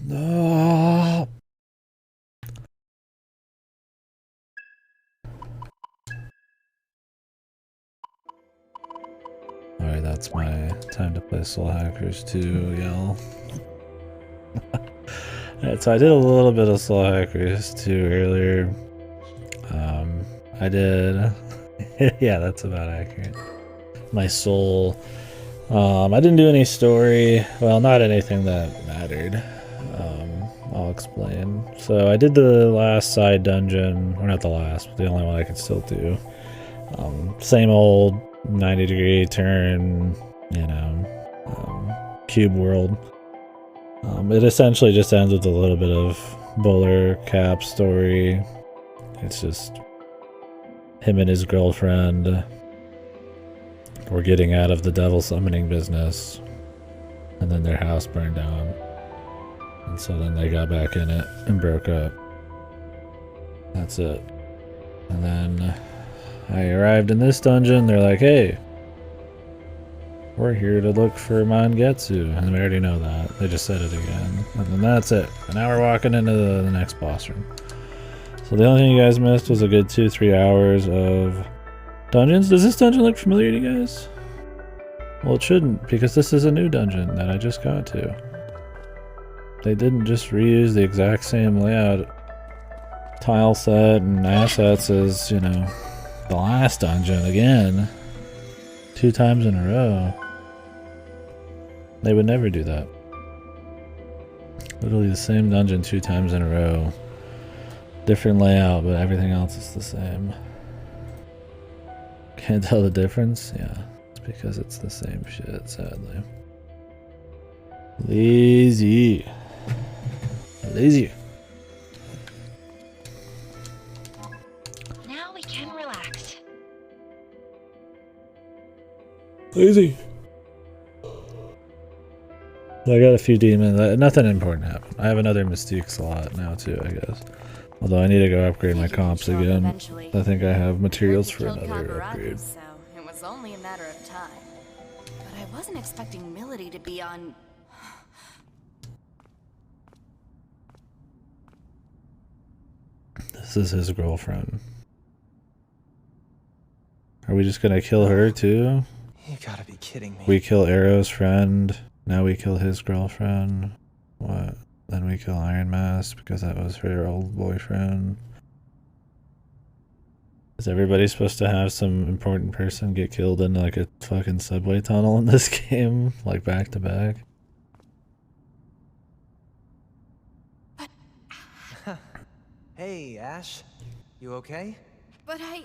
No. Alright, that's my time to play Soul Hackers 2 yell. Alright, so I did a little bit of Soul Hackers 2 earlier. I did... yeah, that's about accurate. My soul. I didn't do any story. Well, not anything that mattered. I'll explain. So I did the last side dungeon, or not the last, but the only one I could still do. Same old 90-degree turn, you know, cube world. It essentially just ends with a little bit of Bowler Cap story. It's just him and his girlfriend were getting out of the devil summoning business, and then their house burned down. And so then they got back in it and broke up. That's it. And then I arrived in this dungeon. They're like, hey, we're here to look for Mangetsu. And we already know that. They just said it again. And then that's it. And now we're walking into the next boss room. So the only thing you guys missed was a good 2-3 hours of dungeons. Does this dungeon look familiar to you guys? Well, it shouldn't, because this is a new dungeon that I just got to. They didn't just reuse the exact same layout, tile set, and assets as, you know, the last dungeon again. 2 times in a row. They would never do that. Literally the same dungeon 2 times in a row. Different layout, but everything else is the same. Can't tell the difference? Yeah, it's because it's the same shit, sadly. Lazy. Lazy. Now we can relax. Lazy. I got a few demons. Nothing important happened. I have another Mystique slot now too, I guess. Although I need to go upgrade my comps again. I think I have materials for another upgrade. So it was only a matter of time. But I wasn't expecting Milady to be on... This is his girlfriend. Are we just gonna kill her too? You gotta be kidding me. We kill Arrow's friend. Now we kill his girlfriend. What? Then we kill Iron Mask because that was her old boyfriend. Is everybody supposed to have some important person get killed in like a fucking subway tunnel in this game? Like back to back? Hey, Ash. You okay? But I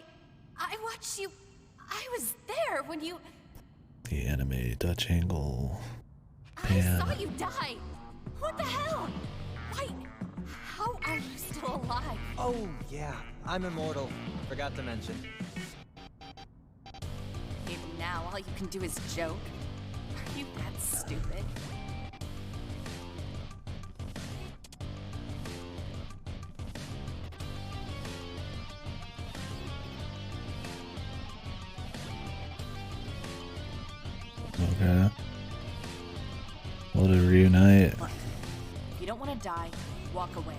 watched you... I was there when you... The anime Dutch angle. I saw you die. What the hell? Why? How are you still alive? Oh, yeah. I'm immortal. Forgot to mention. Even now, all you can do is joke. Are you that stupid? Okay. Well, to reunite. Look, if you don't want to die, walk away.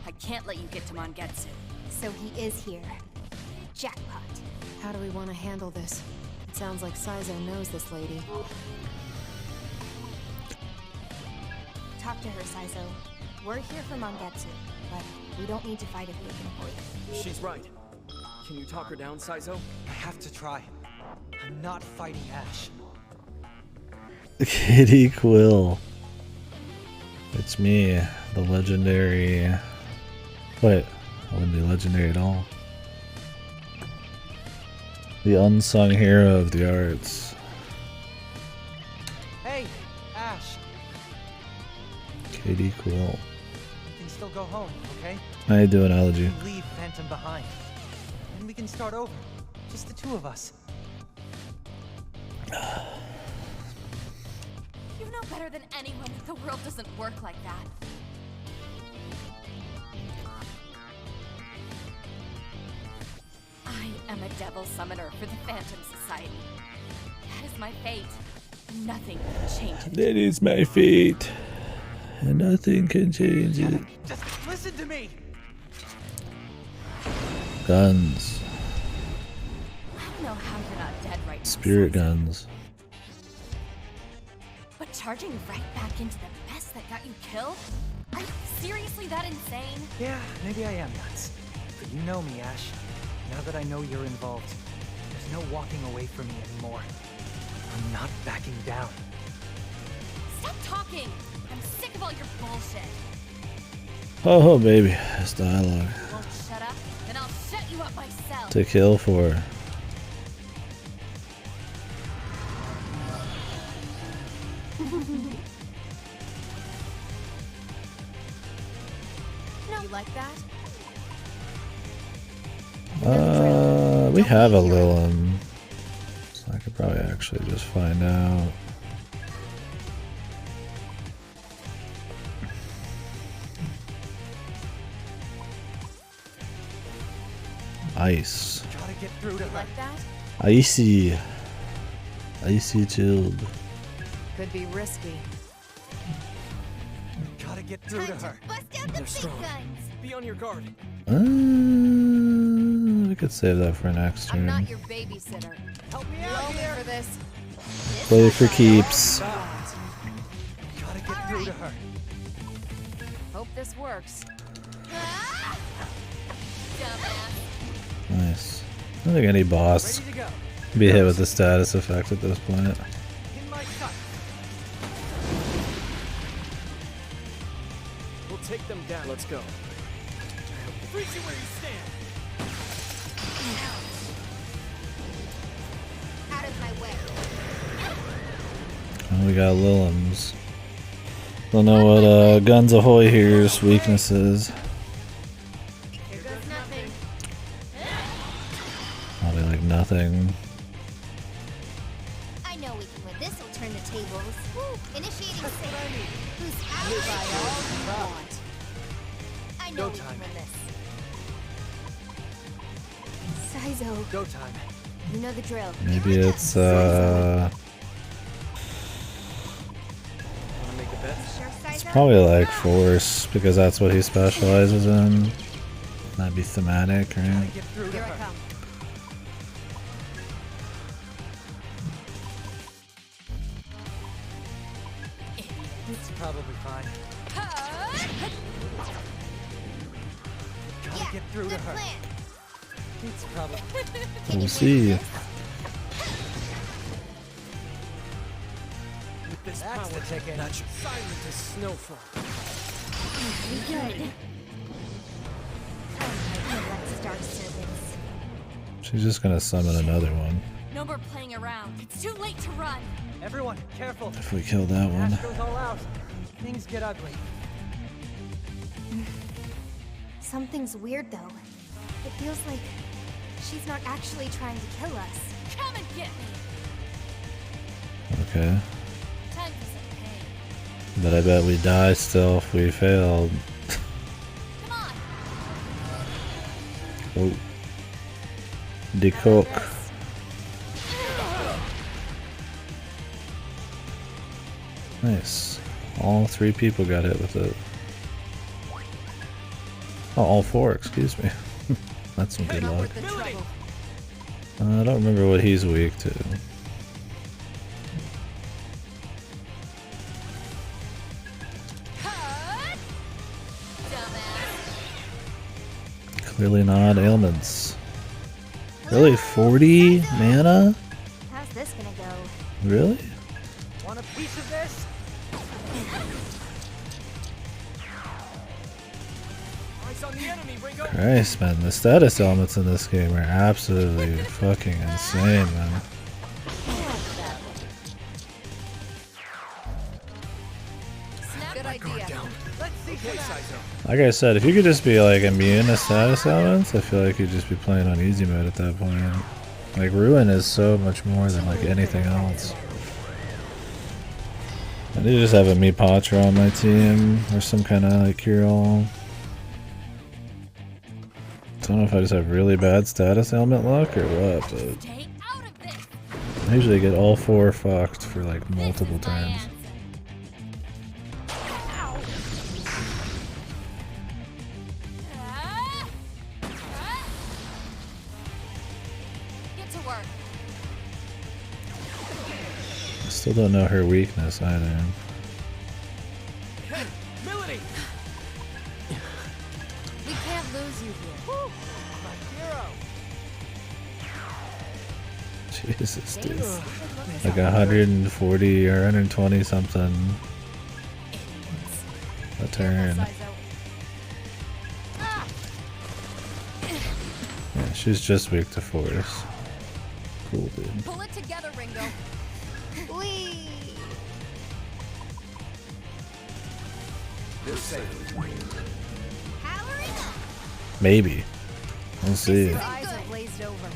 I can't let you get to Mangetsu. So he is here. Jackpot. How do we want to handle this? It sounds like Saizo knows this lady. Talk to her, Saizo. We're here for Mangetsu, but we don't need to fight if we can avoid it. She's right. Can you talk her down, Saizo? I have to try. I'm not fighting Ash. KDkill. It's me, the legendary... Wait, I wouldn't be legendary at all. The unsung hero of the arts. Hey, Ash. KDkill. You can still go home, okay? I do an elegy. Leave Phantom behind. And we can start over. Just the 2 of us. You know better than anyone that the world doesn't work like that. I am a devil summoner for the Phantom Society. That is my fate. Nothing can change it. That is my fate. And nothing can change it. Just listen to me. Guns. I don't know how you're not dead right now. Spirit guns. But charging right back into the mess that got you killed? Are you seriously that insane? Yeah, maybe I am nuts. But you know me, Ash. Now that I know you're involved, there's no walking away from me anymore. I'm not backing down. Stop talking! I'm sick of all your bullshit. Oh, baby. This dialogue. Won't shut up? Then I'll shut you up myself. To kill for. You like that? We have a Lilum. So I could probably actually just find out. Ice. Gotta get through to You her. like that? Icy. Icy chilled. Could be risky. Gotta get through to her. Bust out the They're big strong. guns. Be on your guard. We could save that for next I'm turn. not your babysitter. Help me You out owe me here. for this. Play for keeps. Gotta get through to her. Hope this works. Ah! Dumbass. Nice. I don't think any boss Ready to go. can be hit with the status effect at this point. In my sight. We'll take them down. Let's go. Freeze you where you stand. Out of my way. And we got Lilums. Don't know what Guns Ahoy here's weaknesses. Here goes nothing. Probably like nothing. I know we can win. This will turn the tables. Initiating save. Who's out You of buy it? all you want. I know Go we time. can win this. Saizo, Go time. you know the drill. Maybe it's Wanna make a bet? Sure, Saizo? probably like Force because that's what he specializes in. That'd be thematic, Gotta right? get through to Here I her. come. It's probably fine. Gotta Yeah, get through to good her. plan. It's probably. We'll see. With this That's power, the ticket. that should silence this snowfall. Good. Let's start servants. She's just gonna summon another one No more playing around. It's too late to run. Everyone, careful. if we kill that one. Ash goes all out. Things get ugly. Something's weird though. It feels like she's not actually trying to kill us. Come and get me. Okay. Time for some pain. But I bet we die still if we failed. Come on. Oh. Decook. Nice. All three people got hit with it. Oh, all four, excuse me. That's some good Not luck. worth the trouble. I don't remember what he's weak to. Cut. Dumbass. Clearly not ailments. Really? 40 mana? How's this gonna go? Really? Want a piece of this? Eyes on the enemy, Ringo. Christ, man. The status elements in this game are absolutely fucking insane, man. Snap. Good idea. Let's see Okay, some action. Saizo. Like I said, if you could just be like immune to status elements, I feel like you'd just be playing on easy mode at that point. Like Ruin is so much more than like anything else. I need to just have a Mipatra on my team or some kind of like cure-all. Don't know if I just have really bad status element luck or what, but Stay out of this. I usually get all four fucked for like multiple This is my times. answer. work. I still don't know her weakness either. Hey, Melody! We can't lose you here. Woo! My hero! Jesus, dude. Like 140 or 120 something a turn. Yeah, she's just weak to force. Cool, dude. Pull it together, Ringo. Whee! Powering up. Maybe. We'll see. Your eyes are glazed over.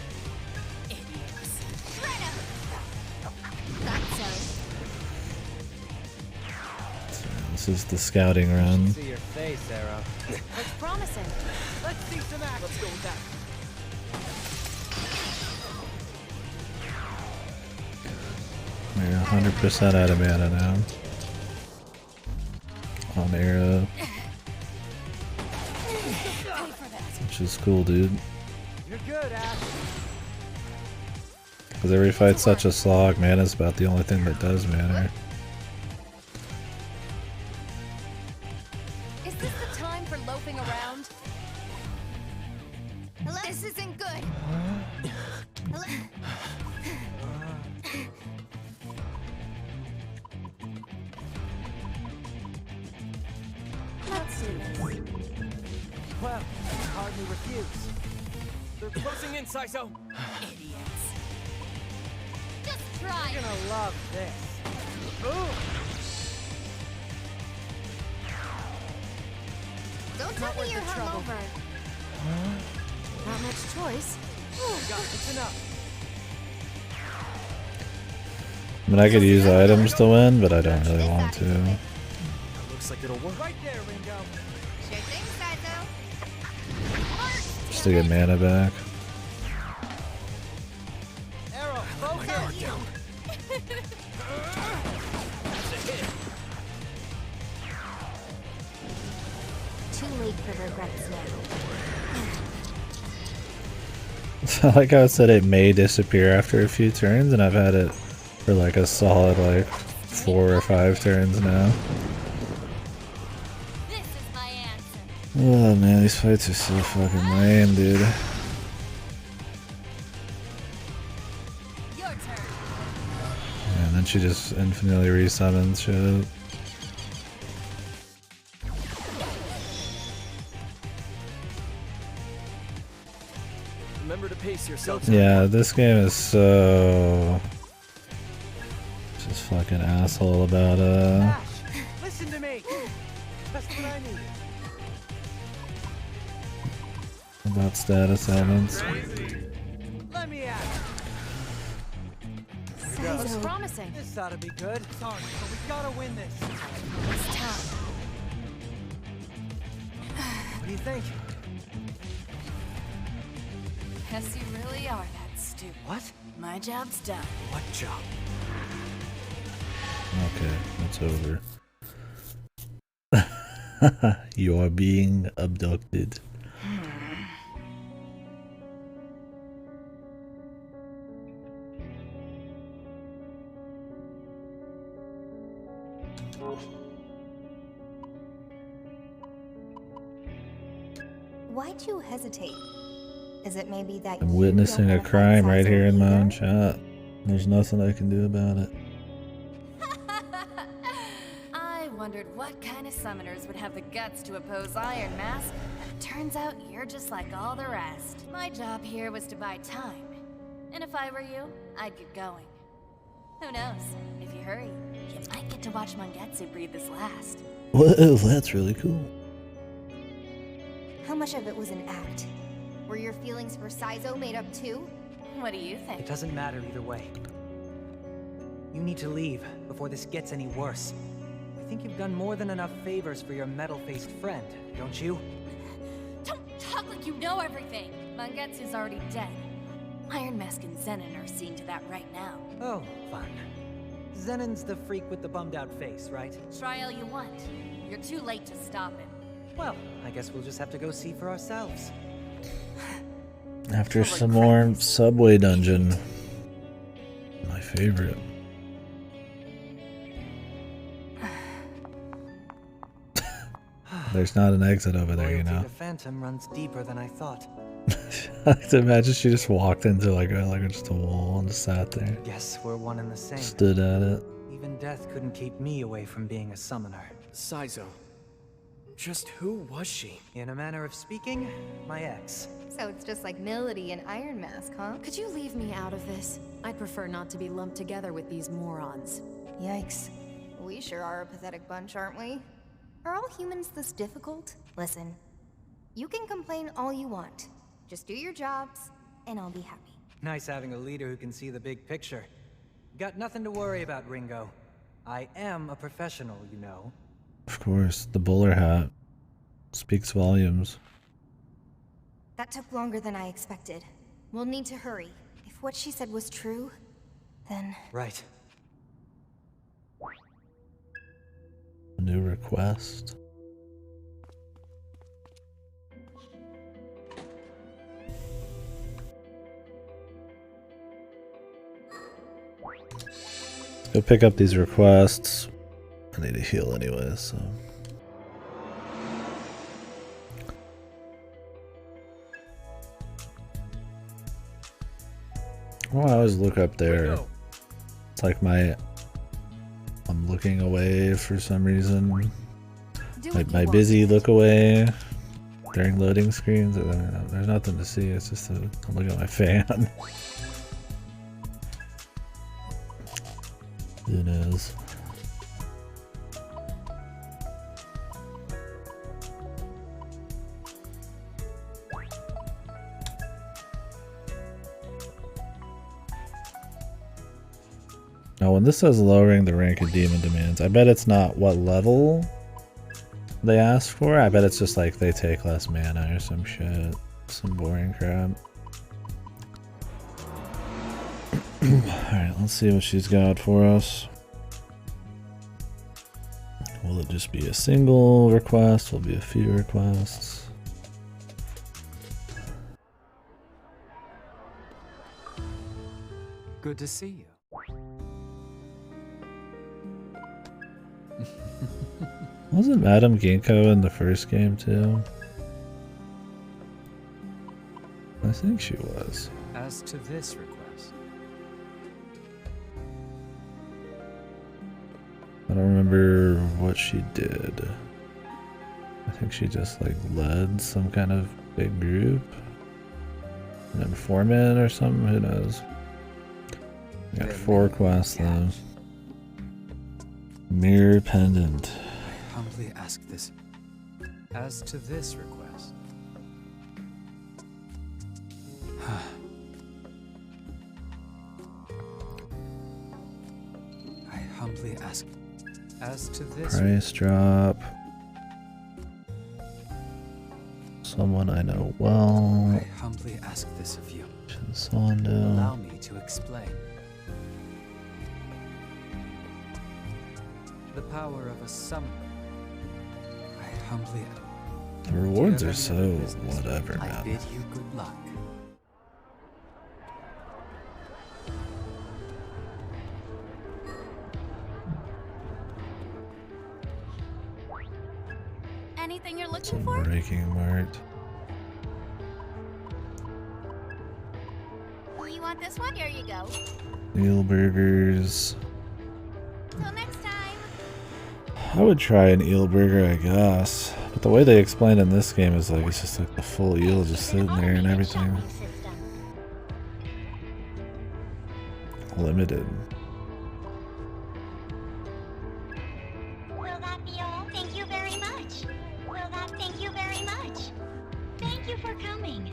Shred 'em. Thought so. This is the scouting run. See your face, Arrow. Looks promising. Let's see some action. Let's go with that. We're 100% out of mana now. On Arrow. Which is cool, dude. You're good, Ash. Because every fight's such a slog, mana's about the only thing that does matter. Is this the time for loafing around? Hello? This isn't good. Hello? Let's do this. Well, hardly refuse. They're closing in, Saizo. Idiots. Just try. You're gonna love this. Ooh! Don't tell me you're hungover. Not much choice. Got it. It's enough. I mean, I could use items to win, but I don't really want to. That looks like it'll work. Right there, Ringo. Sure thing, Saizo. Just to get mana back. Arrow, focus! Down. That's a hit. Too late for regrets now. Like I said, it may disappear after a few turns, and I've had it for like a solid like 4 or 5 turns now. This is my answer. Oh man, these fights are so fucking lame, dude. Your turn. And then she just infinitely resummons shit. Remember to pace yourself. Yeah, this game is so just fucking asshole about Ash, listen to me. That's what I need. about status elements. Let me at it. Looks Saizo. promising. This ought to be good. Sorry, but we gotta win this. It's tough. What do you think? Guess you really are that stupid. What? My job's done. What job? Okay, that's over. You are being abducted. Why'd you hesitate? Is it maybe that I'm you witnessing don't a wanna fight crime right Saizo here in my own either? chat. There's nothing I can do about it. I wondered what kind of summoners would have the guts to oppose Iron Mask, and it turns out you're just like all the rest. My job here was to buy time. And if I were you, I'd get going. Who knows? If you hurry, you might get to watch Mangetsu breathe his last. Whoa, that's really cool. How much of it was an act? Were your feelings for Saizo made up too? What do you It think? doesn't matter either way. You need to leave before this gets any worse. I think you've done more than enough favors for your metal-faced friend, don't you? Don't talk like you know everything! Mangetsu's already dead. Iron Mask and Zenin are seeing to that right now. Oh, fun. Zenin's the freak with the bummed-out face, right? Try all you want. You're too late to stop him. Well, I guess we'll just have to go see for ourselves. After some more subway dungeon. My favorite. There's not an exit over there, you know. The Phantom runs deeper than I thought. I like to imagine she just walked into like just a wall and just sat there. Guess we're one and the same. Stood at it. Even death couldn't keep me away from being a summoner. Saizo. Just who was she? In a manner of speaking, my ex. So it's just like Melody and Iron Mask, huh? Could you leave me out of this? I'd prefer not to be lumped together with these morons. Yikes. We sure are a pathetic bunch, aren't we? Are all humans this difficult? Listen, you can complain all you want. Just do your jobs, and I'll be happy. Nice having a leader who can see the big picture. Got nothing to worry about, Ringo. I am a professional, you know. Of course, the bowler hat speaks volumes. That took longer than I expected. We'll need to hurry. If what she said was true, then... Right. A new request. Let's go pick up these requests. I need to heal anyway, so... Well, I always look up there. It's like I'm looking away for some reason. Like my busy look away during loading screens. There's nothing to see. It's just I'm looking at my fan. Who knows? Now, when this says lowering the rank of demon demands, I bet it's not what level they ask for. I bet it's just like they take less mana or some shit. Some boring crap. Alright, let's see what she's got for us. Will it just be a single request? Will it be a few requests? Good to see you. Wasn't Madame Ginkgo in the first game too? I think she was. As to this request, I don't remember what she did. I think she just like led some kind of big group. An informant or something, who knows? We got 4 quests though. Mirror pendant. I humbly ask this. As to this request. I humbly ask. As to this Price drop. Someone I know well. I humbly ask this of you. Shinsando. Allow me to explain. The power of a summoner. I humbly. The rewards Do you are have so any other business? whatever, I man. bid you good luck. Anything you're looking Some for? breaking mart. You want this one? Here you go. Meal burgers. Till next time. I would try an eel burger, I guess. But the way they explain in this game is like it's just like the full eel just sitting there and everything. Limited. Will that be all? Thank you very much. Thank you very much. Thank you for coming.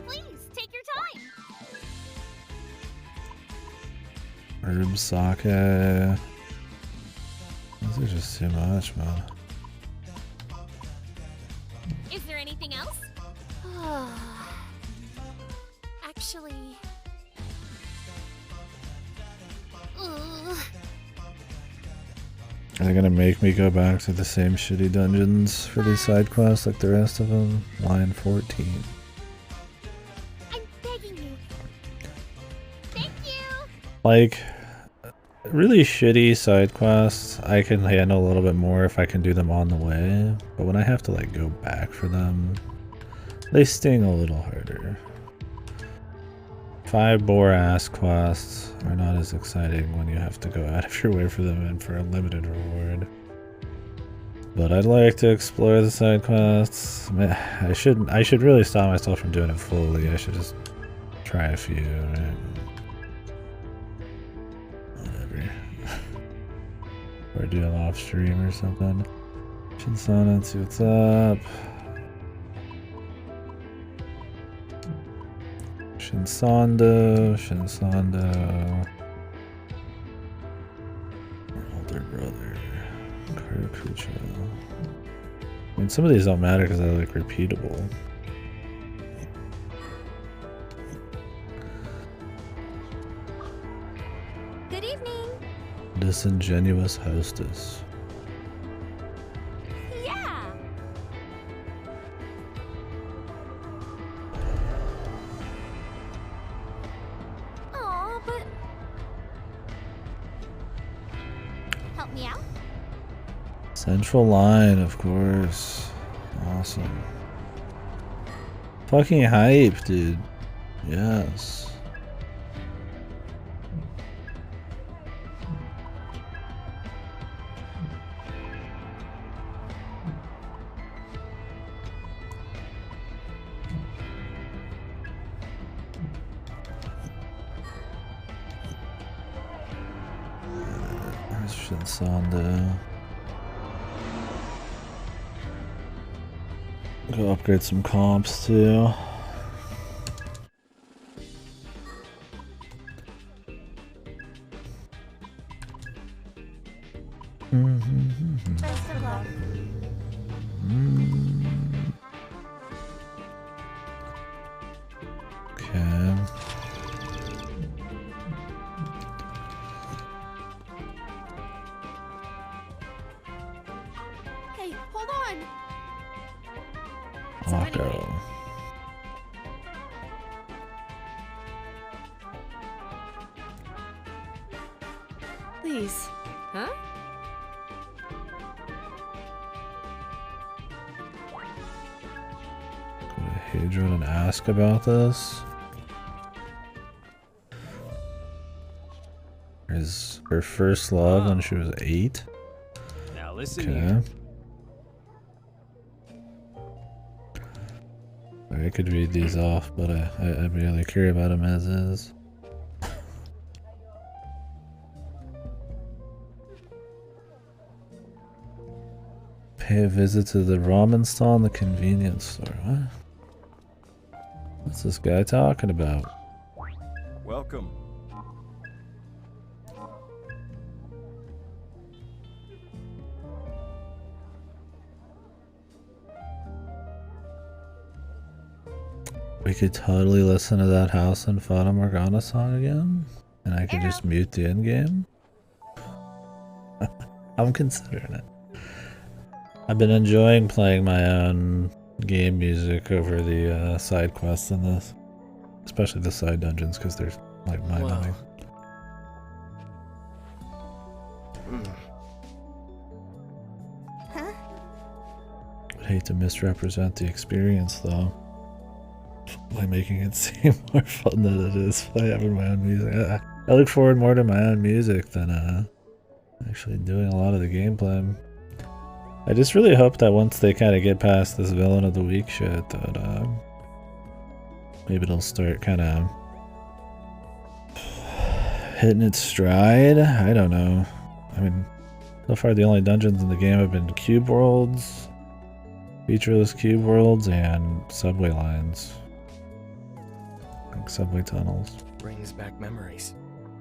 Please take your time. Herb sake. These are just too much, man. Is there anything else? Actually. Are they gonna make me go back to the same shitty dungeons for these side quests like the rest of them? Line 14. I'm begging you. Thank you. Like, really shitty side quests, I can handle a little bit more if I can do them on the way. But when I have to like go back for them, they sting a little harder. 5 bore-ass quests are not as exciting when you have to go out of your way for them and for a limited reward. But I'd like to explore the side quests. I should really stop myself from doing it fully. I should just try a few, right? Whatever. Or do it off stream or something. Shinsana, see what's up. Shinsando. Older brother. Karakucho. I mean, some of these don't matter because they're like repeatable. Good evening. Disingenuous hostess. Yeah. Aw, but help me out. Central line, of course. Awesome. Fucking hype, dude. Yes. There's Shinsando. Go upgrade some comps too. Best of luck. Okay. Hey, hold on! Mako. Please. Huh? Go to Hadron and ask about this. Is her first love when she was 8? Now listen Okay. here. I could read these off, but I really care about them as is. Pay a visit to the ramen stall in the convenience store. What? What's this guy talking about? Welcome. We could totally listen to that House and Fata Morgana song again, and I could just mute the end game. I'm considering it. I've been enjoying playing my own game music over the side quests in this, especially the side dungeons because they're like mind-numbing. Huh? I'd hate to misrepresent the experience though, by making it seem more fun than it is by having my own music. I look forward more to my own music than actually doing a lot of the gameplay. I just really hope that once they kind of get past this villain of the week shit, that maybe it'll start kind of hitting its stride. I don't know. I mean, so far the only dungeons in the game have been cube worlds, featureless cube worlds, and subway lines. Like subway tunnels. Brings back memories.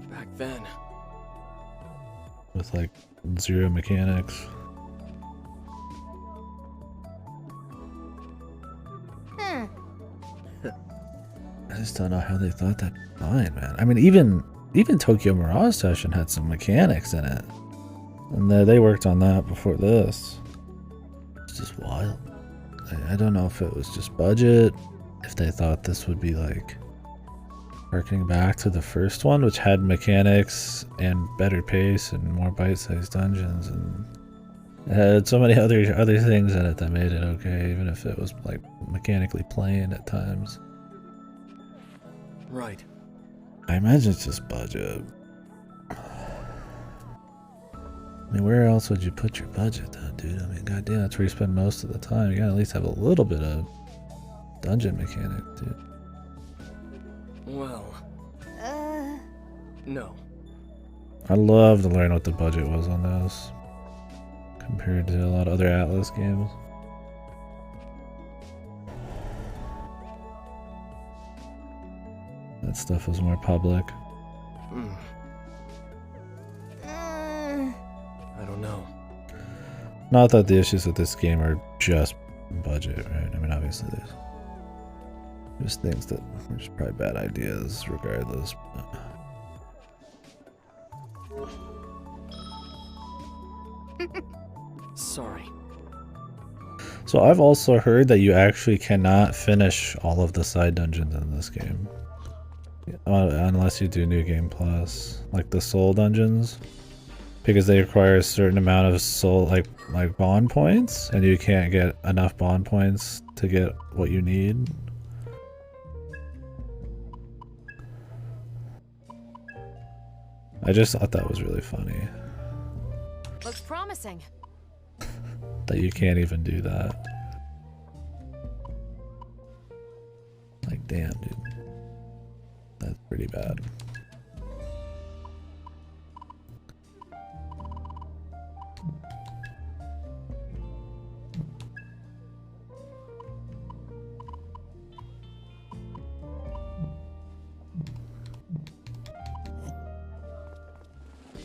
Back then. With like 0 mechanics. I just don't know how they thought that fine, man. I mean, even Tokyo Mirage Session had some mechanics in it. And they worked on that before this. It's just wild. I don't know if it was just budget, if they thought this would be like harkening back to the first one, which had mechanics and better pace and more bite-sized dungeons, and it had so many other things in it that made it okay, even if it was like mechanically plain at times. Right. I imagine it's just budget. I mean, where else would you put your budget though, dude? I mean, goddamn, that's where you spend most of the time. You gotta at least have a little bit of dungeon mechanic, dude. Well, no. I'd love to learn what the budget was on those compared to a lot of other Atlas games. That stuff was more public. I don't know. Not that the issues with this game are just budget, right? I mean, obviously there's things that are just probably bad ideas regardless. Sorry. So I've also heard that you actually cannot finish all of the side dungeons in this game. Unless you do New Game Plus. Like the soul dungeons. Because they require a certain amount of soul, like bond points, and you can't get enough bond points to get what you need. I just thought that was really funny. Looks promising. That you can't even do that. Like, damn, dude. That's pretty bad.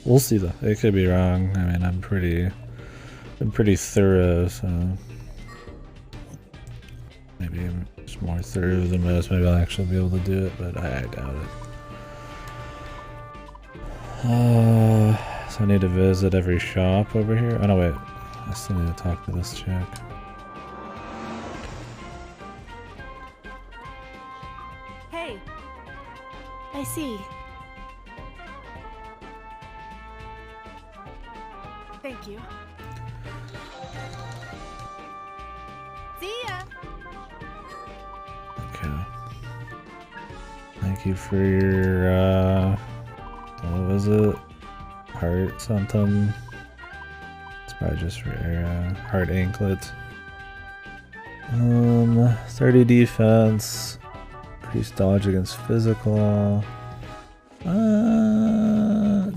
We'll see though. It could be wrong. I mean, I'm pretty thorough, so maybe I'm just more thorough than most. Maybe I'll actually be able to do it, but I doubt it. So I need to visit every shop over here. Oh no, wait. I still need to talk to this chick. Hey. I see. Thank you. See ya. Okay. Thank you for your what was it? Heart something. It's probably just for your heart anklet. 30 defense. Increased dodge against physical.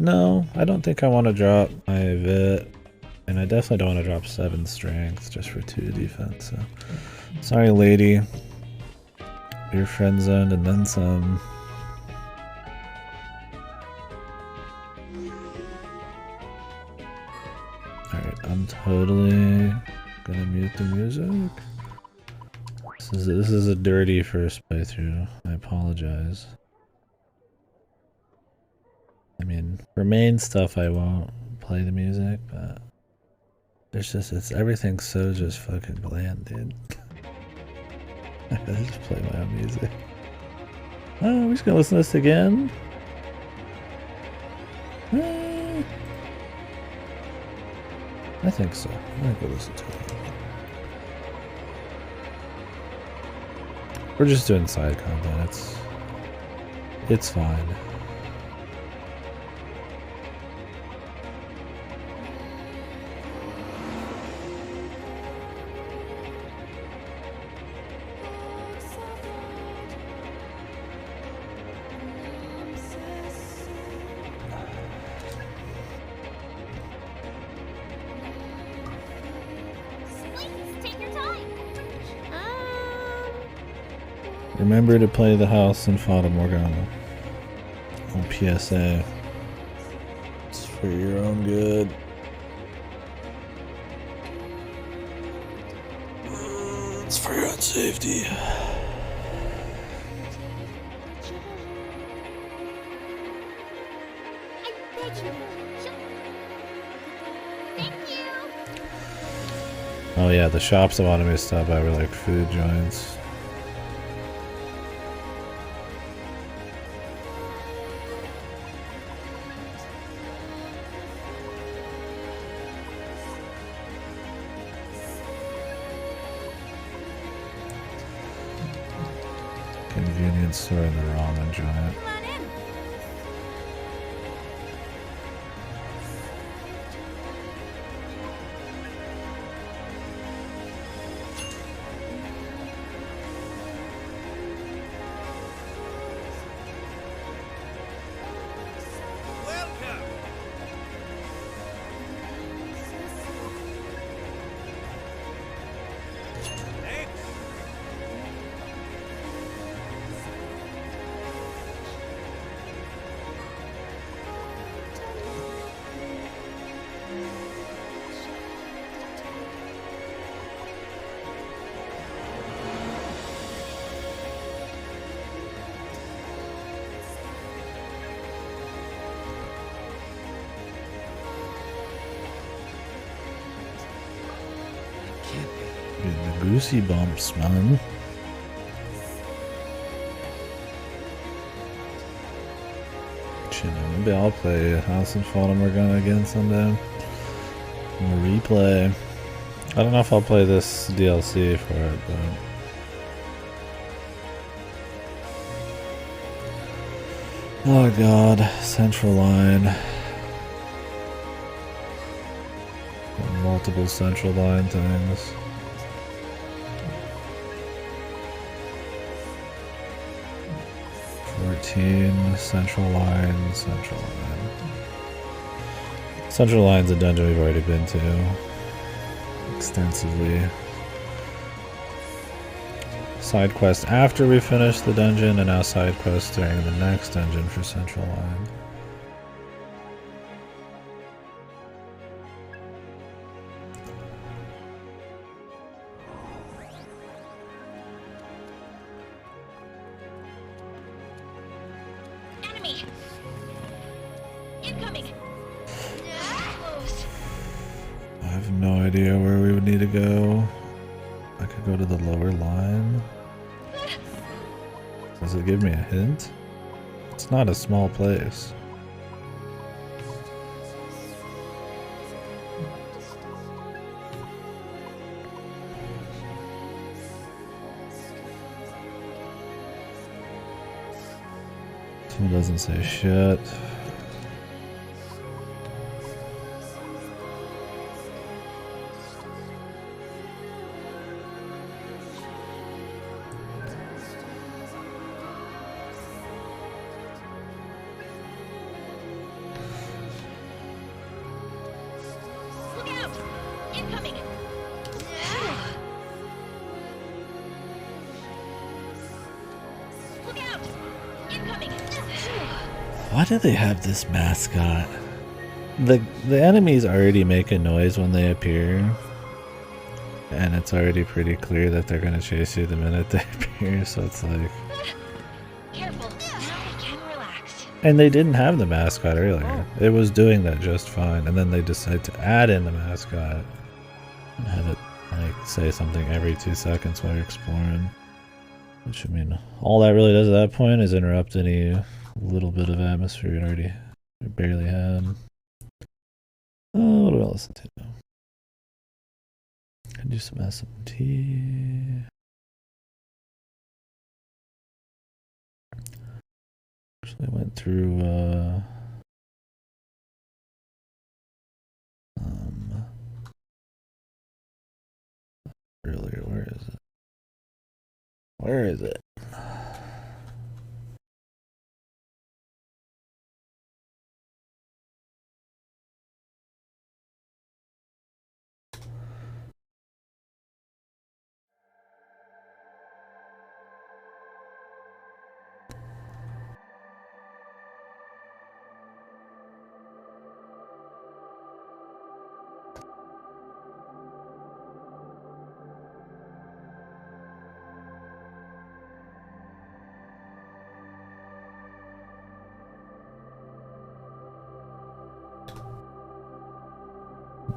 No, I don't think I want to drop my Vit, and I definitely don't want to drop 7 strength just for 2 defense. So, sorry, lady. You're friend zoned and then some. Alright, I'm totally gonna mute the music. This is a dirty first playthrough. I apologize. I mean, for main stuff I won't play the music, but everything's so just fucking bland, dude. I just play my own music. Oh, we're just gonna listen to this again? I think so. I'm gonna go listen to it. We're just doing side content. It's fine. Remember to play the house in Fata Morgana on PSA. It's for your own good. It's for your own safety. Oh yeah, the shops I wanted me to stop by were like food joints. Convenience store and the ramen joint. Come on in. Dude, the goosey bumps, man. Shit, maybe I'll play House and Fallen Morgana again someday. Replay. I don't know if I'll play this DLC for it, but oh god, Central Line. Multiple Central Line things. Central Line, Central Line. Central Line's a dungeon we've already been to extensively. Side quest after we finish the dungeon, and now side quest during the next dungeon for Central Line. Enemy! Incoming! I have no idea where we would need to go. I could go to the lower line. Does it give me a hint? It's not a small place. It doesn't say shit. Look out! Incoming! Look out! Incoming! Why do they have this mascot? The enemies already make a noise when they appear. And it's already pretty clear that they're gonna chase you the minute they appear, so it's like... Careful, now we can relax. And they didn't have the mascot earlier. It was doing that just fine, and then they decided to add in the mascot. And have it, like, say something every 2 seconds while you're exploring. Which, I mean, all that really does at that point is interrupt any little bit of atmosphere you already barely had. Oh, what do I listen to now? Can do some SMT. Actually went through earlier. Where is it? Where is it?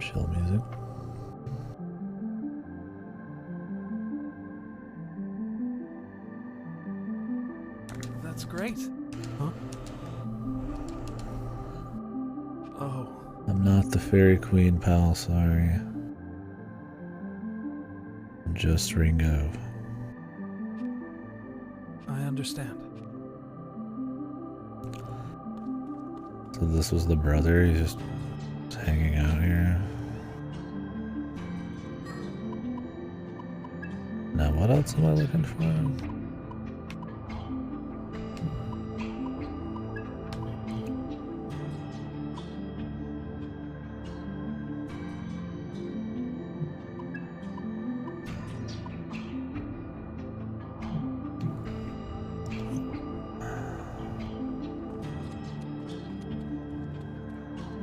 Chill music. great. Huh? Oh. I'm not the fairy queen, pal, sorry. I'm just Ringo. I understand. So this was the brother, he's just hanging out here. Now what else am I looking for?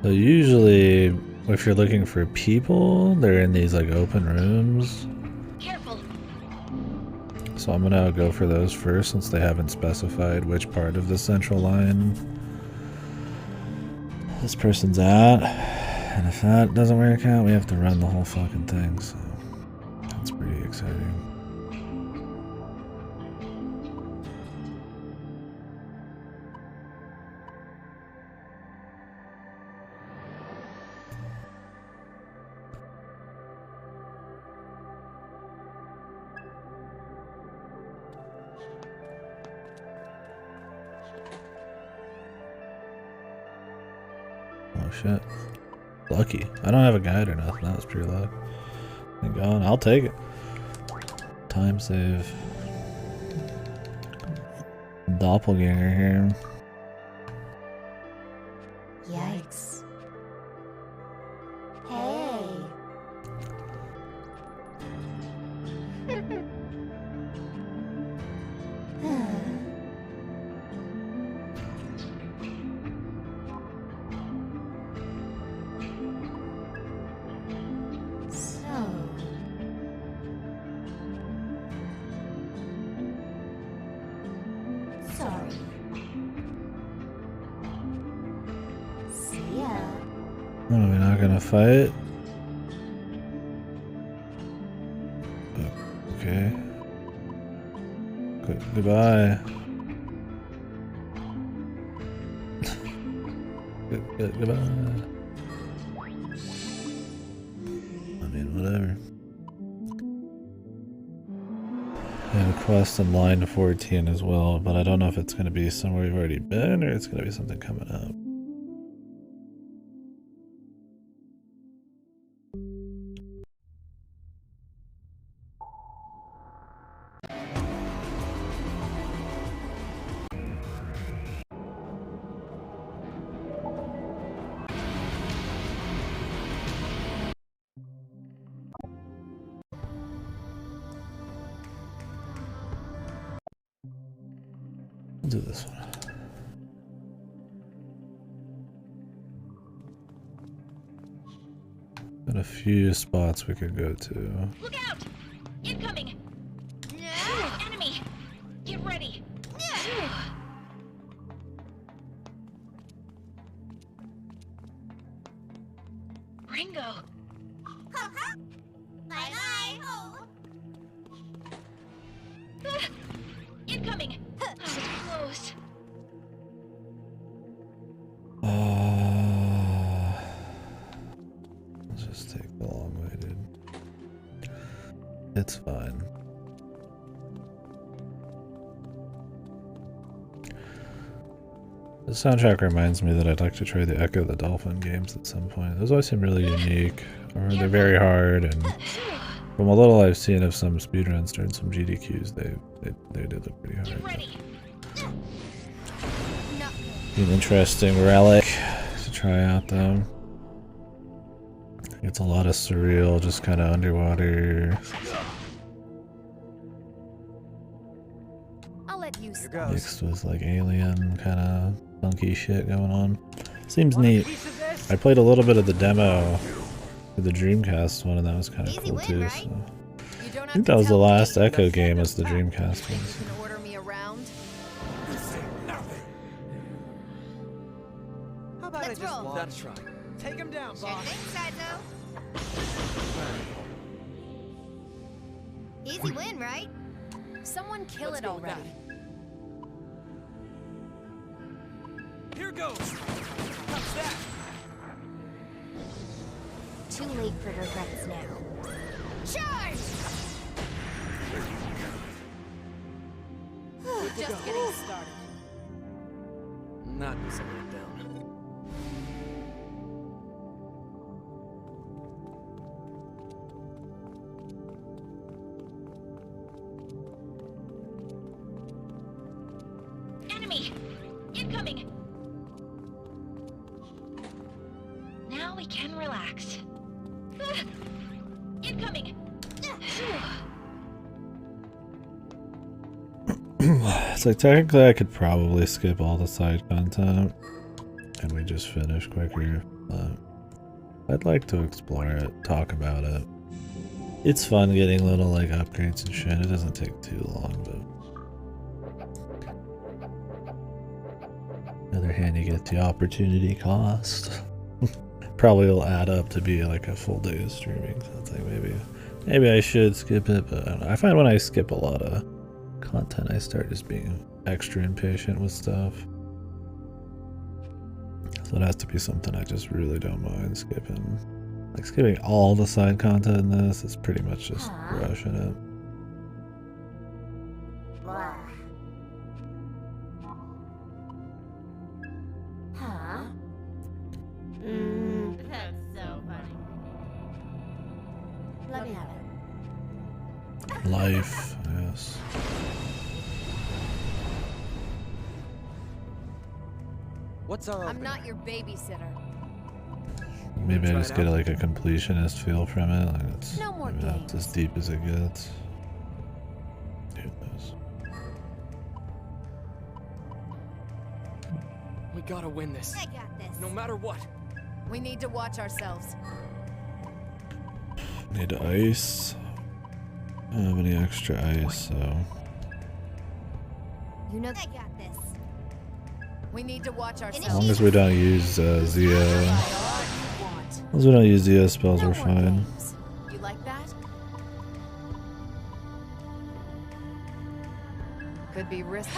So usually, if you're looking for people, they're in these like open rooms. Careful. So I'm gonna go for those first since they haven't specified which part of the central line this person's at. And if that doesn't work out, we have to run the whole fucking thing, so that's pretty exciting. Oh shit. Lucky. I don't have a guide or nothing. That was pure luck. Thank God. I'll take it. Time save. Doppelganger here. Yikes. Hey. Sorry. See ya. What, are we not gonna fight? Okay. Goodbye. Goodbye. I mean, whatever. I have a quest in line 14 as well, but I don't know if it's going to be somewhere we've already been or it's going to be something coming up. We'll do this one. Got a few spots we could go to. Look out! Incoming! Enemy! Get ready! Ringo! Bye-bye! Incoming! Close. Let's just take the long way, dude. It's fine. The soundtrack reminds me that I'd like to try the Echo the Dolphin games at some point. Those always seem really unique, or they're very hard, and from a little I've seen of some speedruns during some GDQs, they did look pretty hard. Be an interesting relic to try out though. It's a lot of surreal, just kind of underwater I'll let you mixed with like alien kind of funky shit going on. Seems neat. I played a little bit of the demo for the Dreamcast one, and that was kind of cool too. So. I think that was the last Echo game as the Dreamcast one. So. order me around. How about Let's I just roll. walk? That's right. Take him down, Sure boss. thing, Saizo. Easy win, right? Someone kill Let's it go with already. Here goes. How's that? Too late for regrets now. Charge! Just getting started. Not easily down. Enemy! Incoming! Now we can relax. Ah! Incoming! It's like technically I could probably skip all the side content and we just finish quicker, but I'd like to explore it, talk about it. It's fun getting little like upgrades and shit. It doesn't take too long, but on the other hand, you get the opportunity cost. Probably will add up to be like a full day of streaming, so it's like maybe I should skip it, but I don't know. I find when I skip a lot of content, I start just being extra impatient with stuff. So it has to be something I just really don't mind skipping. Like skipping all the side content in this is pretty much just rushing it. Blah. Huh? That's so funny. Let me have it. Life, yes. What's our I'm opening? not your babysitter. Maybe I Try just it get out. like a completionist feel from it. Like it's No more maybe not games. as deep as it gets. Dude, this. We gotta win this. I got this. No matter what. We need to watch ourselves. Need ice. I don't have any extra ice, so You know I got this. We need to watch as ourselves. long as we don't use Zio, All as you want. long as we don't use Zio spells, No we're more fine. games. You like that? Could be risky.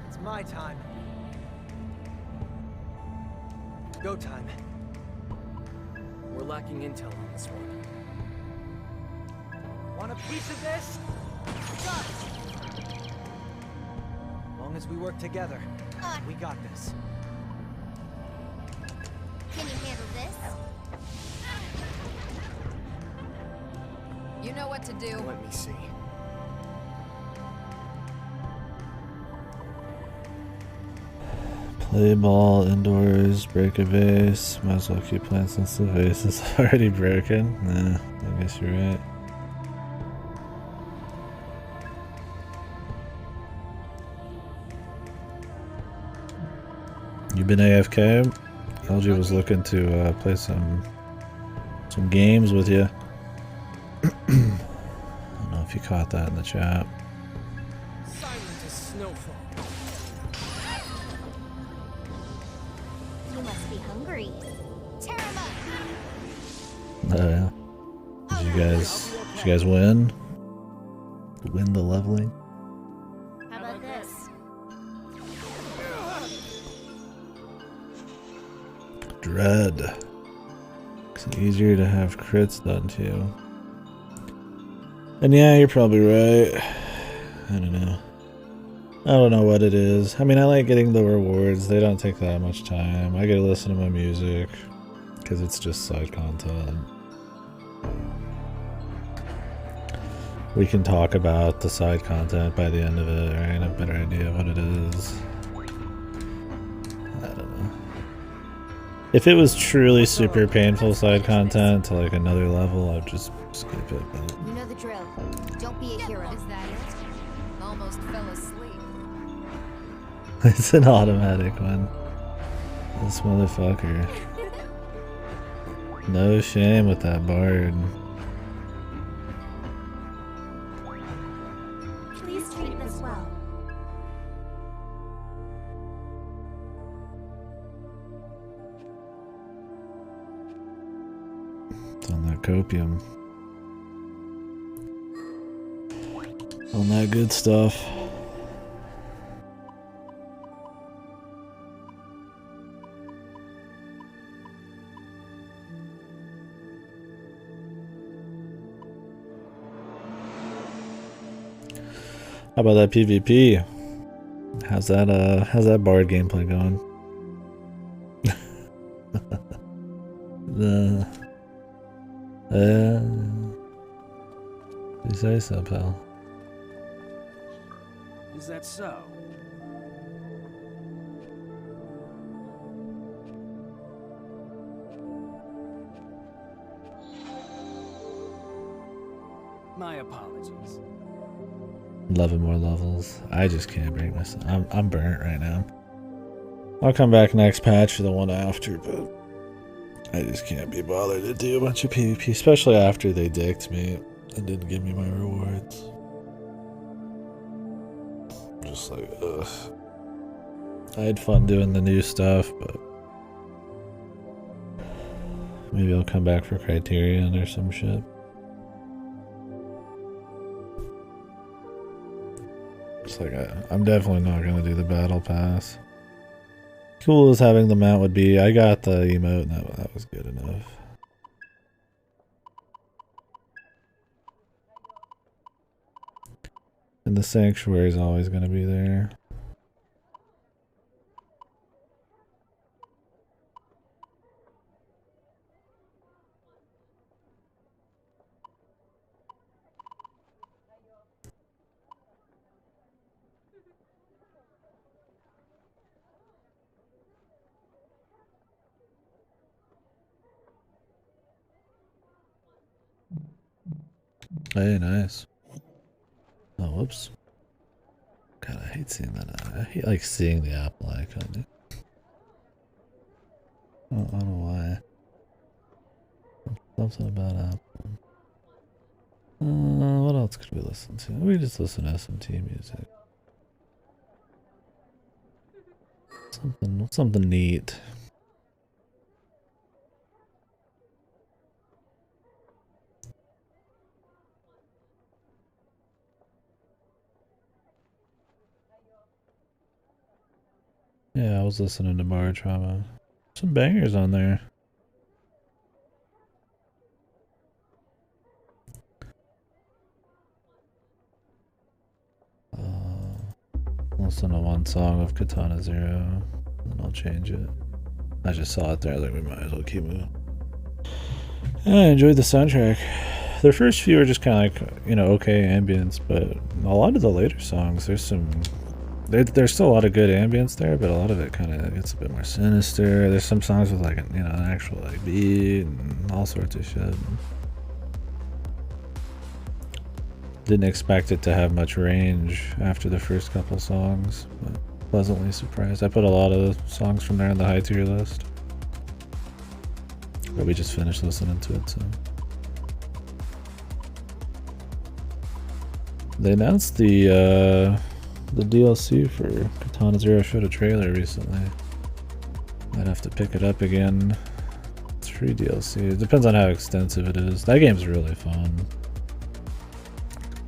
It's my time. Go time. We're lacking intel on this one. Want a piece of this? Got it. Long as we work together, we got this. Can you handle this? You know what to do. Let me see. Play ball indoors, break a vase. Might as well keep playing since the vase is already broken. Nah, I guess you're right. You been AFK? LG was looking to play some games with you. I don't know if you caught that in the chat. Silent as snowfall. You must be hungry. Tear him up. Oh yeah. Did you guys win? Win the leveling? How about this? Dread. It's easier to have crits done to you. And yeah, you're probably right. I don't know. I don't know what it is. I mean, I like getting the rewards. They don't take that much time. I get to listen to my music because it's just side content. We can talk about the side content by the end of it, right? I have a better idea of what it is. I don't know. If it was truly super painful side content to like another level, I'd just skip it. But You know the drill. Don't be a hero. Is that it? Almost fell asleep. it's an automatic one. This motherfucker. No shame with that bard. Please treat this well. It's on that copium. On that good stuff. How about that PvP? How's that bard gameplay going? You say so, pal. Is that so? My apologies. 11 more levels. I just can't bring myself. I'm burnt right now. I'll come back next patch or the one after, but I just can't be bothered to do a bunch of PvP, especially after they dicked me and didn't give me my rewards. Just like, ugh. I had fun doing the new stuff, but maybe I'll come back for Criterion or some shit. It's like, I'm definitely not going to do the battle pass. Cool as having the mount would be, I got the emote and that was good enough. And the sanctuary is always going to be there. Hey, nice. Oh, whoops. God, I hate seeing that. I hate like seeing the Apple icon. I don't know why. Something about Apple. What else could we listen to? We just listen to SMT music. Something neat. Yeah, I was listening to Bar Trauma. Some bangers on there. Listen to one song of Katana Zero, then I'll change it. I just saw it there, like we might as well keep moving. Yeah, I enjoyed the soundtrack. The first few are just kind of like, you know, okay ambience, but a lot of the later songs, there's still a lot of good ambience there, but a lot of it kind of gets a bit more sinister. There's some songs with like, you know, an actual like beat and all sorts of shit. Didn't expect it to have much range after the first couple songs, but pleasantly surprised. I put a lot of songs from there on the high tier list, but we just finished listening to it, so. They announced the DLC for Katana Zero, showed a trailer recently. Might have to pick it up again. It's free DLC. It depends on how extensive it is. That game's really fun.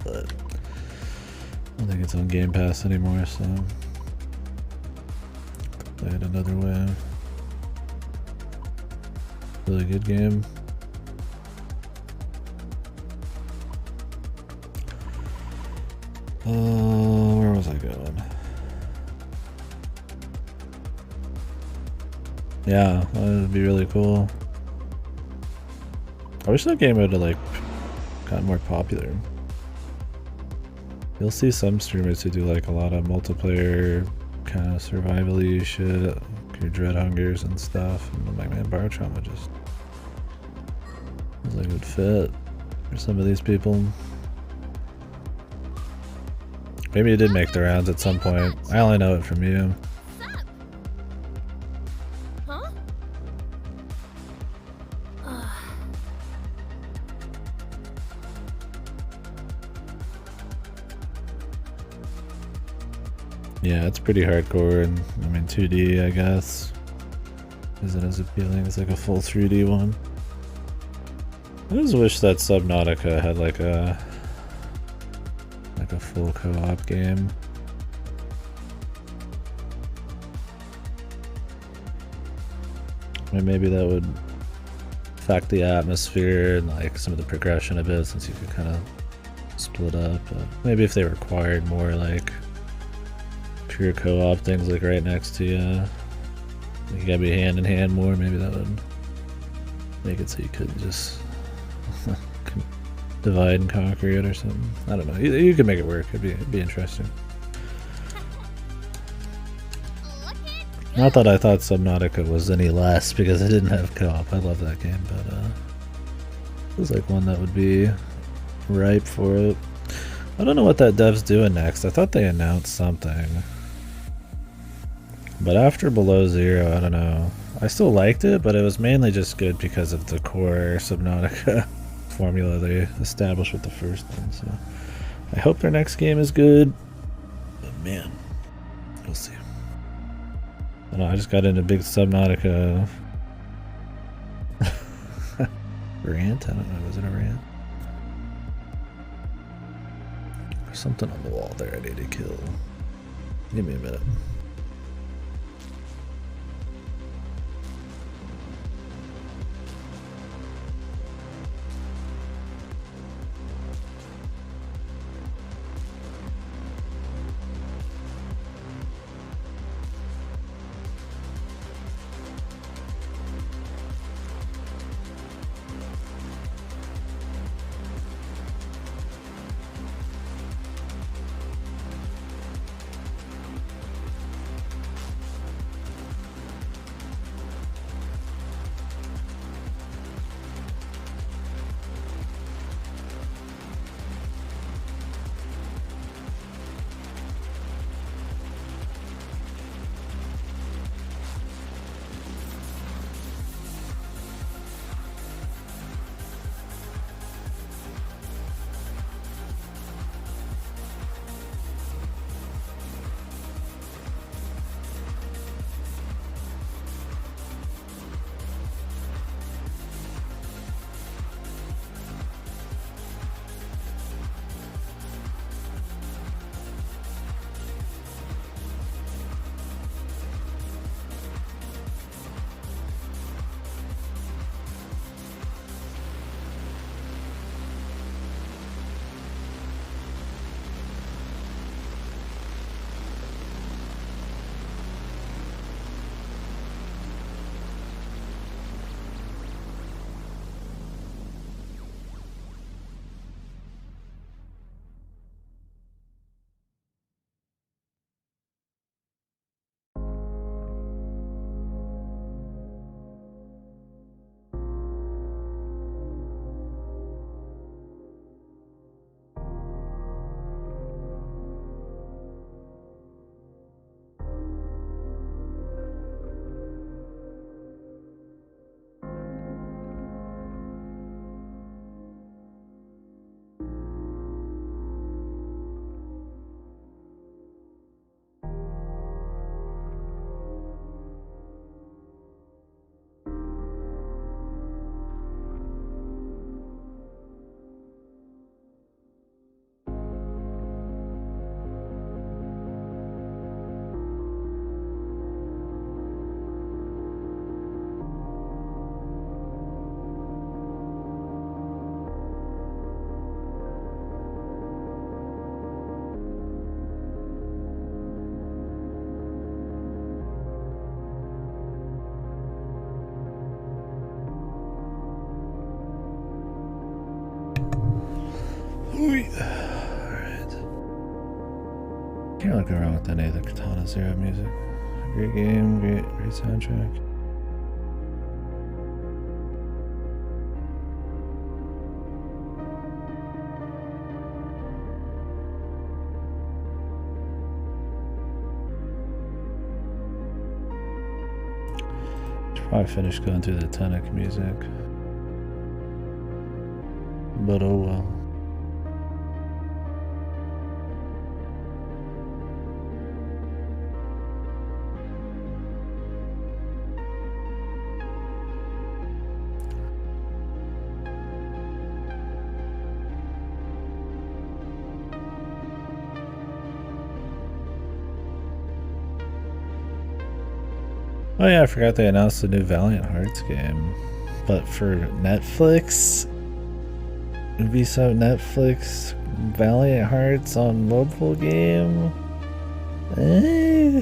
But I don't think it's on Game Pass anymore, so play it another way. Really good game. Where was I going? Yeah, that would be really cool. I wish that game would have like gotten more popular. You'll see some streamers who do like a lot of multiplayer kind of survival-y shit, like your Dread Hungers and stuff. And I'm like, man, Bar Trauma just feels like it would fit for some of these people. Maybe it did make the rounds at some point. I only know it from you. Huh? Yeah, it's pretty hardcore, and I mean 2D, I guess, isn't as appealing as like a full 3D one. I just wish that Subnautica had like a full co-op game. I mean, maybe that would affect the atmosphere and like some of the progression a bit, since you could kind of split up. Maybe if they required more like pure co-op things, like right next to you, you gotta be hand in hand more. Maybe that would make it so you couldn't just divide and conquer it or something. I don't know. You could make it work. It'd be interesting. Not that I thought Subnautica was any less because it didn't have co-op. I love that game, but it was like one that would be ripe for it. I don't know what that dev's doing next. I thought they announced something. But after Below Zero, I don't know. I still liked it, but it was mainly just good because of the core Subnautica formula they established with the first one. So I hope their next game is good. But man, we'll see. I don't know, I just got into big Subnautica rant. I don't know, was it a rant? There's something on the wall there I need to kill. Give me a minute. Alright. Can't go wrong with any of the Katana Zero music. Great game, great soundtrack. Should probably finish going through the Tunic music. But oh well. Oh yeah, I forgot they announced the new Valiant Hearts game. But for Netflix? Ubisoft Netflix Valiant Hearts on mobile game? Eh.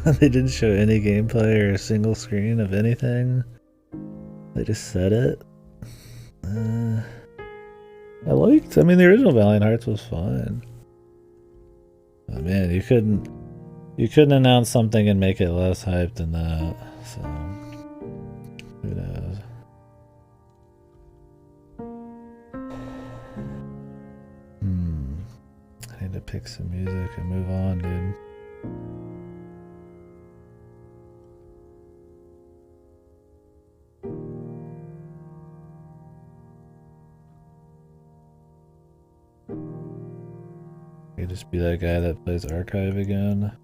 They didn't show any gameplay or a single screen of anything. They just said it. I mean, the original Valiant Hearts was fun. But man, you couldn't announce something and make it less hyped than that. So, who knows? I need to pick some music and move on, dude. You just be that guy that plays Archive again.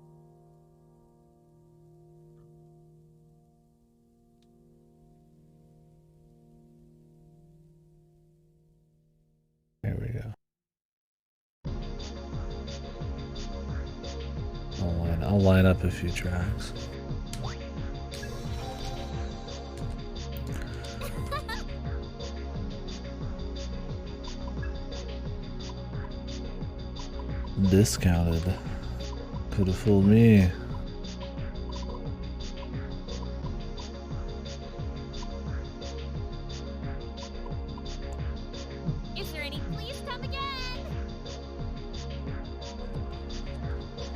There we go. I'll line up a few tracks. Discounted. Could have fooled me. Is there any? Please come again.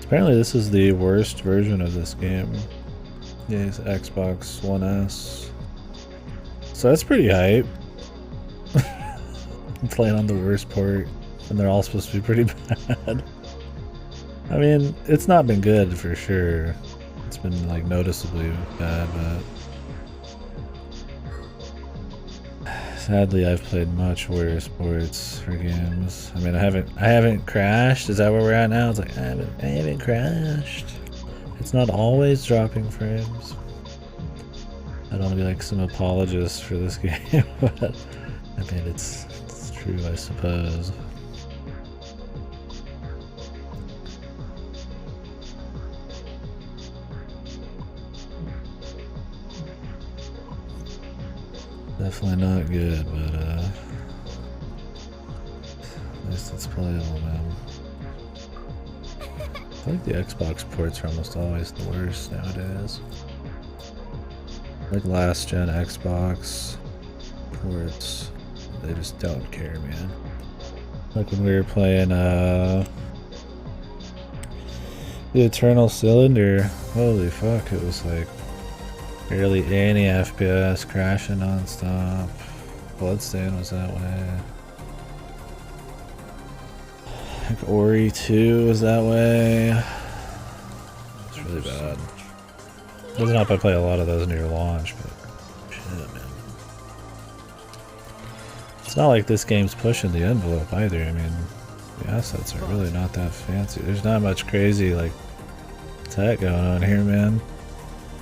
Apparently this is the worst version of this game. Yeah, it's Xbox One S. So that's pretty hype. I'm playing on the worst port, and they're all supposed to be pretty bad. I mean, it's not been good for sure. It's been like noticeably bad, but sadly I've played much worse ports for games. I mean, I haven't crashed. Is that where we're at now? It's like I haven't crashed. It's not always dropping frames. I don't want to be like some apologist for this game, but I mean it's true, I suppose. Definitely not good, but at least it's playable now. I think the Xbox ports are almost always the worst nowadays. Like last gen Xbox ports, they just don't care, man. Like when we were playing the Eternal Cylinder, holy fuck, it was like barely any FPS, crashing non-stop. Bloodstain was that way. Like Ori 2 was that way. It's really bad. Doesn't help I play a lot of those near launch, but shit, man. It's not like this game's pushing the envelope either. I mean, the assets are really not that fancy. There's not much crazy like tech going on here, man.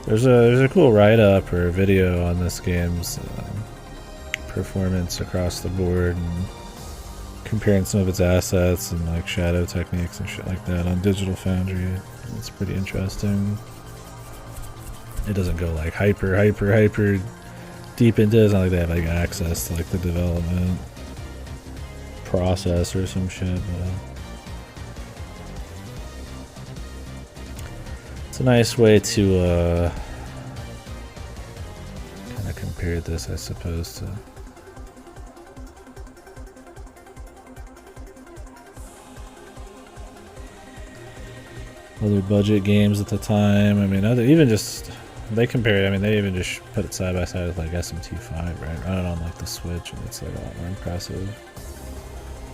There's a cool write-up or a video on this game's performance across the board and comparing some of its assets and like shadow techniques and shit like that on Digital Foundry. It's pretty interesting. It doesn't go like hyper deep into it. It's not like they have like access to like the development process or some shit, but it's a nice way to kind of compare this, I suppose, to other budget games at the time. I mean, even just they compared. I mean, they even just put it side by side with like SMT5, right? Running on like the Switch, and it's like a lot more impressive.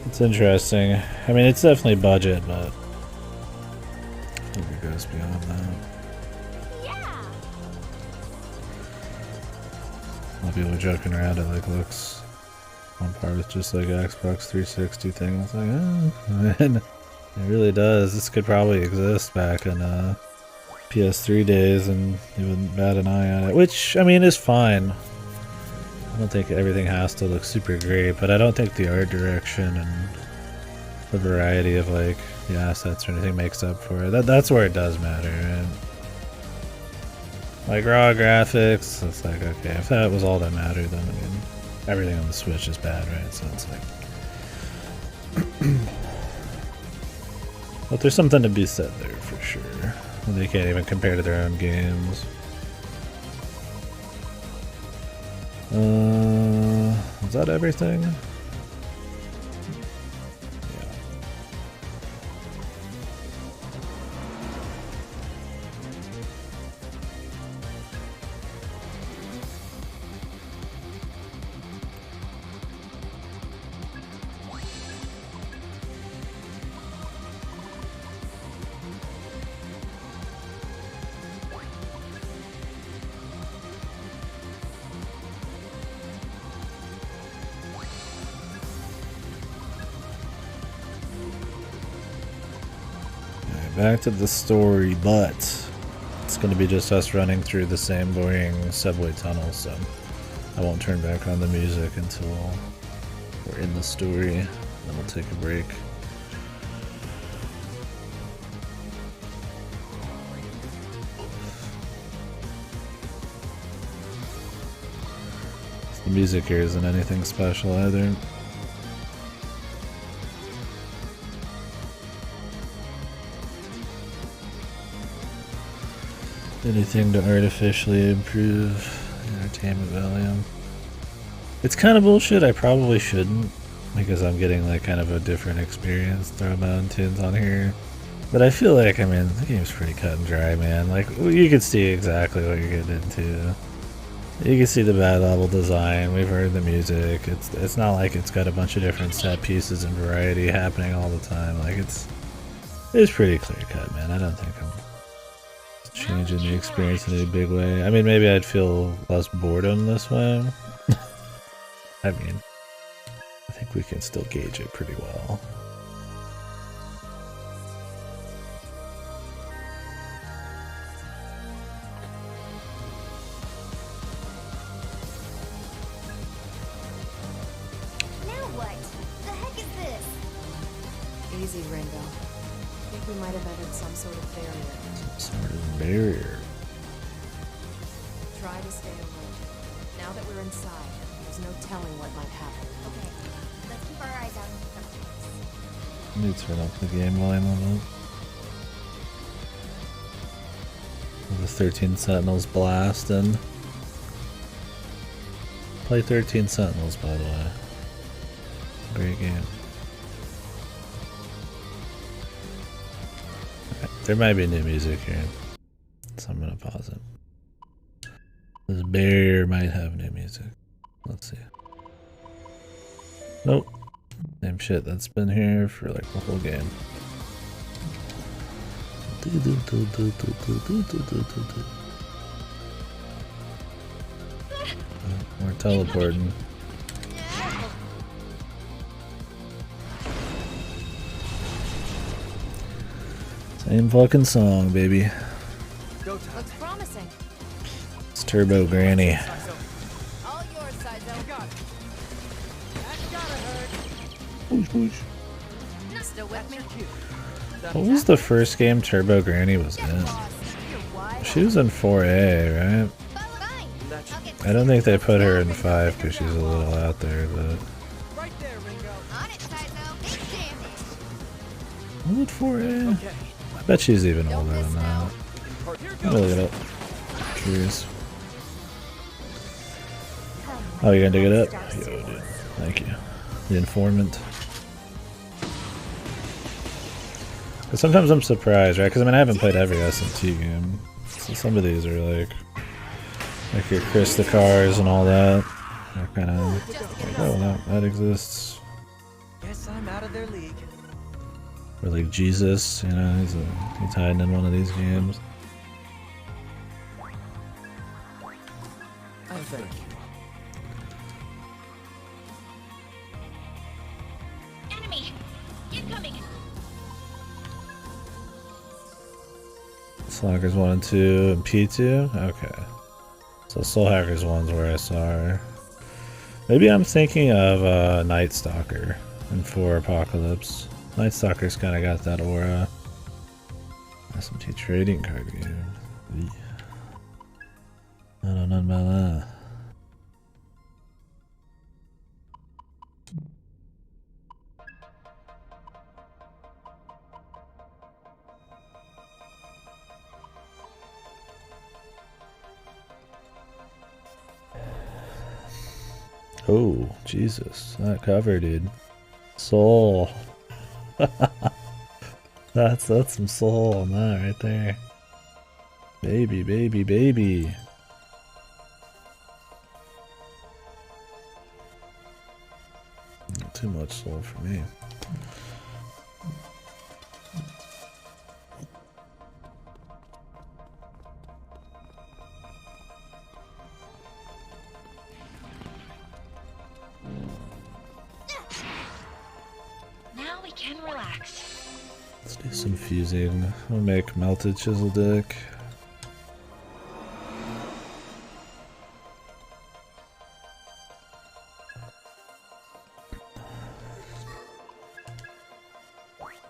It's interesting. I mean, it's definitely budget, but I think it goes beyond that. Yeah. A lot of people are joking around. It like looks on par with just like an Xbox 360 thing. It's like, oh, man, it really does. This could probably exist back in PS3 days, and you wouldn't bat an eye on it. Which, I mean, is fine. I don't think everything has to look super great, but I don't think the art direction and the variety of like the assets or anything makes up for it. That's where it does matter, right? Like raw graphics, it's like, okay, if that was all that mattered, then I mean, everything on the Switch is bad, right? So it's like But there's something to be said there for sure. They can't even compare to their own games. Is that everything? Back to the story, but it's going to be just us running through the same boring subway tunnel, so I won't turn back on the music until we're in the story. Then we'll take a break. The music here isn't anything special either. Anything to artificially improve entertainment value. It's kind of bullshit. I probably shouldn't, because I'm getting like kind of a different experience throwing my own tunes on here. But I feel like, I mean, the game's pretty cut and dry, man. Like, you can see exactly what you're getting into. You can see the bad level design. We've heard the music. It's not like it's got a bunch of different set pieces and variety happening all the time. Like, it's pretty clear cut, man. I don't think I'm changing the experience in a big way. I mean, maybe I'd feel less boredom this way. I mean, I think we can still gauge it pretty well. Now what? The heck is this? Easy, Ringo. I think we might have entered some sort of barrier. Sort of barrier. Try to stay alert. Now that we're inside, there's no telling what might happen. Okay, let's keep our eyes out for something. Need to turn up the game volume a little. The 13 Sentinels blasting. Play 13 Sentinels, by the way. Great game. There might be new music here, so I'm gonna pause it. This bear might have new music. Let's see. Nope. Same shit that's been here for like the whole game. We're teleporting. Same fucking song, baby. Looks promising. It's Turbo Granny. All yours, Sizo. Got it. That gotta hurt. Whoosh, whoosh. Still with me? What was the first game Turbo Granny was in? She was in 4A, right? I don't think they put her in 5 because she's a little out there, but... Right there, Ringo. On it, Sizo. Big damage. Was it 4A? Okay. I bet she's even older than that. Here I'm gonna look it up. Curious. Oh, you're gonna dig it up? Yo, dude. Thank you. The informant. But sometimes I'm surprised, right? Because I mean, I haven't played every SMT game. So some of these are like your Chris the Cars and all that. They're kind of like, oh, that exists. Guess I'm out of their league. Or like Jesus, you know, he's hiding in one of these games. I thank you. Enemy! Incoming! Soul Hackers 1 and 2 and P2? Okay. So Soul Hackers 1's where I saw her. Maybe I'm thinking of Night Stalker in 4 Apocalypse. Night Stalker's kind of got that aura. SMT trading card game. Eek. I don't know about that. Oh, Jesus. That cover, dude. Soul. That's some soul on that right there. Baby, baby, baby. Not too much soul for me. Now we can relax. Let's do some fusing. We'll make melted chisel dick.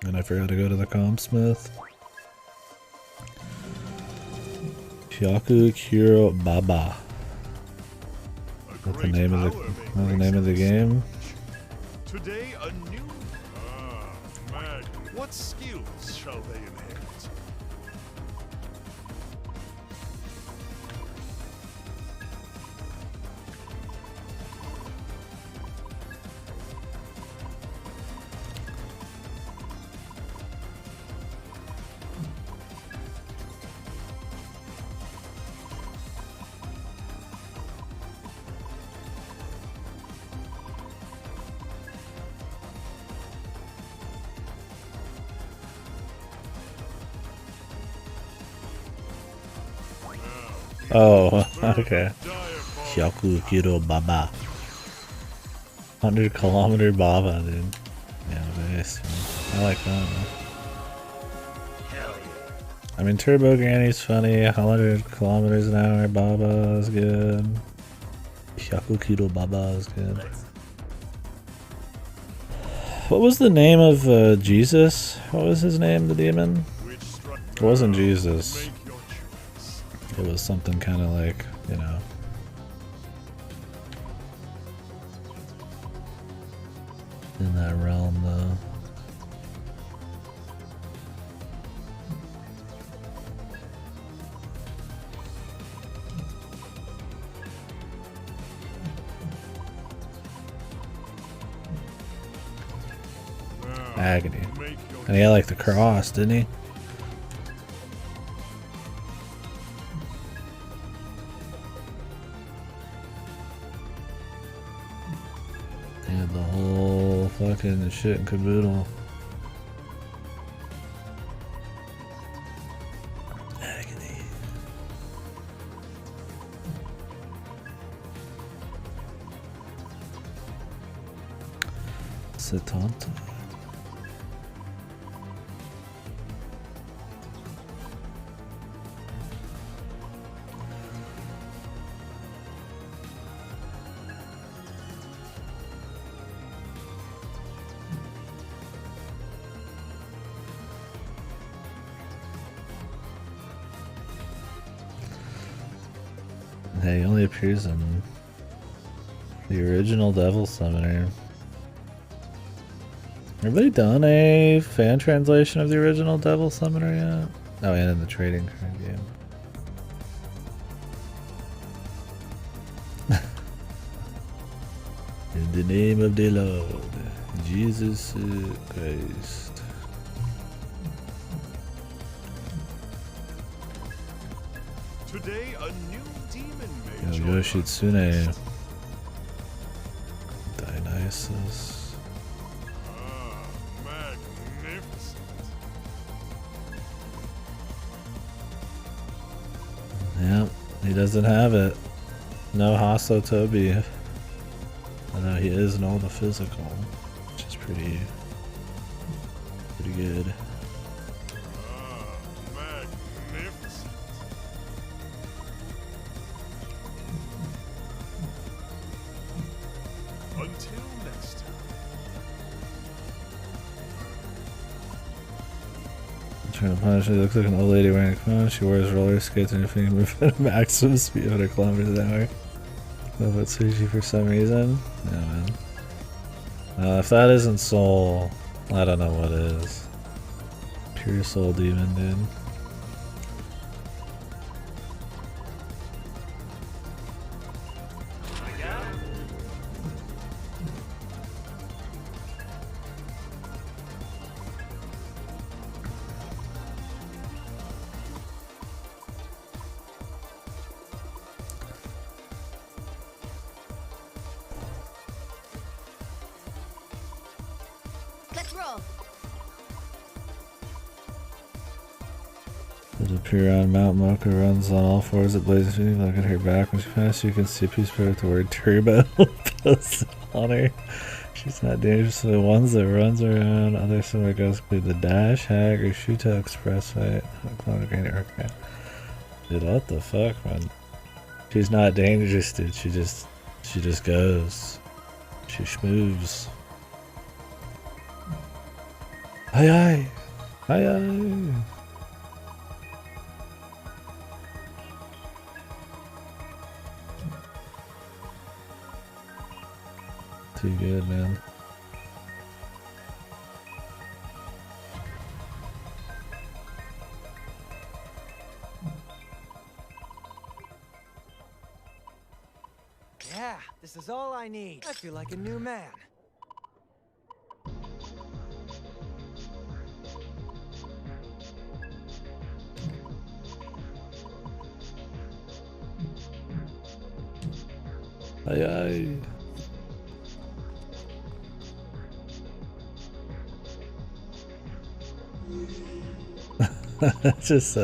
And I forgot to go to the compsmith. KDkill Baba. That's the name of the game. Today a new man. What skills shall they inherit? Oh, okay. KDkill Baba. 100-kilometer Baba, dude. Yeah, nice. I like that one. I mean, Turbo Granny's funny. 100 kilometers an hour Baba is good. KDkill Baba is good. What was the name of Jesus? What was his name, the demon? It wasn't Jesus. It was something kind of like, you know. In that realm, though. Agony. And he had like the cross, didn't he? He had the whole fucking shit and caboodle. Agony. Setanta. He only appears in the original Devil Summoner. Everybody done a fan translation of the original Devil Summoner yet? Oh, and in the trading card game. In the name of the Lord, Jesus Christ. Today a new demon may Yo, join Yoshitsune. Dionysus. Magnificent. Yep, he doesn't have it. No Hasso Tobi. I know he is in all the physical, which is pretty good. Magnificent. Until next time. I'm trying to punish her. She looks like an old lady wearing a kimono. She wears roller skates and her finger move at a maximum speed of 100 kilometers an hour. Love it sushi for some reason. Yeah, man. If that isn't soul, I don't know what is. Pure soul demon, dude. Roll. It appear on Mount Mocha runs on all fours at blazing speed. Look at her back when she passes. You can see a piece of the word turbo posted on her. She's not dangerous to the ones that runs around. Other similar goes include the Dash, Hag, or Shuta Expressway. Okay. Dude, what the fuck, man? She's not dangerous, dude. She just goes. She schmoves. Aye. Too good, man. Yeah, this is all I need. I feel like a new man. Aye. It's just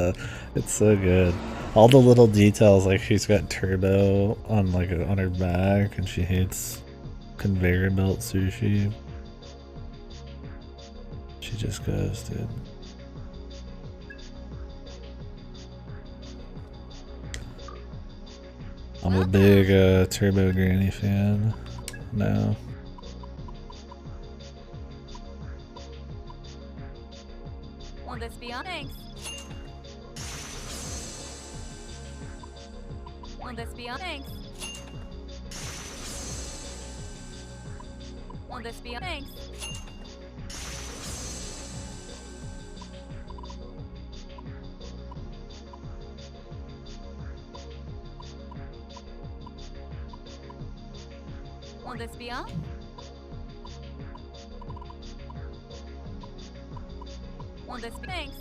it's so good. All the little details, like she's got turbo on on her back, and she hates conveyor belt sushi. She just goes, dude. I'm a big Turbo Granny fan now. Will this be on? Thanks. Will this be on? Thanks. Will this be on? Thanks. Will this be on? Will this be? Thanks.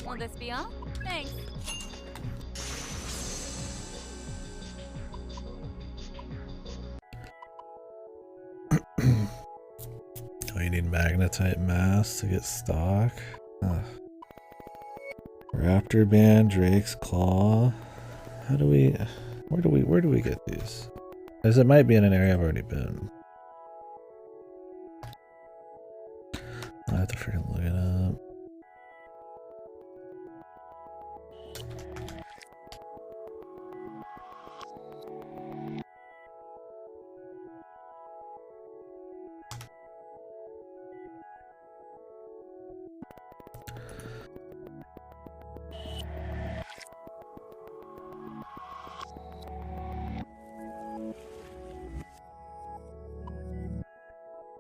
Will this be on? Thanks. Oh, you need magnetite mass to get stock. Ugh. Raptor band, Drake's claw. How do we? Where do we get these? Because it might be in an area I've already been. I have to freaking look it up.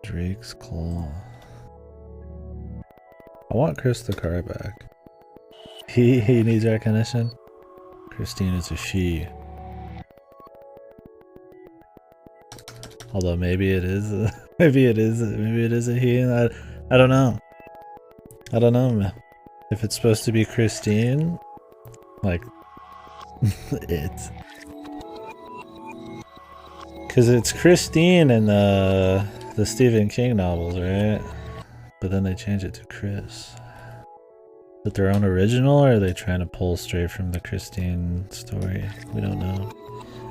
Drake's claw. I want Chris the car back. He needs recognition. Christine is a she. Although maybe it is maybe it is a he. I don't know. I don't know, man. If it's supposed to be Christine, like it's because it's Christine in the Stephen King novels, right? But then they change it to Chris. Is it their own original, or are they trying to pull straight from the Christine story? We don't know.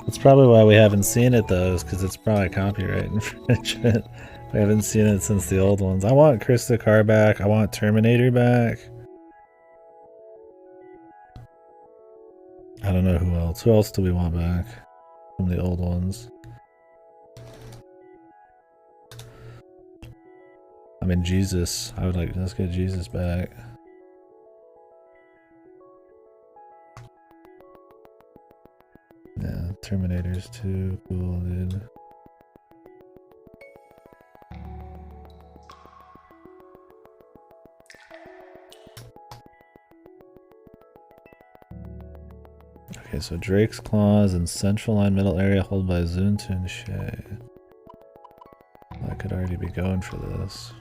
That's probably why we haven't seen it though, is because it's probably copyright infringement. We haven't seen it since the old ones. I want Chris the car back. I want Terminator back. I don't know who else. Who else do we want back from the old ones? I mean, Jesus. I would like, let's get Jesus back. Yeah, Terminator's too cool, dude. Okay, so Drake's Claw is in central line middle area, hold by Zun Tun Shay. I could already be going for this.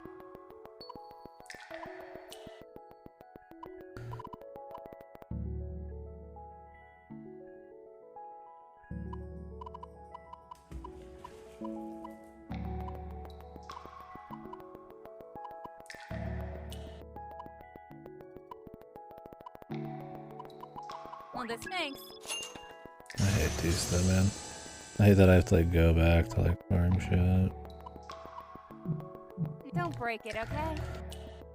Well, this thanks. I hate these though, man. I hate that I have to like go back to like farm shit. Don't break it, okay?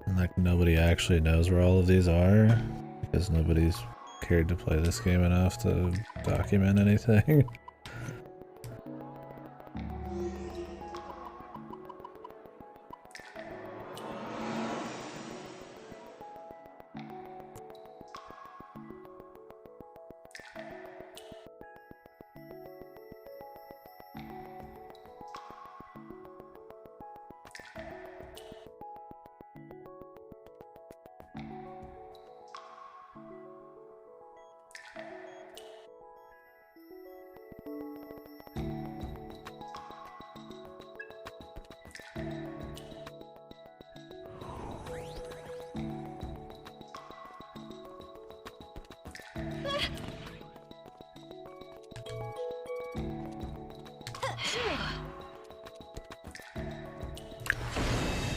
And like nobody actually knows where all of these are because nobody's cared to play this game enough to document anything.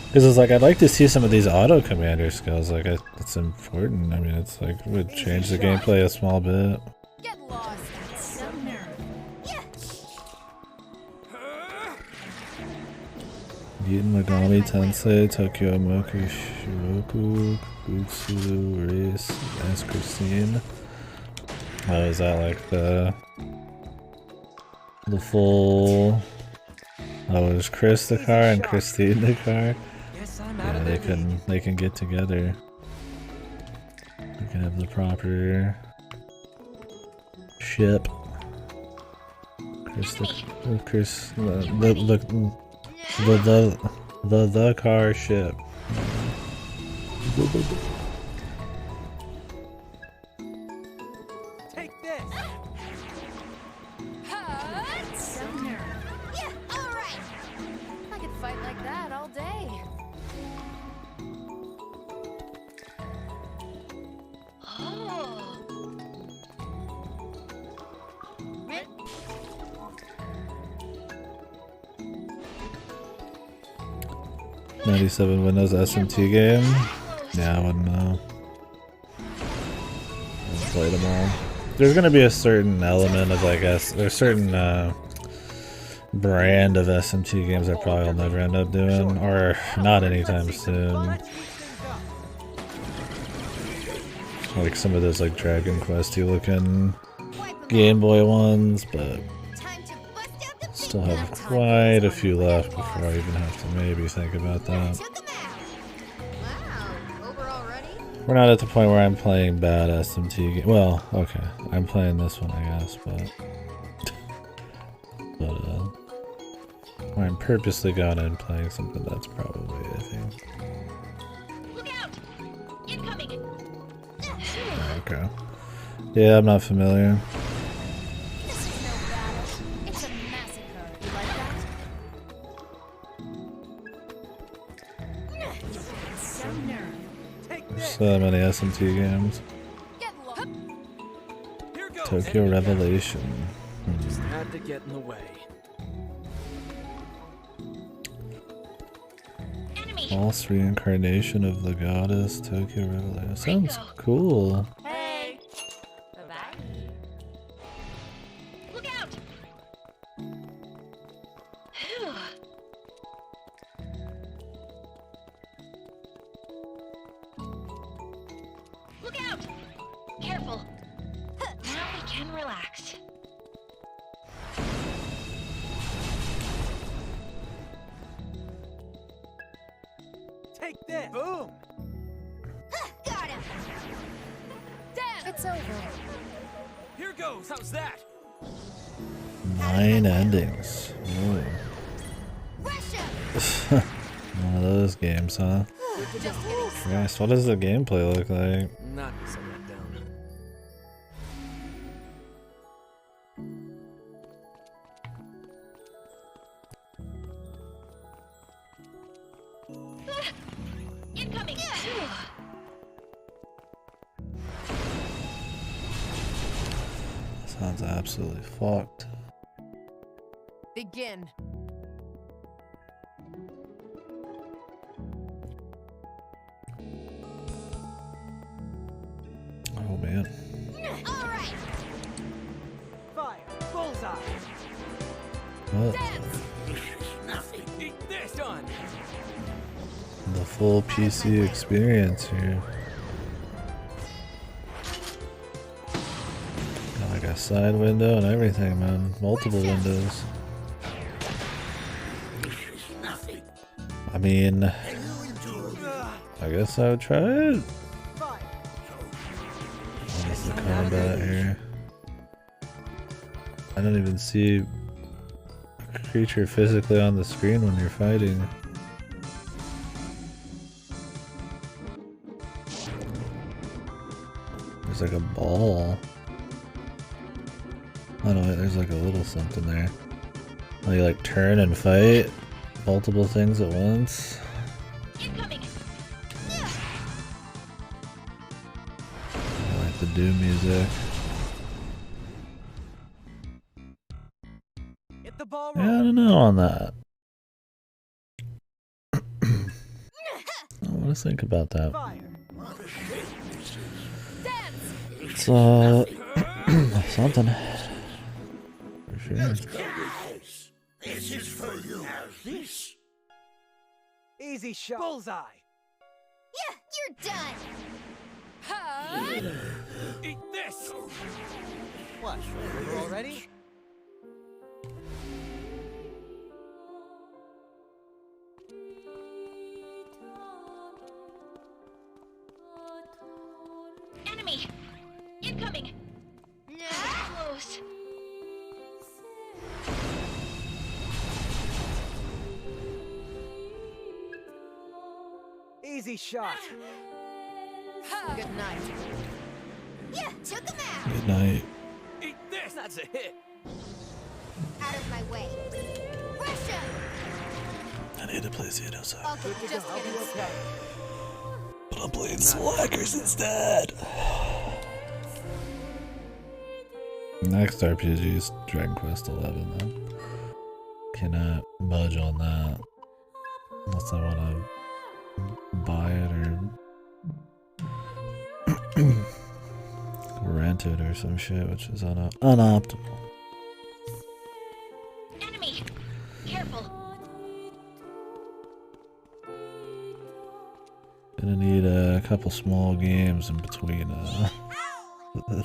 Because it's like, I'd like to see some of these auto commander skills, like it's important. I mean, it's like, it would change the gameplay a small bit. Get lost. That's some nerve. Giten Megami Tensei, Tokyo Moku Shiroku, Butsu, Race, Ice Christine. Oh, is that like the full... Oh, is Chris the car and Christine the car? Yeah, they can get together. We can have the proper ship. The car ship. Take this. Some nerve. Yeah, alright! I could fight like that all day. Oh. 97 Windows SMT game? Yeah, I wouldn't know. I've played them all. There's gonna be a certain element of, I guess, there's certain brand of SMT games I probably will never end up doing, or not anytime soon. Like some of those like Dragon Questy looking Game Boy ones, but still have quite a few left before I even have to maybe think about that. We're not at the point where I'm playing bad SMT games. Well, okay, I'm playing this one, I guess, but where I'm purposely going and playing something that's probably iffy. Look out! Incoming! Okay. Yeah, I'm not familiar. This is no battle. It's a massacre. You like that? Some nerve. Take There's this. so many SMT games. Get lost. Here goes. Tokyo Revelation. Just had to get in the way. Enemy! False reincarnation of the goddess Tokyo Revelation. Sounds cool. Hey! Bye-bye. Look out! Phew. Look out! Careful. Now we can relax. Take this. Boom. Got him! It's over. Here goes. How's that? 9 endings. Ooh. One of those games, huh? Christ, what does the gameplay look like? Not so let down. Incoming! Sounds absolutely fucked. Begin. Oh man. All right. Fire! Bullseye! What? Eat this! Done! The full PC experience here. Got like a side window and everything, man. Multiple windows. I mean, I guess I would try it. Fire! What is the combat here? I don't even see a creature physically on the screen when you're fighting. There's like a ball. Oh no, wait, there's like a little something there. Oh, you like turn and fight multiple things at once. Incoming! I like the Doom music. Hit the ball Yeah, I roll! don't know on that. I want to think about that. Fire! It's something. For sure. Easy shot! Bullseye! Yeah, you're done! Eat this! What? We're all ready? Enemy! Incoming! Close! Easy shot! Good night. Yeah, took him out! Good night. Eat this! That's a hit! Out of my way. Rush him! I need to play Xenosaga. Okay, just I'll be kidding. okay. But I'm playing Slackers instead. Next RPG is Dragon Quest 11 then. Cannot budge on that. Unless I want to buy it or rent it or some shit, which is unoptimal. Enemy! Careful! Gonna need a couple small games in between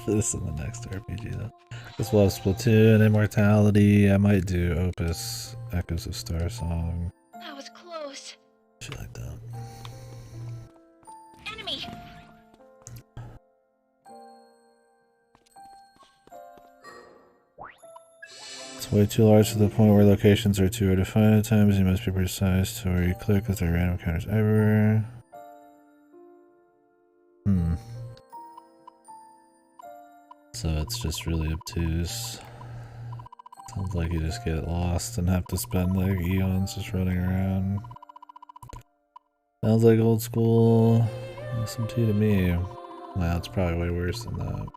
this and the next RPG though. Guess we'll have Splatoon, Immortality. I might do Opus, Echoes of Star Song. That was close. Shit like that. Enemy! It's way too large to the point where locations are too hard to find at times. You must be precise to where you click because there are random counters everywhere. So it's just really obtuse. Sounds like you just get lost and have to spend like eons just running around. Sounds like old school SMT to me. Wow, it's probably way worse than that.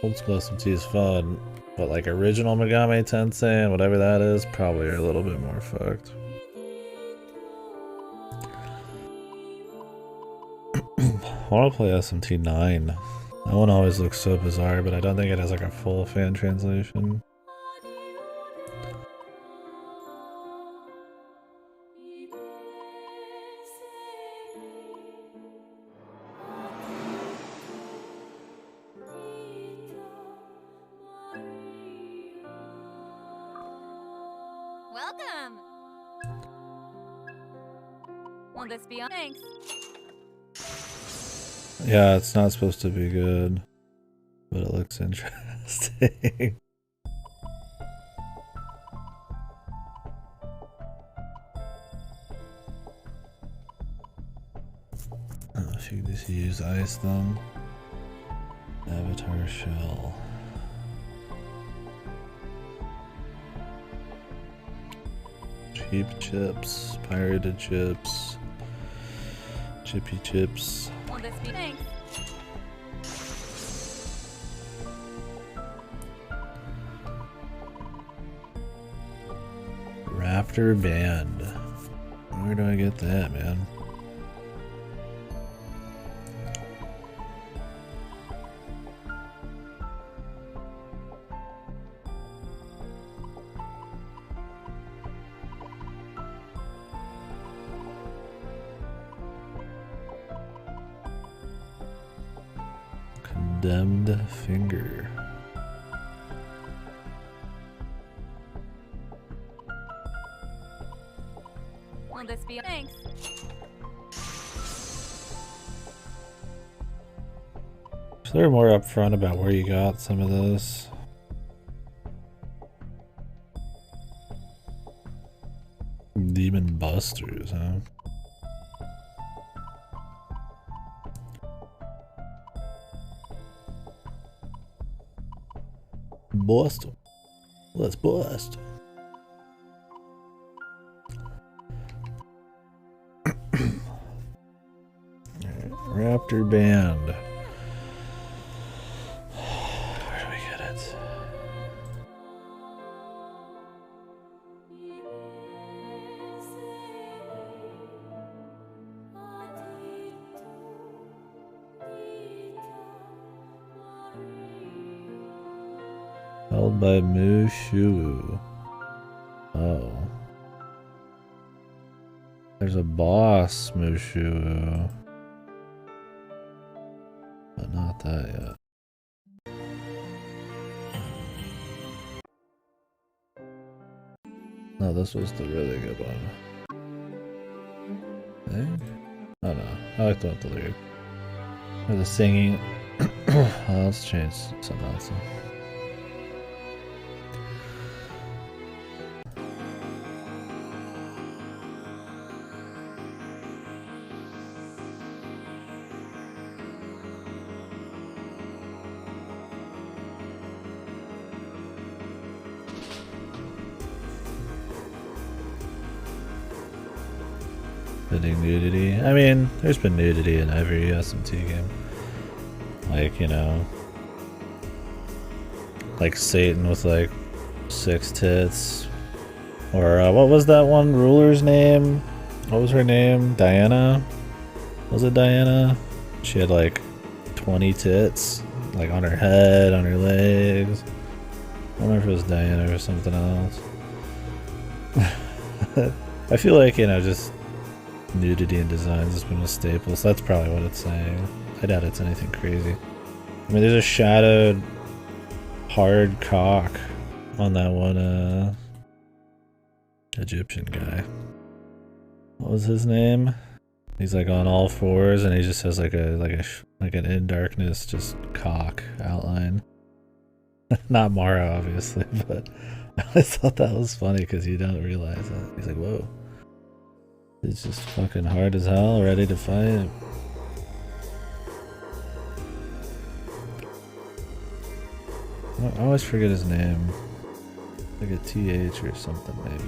Old school SMT is fun, but like original Megami Tensei and whatever that is, probably are a little bit more fucked. I want to play SMT 9. That one always looks so bizarre, but I don't think it has like a full fan translation. Welcome! Will this be on? Thanks. Yeah, it's not supposed to be good, but it looks interesting. I don't know if you can just use ice them. Avatar shell. Cheap chips, pirated chips. Chippy chips. Will this be thanks? Raptor band. Where do I get that, man? Condemned finger. Will this be thanks? So they're more upfront about where you got some of this. Demon Busters, huh? Bust 'em. Let's bust. Raptor band. Where do we get it? Held by Mushu. Oh. There's a boss Mushu. But not that yet. No, this was the really good one. I think? Oh no. I like the one with the lyric. Or the singing. Oh, let's change something else. Fitting nudity. I mean, there's been nudity in every SMT game. Like, you know, like Satan with like 6 tits. Or what was that one ruler's name? What was her name? Diana? Was it Diana? She had like 20 tits, like on her head, on her legs. I don't know if it was Diana or something else. I feel like, you know, just nudity in designs has been a staple, so that's probably what it's saying. I doubt it's anything crazy. I mean, there's a shadowed hard cock on that one Egyptian guy. What was his name? He's like on all fours and he just has like an in darkness just cock outline. Not Mara obviously, but I always thought that was funny because you don't realize it. He's like, whoa. It's just fucking hard as hell, ready to fight. I always forget his name. Like a TH or something, maybe.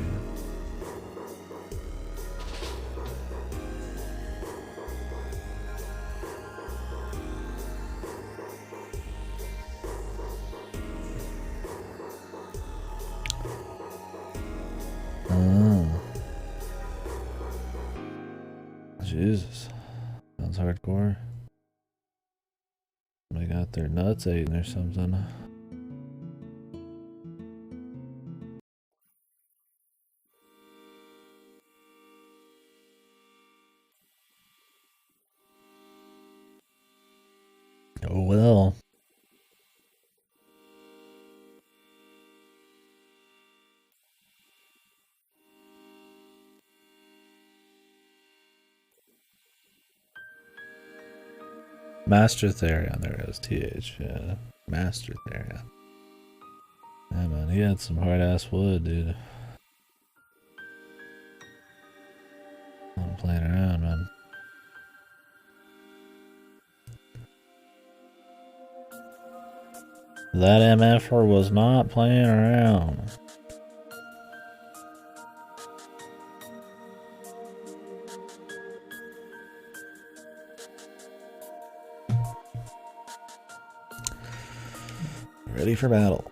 Oh. Jesus. Sounds hardcore. They got their nuts eaten or something. Oh well. Master Therion, there it is, TH, yeah. Master Therion. Yeah, man, he had some hard ass wood, dude. I'm playing around, man. That MFer was not playing around. Ready for battle.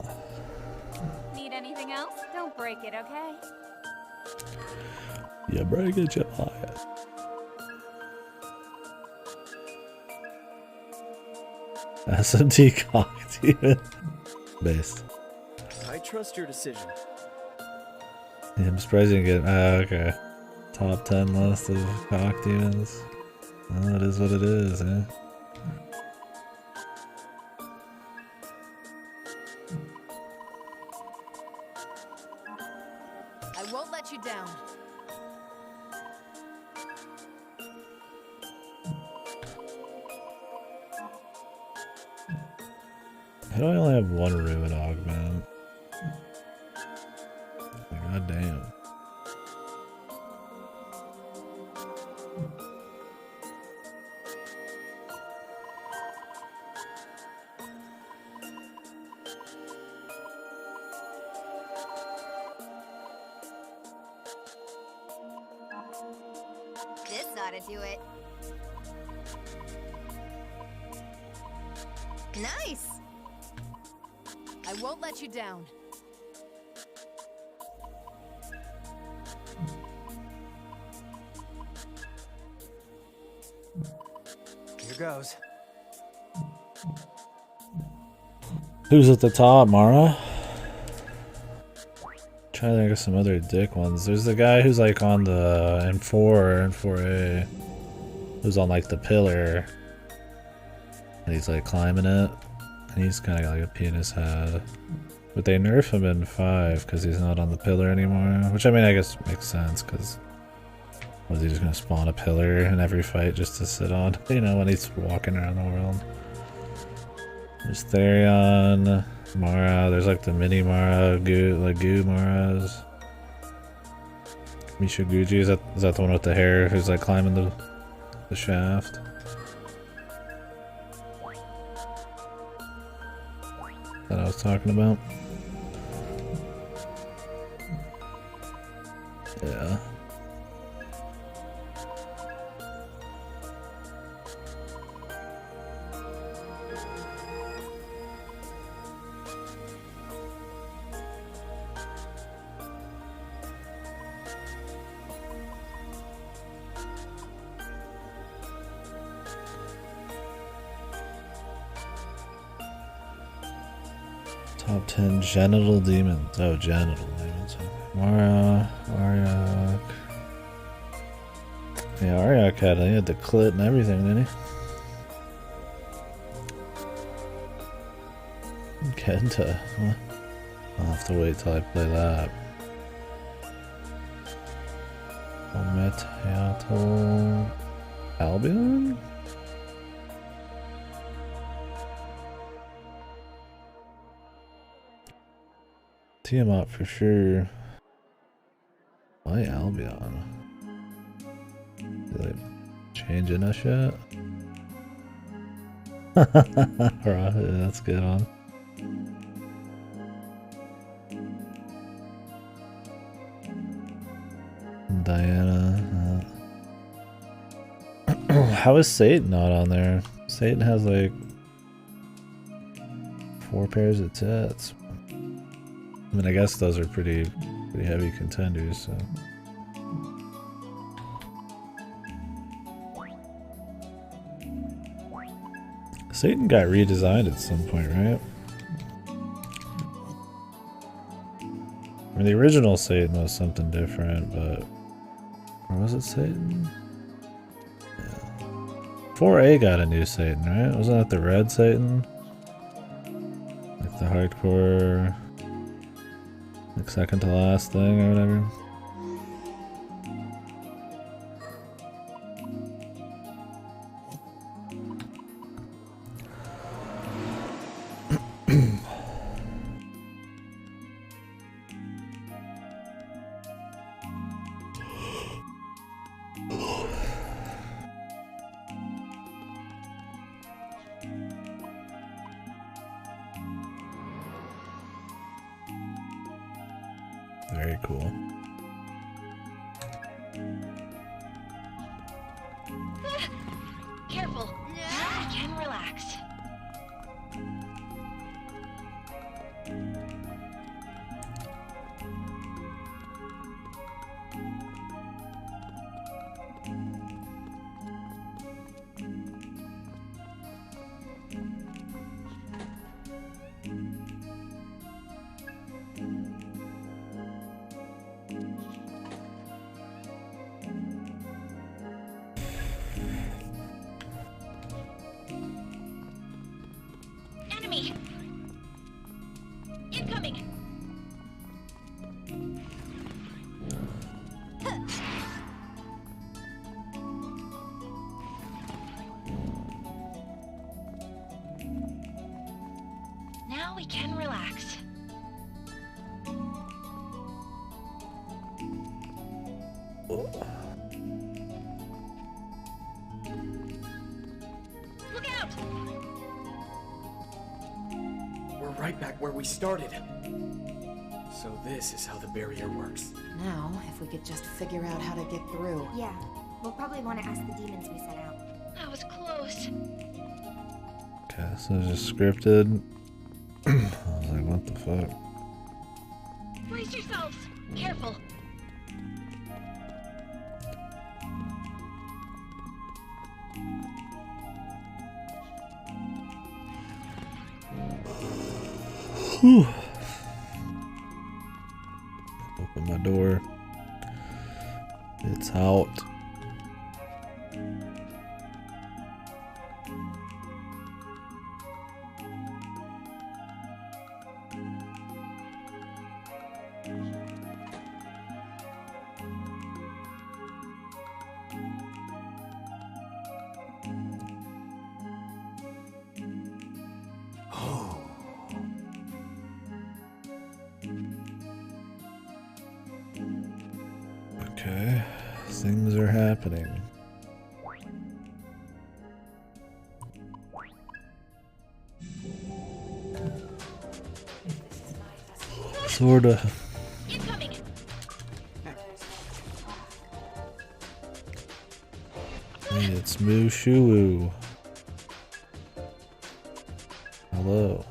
Need anything else? Don't break it, okay? Yeah, break it, you buy it. SMT cocked even. Based. I trust your decision. Yeah, I'm surprised you didn't get. Okay. Top 10 list of cock demons. Well, it is what it is, eh? I won't let you down. How do I only have one ruin augment? God damn. This ought to do it. Nice! I won't let you down. Here goes. Who's at the top, Mara? Trying to think of some other dick ones. There's the guy who's like on the N4 N4A, who's on like the pillar, and he's like climbing it, and he's kind of got like a penis head. But they nerf him in 5 because he's not on the pillar anymore, which I mean I guess makes sense because was he just gonna spawn a pillar in every fight just to sit on? You know, when he's walking around the world. There's Therion, Mara, there's like the mini Mara, goo Maras. Misha Guji, is that the one with the hair who's like climbing the shaft? That I was talking about? Yeah. Top 10 genital demons. Oh, genital demons. Mara, Ariok. Yeah, Ariok had the clit and everything, didn't he? Kenta. Huh? I'll have to wait till I play that. Ometeato Albion? Tiamat for sure. Why Albion? Is they changing us yet? Right, that's good on. Diana. How is Satan not on there? Satan has like 4 pairs of tits. I mean, I guess those are pretty heavy contenders, so. Satan got redesigned at some point, right? I mean, the original Satan was something different, but... Or was it Satan? Yeah. 4A got a new Satan, right? Wasn't that the red Satan? Like the hardcore... Like second to last thing or whatever. Very cool. Careful. You can relax. Enemy! Incoming! Now we can relax. Look out! We're right back where we started. So this is how the barrier works. Now, if we could just figure out how to get through. Yeah, we'll probably want to ask the demons we sent out. That was close. Okay, so it's just scripted. I was like, what the fuck? Brace yourselves! Careful! Whew. Open my door. It's out. Okay, things are happening. Sorta. Incoming! Hey, it's Mushu. Hello.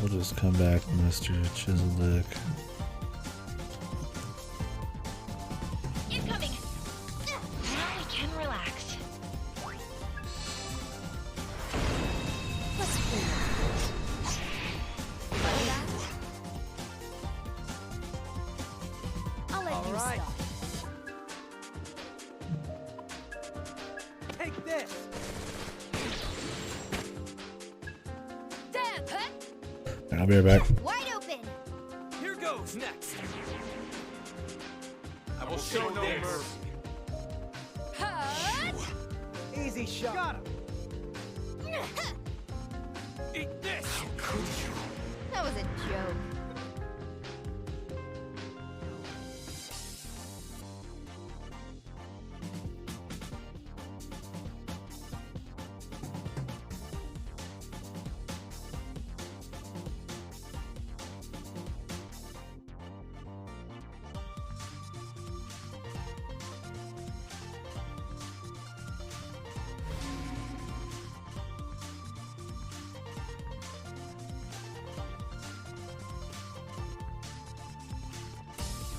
We'll just come back, Mr. Chiseldick. Incoming! Now we can relax. I'll let you Alright. stop. Take this! Damn, huh? I'll be right back. Wide open! Here goes next! I will show no mercy. Hut! Easy shot! Got him! Eat this! That was a joke.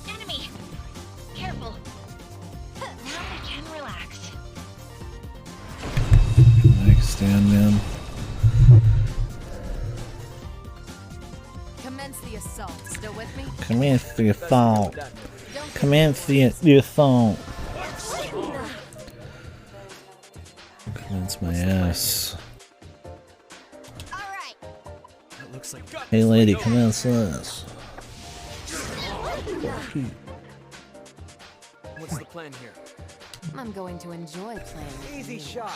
Enemy! Careful! Now we can relax. Mic stand man. Commence the assault. Still with me? Commence the assault. Commence the assault. Commence my ass. Alright, That looks like Hey lady, commence this. What's the plan here? I'm going to enjoy playing with easy you. shot!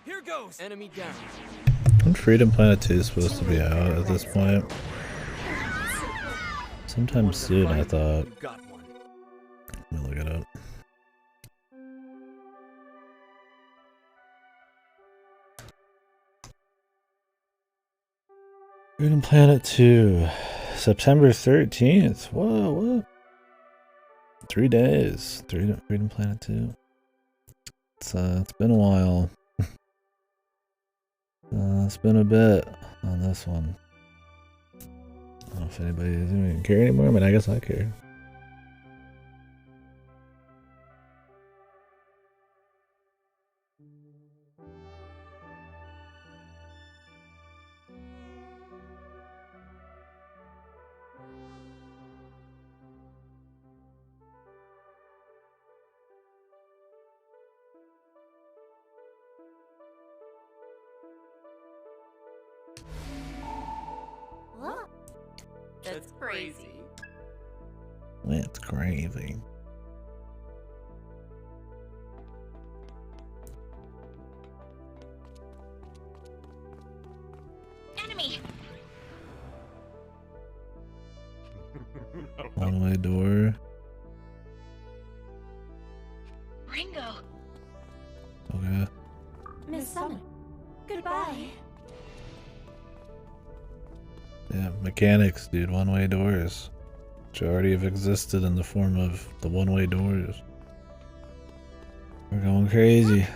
Here goes! Enemy down. When Freedom Planet 2 is supposed to be out at this point? Sometime soon, I thought. You got one. Let me look it up. Freedom Planet 2, September 13th. Whoa, what? 3 days. Freedom Planet 2. It's been a while. It's been a bit on this one. I don't know if anybody even care anymore. I mean, I guess I care. What? That's crazy. It's crazy. Enemy! One-way door. Ringo! Okay. Miss Summer, goodbye. Yeah, mechanics, dude. One-way doors. Which already have existed in the form of the one-way doors. We're going crazy.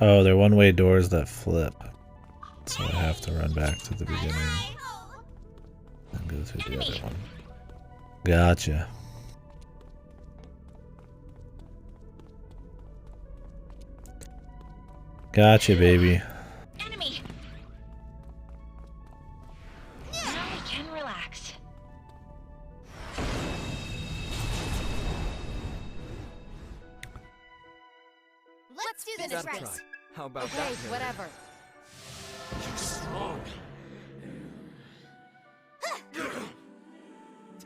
Oh, they're one-way doors that flip. So I have to run back to the beginning and go through the other one. Gotcha. Gotcha, baby. Enemy! Now we can relax. Let's do this Gotta right. try. How about Okay, that? whatever. Strong.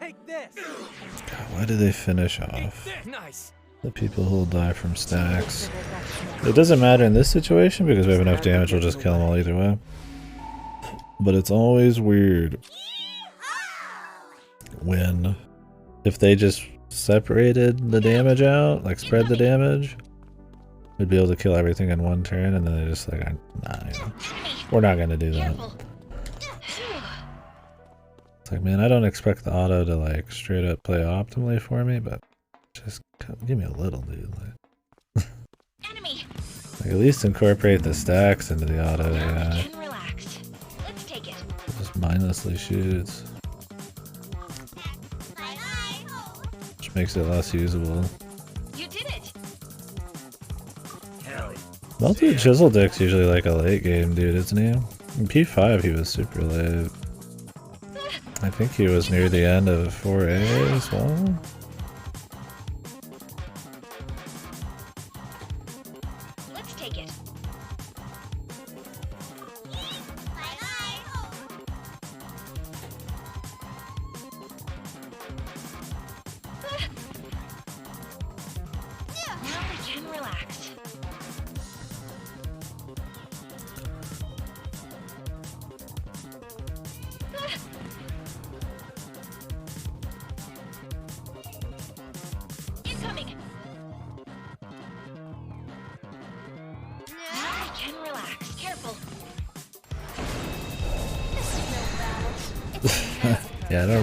Take this! God, why do they finish off Nice! the people who'll die from stacks? It doesn't matter in this situation because we have enough damage, we'll just kill them all either way. But it's always weird when, if they just separated the damage out, like spread the damage, we'd be able to kill everything in one turn, and then they just like, nah, you know, we're not gonna do that. Careful. It's like, man, I don't expect the auto to like straight up play optimally for me, but just give me a little, dude. Enemy! Like, at least incorporate the stacks into the auto. Now Yeah, we can relax. Let's take it. just mindlessly shoots, which makes it less usable. You did it! Hell Melted Chisel Dick's usually like a late game dude, isn't he? In P5 he was super late. I think he was near the end of 4A as well. Let's take it. Now we can relax. Incoming! Now we can relax. Careful. Yeah, I don't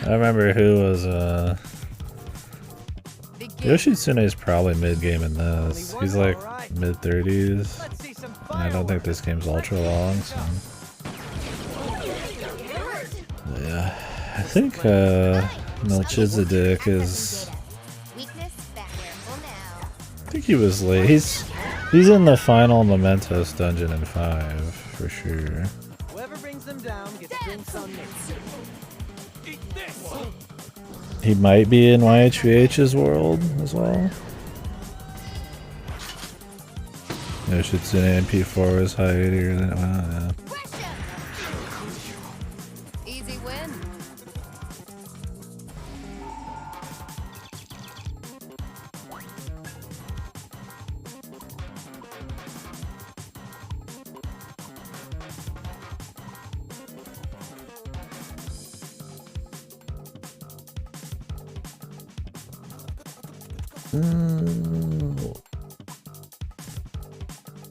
remember who was Yoshitsune's probably mid game in this. He's like mid 30s. Let's see some And I don't think this game's ultra long, so yeah. I think Melchizedek is, Weakness back. Careful now. I think he was late. He's in the final Mementos dungeon in 5 for sure. Whoever brings them down gets drinks on me. Eat this! He might be in YHVH's world as well. Yoshitsune and P4 is high 80 or than, wow, yeah. Easy win.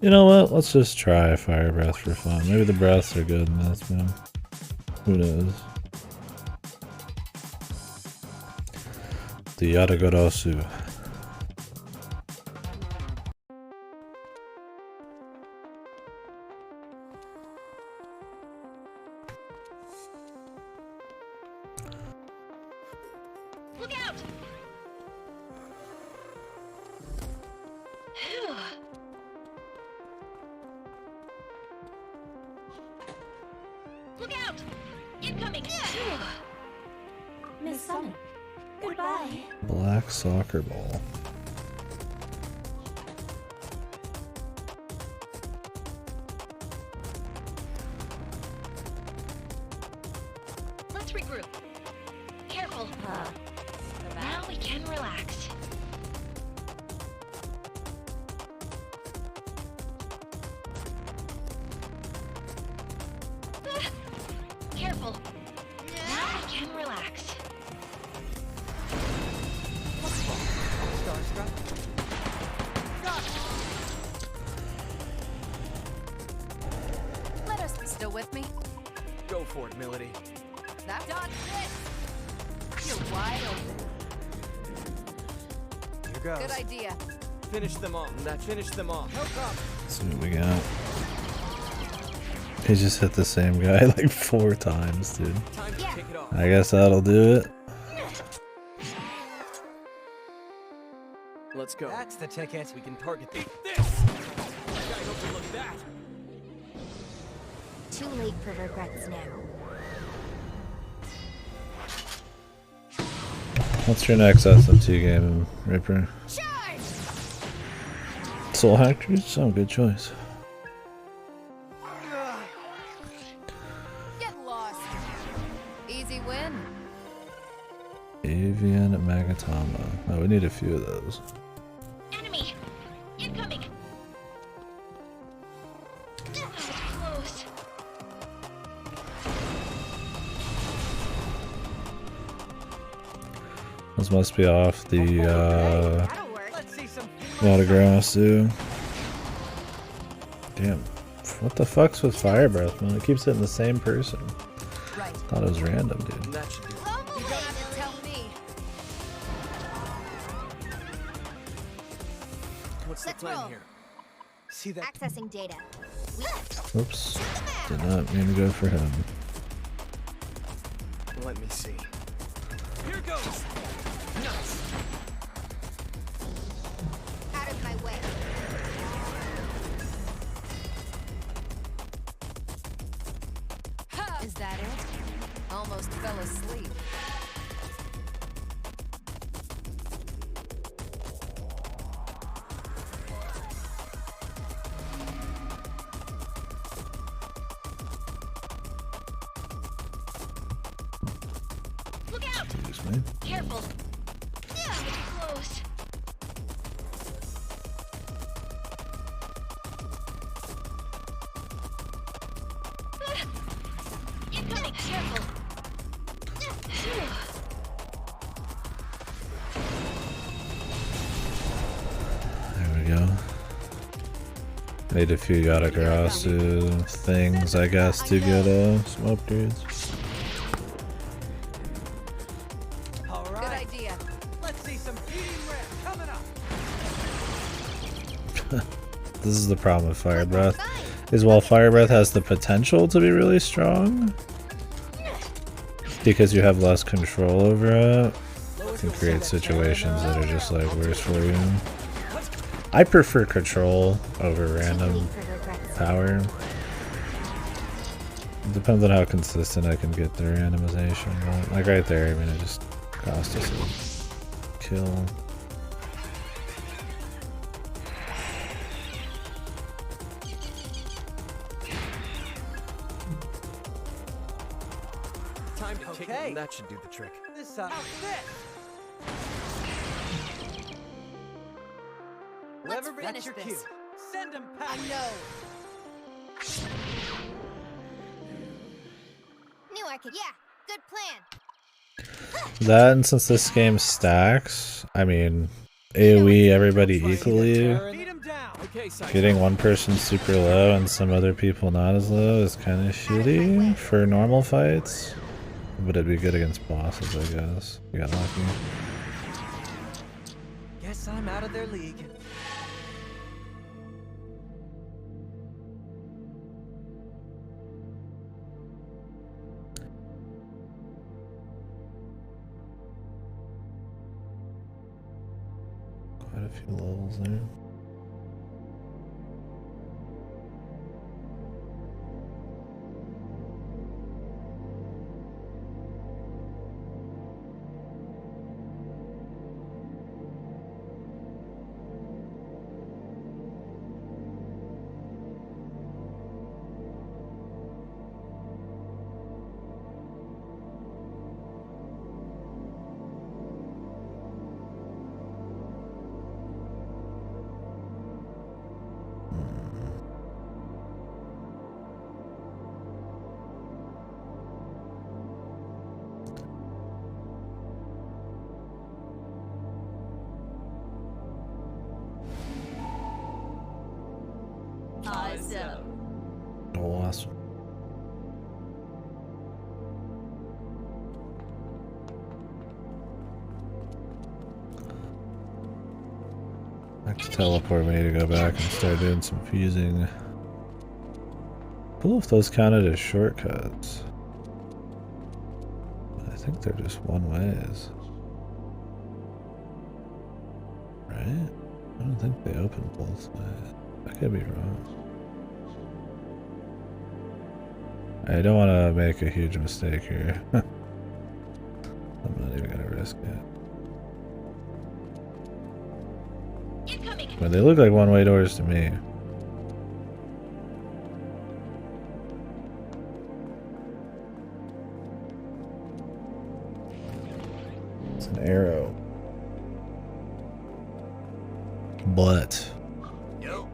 You know what? Let's just try Fire Breath for fun. Maybe the breaths are good in this, man. Who knows? The Yatagorosu. Black soccer ball. Let's regroup. Careful. Now we can relax. Careful. Now we can relax. Starstruck? Let us still with me. Go for it, Melody. That dodge this. You're wide open. Here goes. Good idea. Finish them off. Finish them off. Let's see what we got. He just hit the same guy like 4 times, dude. Time to kick it off. I guess that'll do it. Let's go. That's the ticket. We can target this. I hope you look that. Too late for regrets now. What's your next SMT game, Ripper? Soul Hackers? Oh, good choice. Get lost. Easy win. Avian Magatama. Oh, we need a few of those. Enemy! Incoming! Close. Those must be off the That'll work. Let's see some. autographs, too. Damn. What the fuck's with Fire Breath, man? It keeps hitting the same person. Right. Thought it was random, dude. That should do. You don't have to tell me. What's the Let's plan roll. here? See that? Accessing data. Oops. Did not mean to go for him. Let me see. Here goes. Nice. Out of my way. Ha! Is that it? Almost fell asleep. Look out! Excuse me. Careful. Yeah, close. Incoming. Careful. There we go. Made a few Yatagarasu things, I guess, to get smoke dudes. All Good right. idea. Let's see some beating red coming up. This is the problem with Fire Breath, is while Fire Breath has the potential to be really strong, because you have less control over it, it can create situations that are just like worse for you. I prefer control over Too random late for regrets. power. It depends on how consistent I can get the randomization, but like right there, I mean, it just cost us a kill. Time to kick Okay. it. That should do the trick. This how's this? Let's Whoever finish that's your this. cue. Send him I packing. know. Knew I could. Yeah, good plan. That, and since this game stacks, I mean, AoE everybody equally, Beat him down. Okay, Sai. getting one person super low and some other people not as low is kind of shitty for normal fights. But it'd be good against bosses, I guess. You got lucky. Guess I'm out of their league. Quite a few levels there. Awesome. Oh, awesome. Let's teleport me to go back and start doing some fusing. Cool if those counted as shortcuts. I think they're just one ways. Right? I don't think they open both ways. I could be wrong. I don't want to make a huge mistake here. I'm not even gonna risk it. Incoming. But they look like one-way doors to me. It's an arrow. But Yo.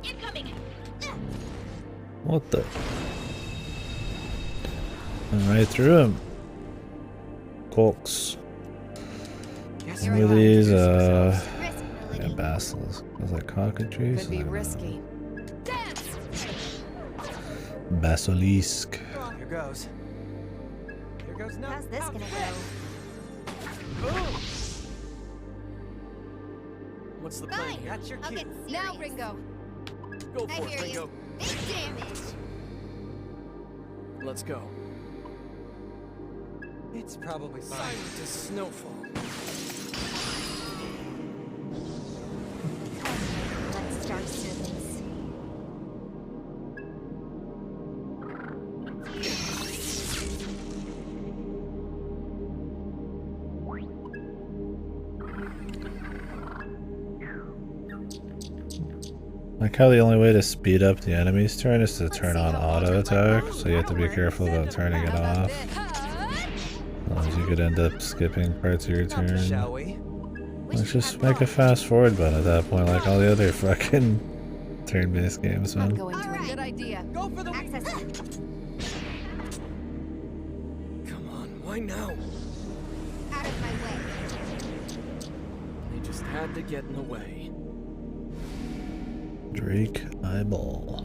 Incoming. what the? Went right through him. Colks. Guess Some we of have to these, do some yeah, Risk, basilisk. Was that cockatrice? Could be I don't know. risky. Basilisk. Here goes. Here goes no. How's this gonna go? What's the plan Fine. here? That's your I'll cue. get serious. Now, Ringo. Go I for it, hear Ringo. you. Big damage. Let's go. It's probably fine. Silent as snowfall. Let's start service. Like how the only way to speed up the enemy's turn is to turn on auto attack, so you have to be careful about turning it off. Otherwise you could end up skipping parts of your turn. Shall we? Let's just make a fast forward button at that point, like all the other fucking turn-based games, I'm man. going to a good idea. Go for the Access. Come on, why now? Out of my way. They just had to get in the way. Drake eyeball.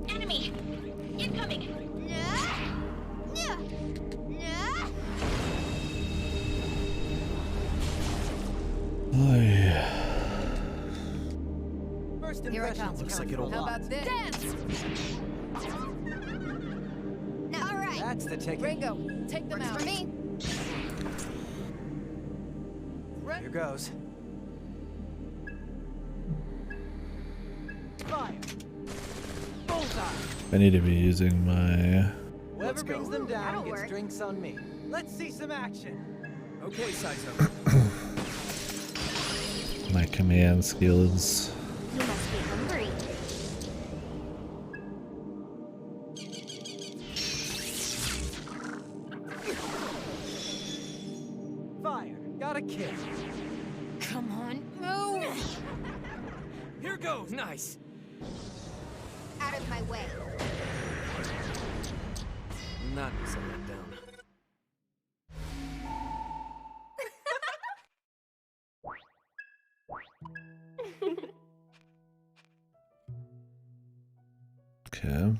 Enemy. Incoming. Oh yeah. First Here I impressions come. Looks like it'll How lock. about this? All right. That's the ticket. Ringo, take them Works out. for me. Here goes. Fire. Bullseye. I need to be using my Whoever Let's go. brings them down That'll gets work. drinks on me. Let's see some action. Okay, Saizo. my command skills. You must be hungry. Fire. Got a kill. Come on, move! Here goes. Nice. Out of my way. Not so let down. Okay.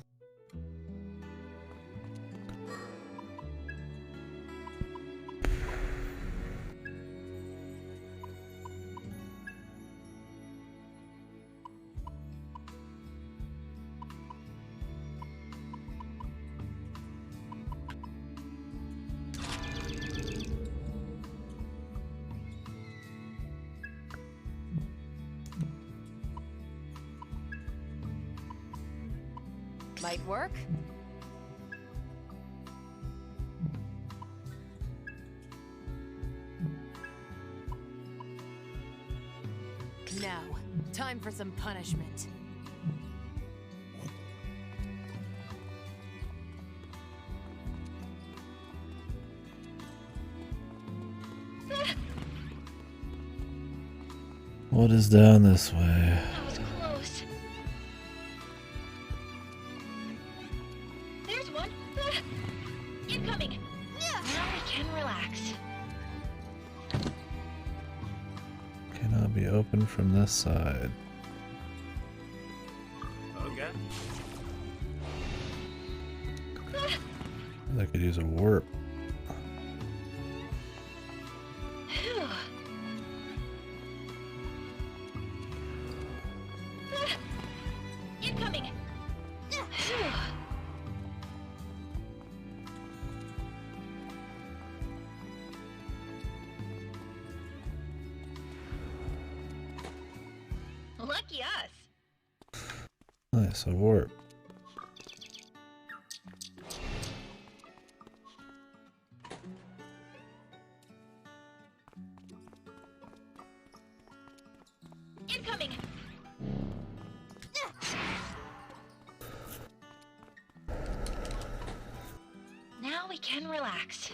Might work. Now, time for some punishment. What is down this way? That was close. There's one. Incoming. Now we can relax. Cannot be opened from this side. Okay. I could use a warp. Phew. Incoming. Phew. Lucky us. Nice, a warp. Incoming. Now we can relax.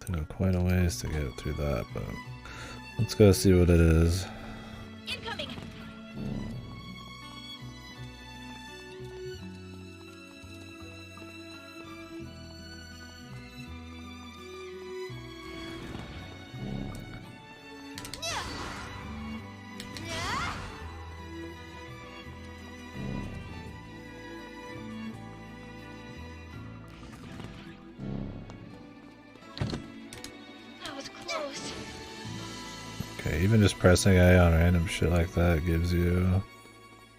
Took quite a ways to get through that, but let's go see what it is. Incoming. That was close. Okay, even just pressing A on random shit like that gives you...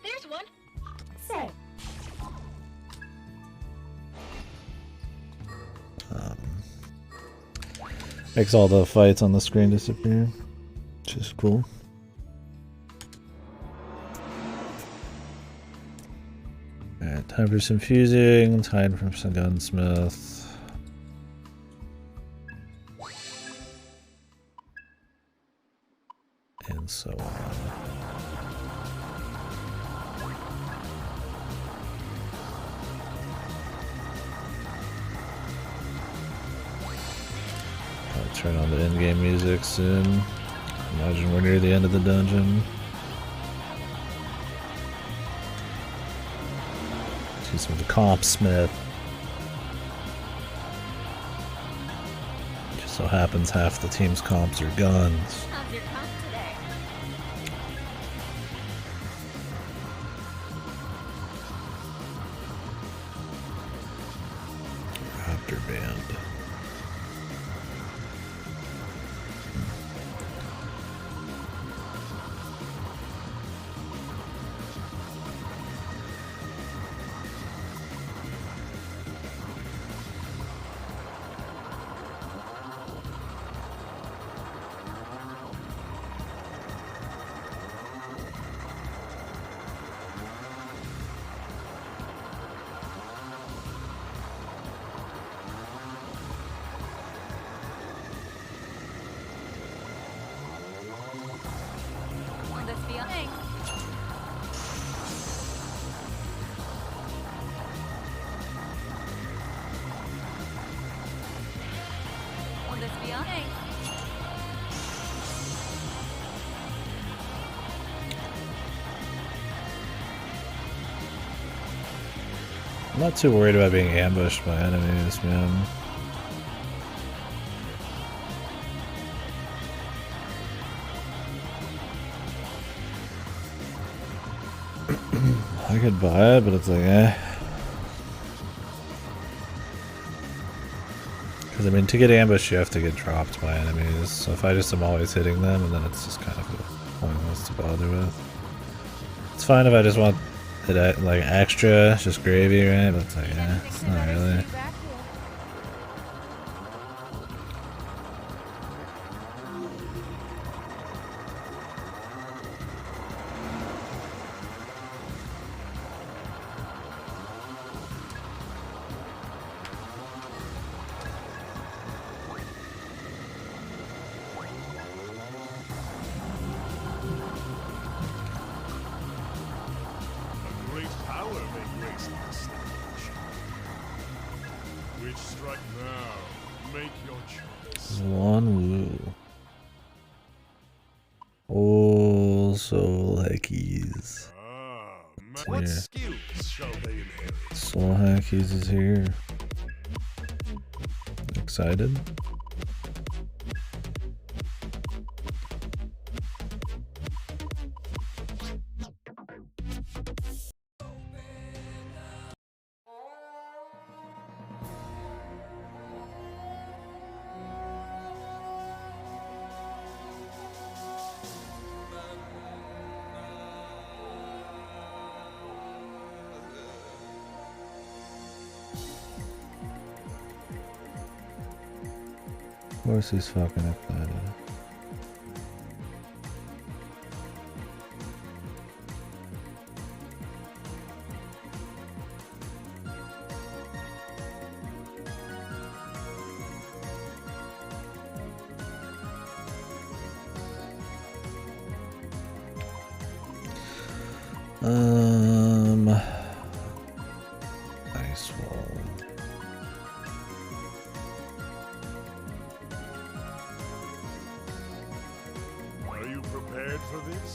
There's one. makes all the fights on the screen disappear, which is cool. Alright, time for some fusing, time for some gunsmith. And so on. I'll turn on the in-game music soon. Imagine we're near the end of the dungeon. See some of the comp smith. Just so happens half the team's comps are guns. How's your comp today? Raptor band. Will this be on? Will this be on? I'm not too worried about being ambushed by enemies, man. I could buy it, but it's like, eh. Because, I mean, to get ambushed, you have to get dropped by enemies. So if I just am always hitting them, and then it's just kind of pointless to bother with. It's fine if I just want it, like, extra, it's just gravy, right? But it's like, eh, it's not really. Which strike now? Make your choice. Zwan Wu. Oh, soul hackies. What Yeah. skills shall they inherit? Soul hackies is here. Excited? Of course he's fucking excited. Ice wall. Are you prepared for this?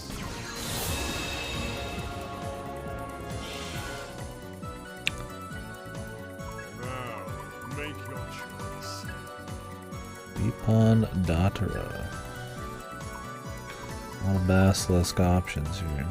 Now, make your choice. Epon Dattera. All basilisk options here.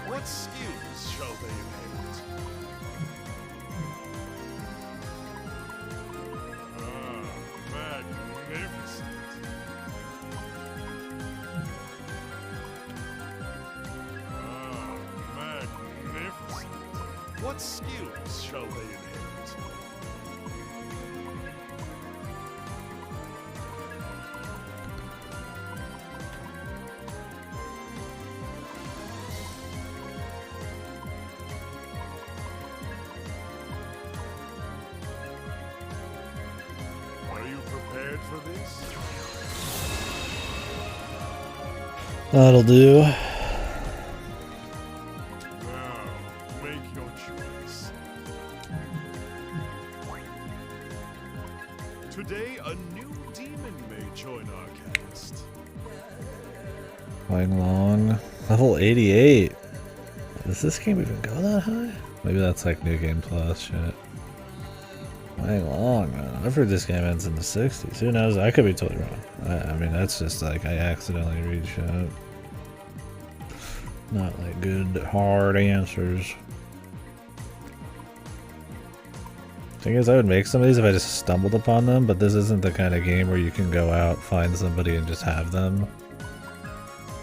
What skills shall they inherit? Magnificent. Magnificent. What skills shall they inherit? Prepared for this? That'll do. Now, make your choice. Today, a new demon may join our cast. Playing long. Level 88. Does this game even go that high? Maybe that's like New Game Plus shit. Playing long, man. I've heard this game ends in the 60s. Who knows? I could be totally wrong. I mean, that's just like I accidentally read shit. Not like good, hard answers. Thing is, I would make some of these if I just stumbled upon them, but this isn't the kind of game where you can go out, find somebody, and just have them.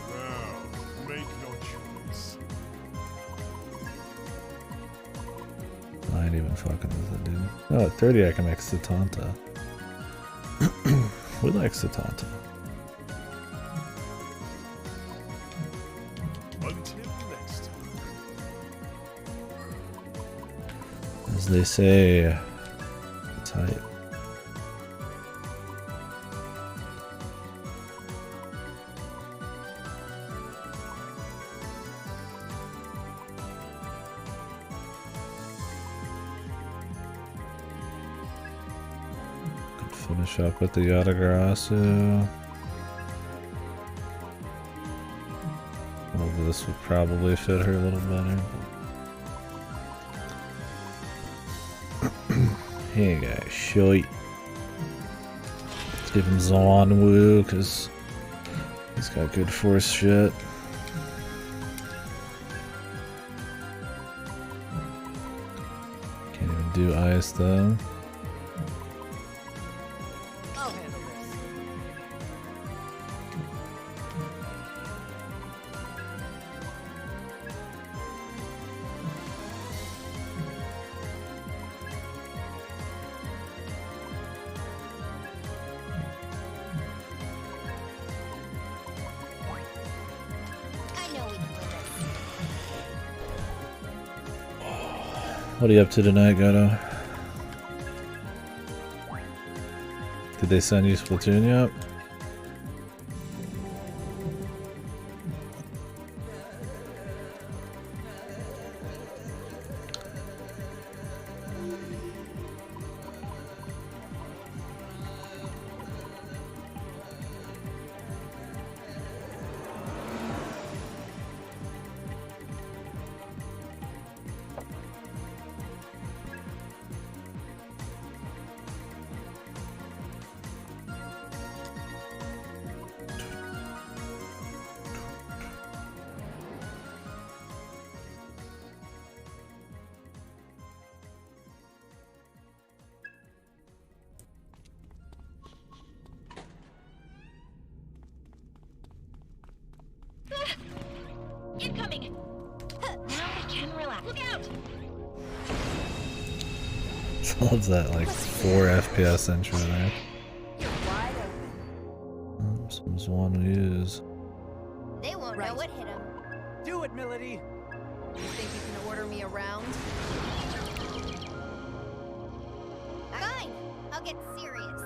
Now, make your choice. I ain't even fucking with it, dude. Oh, at 30 I can make Satanta. We like Satanta. Until next time. As they say, tight. Finish up with the Yatagarasu. Well, this would probably fit her a little better. Hey guys, shite. Let's give him Zwan Wu, because he's got good force shit. Can't even do ice though. What are you up to tonight, Gato? Did they send you Splatoon yet? Incoming! Now we can relax. Look out! Loves that like 4 FPS intro there. You're wide open. Someone's one to use. They won't know what hit them. Do it, Milady! You think you can order me around? Fine, I'll get serious.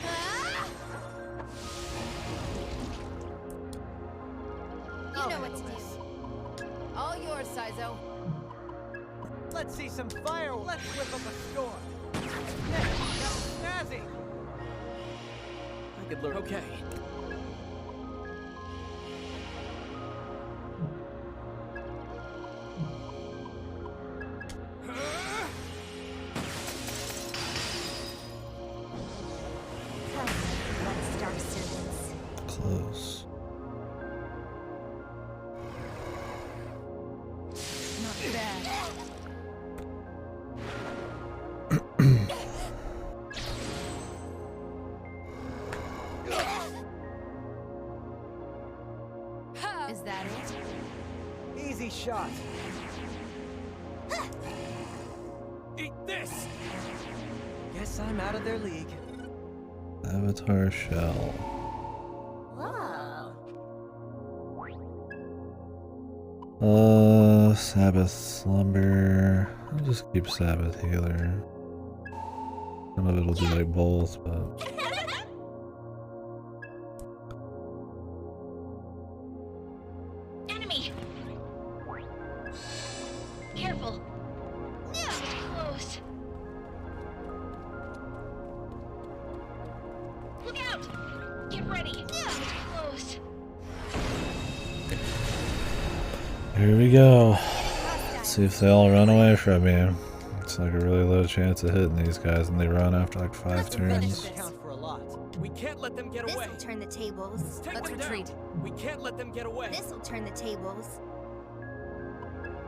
Ah! You know what to do. All yours, Saizo. Let's see some fireworks. Let's whip up a storm. Hey, that was snazzy. I could learn. Okay. Star servants. Close. Not bad. Is that it? Easy shot. Eat this! Guess I'm out of their league. Avatar shell. Whoa. Sabbath slumber. I'll just keep Sabbath healer. Some of it'll do like both, but Enemy! Careful! Close! Look out! Get ready! Close! here we go. Let's see if they all run away from you. It's like a really low chance of hitting these guys, and they run after like 5 turns. Count for a lot. We can't let them get away. This'll turn the tables. Take Let's them retreat. down. We can't let them get away. This'll turn the tables.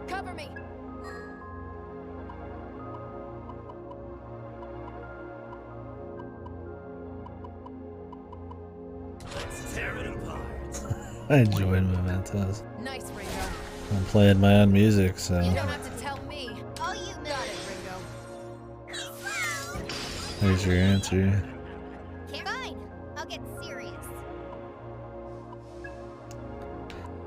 Cover me. Let's tear it apart. I enjoyed Mementos. Nice, Ringo. I'm playing my own music, so You don't have to tell me. All you Got it, know. Ringo. there's your answer. Fine, I'll get serious.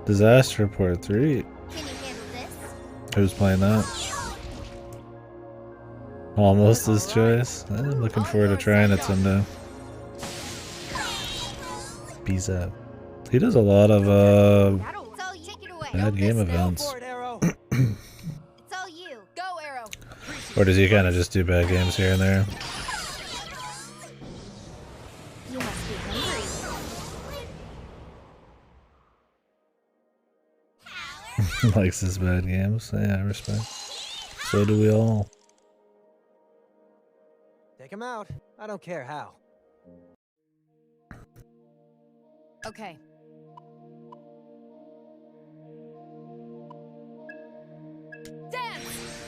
Disaster Report 3. Can you handle this? Who's playing that? Almost his choice. I'm looking forward to trying it someday. Bees up. He does a lot of It's all you. Take it away. bad game events. For it, Arrow. It's all you. Go, Arrow. Or does he kind of just do bad games here and there? You must be hungry. Likes his bad games. Yeah, I respect. So do we all. Take him out. I don't care how. Okay. Dance!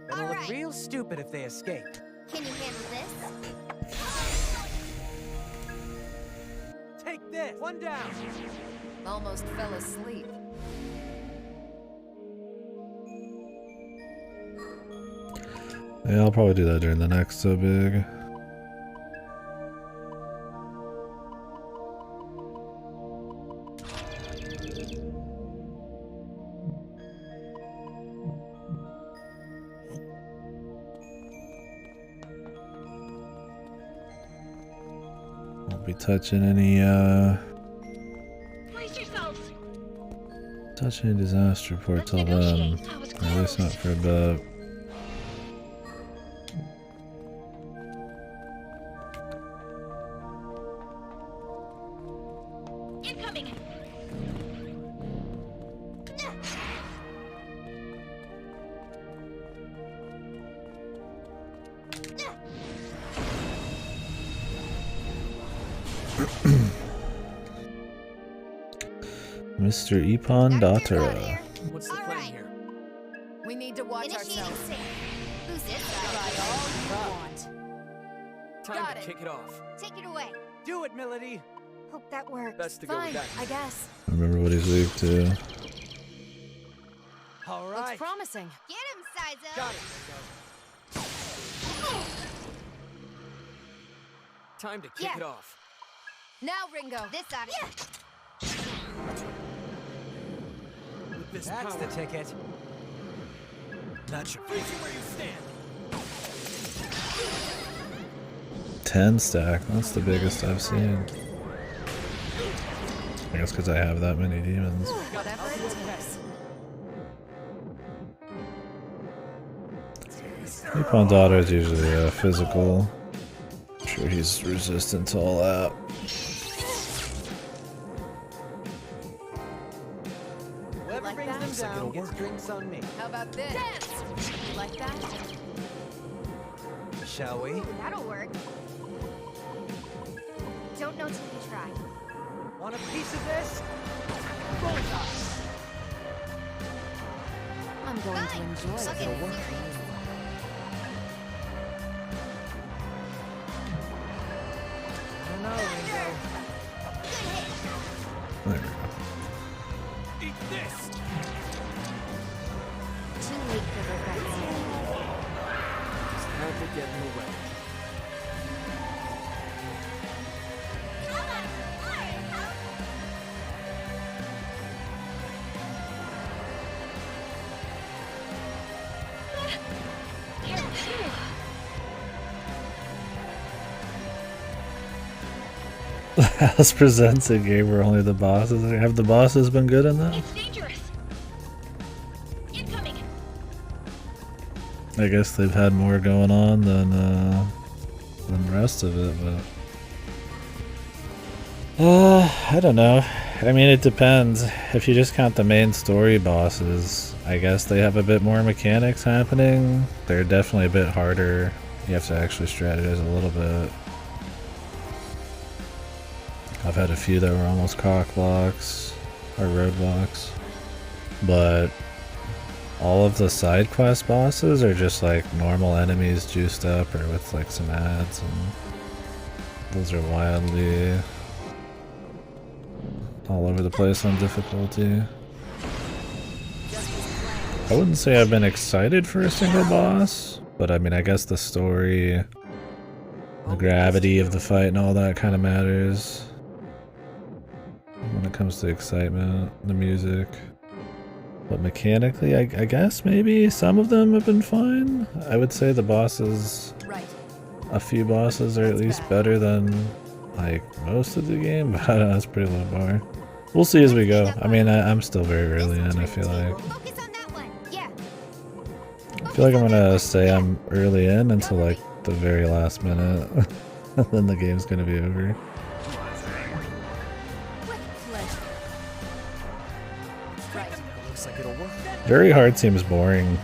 It'll All look right. real stupid if they escape. Can you handle this? Take this. One down. Almost fell asleep. Yeah, I'll probably do that during the next so big. be touching any Brace yourselves. disaster reports till then. Or at least not for a bit. Incoming. Mr. Ippon Datura. What's the All plan right. here? We need to watch Initiating ourselves. sync. Who's this Try guy? all you want. Time Got to it. kick it off. Take it away. Do it, Melody. Hope that works. Best to go Fine, with that. I guess. I remember what he's weak to. All Looks right. promising. Get him, Sizo. Got it. Time to kick Yeah. it off. Now, Ringo. This out of With this That's power, the ticket. that should freeze you where you stand. 10 stack. That's the biggest I've seen. I guess because I have that many demons. Whatever it takes. Ippon Daughter is usually physical. I'm sure he's resistant to all that. Whoever Like brings that? them Looks like down it'll gets work. drinks on me. How about this? You like that? Shall we? Ooh, that'll work. Don't know till you try. Want a piece of this? I'm going to Fine. enjoy I'll it. get serious. I don't know, Ringo. There we go. Eat this! Too late for regrets. Just had to get in the way. House presents a game where only the bosses. Have the bosses been good in that? It's dangerous. Incoming. I guess they've had more going on than the rest of it, but I don't know. I mean, it depends. If you just count the main story bosses, I guess they have a bit more mechanics happening. They're definitely a bit harder. You have to actually strategize a little bit. I've had a few that were almost cock blocks or roadblocks, but all of the side quest bosses are just like normal enemies juiced up or with like some ads, and those are wildly all over the place on difficulty. I wouldn't say I've been excited for a single boss, but I mean, I guess the story, the gravity of the fight and all that kind of matters when it comes to excitement, the music. But mechanically, I guess maybe some of them have been fine. I would say the bosses, Right. a few bosses are at least better than like most of the game, but I don't know, that's a pretty low bar. We'll see as we go. I mean, I'm still very early in, I feel like. Focus on that one. Yeah. I feel like I'm gonna say I'm early in until like the very last minute. And then the game's gonna be over. With pleasure. Right. Looks like it'll work. Very hard seems boring.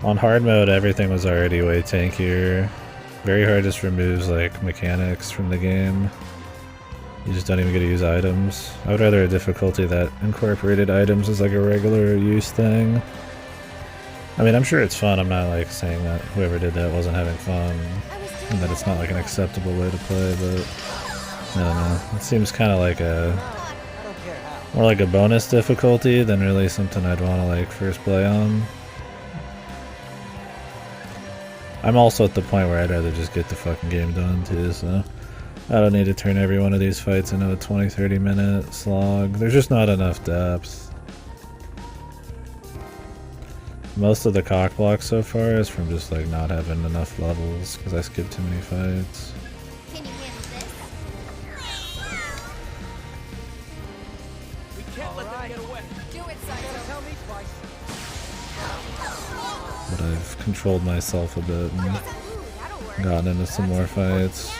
On hard mode, everything was already way tankier. Very hard just removes like mechanics from the game. You just don't even get to use items. I would rather a difficulty that incorporated items as like a regular use thing. I mean, I'm sure it's fun. I'm not like saying that whoever did that wasn't having fun and that it's not like an acceptable way to play, but I don't know. It seems kind of like I don't care how. more like a bonus difficulty than really something I'd want to like first play on. I'm also at the point where I'd rather just get the fucking game done too, so I don't need to turn every one of these fights into a 20-30 minute slog. There's just not enough depth. Most of the cock blocks so far is from just like not having enough levels because I skipped too many fights. Can you handle this? Can't let them get away. Do it, Gotta tell me twice. But I've controlled myself a bit and gotten into some more fights.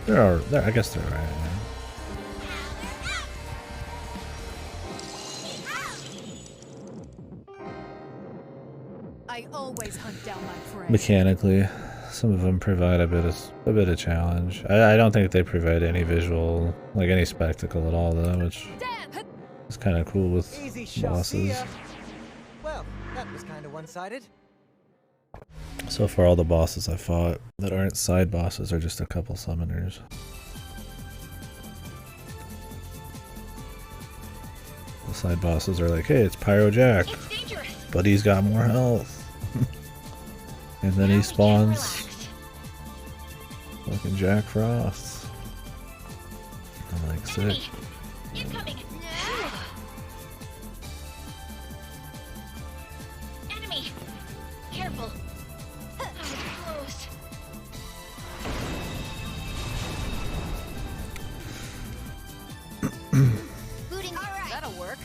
Yeah, they're I guess they're alright. Yeah. I always hunt down my prey. Mechanically, some of them provide a bit of challenge. I don't think they provide any visual, like any spectacle at all, though, which is kind of cool with Easy shot. See bosses. ya. Well, that was kind of one-sided. So far, all the bosses I fought that aren't side bosses are just a couple summoners. The side bosses are like, hey, it's Pyro Jack, but he's got more health. And then he spawns fucking Jack Frost. I'm like, sick. Incoming! Enemy! Careful! Close. Booting. All right. That'll work.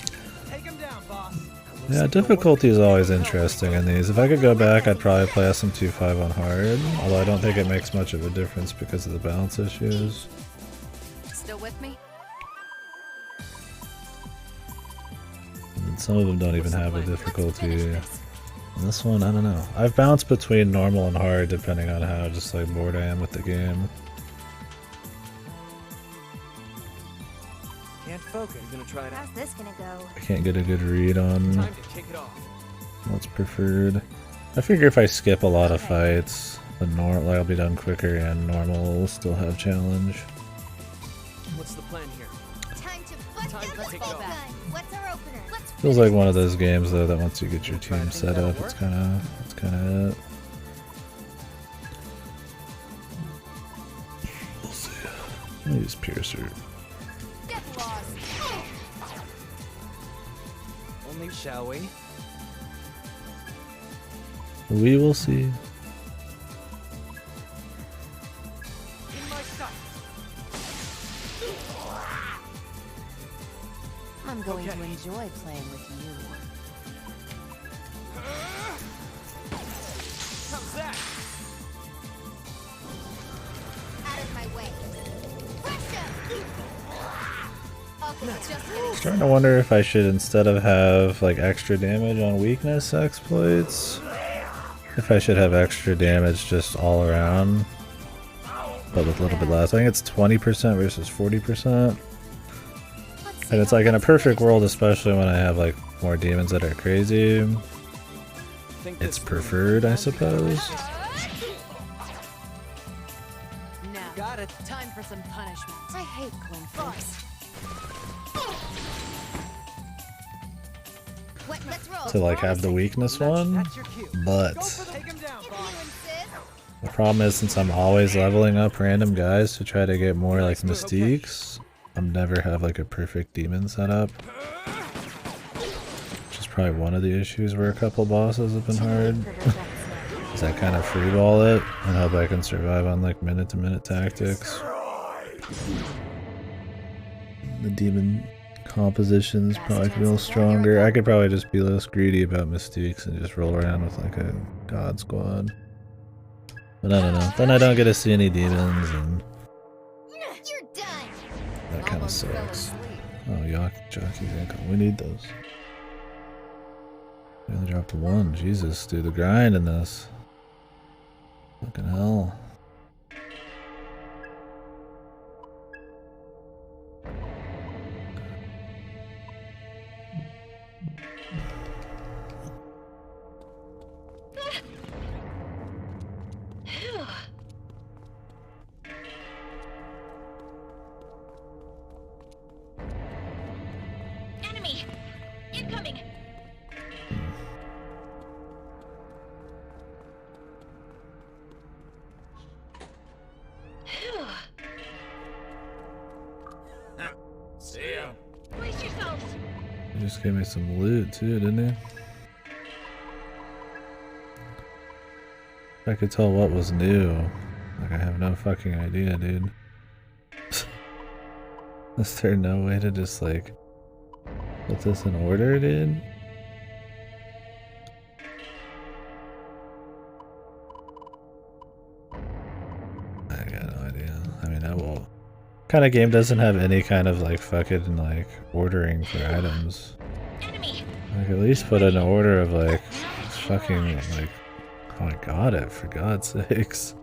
Take him down, boss. Yeah, difficulty is always interesting in these. If I could go back, I'd probably play SM25 on hard, although I don't think it makes much of a difference because of the balance issues. Still with me? And some of them don't even have a difficulty. And this one, I don't know. I've bounced between normal and hard depending on how just like bored I am with the game. Can't focus. You're gonna try it out. How's this gonna go? I can't get a good read on Time to kick it off. what's preferred. I figure if I skip a lot of fights, the I'll be done quicker and normal will still have challenge. What's the plan here? Time to bust Time out to the take bolt it gun. off. What's our opener? Let's Feels like one of those games though that once you get your team set up, it's kind of it. We'll see. Let me use Piercer. Get lost. Only shall we? We will see. In my sight. I'm going to enjoy playing with you. How's that? out of my way. Pressure. Okay, just getting Starting to wonder if I should, instead of have like extra damage on weakness exploits, if I should have extra damage just all around, but with a little bit less. I think it's 20% versus 40%. And it's like in a perfect world, especially when I have like more demons that are crazy, Think it's this preferred, I suppose. Now, got it. time for some punishment. I hate coinflips. What? Let's roll. To like have the weakness one, That's your cue. but Take him down, boss. the problem is since I'm always leveling up random guys to try to get more like mystiques, I'm never have like a perfect demon setup. Which is probably one of the issues where a couple bosses have been hard. Is I kind of freeball it and hope I can survive on like minute to minute tactics. The demon compositions probably feel stronger. I could probably just be less greedy about mystiques and just roll around with like a god squad. But I don't know. Then I don't get to see any demons and You're done. that kind of Almost fell sucks. asleep. Oh, jockey's ankle. We need those. We only dropped to one. Jesus, dude, the grind in this. Fucking hell. Enemy! Incoming! See ya. Brace yourselves! He just gave me some loot too, didn't he? I could tell what was new. Like, I have no fucking idea, dude. Is there no way to just, like, put this in order, dude? I got no idea. I mean, I will. What kind of game doesn't have any kind of, like, fucking, like, ordering for items? Like, at least put an order of, like, fucking, like, oh, I got it, for God's sakes.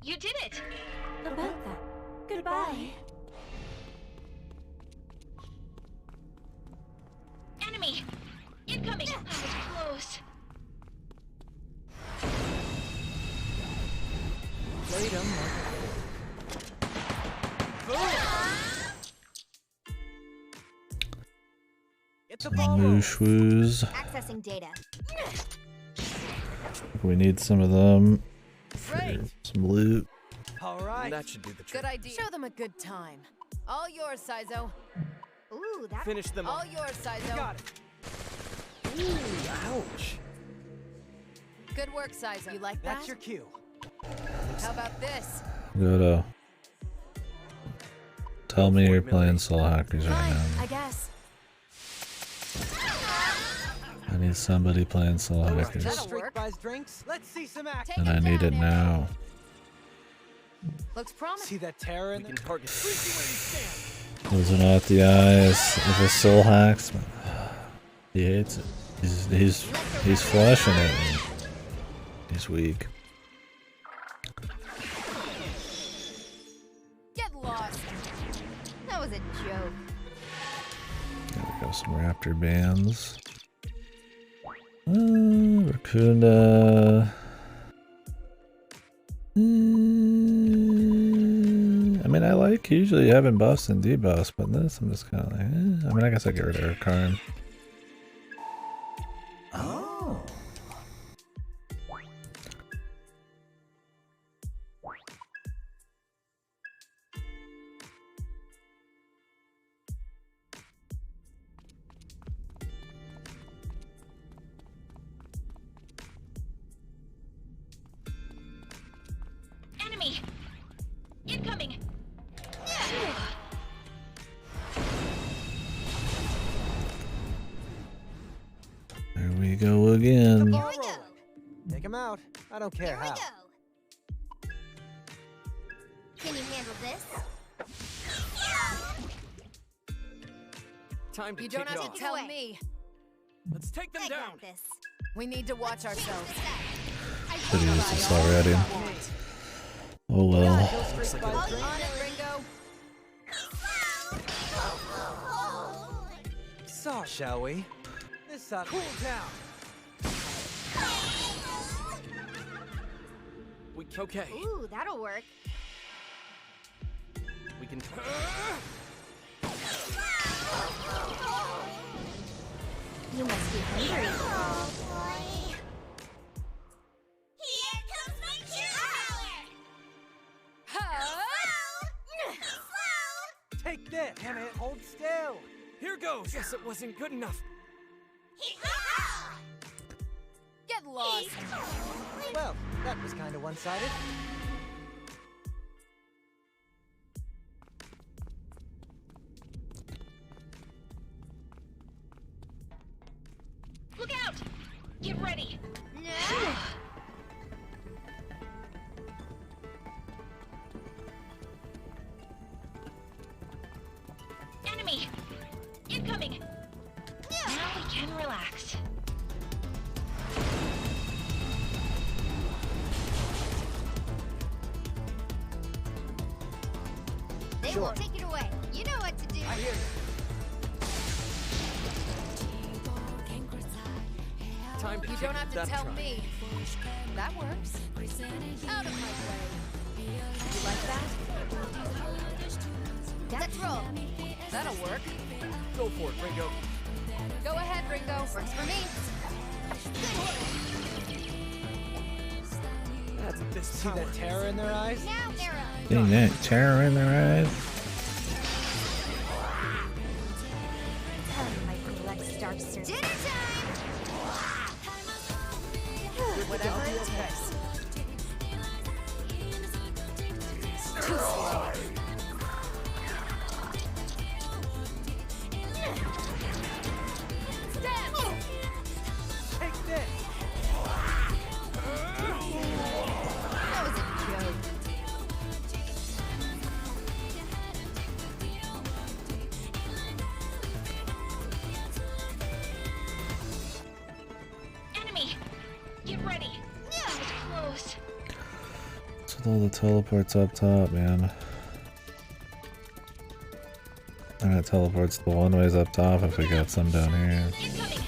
You did it! About that. Goodbye. Enemy! Incoming! That was close. Played him. It's a ball. Mooshwoos. Accessing data. We need some of them for Great. some loot. All right. That should do the trick. Good idea. Show them a good time. All yours, Sizo. Ooh, that. Finish them All off. yours, Sizo. Got it. Ooh, ouch. Good work, Sizo. You like That's that? your cue. How about this? Gotta tell me you're playing Soul Hackers right Fine, I now. guess. I need somebody playing Soul All right, Hackers, That'll Streak work. buys drinks. Let's see some action. and I need it down, now. Looks promising. See that terror in We there? can target. Those are not the eyes of a Soul Hacks. He hates it. He's flashing it. And he's weak. Get lost. That was a joke. There we go, some raptor bands. Raccoon. I mean, I like usually having buffs and debuffs, but this I'm just kind of like, I mean, I guess I get rid of her card. Oh. Enemy! Incoming! There we go again. Here we go. Take him out. I don't care Here we how. go. Can you handle this? Time to You kick don't it have off. to tell away. me. Let's take them I down. got this. We need to watch ourselves. Could use this already. Oh well. Kill streak buys On drinks. it, Ringo. So, shall we? This cool down. Okay. Ooh, that'll work. We can. You must be hungry. Oh boy! Here comes my true power! Take this. Damn it, hold still. Here goes. Guess it wasn't good enough. Get lost. Well, that was kind of one-sided. Look out! Get ready! No. Enemy! Incoming! Now we can relax. They Sure. won't take it away. You know what to do. I hear you. Time to You kick don't have to that tell truck. me. That works. Out of my way. You like that? Let's roll. That'll work. Go for it, Ringo. Go ahead, Ringo. Works for me. That's this See power. that terror in their eyes? Now, arrow. Getting that terror in their eyes. My black star surgery. Dinner time! Whatever it takes. Too slow. Take this! That was a joke. Enemy! Get ready! That was close. So all the teleports up top, man. And it teleports the one ways up top if we got some down here. Incoming!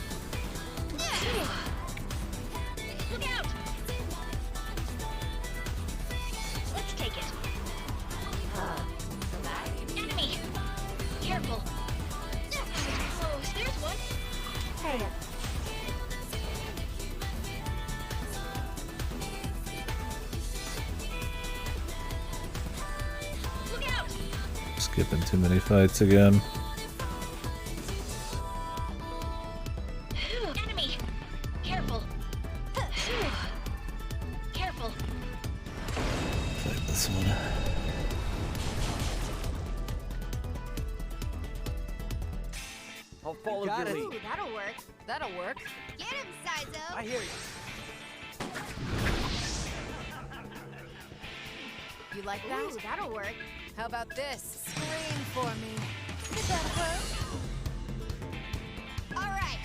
Look out! Let's take it. Enemy! Careful! That was close. There's one. Hey, Look out! Skipping too many fights again. Enemy! Careful! Careful! Fight this one. I'll follow got your it. lead. ooh, that'll work. That'll work. Get him, Sizo! I hear you. You like that? Ooh, that'll work. How about this? Scream for me. Did that hurt? All right,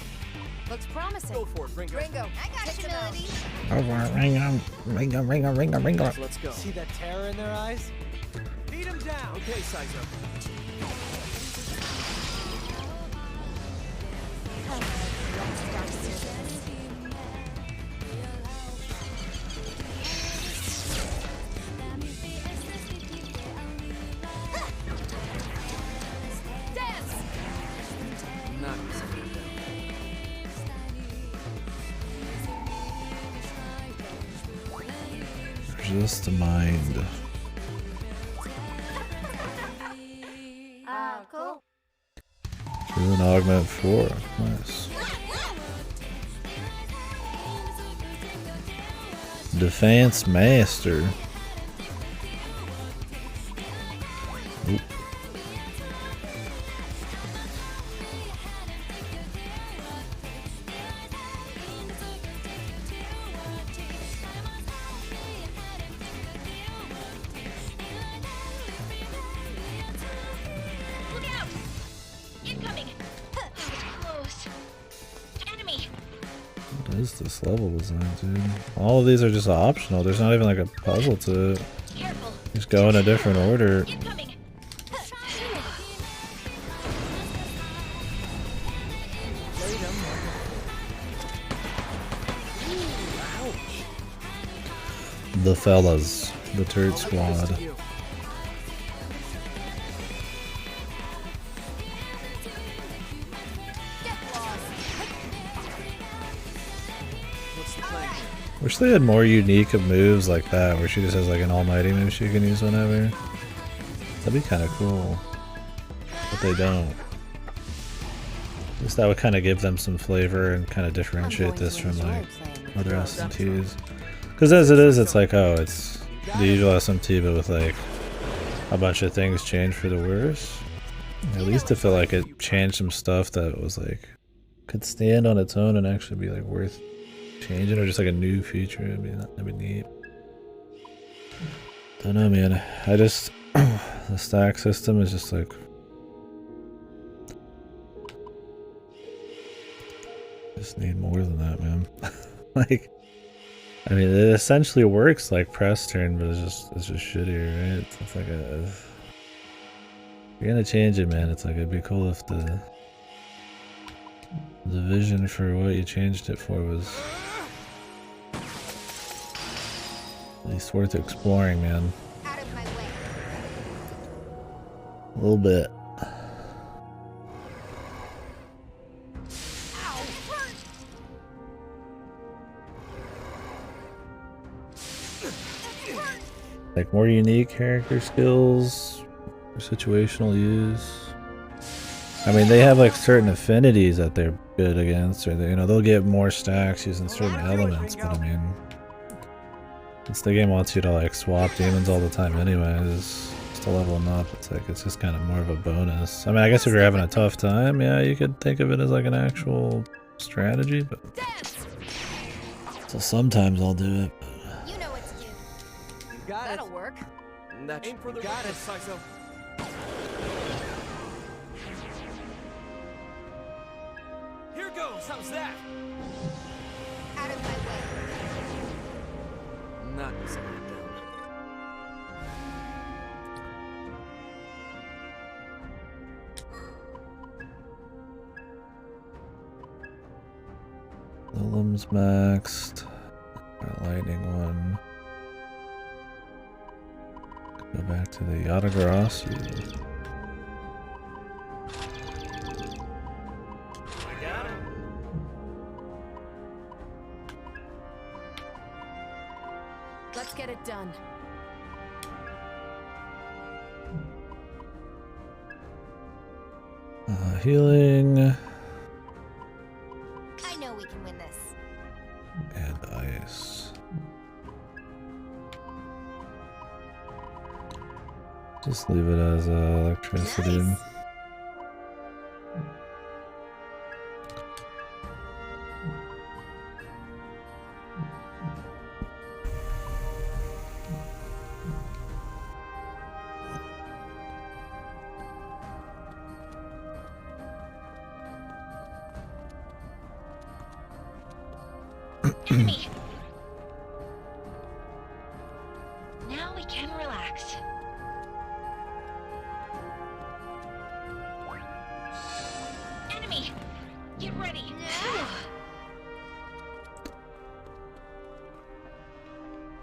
Looks promising. Go for it, Ringo. Ringo, I got take you, them out. Melody. Let's go. See that terror in their eyes? Beat them down! Okay, Sizo. Dance! Knock something down. Just a mind. Cool. Rune augment 4. Nice. Defense master. Oop. Look out! Incoming! That was close. Enemy! What is this level design, dude? All of these are just optional. There's not even like a puzzle to it. Careful! Just go in a different order. Incoming! The fellas. The turret This squad. to you. What's the plan? Wish they had more unique of moves like that, where she just has like an almighty move she can use whenever. That'd be kind of cool. But they don't. At least that would kind of give them some flavor and kind of differentiate this from like other SMTs. Because as it is, it's like, oh, it's the usual SMT, but with like a bunch of things changed for the worse. At least I feel like it changed some stuff that was like could stand on its own and actually be like worth changing, or just like a new feature. That'd be neat. Don't know, man. I just the stack system is just like just need more than that, man. Like, I mean, it essentially works like press turn, but it's just shittier, right? It's like a if you're gonna change it, man. It's like it'd be cool if the vision for what you changed it for was at least worth exploring, man. Out of my way. A little bit. Ow, it hurt. Like more unique character skills for situational use. I mean, they have like certain affinities that they're good against, or they, you know, they'll get more stacks using certain elements. But I mean, since the game wants you to like swap demons all the time, anyways, just to level them up, it's like it's just kind of more of a bonus. I mean, I guess if you're having a tough time, yeah, you could think of it as like an actual strategy. But so sometimes I'll do it. You know what to do. You got That'll work. That aim for the got it, Saizo. Here goes. How's that? Out of my way. Not easily down. Lilim's maxed. Our lightning one. Go back to the Yatagarasu. I got it. Let's get it done. Healing I know we can win this. and ice. Just leave it as electricity. Nice. Enemy. Now we can relax. Enemy, get ready.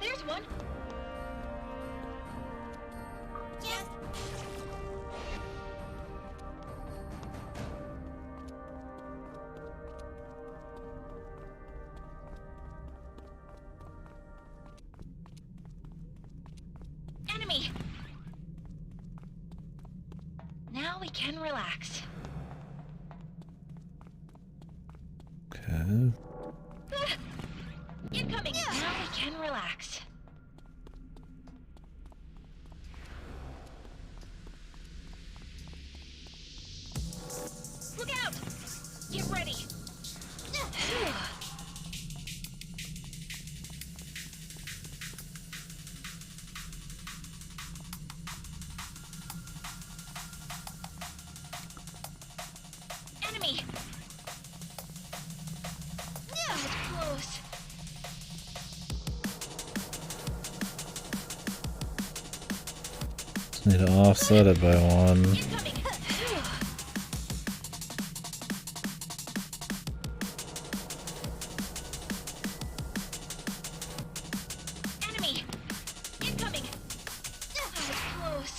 There's one. Yes. Enemy. Now we can relax. Okay. Incoming. Now we can relax. Look out! Get ready. Enemy. That was close. Just need to offset it by one. Incoming. Enemy. Incoming. That was close.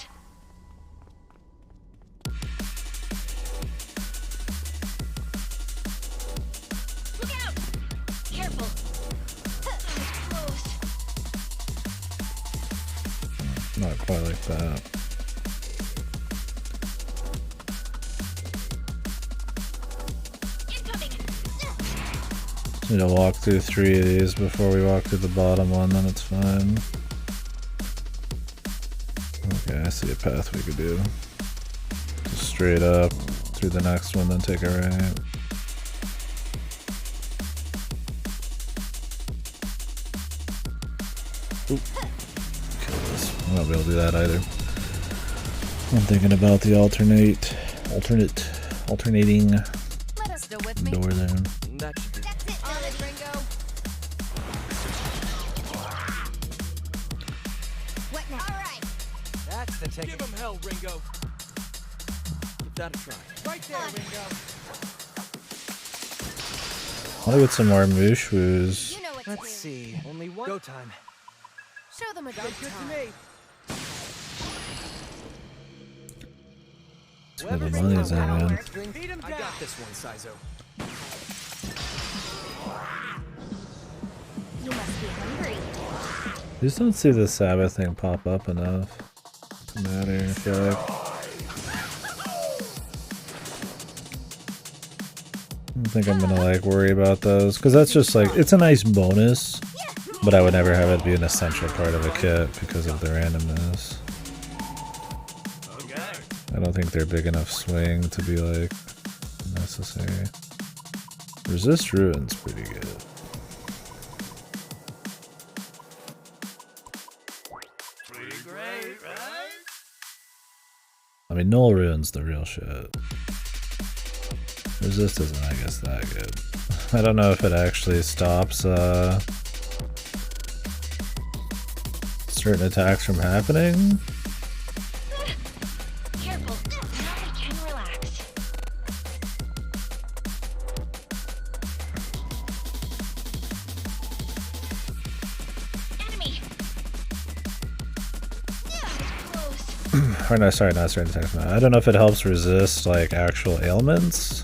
Look out! Careful. That was close. Not quite like that. Incoming. Need to walk through 3 of these before we walk through the bottom one, then it's fine. Okay, I see a path we could do. Just straight up through the next one, then take a right. Oop. Kill this. I won't be able to do that either. I'm thinking about the alternating Let us go with me. door there. That should be. That's it, On Billy. it, Ringo. What now? All right. That's the ticket. Give him hell, Ringo. Give that a try. Right there, Ringo. I want to get some more moosh-woos. You know what Let's to do. see. Only one. Go time. Show them a good Sounds good to time. me. That's where the money's at, man. Beat him I down. got this one, Saizo. You must be hungry. Just don't see the Sabbath thing pop up enough to matter, I feel like. think I'm gonna like worry about those because that's just like it's a nice bonus, but I would never have it be an essential part of a kit because of the randomness. I don't think they're big enough swing to be like necessary. Resist Ruin's pretty good. I mean, Null Ruin's the real shit. Resist isn't, I guess, that good. I don't know if it actually stops certain attacks from happening. Careful. Now we can relax. Enemy. Close. Or no, sorry, not certain attacks. I don't know if it helps resist like actual ailments,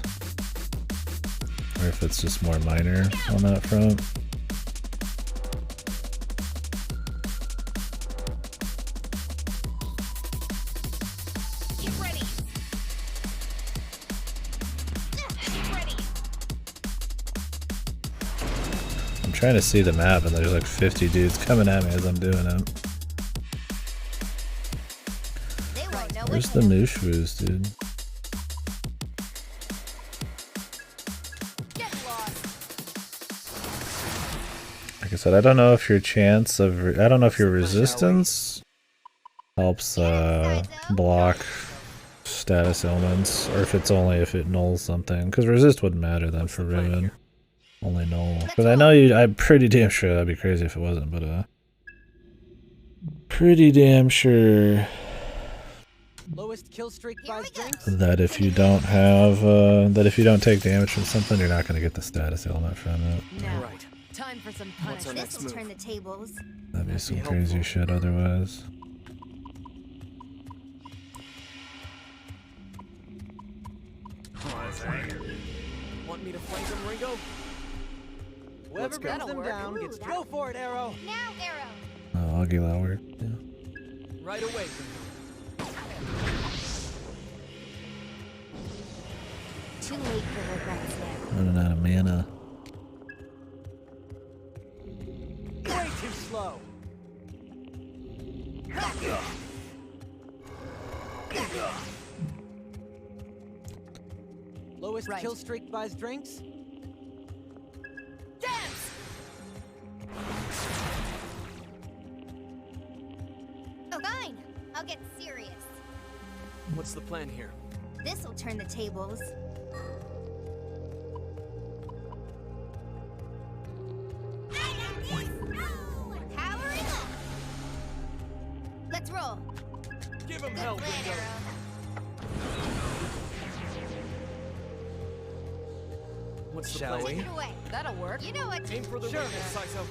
or if it's just more minor on that front. Get ready. Get ready. I'm trying to see the map and there's like 50 dudes coming at me as I'm doing it. They won't know Where's what the mooshwoos, dude? Like I said, I don't know if your chance of I don't know if your resistance helps block status elements, or if it's only if it nulls something. Because resist wouldn't matter then for Ruin. Only null. Because I know I'm pretty damn sure that'd be crazy if it wasn't, but pretty damn sure Lowest kill streak buys drinks. that if you don't have that if you don't take damage from something, you're not gonna get the status element from it. Now, Right. time for some What's our punishment. next This will move? turn the tables. That'd be That'd some be crazy helpful. shit otherwise. Want me to flank them, Ringo? Whoever brings That'll them work. down gets go for it, Arrow. Now, Arrow. Oh, Augie Lauer. Yeah. Right away. Too late for regrets now. Running out of mana. Way too slow. Lowest Right. kill streak buys drinks. Dance! Oh, fine. I'll get serious. What's the plan here? This'll turn the tables. Powering up. Let's roll. Give him Good hell, plan, Ringo. Arrow. What's the Shall plan? we? Take it away. That'll work. You know what to Aim for the Sure. ring, Siso.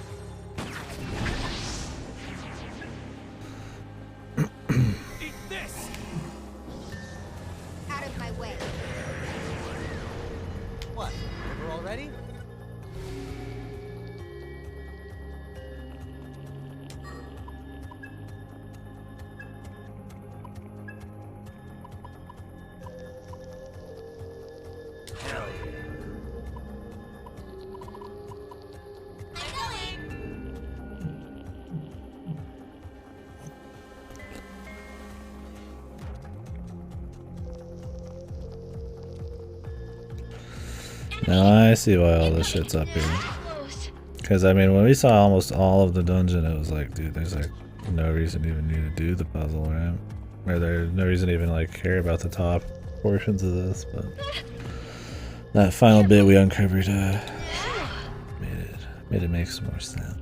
Eat this! out of my way. What? Over already? Hell yeah. Now I see why all this shit's up here. Close. Because I mean, when we saw almost all of the dungeon, it was like, dude, there's like no reason to even need to do the puzzle, right? Or there's no reason to even like care about the top portions of this, but that final bit we uncovered made it make some more sense.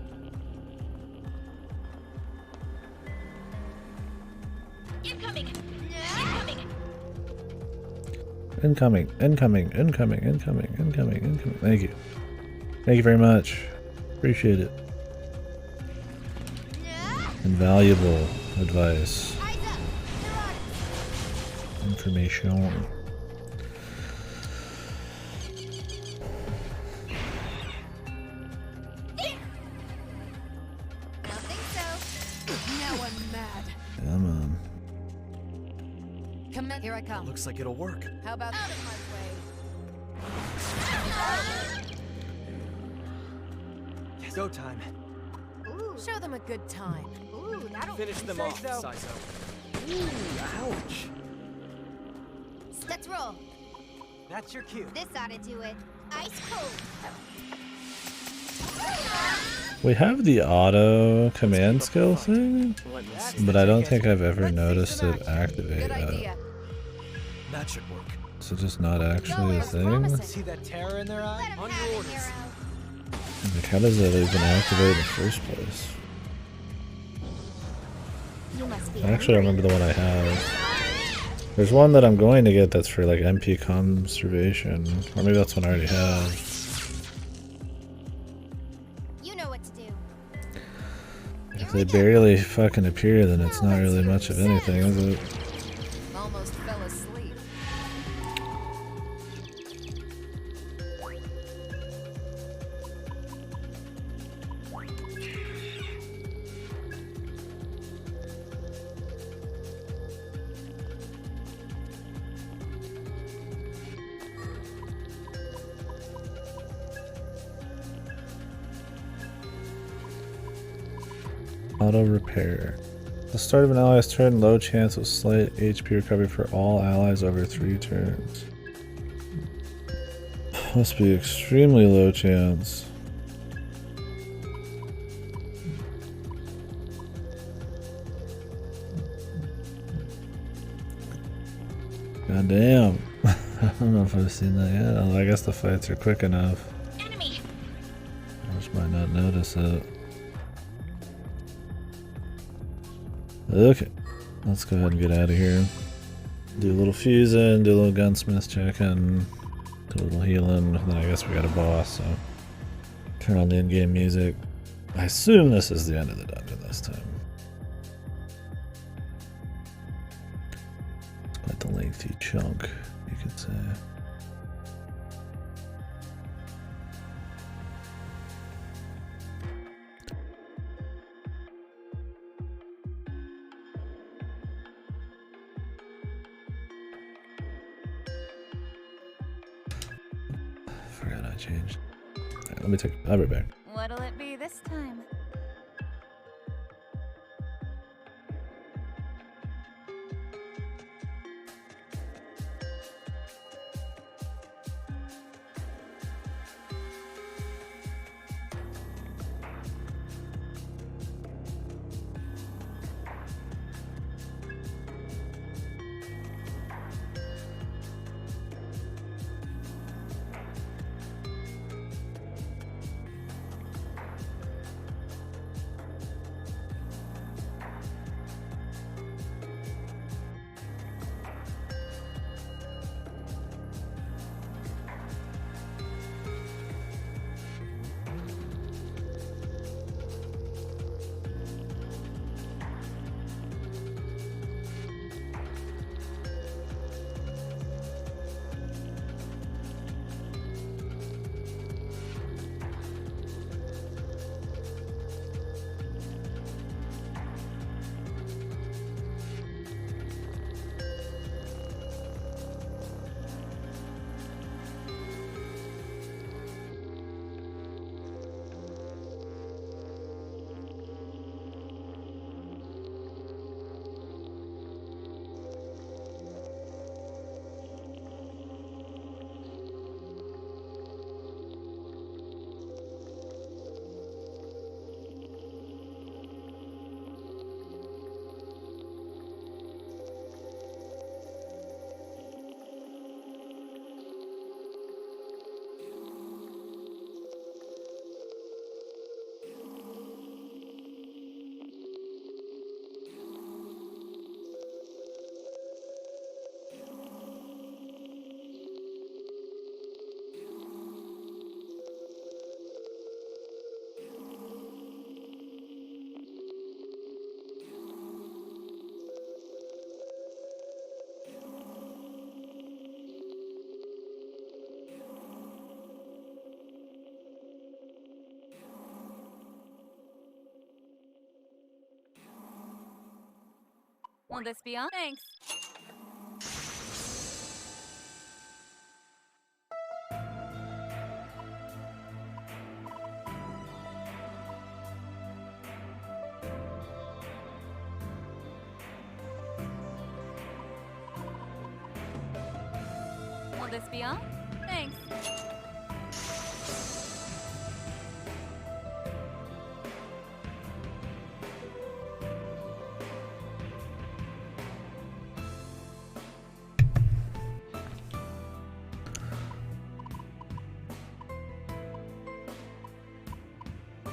Incoming. Incoming, Incoming. incoming, incoming, incoming, incoming, incoming. Thank you. Thank you very much. Appreciate it. Invaluable advice. Eyes up. They're on it. Information. Don't think so. Now I'm mad. Come on. Come in. Here I come. Looks like it'll work. How about out of my way? Go time. Ooh, Show them a good time. ooh, that'll Finish them say off, so. Saizo. Ooh, ouch. Let's roll. That's your cue. This ought to do it. Ice cold. We have the auto command skill thing, That's but the I don't ticket. think I've ever Let's see noticed some it action. activate. Good idea. That should work. Is it just not actually a it's thing? promising. See that terror in their eye? Let 'em On have your it, orders. hero. Like, how does that even activate in the first place? You must be I actually remember the one I have. There's one that I'm going to get that's for like MP conservation, or maybe that's one I already have. You know what to do. If they barely fucking appear, then it's not really much of anything, is it? Almost fell asleep. Auto repair. The start of an ally's turn, low chance of slight HP recovery for all allies over 3 turns. Must be extremely low chance. God damn. I don't know if I've seen that yet. Although I guess the fights are quick enough. Enemy. I just might not notice it. Okay, let's go ahead and get out of here. Do a little fusing, do a little gunsmith checking, do a little healing, then I guess we got a boss, so turn on the in-game music. I assume this is the end of the dungeon this time. It's quite the lengthy chunk, you could say. Forgot I changed. Alright, let me take. I'll be back. What'll it be this time? Will this be on? Thanks. this be all? Thanks.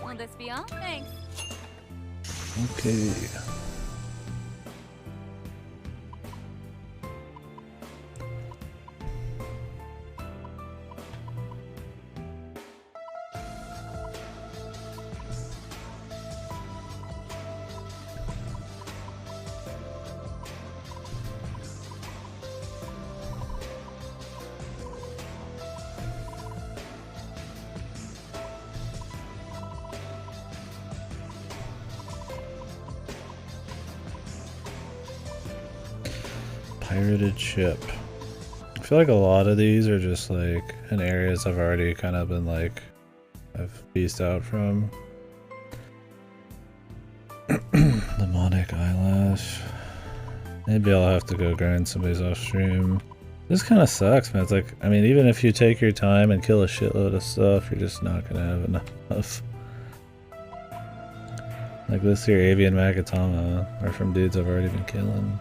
Will this be all? Thanks. Okay. Pirated ship. I feel like a lot of these are just like in areas I've already kind of been like I've pieced out from. Demonic eyelash. Maybe I'll have to go grind somebody's off stream. This kind of sucks, man. It's like, I mean, even if you take your time and kill a shitload of stuff, you're just not gonna have enough. Like this here, Avian Magatama, are from dudes I've already been killing.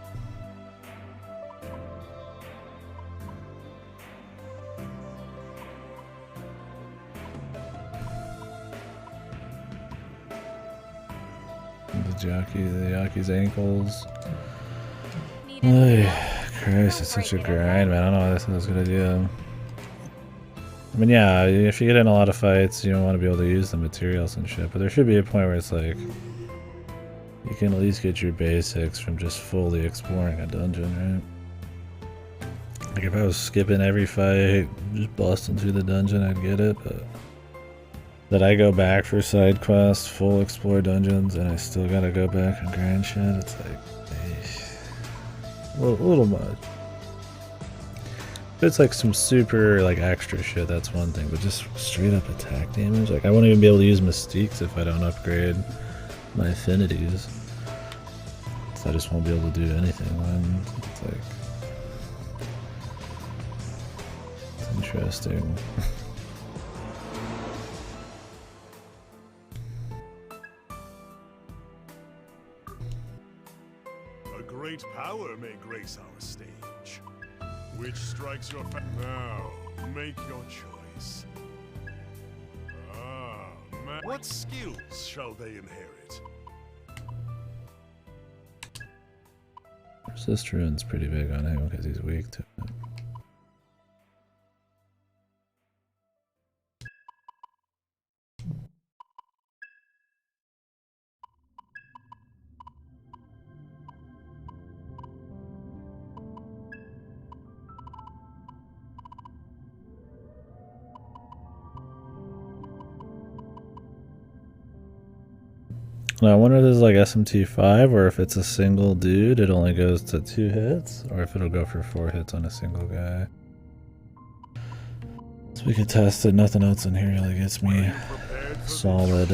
The Yaki's ankles. Oy, Christ, it's such a grind, man. I don't know why this is a good idea. I mean, yeah, if you get in a lot of fights, you don't want to be able to use the materials and shit, but there should be a point where it's like, you can at least get your basics from just fully exploring a dungeon, right? Like if I was skipping every fight, just busting through the dungeon, I'd get it, but that I go back for side quests, full explore dungeons, and I still gotta go back and grind shit, it's like, a little much. If it's like some super like extra shit, that's one thing, but just straight up attack damage, like I won't even be able to use mystiques if I don't upgrade my affinities. So I just won't be able to do anything then. It's like, it's interesting. Great power may grace our stage. Which strikes your now, make your choice. Ah, man. What skills shall they inherit? Resist rune's pretty big on him because he's weak to it. Now I wonder if this is like SMT5 or if it's a single dude, it only goes to 2 hits, or if it'll go for 4 hits on a single guy. So we can test it, nothing else in here really gets me solid.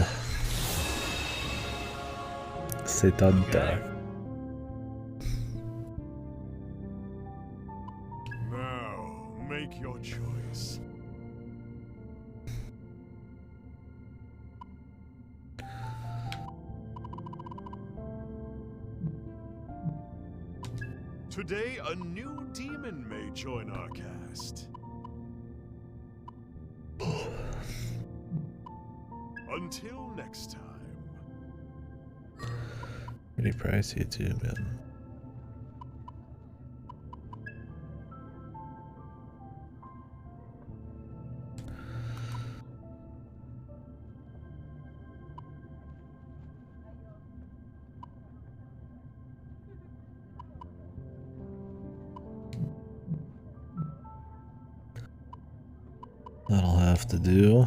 Setanta. Now, make your choice. Today, a new demon may join our cast. Until next time. Pretty pricey too, man. That'll have to do.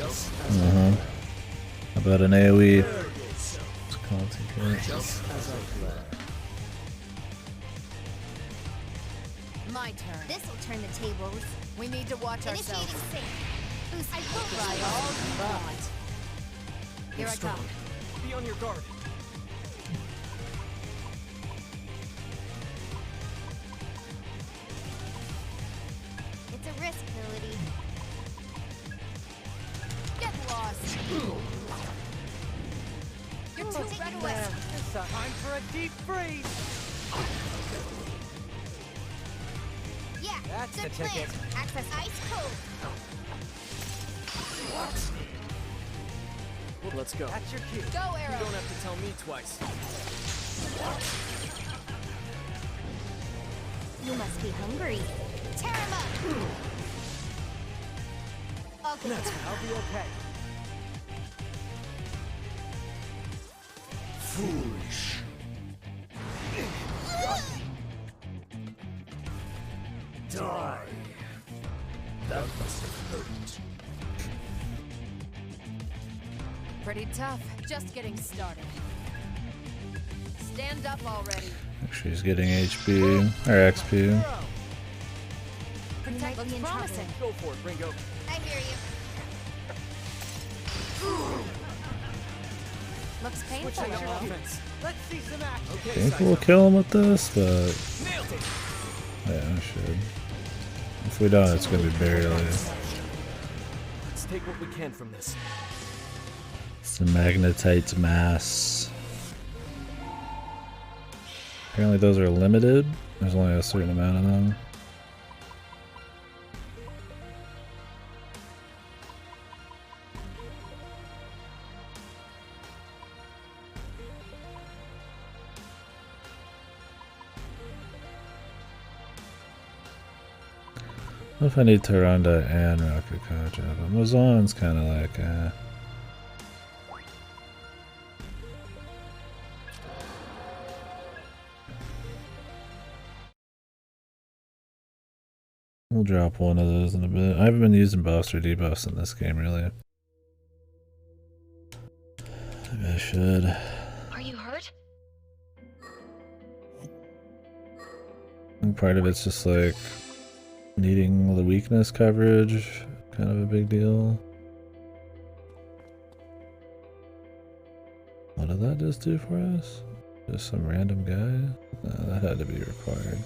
Uh-huh. How about an AoE? It's concentrate. My turn. This'll turn the tables. We need to watch Initiating ourselves. sync. Boost. I will try all you want. Here I come. Be on your guard. It's a risk, Lily. Get lost. You're too reckless. It's time for a deep freeze. Yeah, That's good the plan. ticket. Access ice cold. Let's go. That's your cue. Go, You Arrow. don't have to tell me twice. You must be hungry. Tear him up. Okay. I'll be okay. Foolish. Die. That must have hurt. Pretty tough. Just getting started. Stand up already. Make sure he's getting HP or XP. Protect. might be Looks in promising. Go for it, Ringo. I hear you. Looks Switch painful. out your offense. Let's see some action. I Okay, think Psycho. we'll kill him with this, but Nailed it. yeah, I should. If we don't, it's gonna be barely. Let's take what we can from this. It's the magnetite mass. Apparently those are limited. There's only a certain amount of them. What if I need Tyrande and Rakukaja? But Mazan's kind of like, We'll drop one of those in a bit. I haven't been using buffs or debuffs in this game, really. Maybe I should. Are you hurt? I think part of it's just like needing the weakness coverage, kind of a big deal. What did that just do for us? Just some random guy? No, that had to be required.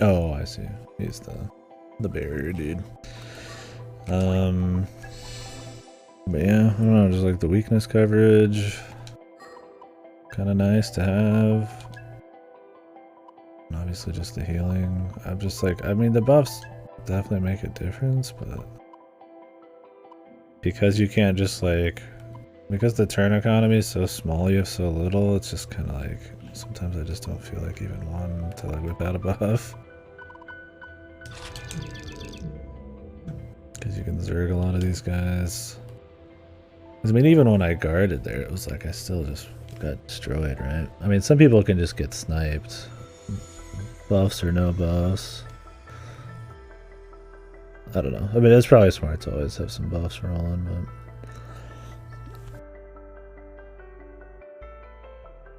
Oh, I see. He's the barrier dude. But yeah, I don't know, just like the weakness coverage. Kind of nice to have. And obviously just the healing. I'm just like, I mean, the buffs definitely make a difference, but because you can't just like, because the turn economy is so small, you have so little, it's just kind of like, sometimes I just don't feel like even wanting to like whip out a buff. Because you can zerg a lot of these guys. I mean, even when I guarded there, it was like I still just got destroyed, right? I mean, some people can just get sniped. Buffs or no buffs. I don't know. I mean, it's probably smart to always have some buffs rolling,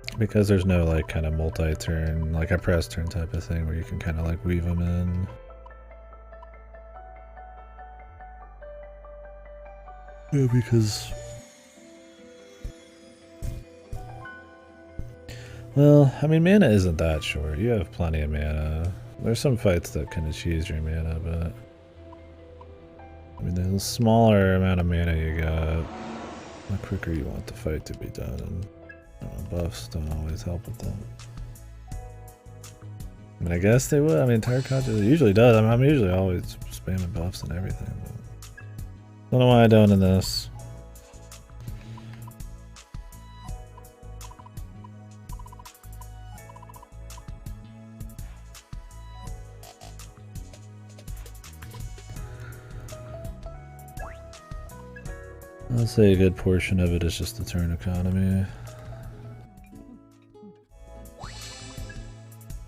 but because there's no like kind of multi-turn, like a press turn type of thing where you can kind of like weave them in. Yeah, because well, I mean, mana isn't that short. You have plenty of mana. There's some fights that kind of cheese your mana, but I mean, the smaller amount of mana you got, the quicker you want the fight to be done, and I don't know, buffs don't always help with that. I mean, I guess they would. I mean, Tarkaja usually does. I mean, I'm usually always spamming buffs and everything, but don't know why I don't in this. I'll say a good portion of it is just the turn economy.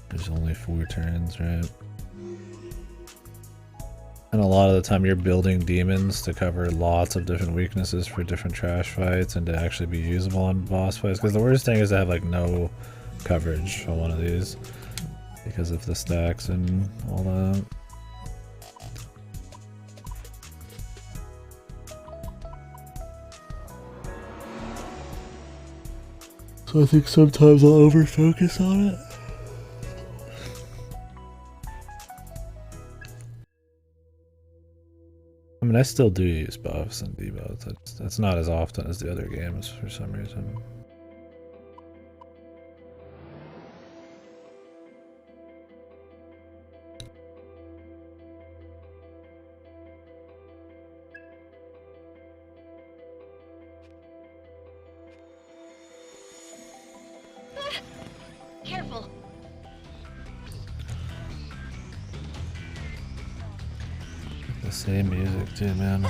There's only 4 turns, right? And And a lot of the time you're building demons to cover lots of different weaknesses for different trash fights and to actually be usable on boss fights. Because the worst thing is to have like no coverage on one of these because of the stacks and all that. So I think sometimes I'll over focus on it. I mean, I still do use buffs and debuffs. That's not as often as the other games for some reason. Careful. The same music too, man.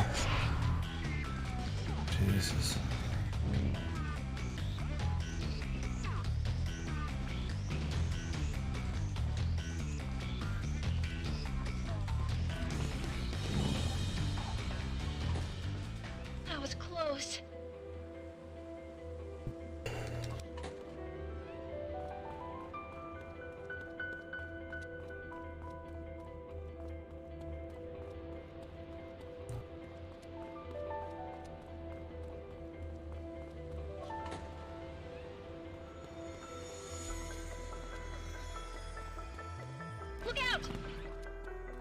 Jesus. That was close. Look out!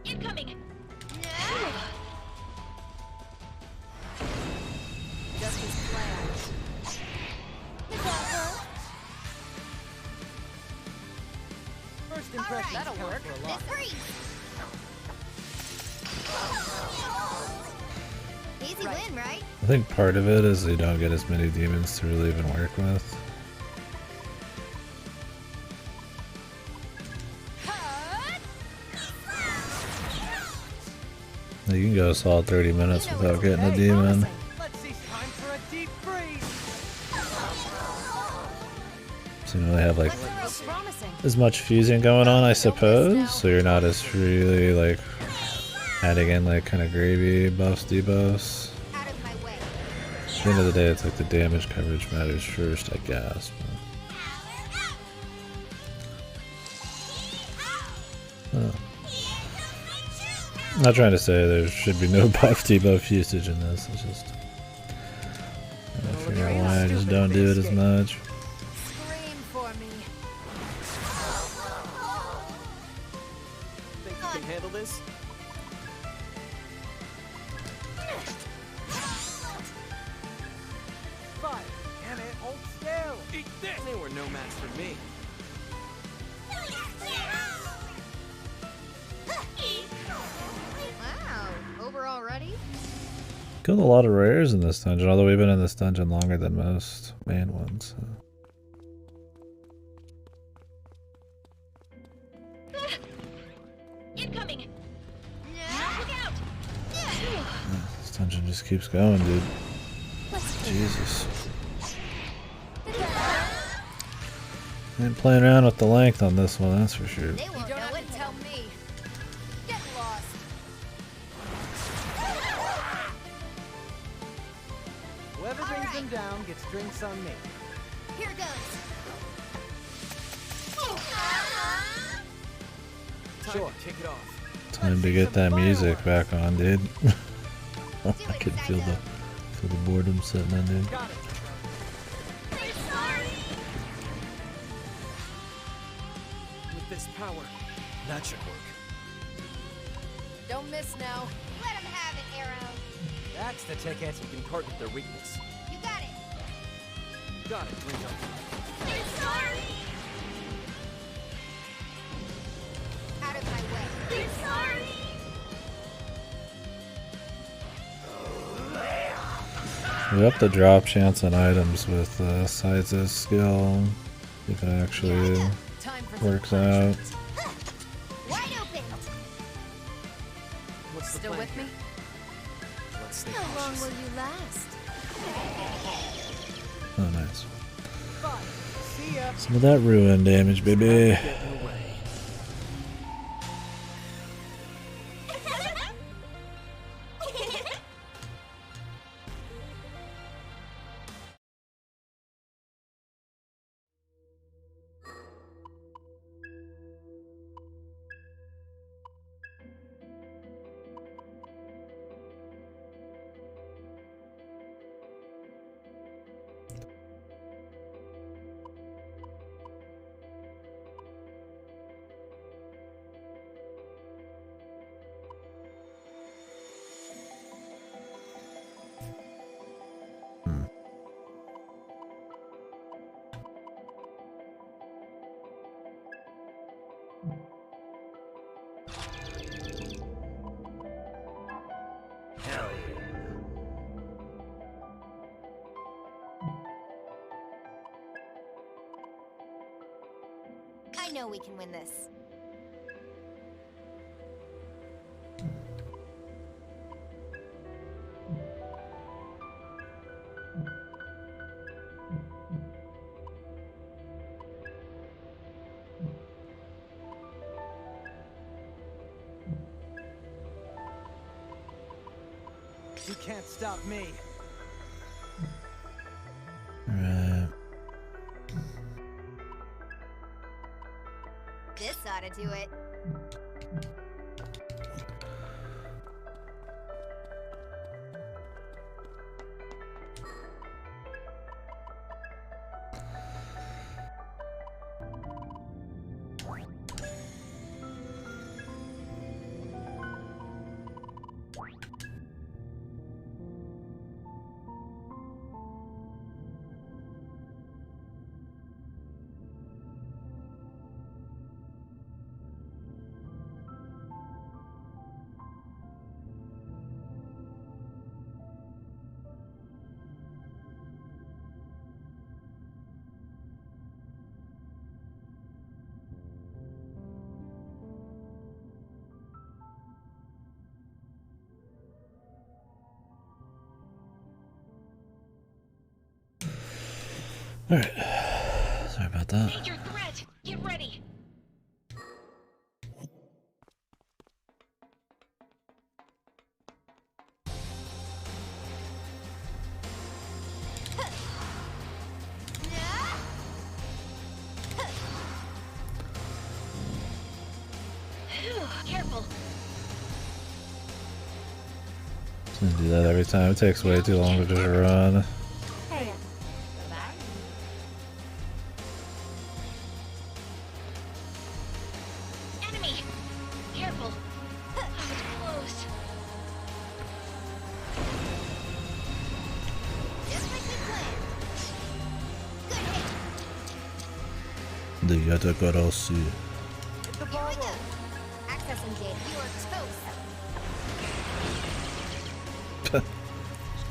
Incoming! Just as planned. First impressions that'll count work. for a lot. Easy win, right? I think part of it is you don't get as many demons to really even work with. You can go a solid 30 minutes without getting a demon. Let's see, time for a deep freeze. So you don't really have like Looks promising. as much fusing going on, I suppose. So you're not as really like adding in like kind of gravy buffs, debuffs. Out of my way. At the end of the day, it's like the damage coverage matters first, I guess. But, I'm not trying to say there should be no buff debuff usage in this. It's just I figure out why I just don't do it as much. Scream for me. Think you can handle this? Fire. Damn it, hold still. Eat this! They were no match for me. Wow, over already? Killed a lot of rares in this dungeon, although we've been in this dungeon longer than most main ones. So. Incoming! Look out! This dungeon just keeps going, dude. Jesus. I ain't playing around with the length on this one, that's for sure. They You won't don't know have it. to tell me. Get lost. Whoever brings them down gets drinks on me. Here goes. Time Sure. to kick it off. Time to get that music back on, dude. I it, can feel Psycho. the boredom setting in, dude. Got it. With this power, that should work. Don't miss now. Let him have it, Arrow. That's the ticket. You can target their weakness. You got it. Got it, Ringo. Out of my way. We up the drop chance on items with Sides' skill. If it actually Time for some works out. Wide open. What's the Still plan with me? here? Let's stay How long cautious. will you last? Oh, nice. Fine. See ya. Some of that ruin damage, baby. Get in the way. Hell yeah. I know we can win this. You can't stop me. Alright. This ought to do it. Alright. Sorry about that. Take your threat. Get ready. Careful. Just gonna do that every time. It takes way too long to just run. Hey. Enemy. Careful. That was close. Just like we planned. Good hit. The Yatagorosu. Get the Here ball we go. rolling. Accessing data. You are toast.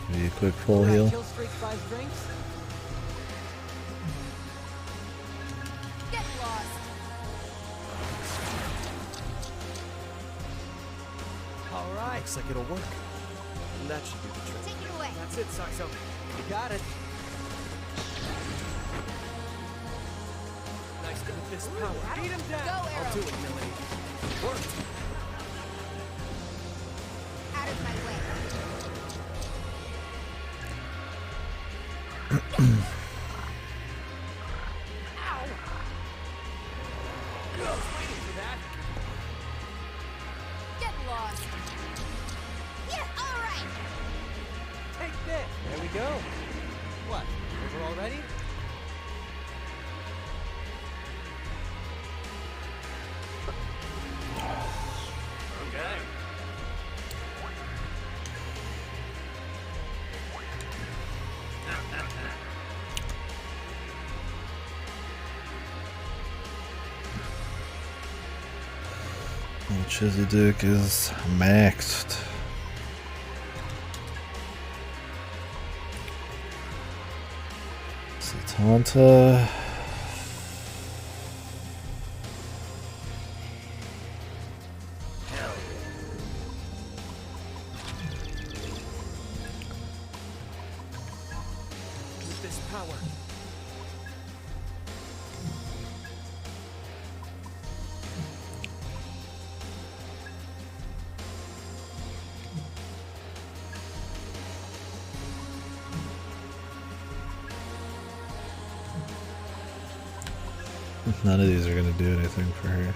Maybe a quick full heal. Kill streak 5 drinks. Get lost. All right. Looks like it'll work. And that should do the trick. Take it away. That's it, Saxo. You got it. Nice with this power. Beat him down. Go, I'll Arrow. do it, Melody. Worked. Out of my way. Get lost. Yeah, all right. Take this. There we go. What? Over already? Okay. Chiziduke is maxed. Satanta. With this power. None of these are going to do anything for her.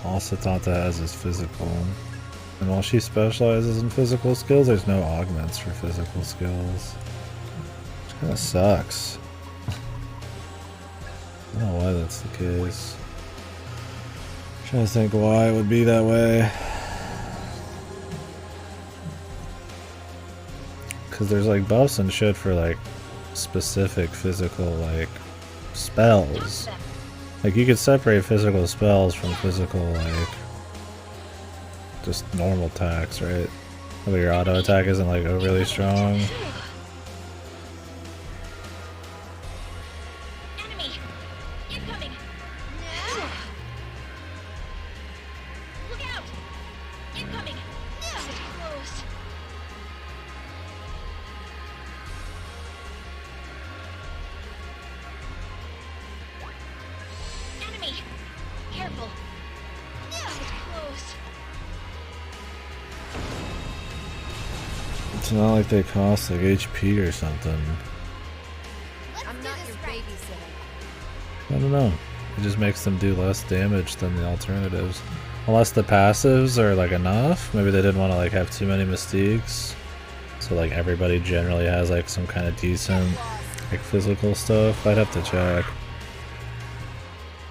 All Satanta has is physical. And while she specializes in physical skills, there's no augments for physical skills. Which kind of sucks. I don't know why that's the case. I'm trying to think why it would be that way. Because there's like buffs and shit for like specific physical like spells. Like, you could separate physical spells from physical, like, just normal attacks, right? But your auto attack isn't, like, overly strong. Enemy! Incoming! Look out! Incoming! Close! Enemy! Careful! Close! It's not like they cost, like, HP or something. I'm not your babysitter. I don't know. It just makes them do less damage than the alternatives. Unless the passives are, like, enough. Maybe they didn't want to, like, have too many mystiques. So, like, everybody generally has, like, some kind of decent, like, physical stuff. I'd have to check.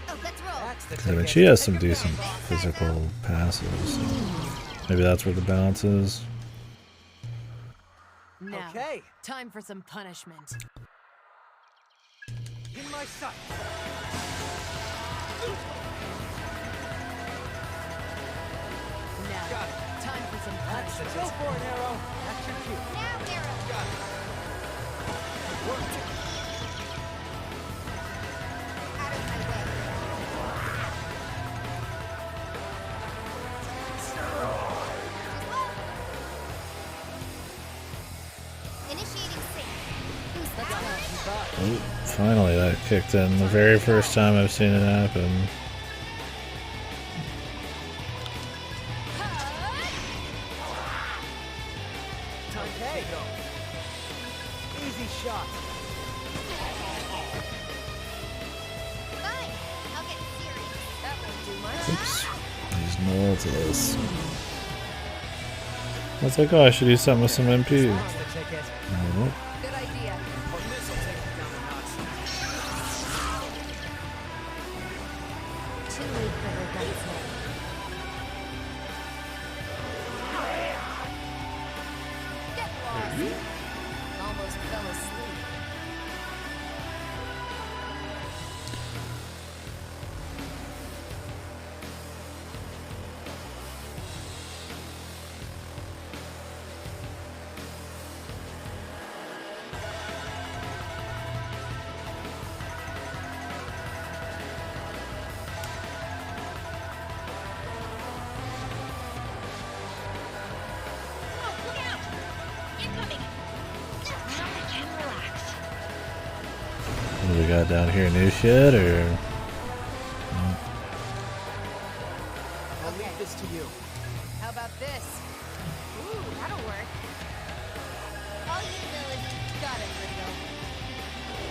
Oh, let's roll. I mean, she has some decent physical passives. So maybe that's where the balance is. Now, Okay. time for some punishment. In my sight. Now, Got it. time for some Go punishment. for it, Arrow. That's your cue. Now, Arrow. Got it. Good work. Out of my way. Initiating sync. Let's go. Oh, finally, that kicked in. The very first time I've seen it happen. Okay. Easy shot. Fine. I'll get serious. That won't do much. Oops. Use no to this. I was like, oh, I should use something with some MP. That's the ticket. Nope. Good idea. Or this'll take you down the notch. Too late for her guns now. Get lost. Almost fell asleep. Oh, look out! Incoming! Now I can relax. What do we got down here? New shit or? I'll leave this to you. How about this? Ooh, that'll work. All you ability. Got it, Ringo.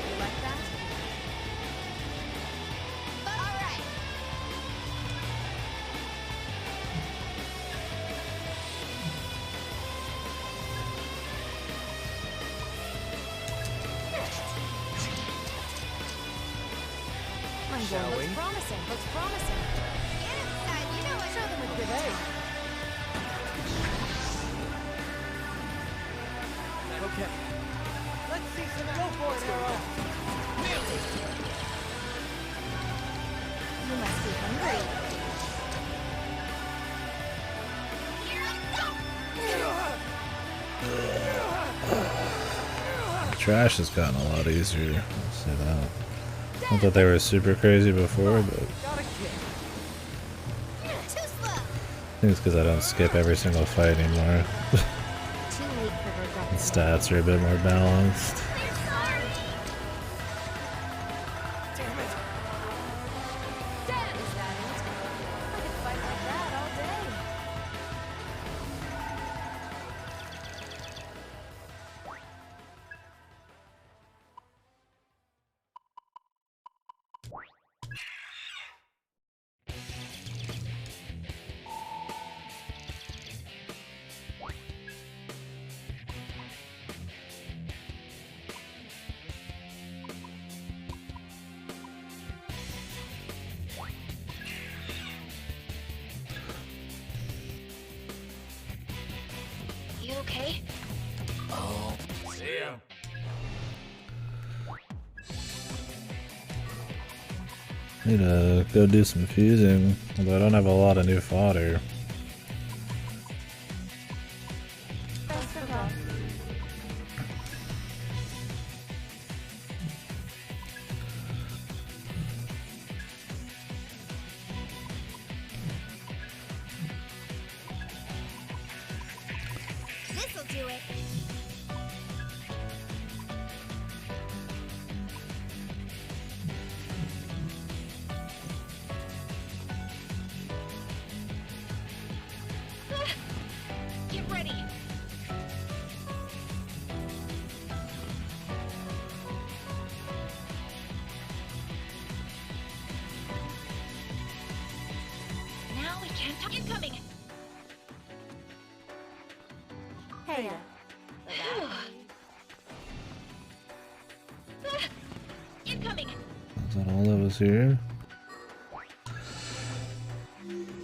You like that? All right. Shall we? Looks promising. Looks promising. Get inside. You know what? Show them a good Okay. time. Okay. Let's see some go for it, Arrow. You must be hungry. Trash has gotten a lot easier. I'll say that. Not that they were super crazy before, but Got a kick. Too slow. I think it's because I don't skip every single fight anymore. Too late for her The guns. stats are a bit more balanced. Damn it. Damn, is that it? I could fight like that all day. Need to go do some fusing, although I don't have a lot of new fodder. Best of luck. This'll do it. Get ready. Now we can't talk. Incoming. Hey, Incoming. Is that all that was here?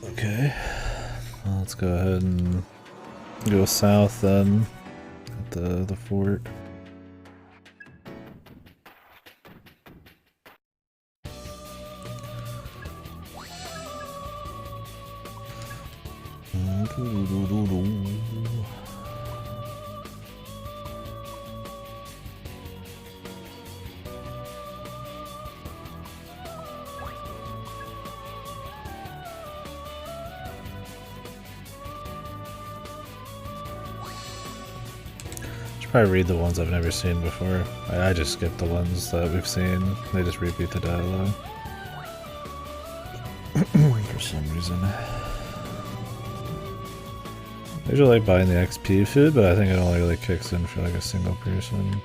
Okay. Well, let's go ahead and go south then at the fort. Should probably read the ones I've never seen before. I just skip the ones that we've seen. They just repeat the dialogue. For some reason. I usually like buying the XP food, but I think it only really kicks in for like a single person.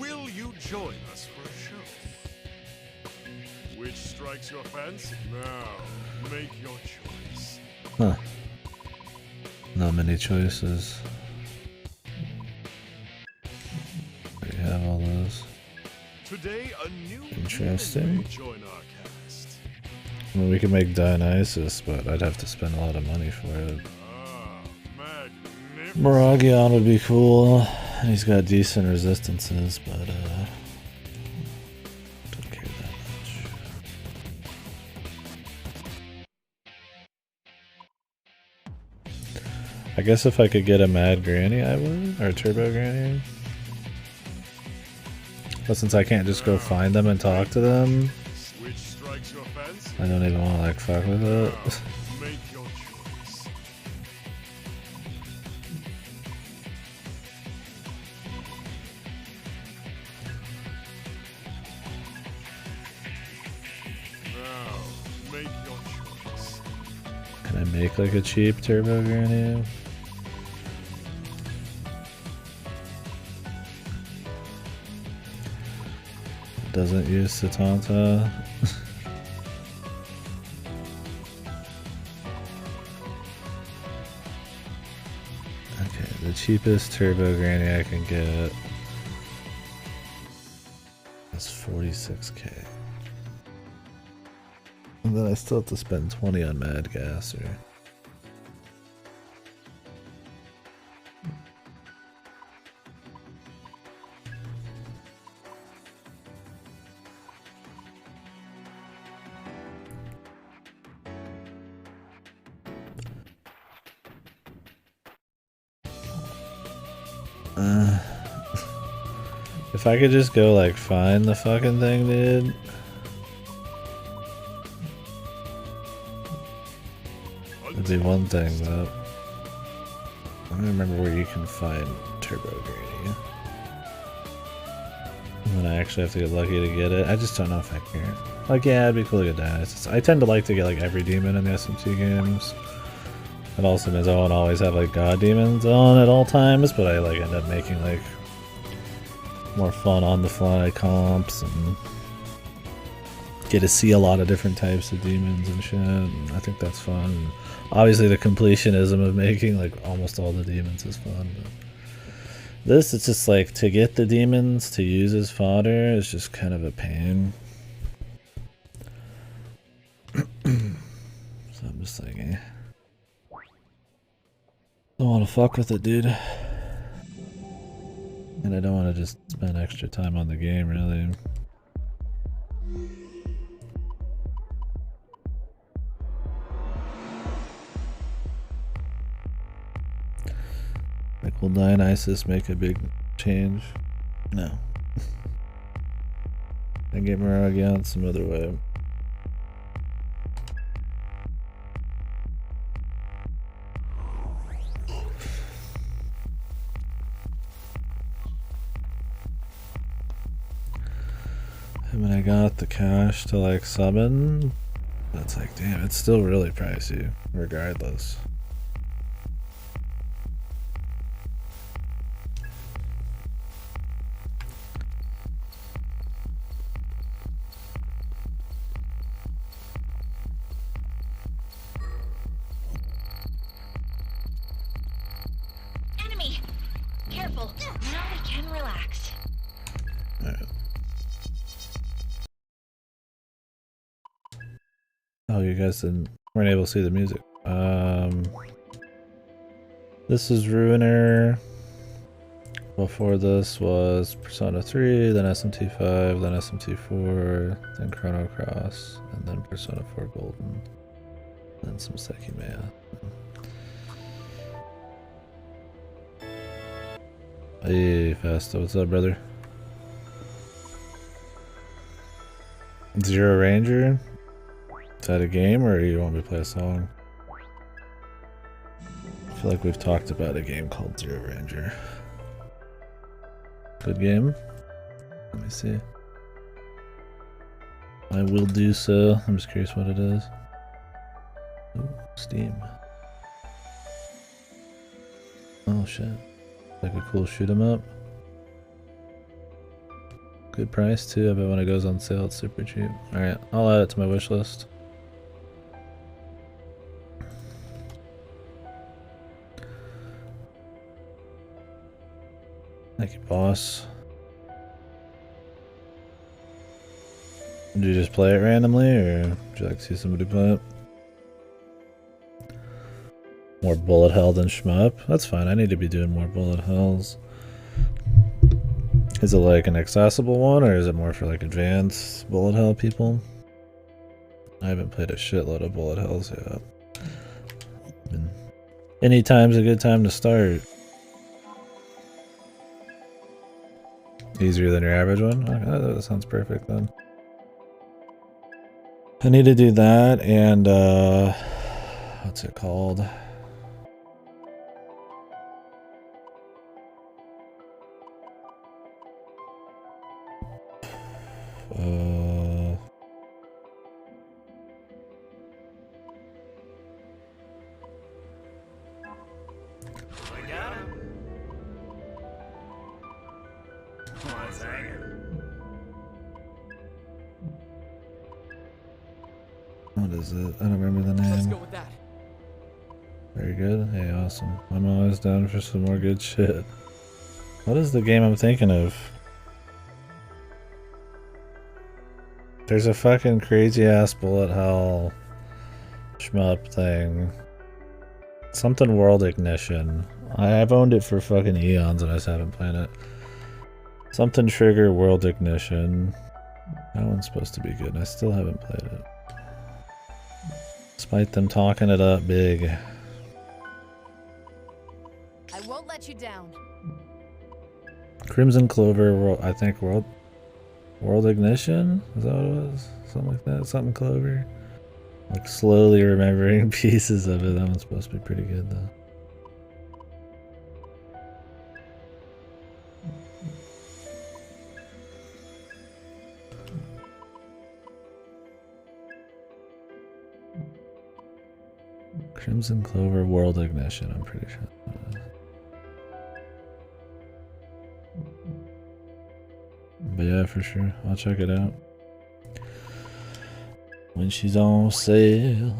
Will you join us for a show? Which strikes your fancy? Now, make your choice. Huh. Not many choices. We have all those. Today, a new Interesting. demon will join our cast. I mean, we could make Dionysus, but I'd have to spend a lot of money for it. Ah, magnificent. Maragion would be cool. He's got decent resistances, but don't care that much. I guess if I could get a Mad Granny, I would, or a Turbo Granny. But since I can't just go find them and talk to them, Which strikes your fancy? I don't even want to like fuck with it. Make your choice. Now, make your choice. Can I make like a cheap Turbo Granny? Doesn't use Satanta. Okay, the cheapest Turbo Granny I can get is 46k. And then I still have to spend 20 on Mad Gasser. If I could just go like find the fucking thing, dude. That'd be one thing, but I don't remember where you can find Turbo Granny. And then I actually have to get lucky to get it. I just don't know if I care. Like, yeah, it'd be cool to get Dionysus. I tend to like to get like every demon in the SMT games. It also means I won't always have like god demons on at all times, but I like end up making like more fun on the fly comps and get to see a lot of different types of demons and shit. And I think that's fun. And obviously the completionism of making like almost all the demons is fun. But this, it's just like to get the demons to use as fodder is just kind of a pain. So I'm just like, eh. Don't don't want to fuck with it, dude. And I don't want to just spend extra time on the game, really. Like, will Dionysus make a big change? No. I get Mirage out some other way. And when I got the cash to like summon, that's like, damn, it's still really pricey, regardless. Enemy! Careful. Now we can relax. Alright. Oh, you guys weren't able to see the music. This is Ruiner. Before this was Persona 3, then SMT5, then SMT4, then Chrono Cross, and then Persona 4 Golden, then some Sekimea. Hey, Fasta, what's up, brother? Zero Ranger? Is that a game, or you want me to play a song? I feel like we've talked about a game called Zero Ranger. Good game? Let me see. I will do so. I'm just curious what it is. Ooh, Steam. Oh shit. Like a cool shoot 'em up. Good price too. I bet when it goes on sale it's super cheap. Alright, I'll add it to my wish list. Thank you, boss. Did you just play it randomly, or would you like to see somebody play it? More bullet hell than shmup? That's fine, I need to be doing more bullet hells. Is it like an accessible one, or is it more for like advanced bullet hell people? I haven't played a shitload of bullet hells yet. Anytime's a good time to start. Easier than your average one? Okay, that sounds perfect then. I need to do that and what's it called? What is it? I don't remember the name. Let's go with that. Very good. Hey, awesome. I'm always down for some more good shit. What is the game I'm thinking of? There's a fucking crazy ass bullet hell shmup thing. Something World Ignition. I've owned it for fucking eons and I just haven't played it. Something Trigger World Ignition. That one's supposed to be good and I still haven't played it. Despite them talking it up big. I won't let you down. Crimson Clover, I think World Ignition? Is that what it was? Something like that? Something Clover? Like slowly remembering pieces of it. That one's supposed to be pretty good though. Crimson Clover World Ignition, I'm pretty sure. But yeah, for sure. I'll check it out. When she's on sale.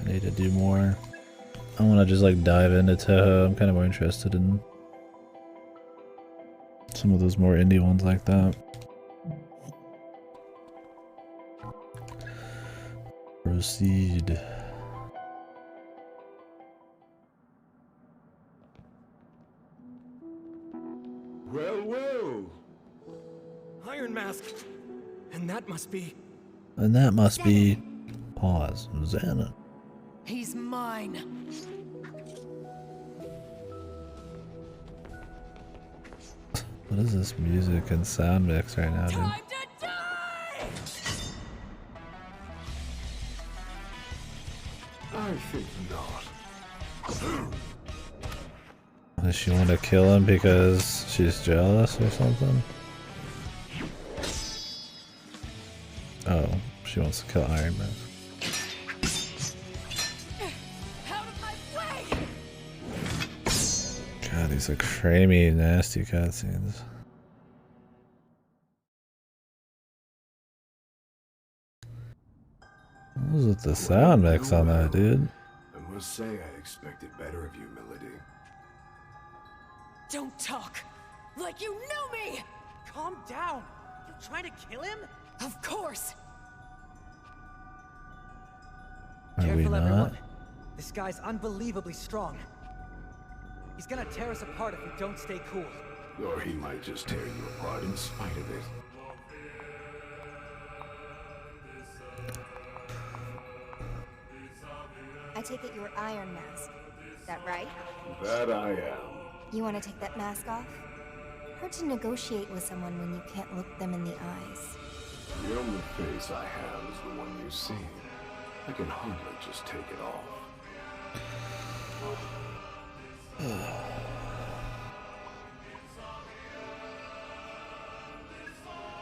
I need to do more. I want to just like dive into Toho. I'm kind of more interested in some of those more indie ones like that. Proceed. Well, well. Iron Mask. And that must be... And that must be... Pause. Xana. He's mine. What is this music and sound mix right now, dude? Time to die! I think not. Does she want to kill him because she's jealous or something? Oh, she wants to kill Iron Man. Out of my way! God, these are framey, nasty cutscenes. What was with the sound mix on that, dude? I must say I expected better of you, Melody. Don't talk like you know me! Calm down. You're trying to kill him? Of course! Are we Careful, not? everyone. This guy's unbelievably strong. He's gonna tear us apart if we don't stay cool. Or he might just tear you apart in spite of it. I take it you're Iron Mask. Is that right? That I am. You want to take that mask off? Hard to negotiate with someone when you can't look them in the eyes. The only face I have is the one you see. I can hardly just take it off.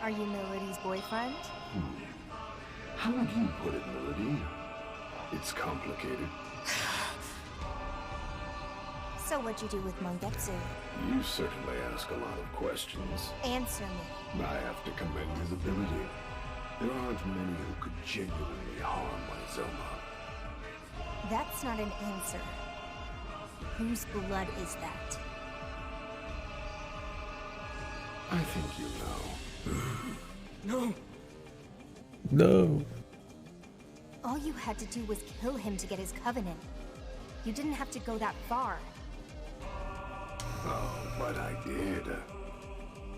Are you Melody's boyfriend? How would you put it, Melody? It's complicated. So what'd you do with Mangetsu? You certainly ask a lot of questions. Answer me. I have to commend his ability. There aren't many who could genuinely harm my Zoma. That's not an answer. Whose blood is that? I think you know. No. No. All you had to do was kill him to get his covenant. You didn't have to go that far. Oh, but I did.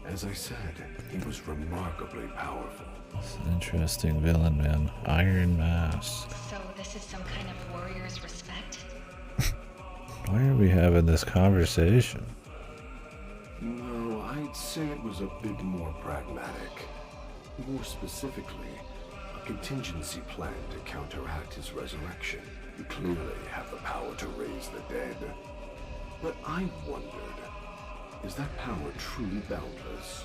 As I said, he was remarkably powerful. It's an interesting villain, man. Iron Mask. So this is some kind of warrior's respect? Why are we having this conversation? No, I'd say it was a bit more pragmatic. More specifically, a contingency plan to counteract his resurrection. You clearly have the power to raise the dead. But I wondered, is that power truly boundless?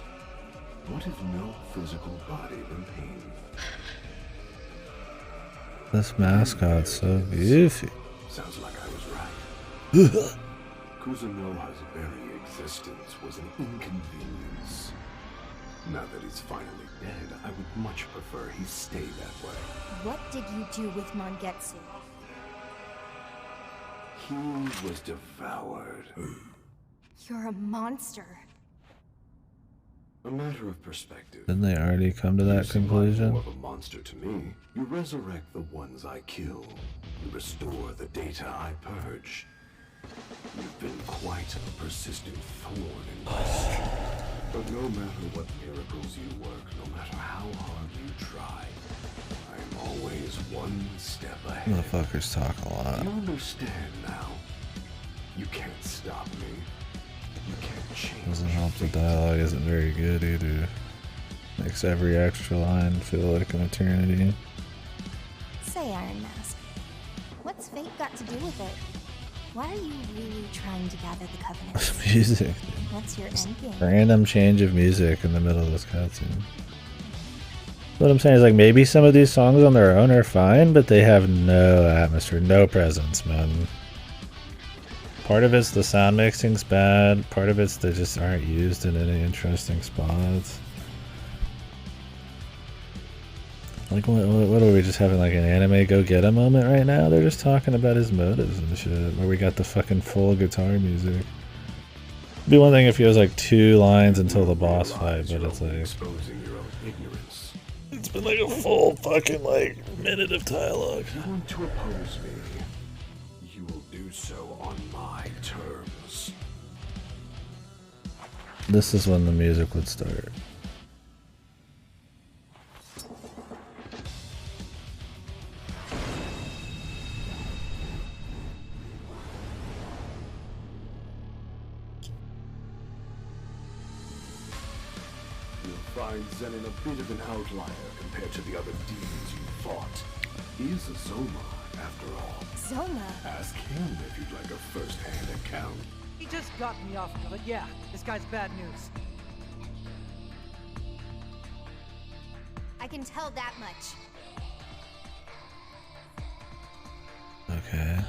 What if no physical body than pain? This mascot's so goofy. Sounds like I was right. Kuzunoha's very existence was an inconvenience. Now that he's finally dead, I would much prefer he stay that way. What did you do with Mangetsu? He was devoured. You're a monster. A matter of perspective. Didn't they already come to You that seem like conclusion? more of a monster to me. You resurrect the ones I kill. You restore the data I purge. You've been quite a persistent thorn in my side. But no matter what miracles you work, no matter how hard you try, I am always one step ahead. Motherfuckers talk a lot. You understand now? You can't stop me. You can't change. Doesn't help the dialogue isn't very good either. Makes every extra line feel like an eternity. Say, Iron Mask, what's fate got to do with it? Why are you really trying to gather the Covenant? Music. What's your endgame? Random change of music in the middle of this cutscene. What I'm saying is, like, maybe some of these songs on their own are fine, but they have no atmosphere, no presence, man. Part of it's the sound mixing's bad, part of it's they just aren't used in any interesting spots. Like, what are we just having, like, an anime go get a moment right now? They're just talking about his motives and shit, where we got the fucking full guitar music. It'd be one thing if he was like 2 lines until the boss fight, but it's like, Exposing your own ignorance. it's been like a full fucking like minute of dialogue. If you want to oppose me, you will do so on my terms. This is when the music would start. Find Zenin a bit of an outlier compared to the other demons you fought. He's a Zoma, after all. Zoma? Ask him if you'd like a first-hand account. He just got me off, but yeah, this guy's bad news. I can tell that much. Okay.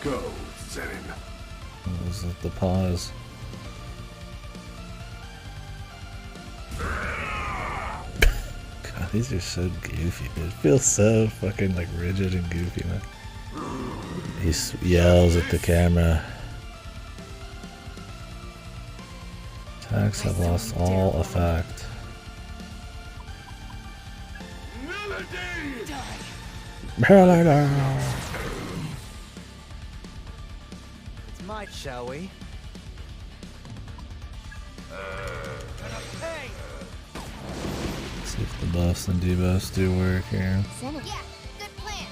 Go, Zenin. What was it? The pause. God, these are so goofy, dude. It feels so fucking like rigid and goofy, man. He yells at the camera. Attacks have lost all effect. Let's might, shall we? Hey! See if the buffs and debuffs do work here. Yeah, good plan.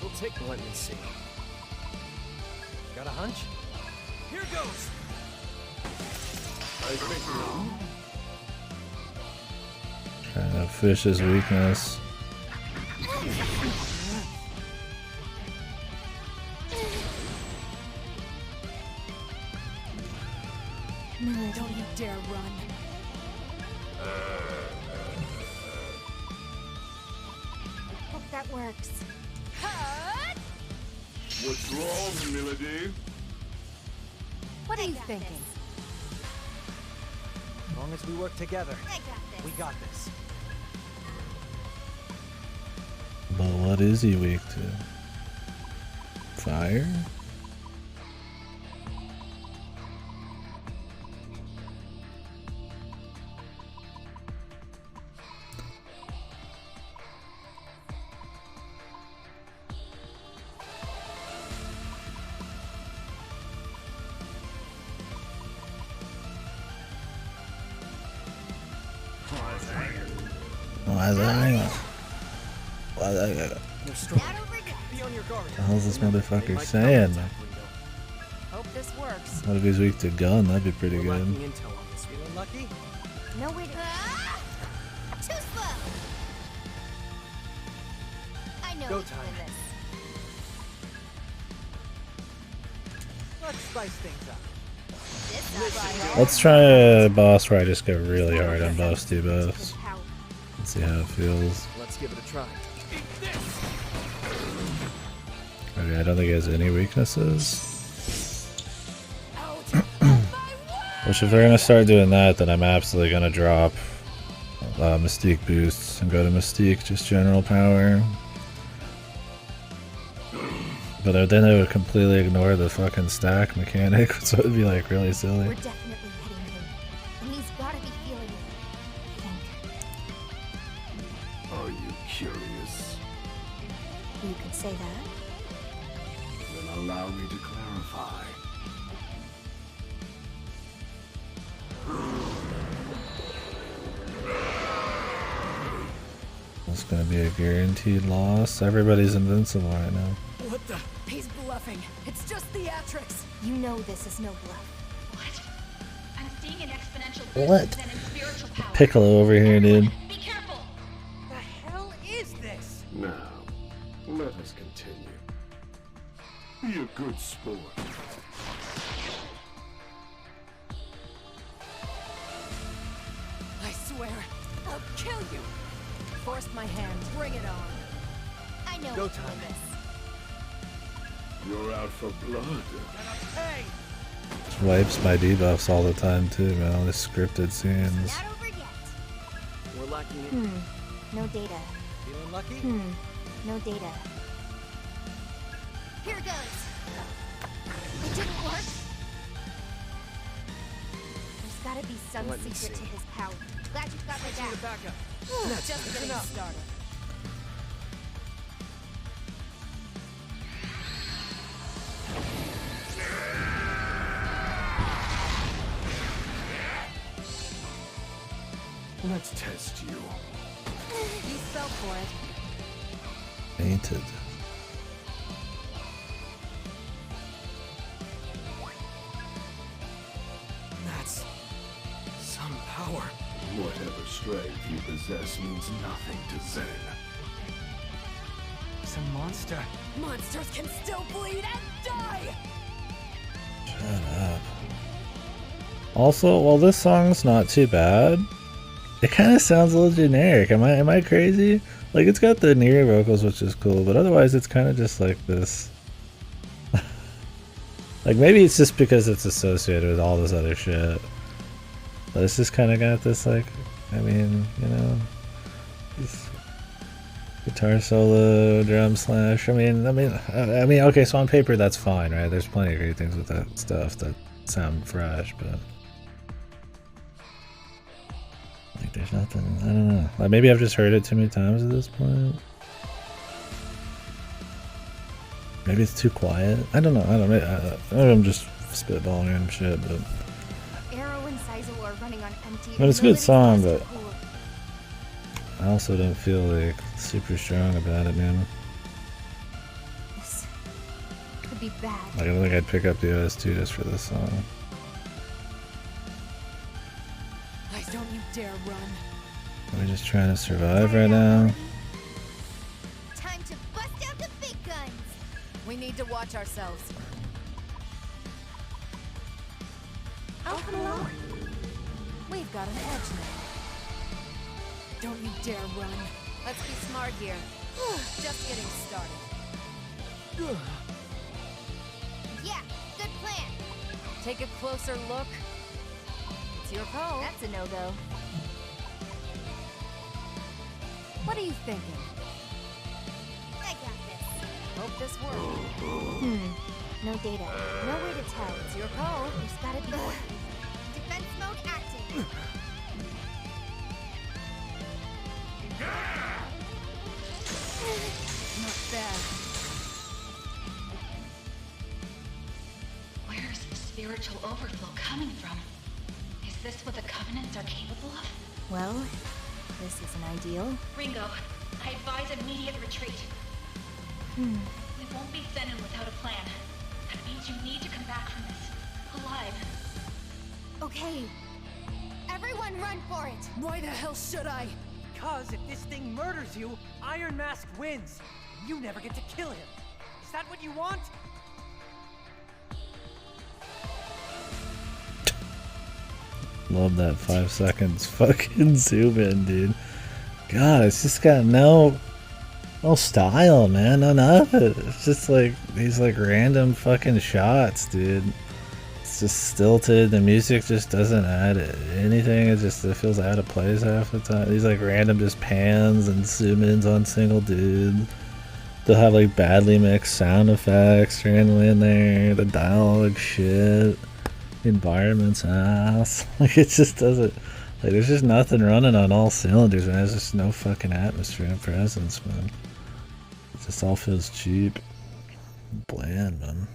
We'll take. Let me see. Got a hunch? Here goes! I think no. Trying to fish his weakness. No, don't you dare run. Hope that works. What's wrong, Milady? What are you thinking? As long as we work together, I got this. we got this. But what is he weak to? Fire? They're strong. Be on your guard. What the hell's this motherfucker saying? Hope this works. What if he's weak to gun? That'd be pretty We're good. lacking intel on this. Feeling lucky? No way to. Too slow. I know Go you're time. doing this. Let's spice things up. Let's try a boss where I just go really hard on buffs, debuffs. Let's see how it feels. Let's give it a try. Okay, I don't think he has any weaknesses. Which if they're gonna start doing that, then I'm absolutely gonna drop Mystique boosts and go to Mystique, just general power. But then it would completely ignore the fucking stack mechanic, so it would be like really silly. We're definitely hitting him. And he's gotta be feeling it. I think. Are you curious? You could say that. Then allow me to clarify. It's gonna be a guaranteed loss. Everybody's invincible right now. What the? He's bluffing. It's just theatrics. You know this is no bluff. What? I'm seeing an exponential boost What? in Zenin's spiritual power. Piccolo over here, dude. Be careful! The hell is this? Now, let us continue. Be a good sport. I swear, I'll kill you. Forced my hand. Bring it on. I know Go you're doing time. this. You're out for blood. Hey! Wipes my debuffs all the time too, man. All these scripted scenes. Not over yet. We're lacking in. No data. Feeling lucky? No data. Here goes. It didn't work. There's gotta be some Let me secret see. to his power. Glad you've got my back. Back up. Just getting started. Let's test you. You fell for it. Painted. That's some power. Whatever strength you possess means nothing to Zen. It's a monster. Monsters can still bleed and die! Shut up. Also, while this song's not too bad, it kind of sounds a little generic. Am I crazy? Like, it's got the Nier vocals, which is cool, but otherwise it's kind of just like this. Like, maybe it's just because it's associated with all this other shit. But it's just kind of got this, like, I mean, you know, this guitar solo, drum slash. I mean, okay, so on paper that's fine, right? There's plenty of great things with that stuff that sound fresh, but like, there's nothing. I don't know. Like, maybe I've just heard it too many times at this point. Maybe it's too quiet. I don't know. I'm just spitballing random shit, but. Arrow and Sizel are running on empty. But it's a good song, but I also don't feel like super strong about it, man. This could be bad. Like, I don't think I'd pick up the OS2 just for this song. Guys, don't you dare run. We're just trying to survive right now. Time to bust out the big guns. We need to watch ourselves. Oh, come along. We've got an edge now. Don't you dare run. Let's be smart here. Just getting started. Yeah, good plan. Take a closer look. It's your call. That's a no-go. What are you thinking? I got this. Hope this works. No data. No way to tell. It's your call. There's gotta be more. Defense mode active. Not bad. Where's the spiritual overflow coming from? Is this what the Covenants are capable of? Well, this isn't ideal. Ringo, I advise immediate retreat. We won't be Zenon without a plan. That means you need to come back from this alive. Okay. Everyone run for it. Why the hell should I? Because if this thing murders you, Iron Mask wins. You never get to kill him. Is that what you want? Love that 5 seconds fucking zoom in, dude. God, it's just got no style, man. None of it. It's just like these like random fucking shots, dude. It's just stilted. The music just doesn't add anything. It feels out of place half the time. These like random just pans and zoom ins on single dude. They'll have like badly mixed sound effects randomly in there. The dialogue shit. The environment's ass. Like, it just doesn't. Like, there's just nothing running on all cylinders, man. There's just no fucking atmosphere and presence, man. It just all feels cheap. Bland, man.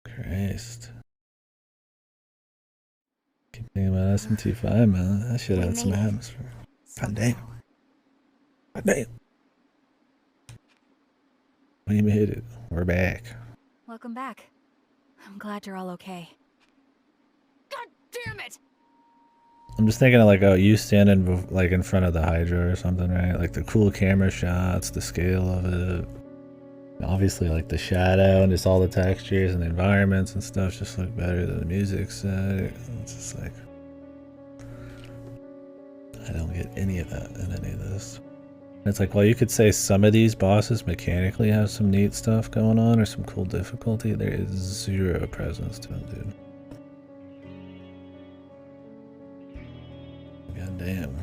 Christ. Keep thinking about SMT5, man. That shit had some atmosphere. God damn. God damn. We made it. We're back. Welcome back. I'm glad you're all okay. God damn it! I'm just thinking of like, oh, you standing like in front of the Hydra or something, right? Like the cool camera shots, the scale of it. Obviously, like the shadow and just all the textures and the environments and stuff just look better than the music set. It's just like, I don't get any of that in any of this. It's like, well, you could say some of these bosses mechanically have some neat stuff going on or some cool difficulty. There is zero presence to them, dude. God damn.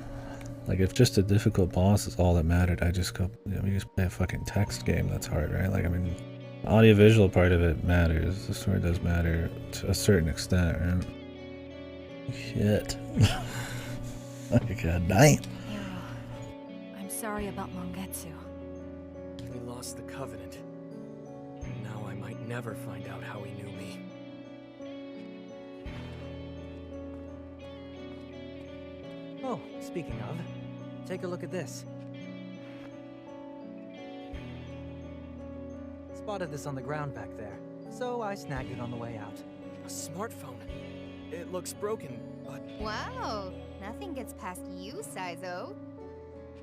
Like, if just a difficult boss is all that mattered, I just go, you know, we just play a fucking text game that's hard, right? Like, I mean, the audio-visual part of it matters. The story does matter to a certain extent, right? Shit. Like, god damn. I'm sorry about Mongetsu. We lost the Covenant. Now I might never find out how he knew me. Oh, speaking of, take a look at this. Spotted this on the ground back there, so I snagged it on the way out. A smartphone. It looks broken, but... Wow, nothing gets past you, Saizo.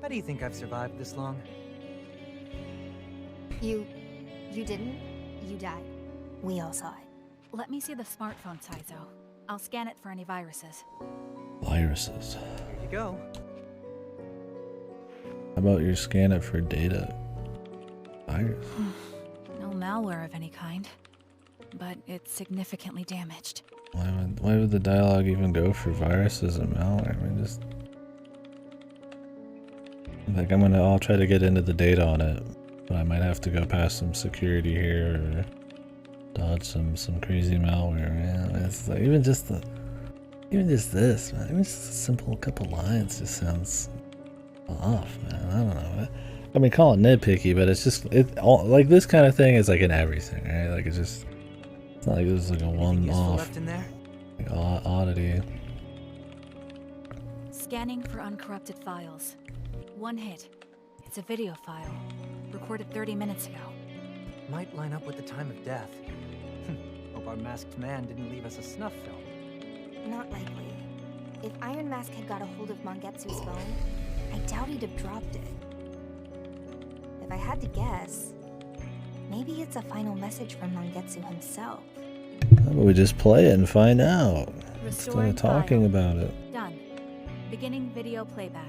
How do you think I've survived this long? You didn't. You died. We all saw it. Let me see the smartphone, Saizo. I'll scan it for any viruses. Viruses. Here you go. How about you scan it for data? Virus. No malware of any kind, but it's significantly damaged. Why would the dialogue even go for viruses and malware? I mean, just like I'll try to get into the data on it, but I might have to go past some security here or dodge some crazy malware. Man, it's like even just this, man. Even just a simple couple lines just sounds off, man. I don't know. I mean, call it nitpicky, but it's all like this kind of thing is like in everything, right? Like it's not like this is like a one-off like, oddity. Scanning for uncorrupted files. One hit. It's a video file, recorded 30 minutes ago. Might line up with the time of death. Hope our masked man didn't leave us a snuff film. Not likely. If Iron Mask had got a hold of Mangetsu's phone, I doubt he'd have dropped it. If I had to guess, maybe it's a final message from Mangetsu himself. How about we just play it and find out? Restoring Instead of talking file. about it. Done. Beginning video playback.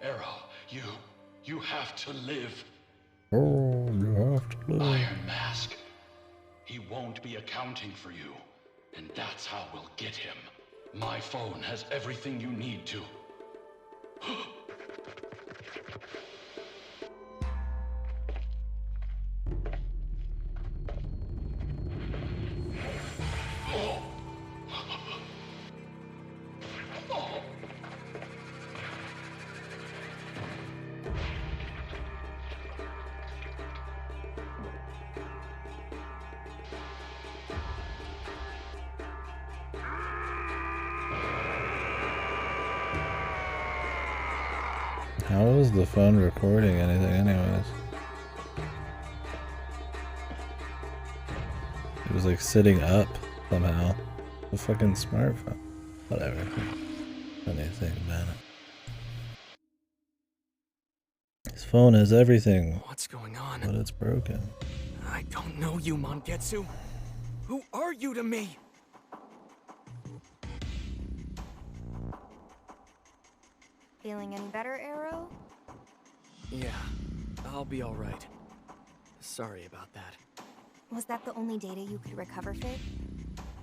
Arrow, you have to live. Oh, you have to live. Iron Mask. He won't be accounting for you, and that's how we'll get him. My phone has everything you need to. How is the phone recording anything anyways? It was like sitting up somehow. The fucking smartphone. Whatever. Anything about it. His phone has everything. What's going on? But it's broken. I don't know you, Mangetsu. Who are you to me? Feeling any better, Arrow? Yeah, I'll be alright. Sorry about that. Was that the only data you could recover, Fig?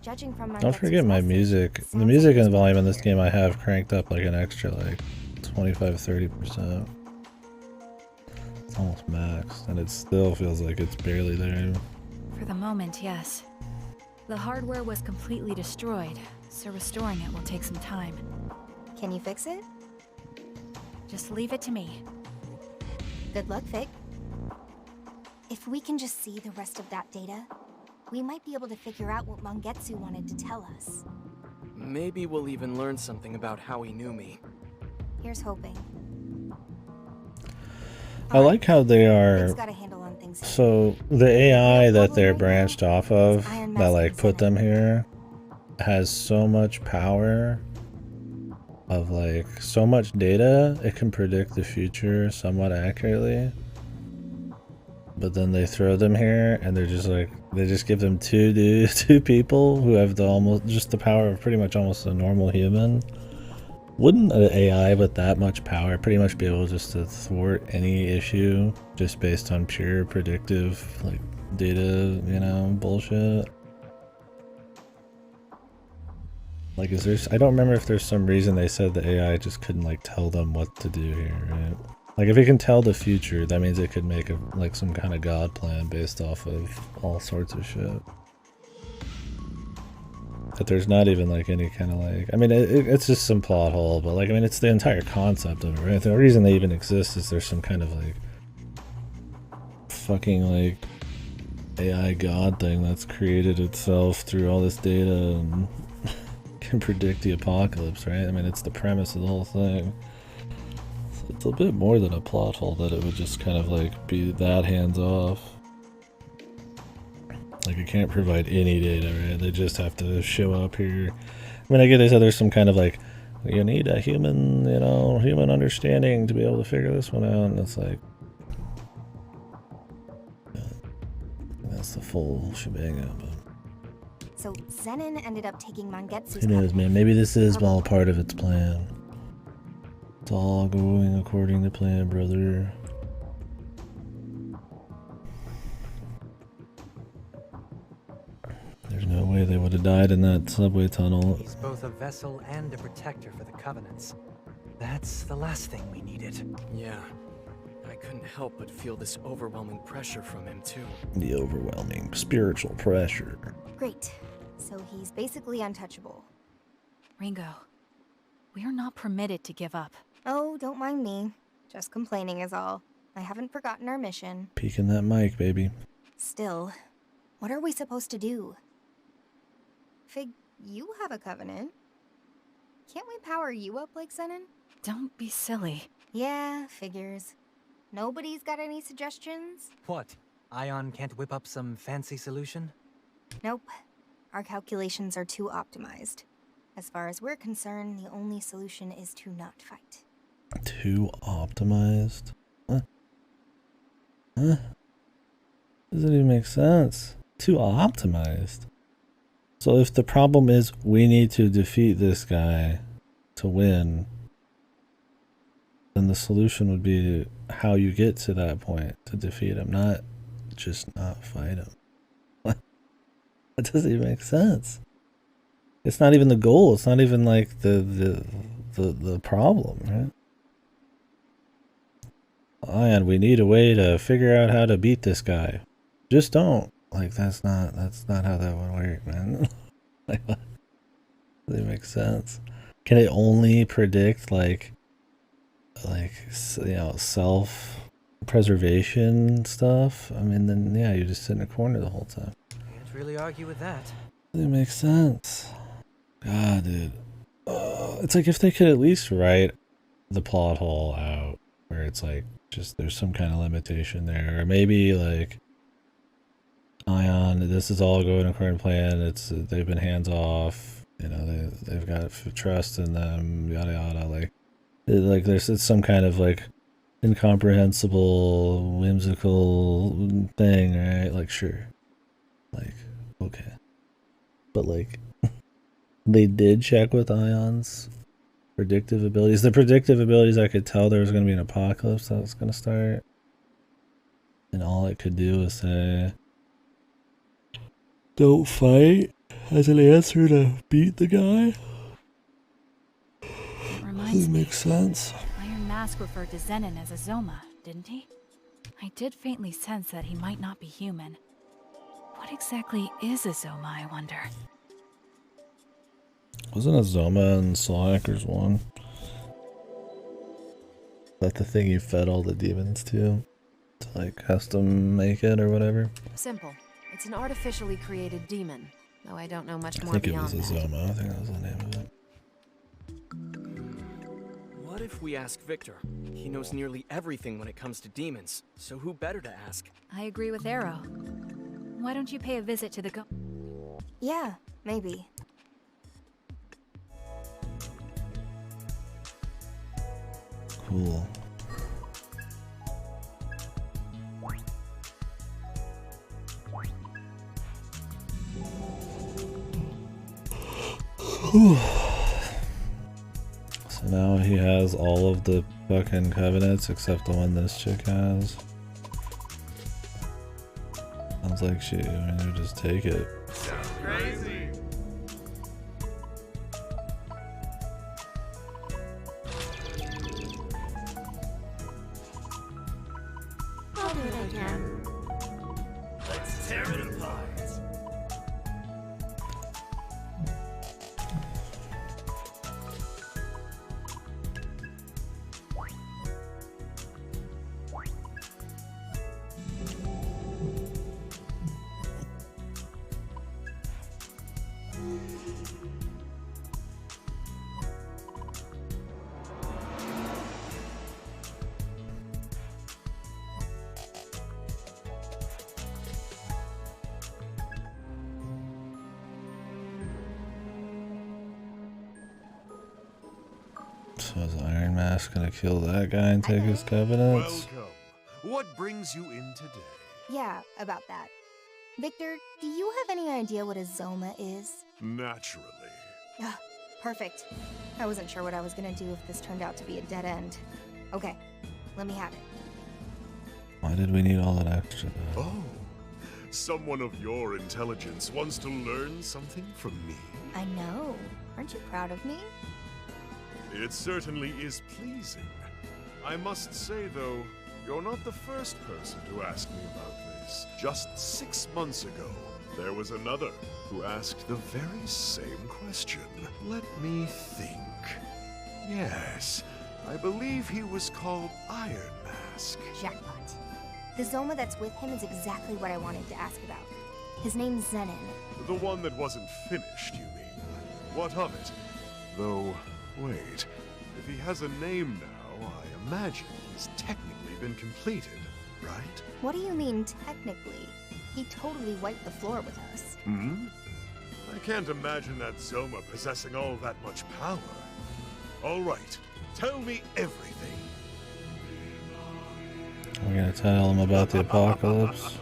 Judging from Don't forget my music. The music and volume in this game I have cranked up like an extra like 25-30%. It's almost maxed, and it still feels like it's barely there. For the moment, yes. The hardware was completely destroyed, so restoring it will take some time. Can you fix it? Just leave it to me. Good luck, Fig. If we can just see the rest of that data, we might be able to figure out what Mangetsu wanted to tell us. Maybe we'll even learn something about how he knew me. Here's hoping. I like how they are. So the AI that they're branched off of, that like put them here, has so much power of like so much data. It can predict the future somewhat accurately. But then they throw them here, and they're just like they just give them two people who have the power of pretty much almost a normal human. Wouldn't an AI with that much power pretty much be able just to thwart any issue just based on pure predictive like data, bullshit? Like, I don't remember if there's some reason they said the AI just couldn't like tell them what to do here, right? Like if it can tell the future, that means it could make some kind of god plan based off of all sorts of shit. But there's not even like any kind of like, I mean, it's just some plot hole, but like, I mean, it's the entire concept of it, right? The reason they even exist is there's some kind of like fucking like AI god thing that's created itself through all this data and can predict the apocalypse, right? I mean, it's the premise of the whole thing. So it's a bit more than a plot hole that it would just kind of like be that hands off. Like, it can't provide any data, right? They just have to show up here. I mean, I get they said there's some kind of like, you need a human, you know, human understanding to be able to figure this one out. And it's like, yeah, that's the full shebang of it. So Zenon ended up taking Mangetsu's Who knows, man? Maybe this is all part of its plan. It's all going according to plan, brother. There's no way they would have died in that subway tunnel. He's both a vessel and a protector for the Covenants. That's the last thing we needed. Yeah. I couldn't help but feel this overwhelming pressure from him, too. The overwhelming spiritual pressure. Great. So he's basically untouchable. Ringo, we're not permitted to give up. Oh, don't mind me. Just complaining is all. I haven't forgotten our mission. Peeking that mic, baby. Still, what are we supposed to do? Fig, you have a covenant. Can't we power you up like Zenon? Don't be silly. Yeah, figures. Nobody's got any suggestions? What? Ion can't whip up some fancy solution? Nope. Our calculations are too optimized. As far as we're concerned, the only solution is to not fight. Too optimized? Huh? Huh? Doesn't even make sense. Too optimized. So if the problem is we need to defeat this guy to win, then the solution would be how you get to that point to defeat him, not just not fight him. What? That doesn't even make sense. It's not even the goal. It's not even like the problem, right? Ion, we need a way to figure out how to beat this guy. Just don't. Like, that's not how that would work, man. Like, what? Does it make sense? Can it only predict like you know, self-preservation stuff? I mean, then yeah, you just sit in a corner the whole time. Can't really argue with that. It makes sense. God, dude. It's like if they could at least write the plot hole out where it's like just there's some kind of limitation there, or maybe like Ion, this is all going according to plan. They've been hands off. You know, they've got trust in them. Yada yada. Like there's some kind of like incomprehensible, whimsical thing, right? Like sure, like okay, but like they did check with Ion's predictive abilities. The predictive abilities, I could tell there was going to be an apocalypse that was going to start, and all it could do was say, "Don't fight," as an answer to beat the guy. Doesn't make sense. Iron Mask referred to Zenon as a Zoma, didn't he? I did faintly sense that he might not be human. What exactly is a Zoma, I wonder? Wasn't a Zoma in Soul Hackers 1? Is that the thing you fed all the demons to like custom make it or whatever? Simple. It's an artificially created demon, though I don't know much more I think it beyond was a that. Zoma. I think that was the name of it. What if we ask Victor? He knows nearly everything when it comes to demons, so who better to ask? I agree with Arrow. Why don't you pay a visit to the Yeah, maybe. Cool. So now he has all of the fucking covenants except the one this chick has. Sounds like she, I mean, you just take it. Sounds crazy. I'll do what I can. Let's tear it apart. So is Iron Mask gonna kill that guy and take his covenants? Welcome. What brings you in today? Yeah, about that. Victor, do you have any idea what a Zoma is? Naturally. Ugh, perfect. I wasn't sure what I was gonna do if this turned out to be a dead end. Okay, let me have it. Why did we need all that extra? Oh, someone of your intelligence wants to learn something from me. I know. Aren't you proud of me? It certainly is pleasing. I must say, though, you're not the first person to ask me about this. Just 6 months ago, there was another who asked the very same question. Let me think. Yes, I believe he was called Iron Mask. Jackpot. The Zoma that's with him is exactly what I wanted to ask about. His name's Zenin. The one that wasn't finished, you mean? What of it? Though, wait, if he has a name now, I imagine he's technically been completed, right? What do you mean, technically? He totally wiped the floor with us. Hmm? I can't imagine that Zoma possessing all that much power. All right, tell me everything. We're gonna tell him about the apocalypse.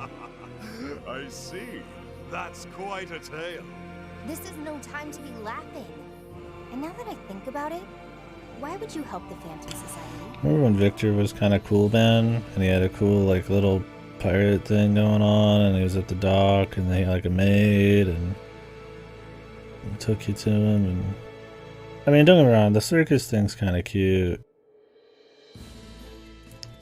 I see. That's quite a tale. This is no time to be laughing. And now that I think about it, why would you help the Phantom Society? Remember when Victor was kind of cool, man, and he had a cool like little pirate thing going on, and he was at the dock, and they had like a maid, and took you to him, and I mean, don't get me wrong, the circus thing's kind of cute.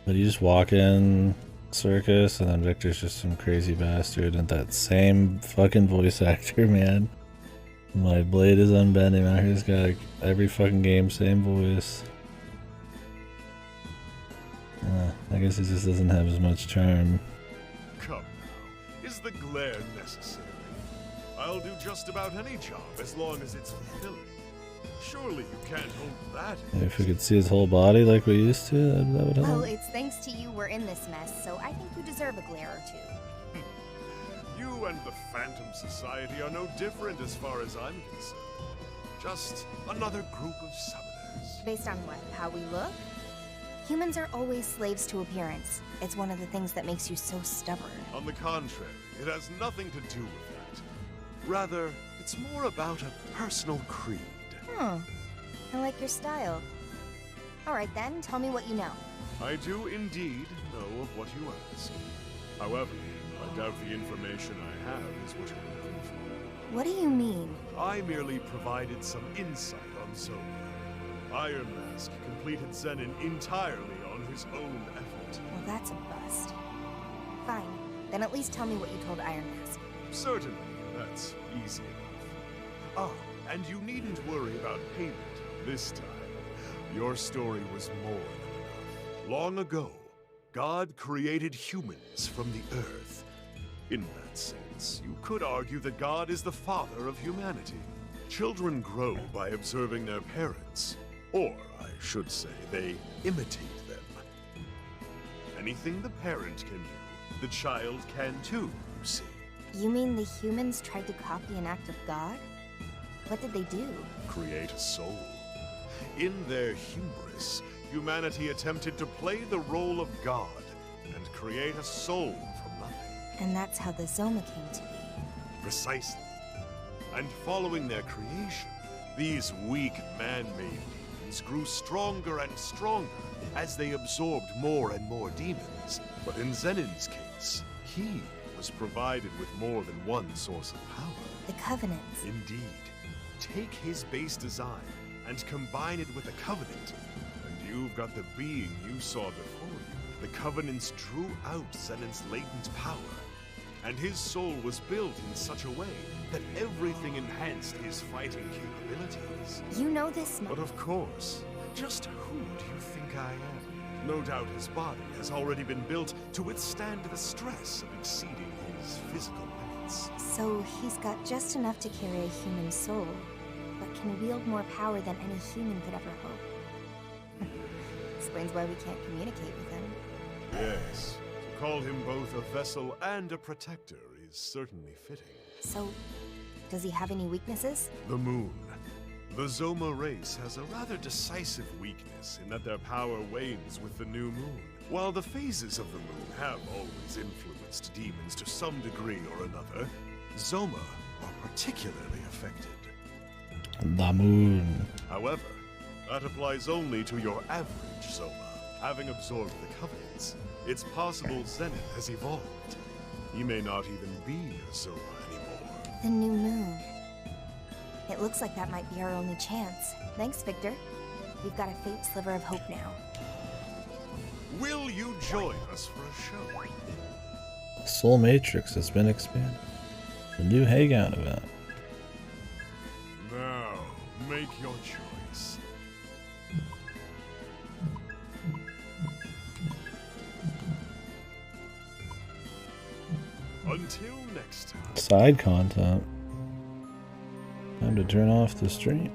But you just walk in circus and then Victor's just some crazy bastard and that same fucking voice actor, man. My blade is unbending. Out here's got like, every fucking game, same voice. I guess he just doesn't have as much charm. Come now, is the glare necessary? I'll do just about any job as long as it's fulfilling. Surely you can't hold that. If we could see his whole body like we used to, that would help. Well, it's thanks to you we're in this mess, so I think you deserve a glare or two. You and the Phantom Society are no different as far as I'm concerned. Just another group of summoners. Based on what? How we look? Humans are always slaves to appearance. It's one of the things that makes you so stubborn. On the contrary, it has nothing to do with that. Rather, it's more about a personal creed. I like your style. Alright then, tell me what you know. I do indeed know of what you ask. However, I doubt the information I have is what you're looking for. What do you mean? I merely provided some insight on Zoma. Iron Mask completed Zenin entirely on his own effort. Well, that's a bust. Fine, then at least tell me what you told Iron Mask. Certainly, that's easy enough. And you needn't worry about payment this time. Your story was more than enough. Long ago, God created humans from the earth. In that sense, you could argue that God is the father of humanity. Children grow by observing their parents. Or, I should say, they imitate them. Anything the parent can do, the child can too, you see. You mean the humans tried to copy an act of God? What did they do? Create a soul. In their hubris, humanity attempted to play the role of God and create a soul from nothing. And that's how the Zoma came to be. Precisely. And following their creation, these weak man-made demons grew stronger and stronger as they absorbed more and more demons. But in Zenin's case, he was provided with more than one source of power. The Covenants. Indeed. Take his base design and combine it with the Covenant, and you've got the being you saw before you. The Covenants drew out Zenin's latent power, and his soul was built in such a way that everything enhanced his fighting capabilities. You know this, But of course, just who do you think I am? No doubt his body has already been built to withstand the stress of exceeding his physical limits. So he's got just enough to carry a human soul, but can wield more power than any human could ever hope. Explains why we can't communicate with him. Yes, to call him both a vessel and a protector is certainly fitting. So, does he have any weaknesses? The moon. The Zoma race has a rather decisive weakness in that their power wanes with the new moon. While the phases of the moon have always influenced demons to some degree or another, Zoma are particularly affected. The moon. However, that applies only to your average Zoma. Having absorbed the Covenants, it's possible Zenith has evolved. He may not even be a Zoma anymore. The new moon. It looks like that might be our only chance. Thanks, Victor. We've got a faint sliver of hope now. Will you join us for a show? The Soul Matrix has been expanded. The new Hangout event. Now, make your choice. Until next time. Side content. Time to turn off the stream.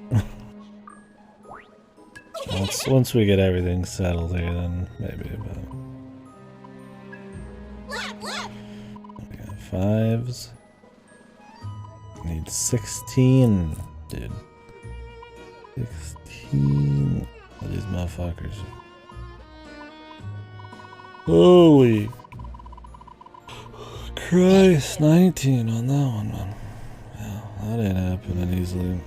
Once we get everything settled here, then maybe. But we got 5s. Need 16, dude. 16 of these motherfuckers. Holy Christ, 19 on that one, man. Yeah, that ain't happening easily.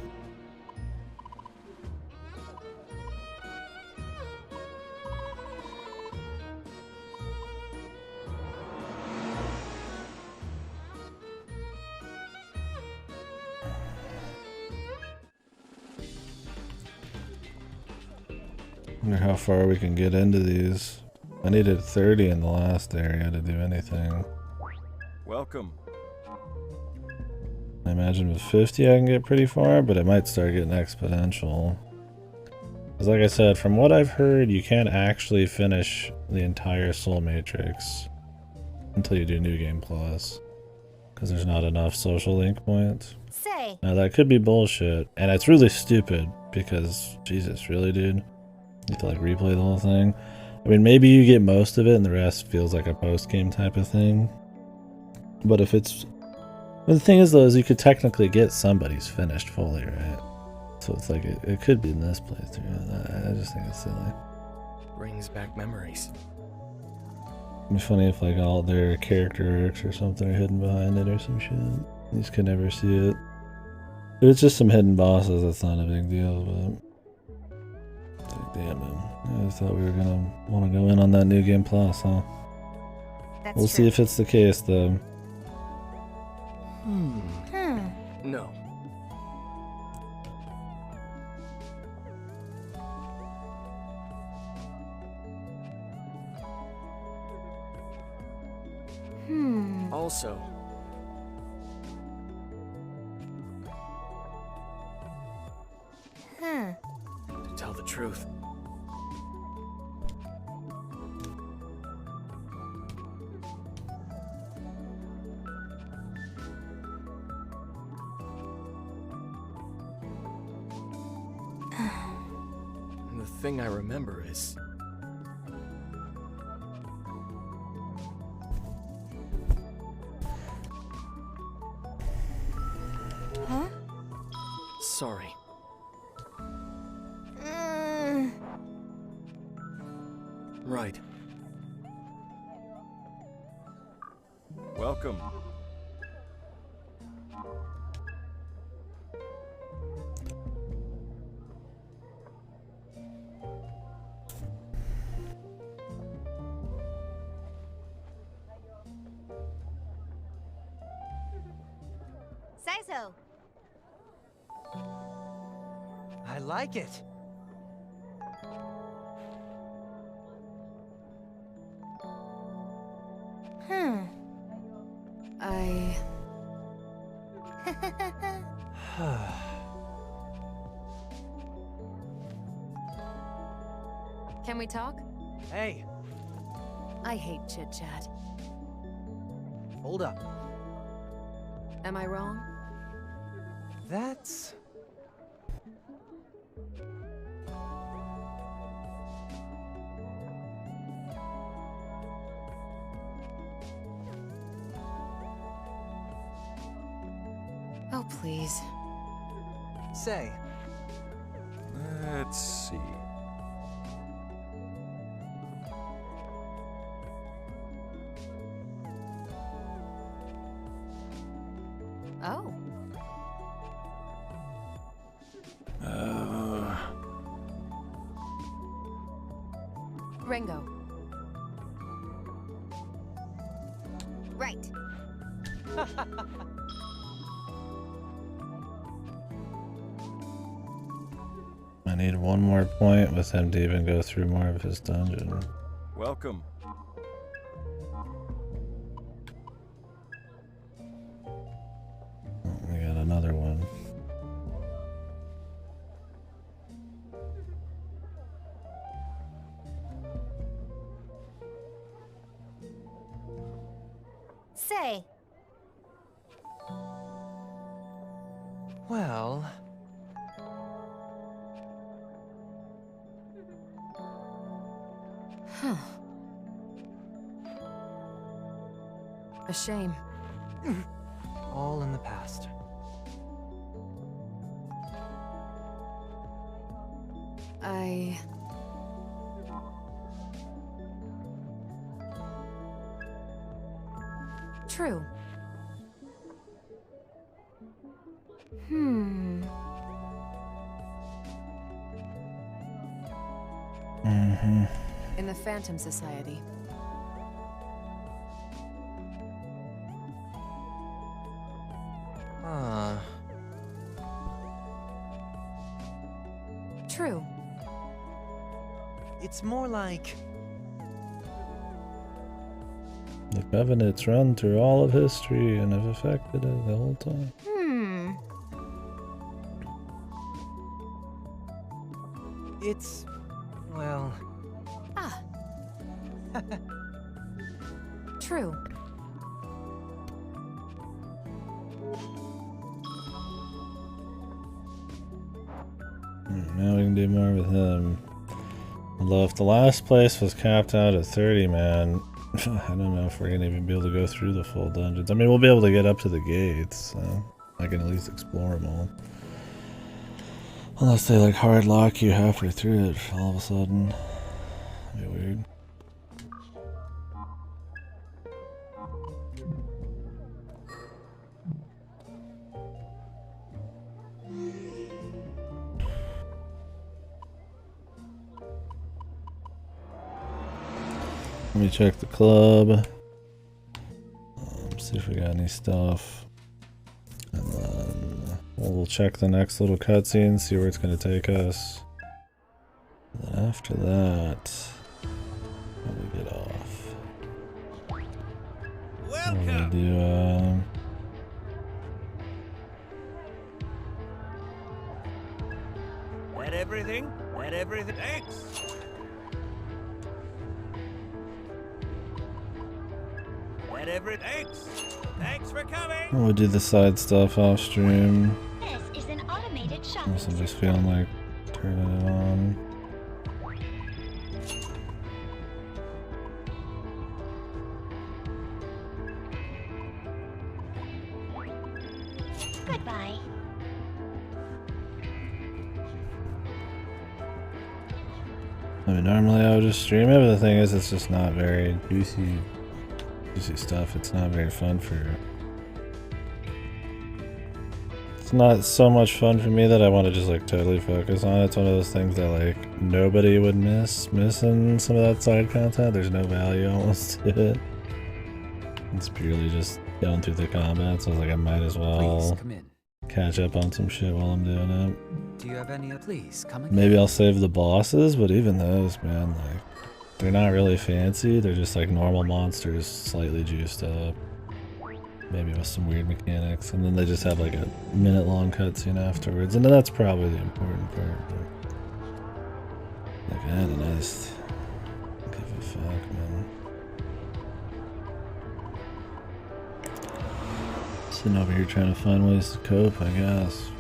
Wonder how far we can get into these. I needed 30 in the last area to do anything. Welcome. I imagine with 50 I can get pretty far, but it might start getting exponential. Because like I said, from what I've heard, you can't actually finish the entire Soul Matrix until you do New Game Plus. Because there's not enough social link points. Say. Now that could be bullshit, and it's really stupid, because, Jesus, really, dude? You have to like replay the whole thing? I mean, maybe you get most of it and the rest feels like a post-game type of thing. But if it's... Well, the thing is, though, is you could technically get somebody's finished fully, right? So it's like, it could be in this playthrough. I just think it's silly. Brings back memories. It'd be funny if, like, all their character arcs or something are hidden behind it or some shit. You just could never see it. If it's just some hidden bosses, that's not a big deal, but... It's like, damn, man. I just thought we were gonna want to go in on that New Game Plus, huh? We'll see if it's the case, though. No. Also. To tell the truth. The thing I remember is... Huh? Sorry. Right. Welcome. Say so. I like it. Can we talk? Hey, I hate chit-chat. hold up. Am I wrong? That's... Oh, please. Say, Let's see. Oh. Ringo. Right. I need one more point with him to even go through more of his dungeon. Welcome. Oh, we got another one. Say. Well... Huh. A shame. all in the past. True. In the Phantom Society. True. It's more like... The Covenants run through all of history and have affected it the whole time. It's... well... True. Now we can do more with him. Although if the last place was capped out at 30, man, I don't know if we're gonna even be able to go through the full dungeons. I mean, we'll be able to get up to the gates, so I can at least explore them all. Unless they like hard lock you halfway through it all of a sudden. That'd be weird. Let me check the club. See if we got any stuff. And then we'll check the next little cutscene, see where it's going to take us. And then after that, we'll get off. We'll do, That everything? That everything? Thanks! Thanks for coming. we'll do the side stuff off stream. This is an automated shopping Unless I'm just feeling like turning it on. Goodbye. I mean, normally I would just stream it, but the thing is, it's just not very juicy stuff. It's not very fun for... It's not so much fun for me that I want to just like totally focus on it. It's one of those things that like nobody would missing some of that side content. There's no value almost to it. It's purely just going through the combat, so I was like, I might as well catch up on some shit while I'm doing it. Do you have any? Please come again. Maybe I'll save the bosses, but even those, man, like, they're not really fancy. They're just like normal monsters, slightly juiced up. Maybe with some weird mechanics. And then they just have like a minute-long cutscene afterwards. And then that's probably the important part. But like, I don't just give a fuck, man. Sitting over here trying to find ways to cope, I guess.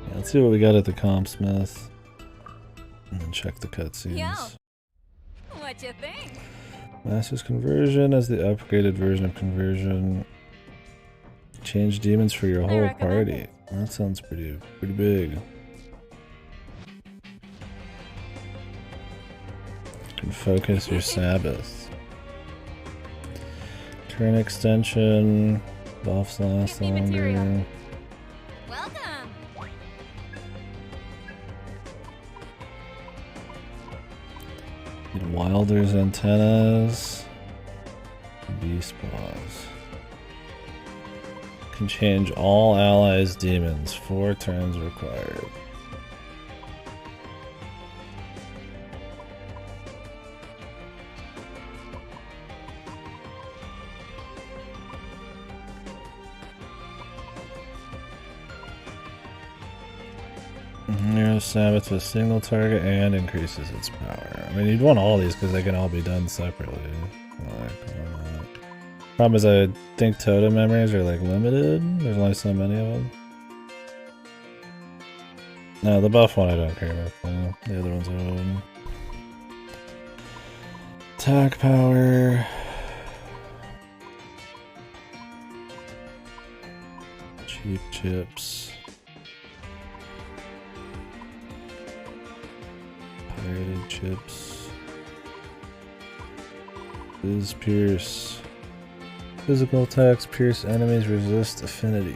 Yeah, let's see what we got at the Compsmith. And then check the cutscenes. Yo, what you think? Master's Conversion as the upgraded version of Conversion. Change demons for your whole party. That sounds pretty big. can focus your Sabbath. Turn extension. Buffs last longer. Welcome. Need Wilder's antennas. Beast paws. Can change all allies' demons. 4 turns required. Hero Sabbath to a single target and increases its power. I mean, you'd want all these because they can all be done separately. Problem is, I think totem memories are like limited. There's only so many of them. No, the buff one I don't care about. Though. The other ones I would. Attack power. Cheap chips. Pirated chips. Biz Pierce. Physical attacks pierce enemies, resist affinity.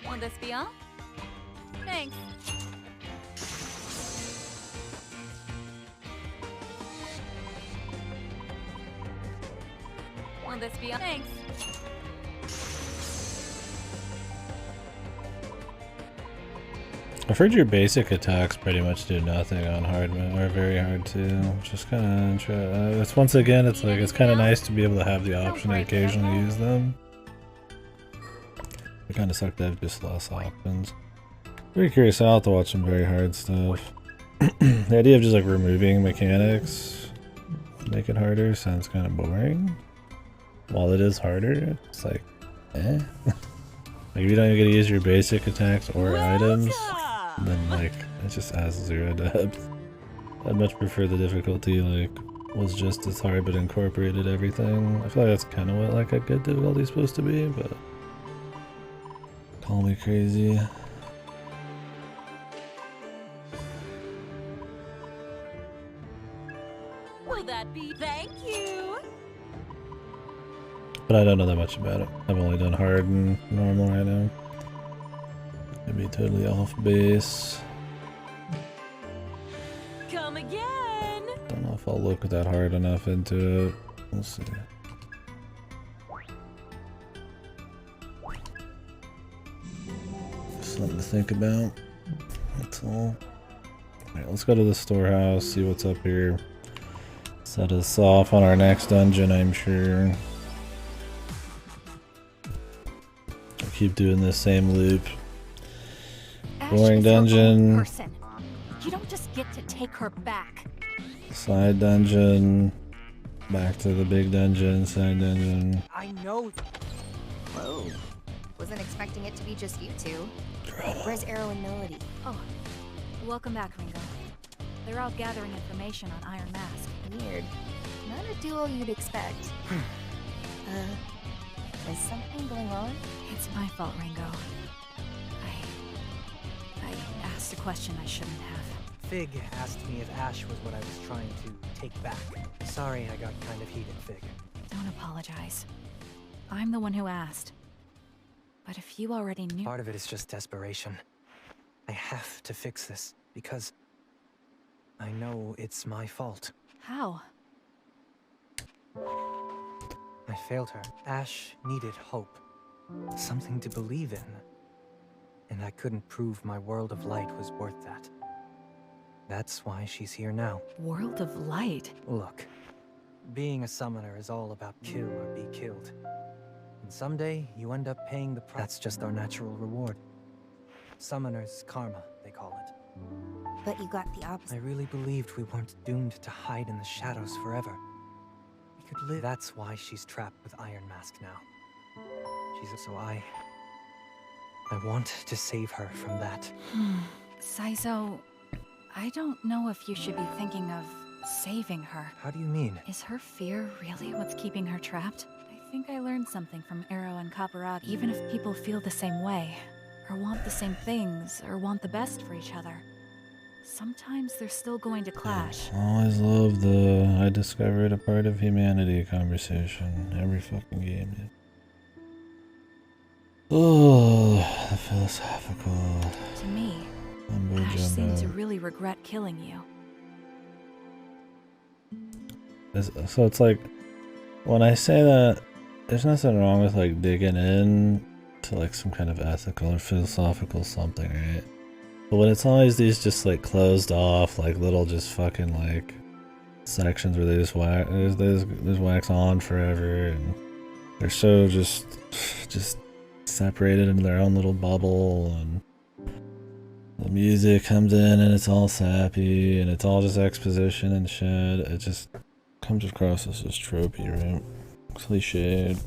Will this be all? Thanks. Will this be all? Thanks. I've heard your basic attacks pretty much do nothing on hard or very hard too, which is kind of it's once again it's like it's kind of nice to be able to have the option to occasionally use them. It kind of sucked to have just less options. Very curious. I'll have to watch some very hard stuff. The idea of just like removing mechanics, make it harder, sounds kind of boring. While it is harder, it's like, eh. Like if you don't even get to use your basic attacks or items, then like it just adds 0 depth. I'd much prefer the difficulty like was just as hard but incorporated everything. I feel like that's kind of what like a good difficulty is supposed to be, but call me crazy. Will that be? Thank you. But I don't know that much about it. I've only done hard and normal right now. I'd be totally off base. Come again. Don't know if I'll look that hard enough into it. We'll see. Something to think about. That's all. Alright, let's go to the storehouse, see what's up here. Set us off on our next dungeon, I'm sure. I'll keep doing this same loop. Boring dungeon. You don't just get to take her back. Side dungeon. Back to the big dungeon, side dungeon. I know. Whoa. Wasn't expecting it to be just you two. Where's Arrow and Melody? Oh, welcome back, Ringo. They're out gathering information on Iron Mask. Weird. Not a duo you'd expect. Is something going on? It's my fault, Ringo. I asked a question I shouldn't have. Fig asked me if Ash was what I was trying to take back. Sorry I got kind of heated, Fig. Don't apologize. I'm the one who asked. But if you already knew... Part of it is just desperation. I have to fix this, because I know it's my fault. How? I failed her. Ash needed hope. Something to believe in. And I couldn't prove my world of light was worth that. That's why she's here now. World of Light? Look, being a summoner is all about kill or be killed. And someday, you end up paying the price. That's just our natural reward. Summoner's karma, they call it. But you got the opposite. I really believed we weren't doomed to hide in the shadows forever. We could live. That's why she's trapped with Iron Mask now. So I want to save her from that. Saizo, I don't know if you should be thinking of saving her. How do you mean? Is her fear really what's keeping her trapped? I think I learned something from Arrow and Kaparagi. Even if people feel the same way, or want the same things, or want the best for each other, sometimes they're still going to clash. Always love the I discovered a part of humanity conversation. Every fucking game, dude. Oh, the philosophical. To me, Ash seemed to really regret killing you. So it's like, when I say that, there's nothing wrong with like digging in to like some kind of ethical or philosophical something, right? But when it's always these just like closed off, like little just fucking like sections where they just wax on forever, and they're so just separated into their own little bubble, and the music comes in and it's all sappy and it's all just exposition and shit. It just comes across as just tropey, right? Cliched.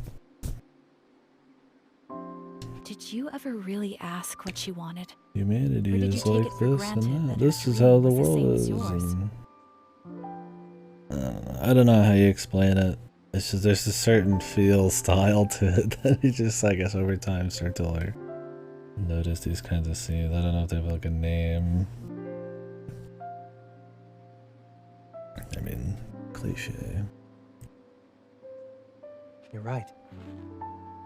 Did you ever really ask what she wanted? Humanity is like this and that. This is how the world is. And I don't know how you explain it. It's just there's a certain feel style to it that you just, I guess, over time start to like notice these kinds of scenes. I don't know if they have like a name. I mean, cliche. You're right.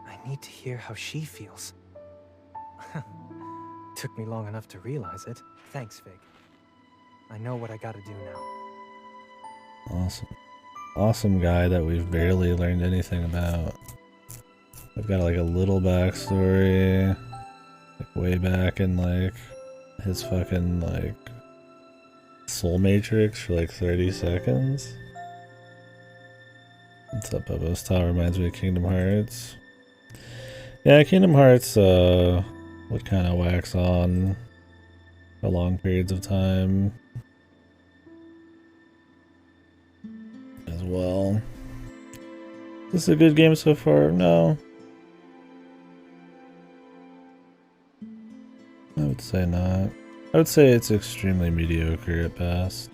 I need to hear how she feels. Took me long enough to realize it. Thanks, Fig. I know what I gotta do now. Awesome. Awesome guy that we've barely learned anything about. I've got like a little backstory, like way back in like his fucking like soul matrix for like 30 seconds. What's up, Bubba? Style reminds me of Kingdom Hearts. Yeah, Kingdom Hearts would kind of wax on for long periods of time as well. Is this a good game so far? No. I would say not. I would say it's extremely mediocre at best.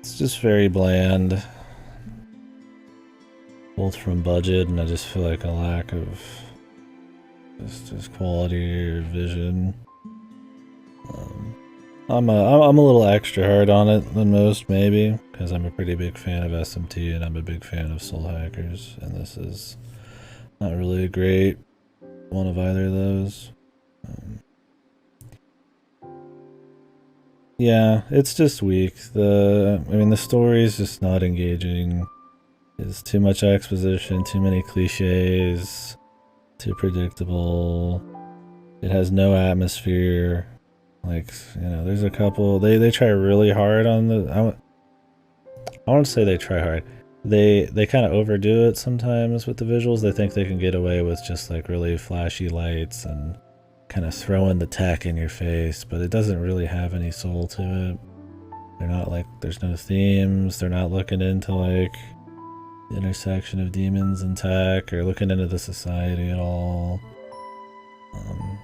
It's just very bland. Both from budget and I just feel like a lack of just quality or vision. I'm a little extra hard on it than most, maybe, because I'm a pretty big fan of SMT and I'm a big fan of Soul Hackers, and this is not really a great one of either of those. Yeah, it's just weak. I mean, the story is just not engaging. There's too much exposition, too many cliches, too predictable. It has no atmosphere. Like, you know, there's a couple, they try really hard on the, I won't say they try hard. They kind of overdo it sometimes with the visuals. They think they can get away with just like really flashy lights and kind of throwing the tech in your face, but it doesn't really have any soul to it. They're not like, there's no themes. They're not looking into like the intersection of demons and tech or looking into the society at all.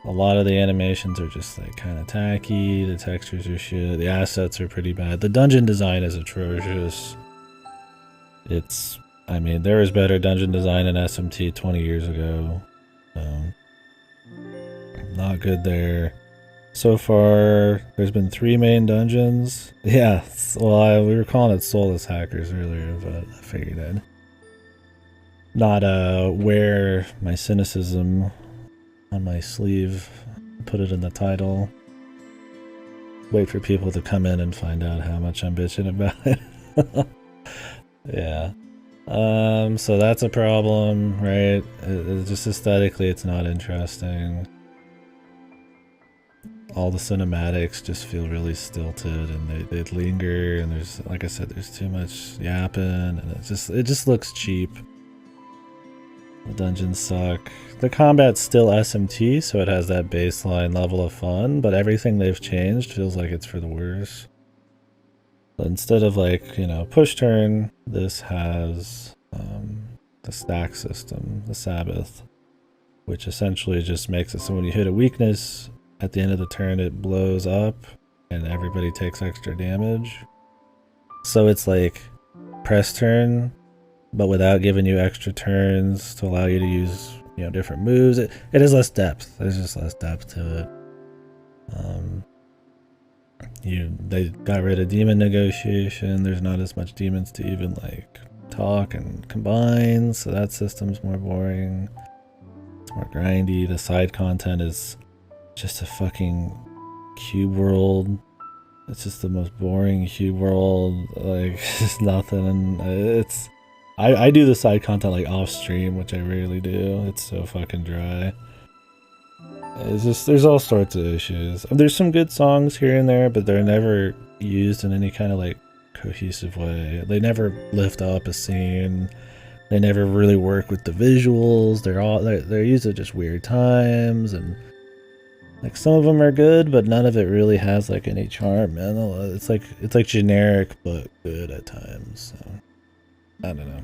A lot of the animations are just like kind of tacky. The textures are shit. The assets are pretty bad. The dungeon design is atrocious. I mean, there was better dungeon design in SMT 20 years ago. Not good there. So far, there's been 3 main dungeons. Yeah, well, we were calling it Soulless Hackers earlier, but I figured I'd not wear my cynicism on my sleeve, put it in the title, wait for people to come in and find out how much I'm bitching about it. Yeah. So that's a problem, right? Just aesthetically, it's not interesting. All the cinematics just feel really stilted and they linger, and there's, like I said, there's too much yapping, and it just looks cheap. The dungeons suck. The combat's still SMT, so it has that baseline level of fun, but everything they've changed feels like it's for the worse. But instead of like, you know, push turn, this has the stack system, the Sabbath, which essentially just makes it so when you hit a weakness at the end of the turn, it blows up and everybody takes extra damage. So it's like press turn, but without giving you extra turns to allow you to use, you know, different moves. It has less depth. There's just less depth to it. They got rid of demon negotiation. There's not as much demons to even like talk and combine, so that system's more boring. It's more grindy. The side content is just a fucking cube world. It's just the most boring cube world. Like, just nothing. And it's I do the side content like off stream, which I rarely do. It's so fucking dry. It's just, there's all sorts of issues. There's some good songs here and there, but they're never used in any kind of like cohesive way. They never lift up a scene. They never really work with the visuals. They're used at just weird times, and like some of them are good, but none of it really has like any charm, man. It's like generic but good at times. So I don't know.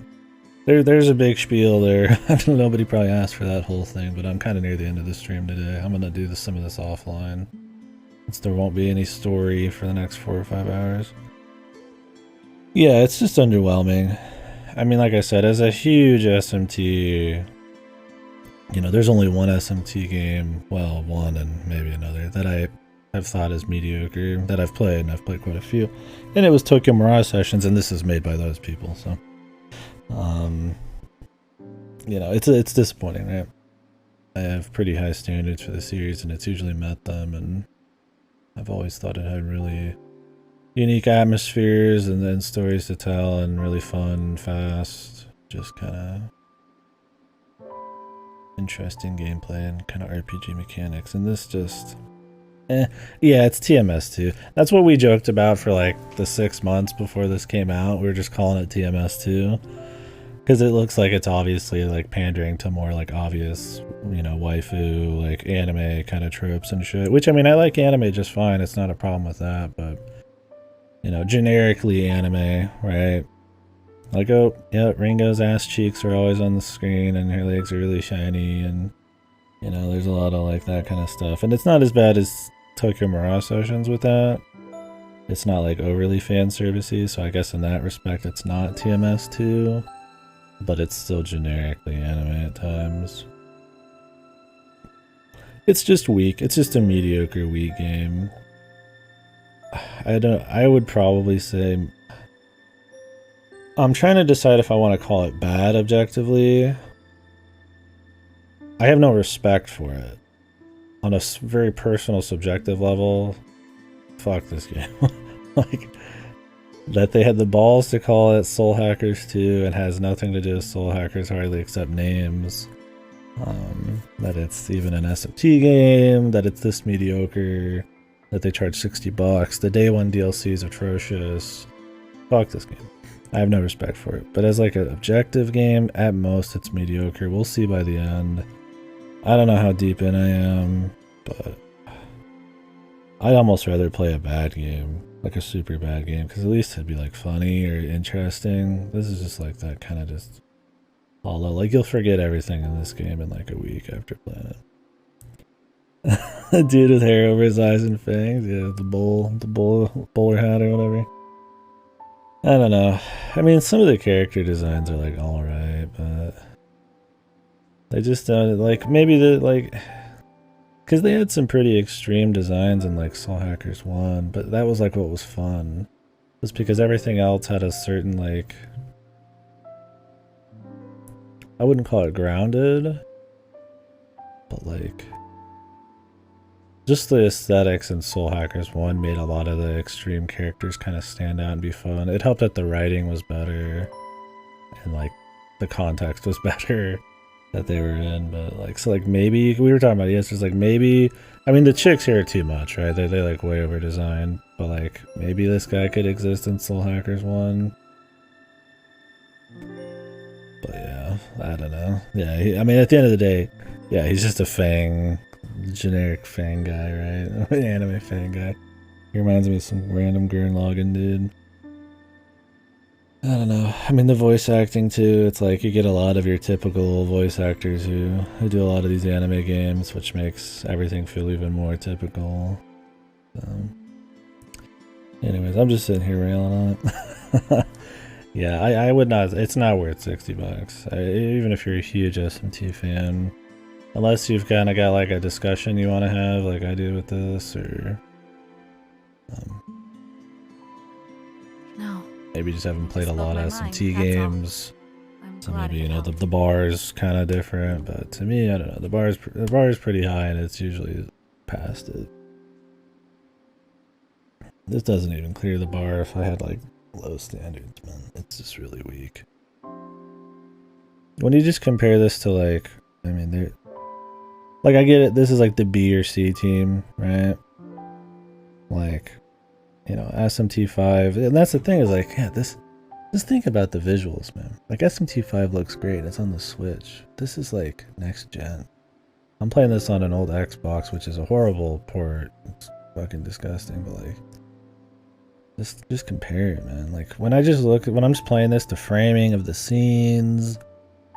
There's a big spiel there. Nobody probably asked for that whole thing, but I'm kind of near the end of the stream today. I'm gonna do some of this offline, since there won't be any story for the next 4 or 5 hours. Yeah, it's just underwhelming. I mean, like I said, as a huge SMT, you know, there's only one SMT game, well, one and maybe another, that I have thought is mediocre, that I've played, and I've played quite a few. And it was Tokyo Mirage Sessions, and this is made by those people, so... you know, it's disappointing, right? I have pretty high standards for the series, and it's usually met them, and I've always thought it had really unique atmospheres and then stories to tell, and really fun, fast, just kind of interesting gameplay and kind of RPG mechanics. And this just, yeah, it's TMS2. That's what we joked about for like the 6 months before this came out. We were just calling it TMS2. Because it looks like it's obviously like pandering to more like obvious, you know, waifu, like anime kind of tropes and shit. Which, I mean, I like anime just fine. It's not a problem with that. But, you know, generically anime, right? Like, oh, yeah, Ringo's ass cheeks are always on the screen and her legs are really shiny. And, you know, there's a lot of like that kind of stuff. And it's not as bad as Tokyo Mirage Sessions with that. It's not like overly fan servicey. So I guess in that respect, it's not TMS2. But it's still generically anime at times. It's just weak. It's just a mediocre Wii game. I would probably say... I'm trying to decide if I want to call it bad objectively. I have no respect for it. On a very personal, subjective level, fuck this game. Like... that they had the balls to call it Soul Hackers 2 and has nothing to do with Soul Hackers hardly except names. That it's even an SMT game, that it's this mediocre, that they charge $60. The day one DLC is atrocious. Fuck this game. I have no respect for it. But as like an objective game, at most it's mediocre. We'll see by the end. I don't know how deep in I am, but I'd almost rather play a bad game. Like a super bad game, because at least it'd be like funny or interesting. This is just like that kind of just hollow. Like you'll forget everything in this game in like a week after playing it. The dude with hair over his eyes and fangs, yeah, the bowler hat or whatever. I don't know. I mean, some of the character designs are like alright, but they just don't like, maybe the like. Because they had some pretty extreme designs in like Soul Hackers 1, but that was like what was fun. Just because everything else had a certain like... I wouldn't call it grounded, but like... just the aesthetics in Soul Hackers 1 made a lot of the extreme characters kind of stand out and be fun. It helped that the writing was better, and like the context was better that they were in, but like, so like maybe we were talking about just like maybe, I mean the chicks here are too much, right? They like way over designed, but like maybe this guy could exist in Soul Hackers 1. But yeah, I don't know. Yeah, I mean at the end of the day, yeah, he's just a Fang, generic Fang guy, right? Anime Fang guy. He reminds me of some random Gurren Lagann dude. I don't know. I mean, the voice acting too. It's like you get a lot of your typical voice actors who do a lot of these anime games, which makes everything feel even more typical. Anyways, I'm just sitting here railing on it. Yeah, I would not. It's not worth $60. Even if you're a huge SMT fan, unless you've kind of got like a discussion you want to have, like I do with this, or No. maybe just haven't played a Spoke lot my of mind, SMT that's all. games. I'm So glad maybe, it you know, helped. the bar is kind of different, but to me, I don't know. The bar is pretty high, and it's usually past it. This doesn't even clear the bar if I had like low standards, man. It's just really weak. When you just compare this to like, I mean, they're like, I get it. This is like the B or C team, right? Like, you know, SMT5, and that's the thing is like, yeah, this. Just think about the visuals, man. Like SMT5 looks great. It's on the Switch. This is like next gen. I'm playing this on an old Xbox, which is a horrible port. It's fucking disgusting, but like, just compare it, man. Like when I'm just playing this, the framing of the scenes,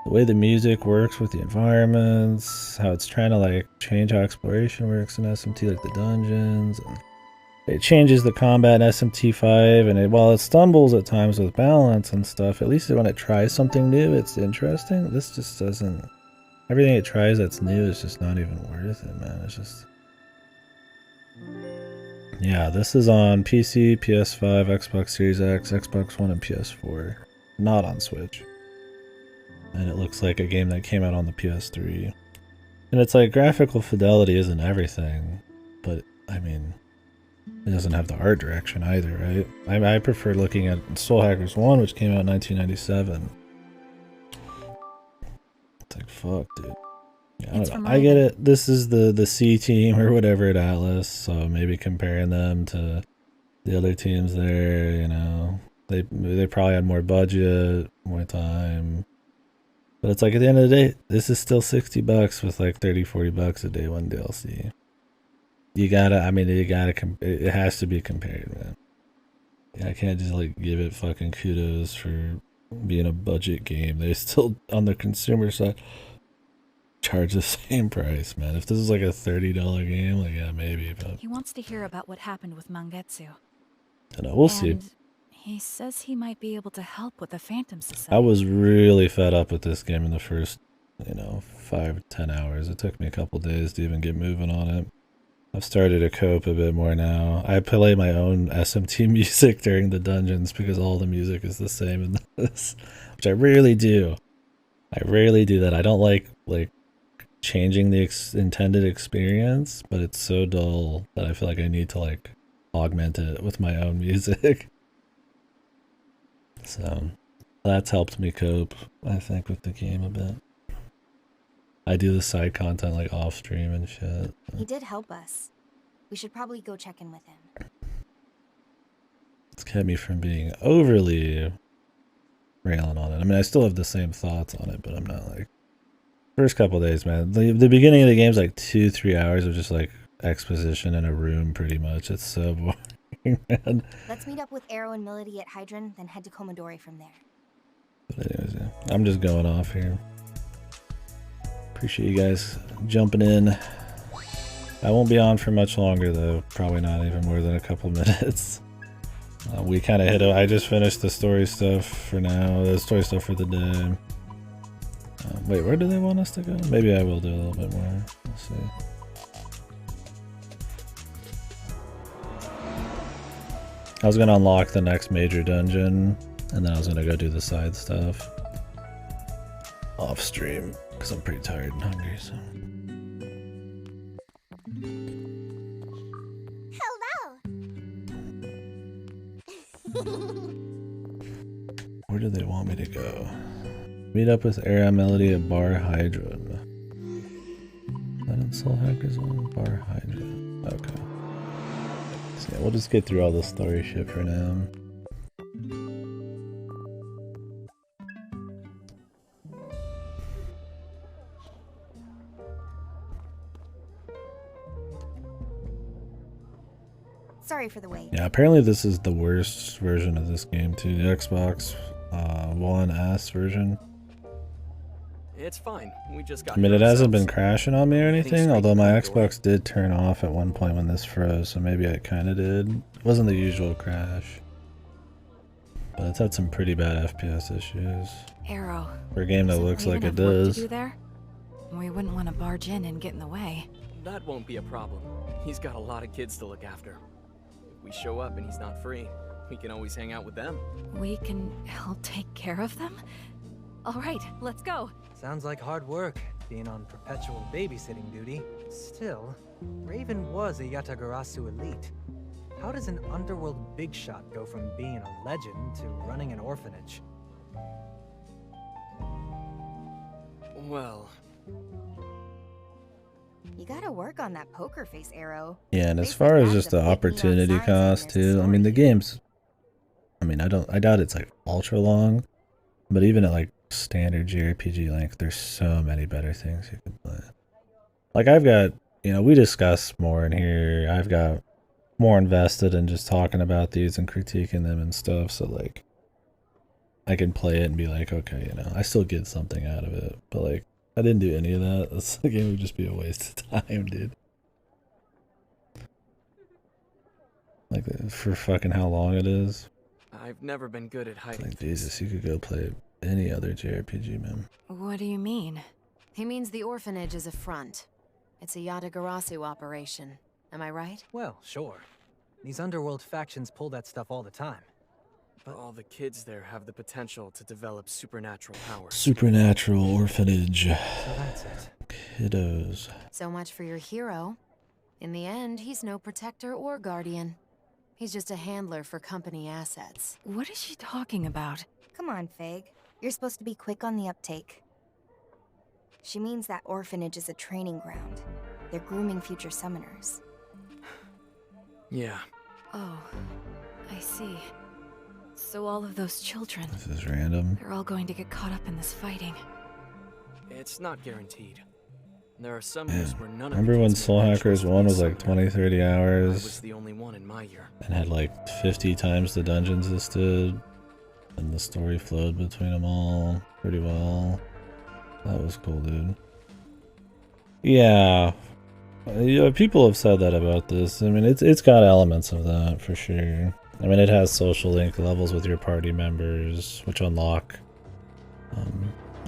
the way the music works with the environments, how it's trying to like change how exploration works in SMT, like the dungeons, and it changes the combat in SMT5, and while it stumbles at times with balance and stuff, at least when it tries something new, it's interesting. This just doesn't. Everything it tries that's new is just not even worth it, man. It's just. Yeah, this is on PC, PS5, Xbox Series X, Xbox One, and PS4. Not on Switch. And it looks like a game that came out on the PS3. And it's like graphical fidelity isn't everything, but I mean, it doesn't have the art direction either, right? I prefer looking at Soul Hackers 1, which came out in 1997. It's like, fuck, dude. Yeah, I don't know. I get it. This is the C team or whatever at Atlas, so maybe comparing them to the other teams there, you know, they probably had more budget, more time. But it's like at the end of the day, this is still $60 with like $30-40 a day one DLC. It has to be compared, man. Yeah, I can't just like give it fucking kudos for being a budget game. They still, on the consumer side, charge the same price, man. If this is like a $30 game, like, yeah, maybe, but He wants to hear about what happened with Mangetsu. I don't know, we'll see. He says he might be able to help with the Phantom Society. I was really fed up with this game in the first, 5-10 hours. It took me a couple days to even get moving on it. I've started to cope a bit more now. I play my own SMT music during the dungeons because all the music is the same in this, which I rarely do. I rarely do that. I don't like changing the intended experience, but it's so dull that I feel like I need to like augment it with my own music. So that's helped me cope, I think, with the game a bit. I do the side content like off stream and shit. He did help us. We should probably go check in with him. It's kept me from being overly railing on it. I mean, I still have the same thoughts on it, but I'm not like... First couple days, man. The beginning of the game's like 2-3 hours of just like exposition in a room, pretty much. It's so boring, man. Let's meet up with Arrow and Melody at Hydron, then head to Komodori from there. But anyways, yeah. I'm just going off here. Appreciate you guys jumping in. I won't be on for much longer though. Probably not even more than a couple minutes. We kind of I just finished the story stuff for now. The story stuff for the day. Wait, where do they want us to go? Maybe I will do a little bit more. We'll see. I was gonna unlock the next major dungeon, and then I was gonna go do the side stuff off stream because I'm pretty tired and hungry. So. Hello. Where do they want me to go? Meet up with Era Melody at Bar Hydron. Is that in Soul Hackers 1? Bar Hydron. Okay. So yeah, we'll just get through all the story shit for now. Sorry for the wait. Yeah, apparently this is the worst version of this game too. The Xbox 1S version. It's fine. We just got. I mean, it here hasn't been ourselves. crashing on me or Heading anything, straight although to my the door. Xbox did turn off at one point when this froze, so maybe it kind of did. It wasn't the usual crash. But it's had some pretty bad FPS issues. Arrow. For a game that doesn't looks like Raven it have work does. to do there? We wouldn't want to barge in and get in the way. That won't be a problem. He's got a lot of kids to look after. If we show up and he's not free, we can always hang out with them. We can help take care of them? Alright, let's go. Sounds like hard work, being on perpetual babysitting duty. Still, Raven was a Yatagarasu elite. How does an underworld big shot go from being a legend to running an orphanage? Well, You gotta work on that poker face, Arrow. Yeah, and They as far as forgot just to the put neon opportunity signs in cost this too, I mean the game's I doubt it's like ultra long, but even at like standard JRPG length, there's so many better things you can play. Like I've got, we discuss more in here. I've got more invested in just talking about these and critiquing them and stuff, so like I can play it and be like, okay, I still get something out of it. But like I didn't do any of that. The game would just be a waste of time, dude. Like for fucking how long it is. I've never been good at hiding. Like Jesus, you could go play any other JRPG, man. What do you mean? He means the orphanage is a front. It's a Yatagarasu operation. Am I right? Well, sure. These underworld factions pull that stuff all the time. But all the kids there have the potential to develop supernatural powers. Supernatural orphanage. So that's it. Kiddos. So much for your hero. In the end, he's no protector or guardian. He's just a handler for company assets. What is she talking about? Come on, Fig. You're supposed to be quick on the uptake. She means that orphanage is a training ground. They're grooming future summoners. Yeah. Oh, I see. So all of those children, This is random. they're all going to get caught up in this fighting. It's not guaranteed. There are some Yeah. years where none of Remember the when kids Soul made that Hackers choice to 1 be was a like summoner. 20, 30 I hours was the only one in my year. and had like 50 times the dungeons listed, and the story flowed between them all pretty well. That was cool, dude. Yeah. People have said that about this. I mean, it's got elements of that for sure. I mean, it has social link levels with your party members, which unlock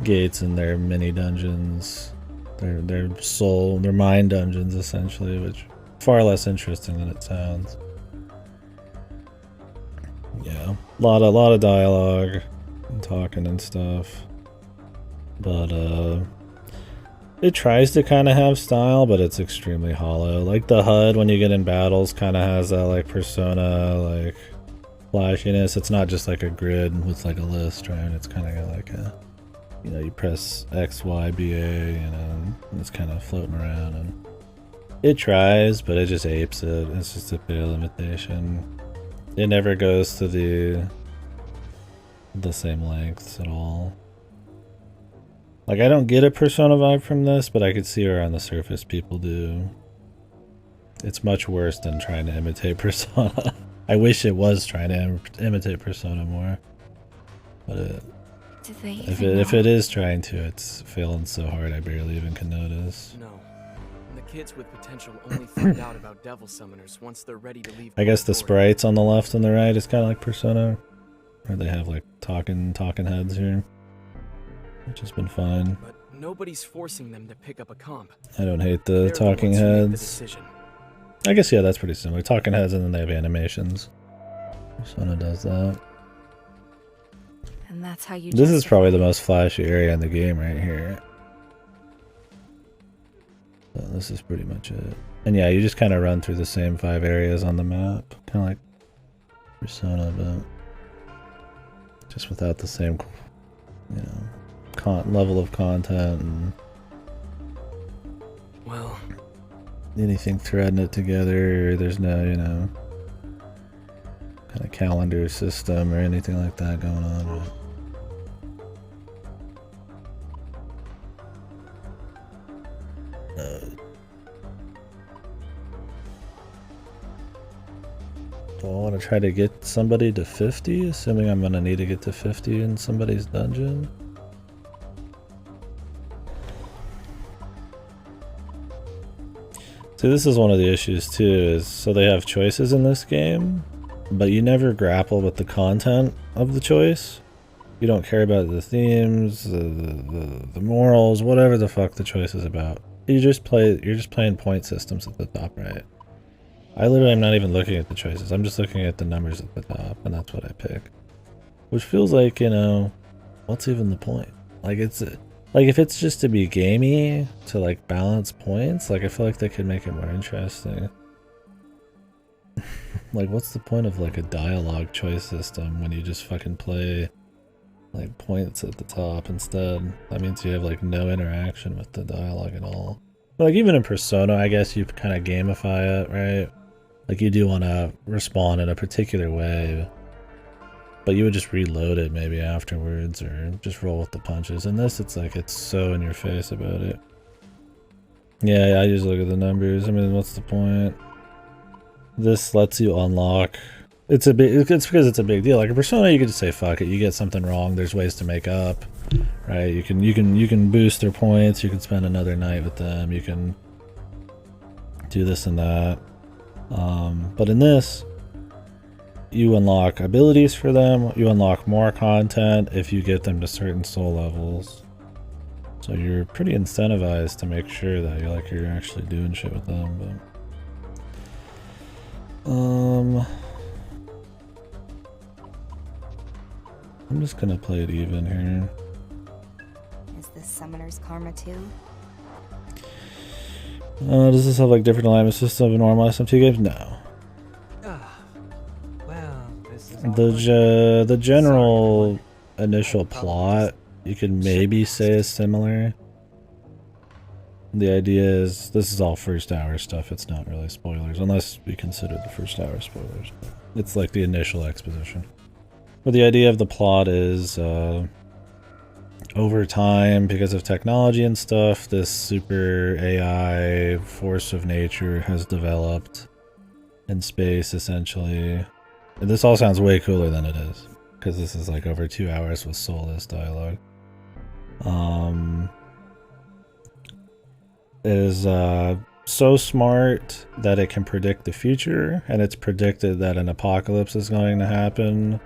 gates in their mini dungeons, their mind dungeons essentially, which far less interesting than it sounds. Yeah, a lot of dialogue and talking and stuff, but it tries to kind of have style, but it's extremely hollow. Like the HUD when you get in battles kind of has that like Persona like flashiness. It's not just like a grid with like a list, right? It's kind of got like a, you press X, Y, B, A, and it's kind of floating around, and it tries, but it just apes it. It's just a bit of limitation. It never goes to the same lengths at all. Like, I don't get a Persona vibe from this, but I could see where on the surface people do. It's much worse than trying to imitate Persona. I wish it was trying to imitate Persona more. But if it is trying to, it's failing so hard I barely even can notice. No. The kids with potential only find out about devil summoners once they're ready to leave. I guess the sprites on the left and the right is kind of like Persona. Or they have like talking heads here. Which has been fine. But nobody's forcing them to pick up a comp. I don't hate the They're talking ones who make the heads. decision. I guess, yeah, that's pretty similar. Talking heads and then they have animations. Persona does that. And that's how you This is probably the most flashy area in the game right here. So this is pretty much it. And yeah, you just kind of run through the same 5 areas on the map. Kind of like Persona, but just without the same, level of content and well, anything threading it together. There's no, kind of calendar system or anything like that going on. Right? So I wanted try to get somebody to 50, assuming I'm gonna need to get to 50 in somebody's dungeon. See, this is one of the issues too, is so they have choices in this game, but you never grapple with the content of the choice. You don't care about the themes, the morals, whatever the fuck the choice is about. You're just playing point systems at the top right. I literally am not even looking at the choices. I'm just looking at the numbers at the top, and that's what I pick. Which feels like, you know, what's even the point? Like like if it's just to be gamey, to like balance points, like I feel like they could make it more interesting. Like what's the point of like a dialogue choice system when you just fucking play like points at the top instead? That means you have like no interaction with the dialogue at all. But like even in Persona, I guess you kind of gamify it, right? Like you do want to respond in a particular way, but you would just reload it maybe afterwards or just roll with the punches. In this, it's like it's so in your face about it. Yeah, I just look at the numbers. I mean, what's the point? This lets you unlock. It's because it's a big deal. Like a Persona, you could just say fuck it. You get something wrong, there's ways to make up, right? You can boost their points. You can spend another night with them. You can do this and that. But in this, you unlock abilities for them. You unlock more content if you get them to certain soul levels. So you're pretty incentivized to make sure that you're actually doing shit with them. But I'm just gonna play it even here. Is this Summoner's Karma too? Does this have like different alignment system of normal SMT games? No. The general initial plot you could maybe say is similar. The idea is this is all first hour stuff. It's not really spoilers unless we consider the first hour spoilers. It's like the initial exposition. But the idea of the plot is over time, because of technology and stuff, this super AI force of nature has developed in space essentially. And this all sounds way cooler than it is, because this is like over 2 hours with soulless dialogue. It is so smart that it can predict the future, and it's predicted that an apocalypse is going to happen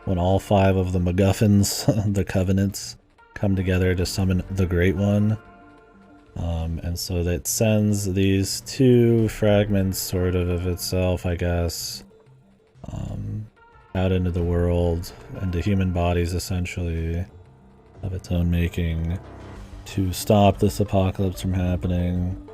when all 5 of the MacGuffins, the Covenants, come together to summon the Great One. And so that sends these 2 fragments sort of itself, I guess, out into the world, into human bodies essentially, of its own making, to stop this apocalypse from happening.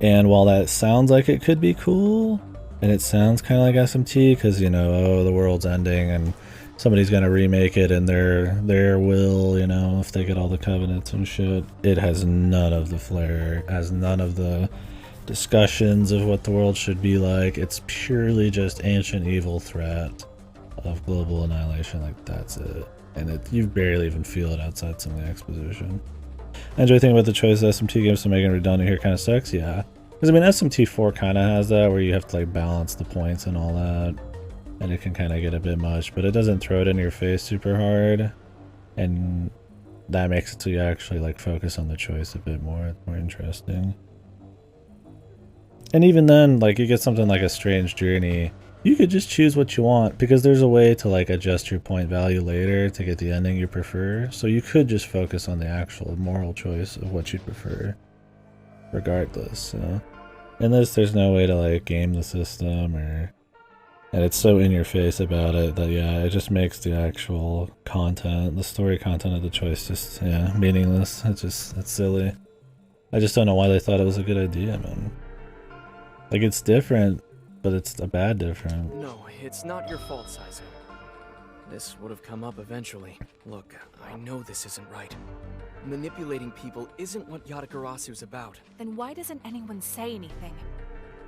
And while that sounds like it could be cool, and it sounds kind of like SMT, because, you know, oh, the world's ending and somebody's gonna remake it in their will, you know, if they get all the covenants and shit. It has none of the flair, has none of the discussions of what the world should be like. It's purely just ancient evil threat of global annihilation. Like, that's it. And you barely even feel it outside some of the exposition. I enjoy thinking about the choice of SMT games to make it redundant here kind of sucks, yeah. Because I mean, SMT4 kind of has that, where you have to like balance the points and all that, and it can kind of get a bit much, but it doesn't throw it in your face super hard, and that makes it so you actually like focus on the choice a bit more. It's more interesting. And even then, like, you get something like a Strange Journey, you could just choose what you want, because there's a way to like adjust your point value later to get the ending you prefer. So you could just focus on the actual moral choice of what you'd prefer regardless. So in this, there's no way to like game the system, and it's so in your face about it that, yeah, it just makes the actual content, the story content of the choice, just, yeah, meaningless. It's silly. I just don't know why they thought it was a good idea, man. Like, it's different, but it's a bad different. No, it's not your fault, Saizo. This would have come up eventually. Look, I know this isn't right. Manipulating people isn't what Yatakarasu's about. Then why doesn't anyone say anything?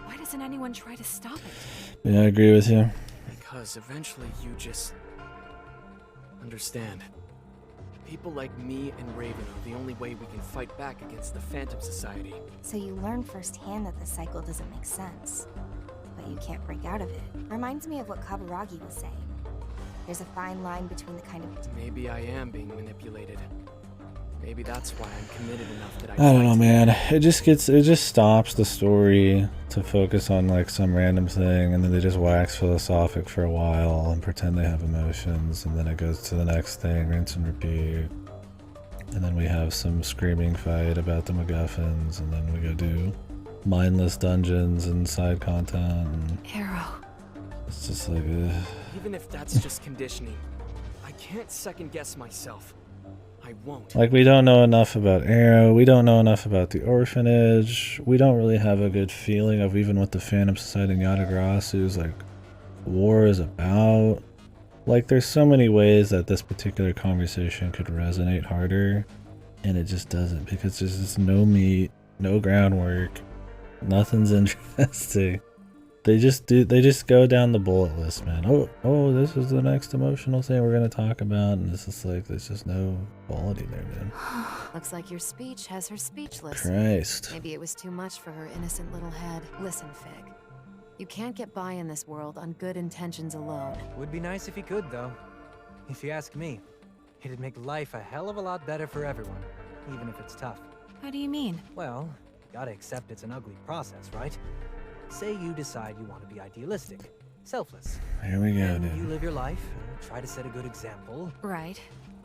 Why doesn't anyone try to stop it? Yeah, I agree with you. Because eventually you just understand. People like me and Raven are the only way we can fight back against the Phantom Society. So you learn firsthand that the cycle doesn't make sense. but you can't break out of it. Reminds me of what Kaburagi was saying. There's a fine line between the kind of... Maybe I am being manipulated. Maybe that's why I'm committed enough that I don't know, man. It just stops the story to focus on like some random thing, and then they just wax philosophic for a while and pretend they have emotions, and then it goes to the next thing, rinse and repeat. And then we have some screaming fight about the MacGuffins, and then we go do mindless dungeons and side content. And Arrow. it's just like, Even if that's just conditioning, I can't second guess myself. I won't. like, we don't know enough about Arrow. We don't know enough about the orphanage. We don't really have a good feeling of even what the Phantom Society and Yatagarasu's like war is about. Like, there's so many ways that this particular conversation could resonate harder, and it just doesn't, because there's just no meat, no groundwork, nothing's interesting. They just go down the bullet list, man. Oh, this is the next emotional thing we're gonna talk about, and it's just like, there's just no quality there, man. Looks like your speech has her speechless. Christ. Maybe it was too much for her innocent little head. Listen, Fig. You can't get by in this world on good intentions alone. Would be nice if he could, though. If you ask me, it'd make life a hell of a lot better for everyone, even if it's tough. How do you mean? Well, you gotta accept it's an ugly process, right? Say you decide you want to be idealistic, selfless. Here we go, and dude. you live your life, and try to set a good example. Right.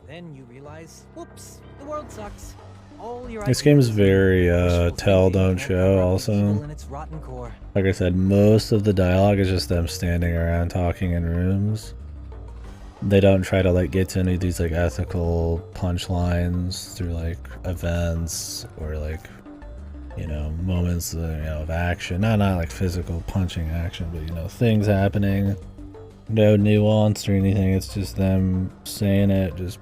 Then you realize, whoops, the world sucks. All your This game is very tell, don't show, evil also. in its rotten core. Like I said, most of the dialogue is just them standing around talking in rooms. They don't try to like get to any of these like ethical punchlines through like events or like, you know, moments of action. Not like physical punching action, but you know, things happening. No nuance or anything. It's just them saying it, just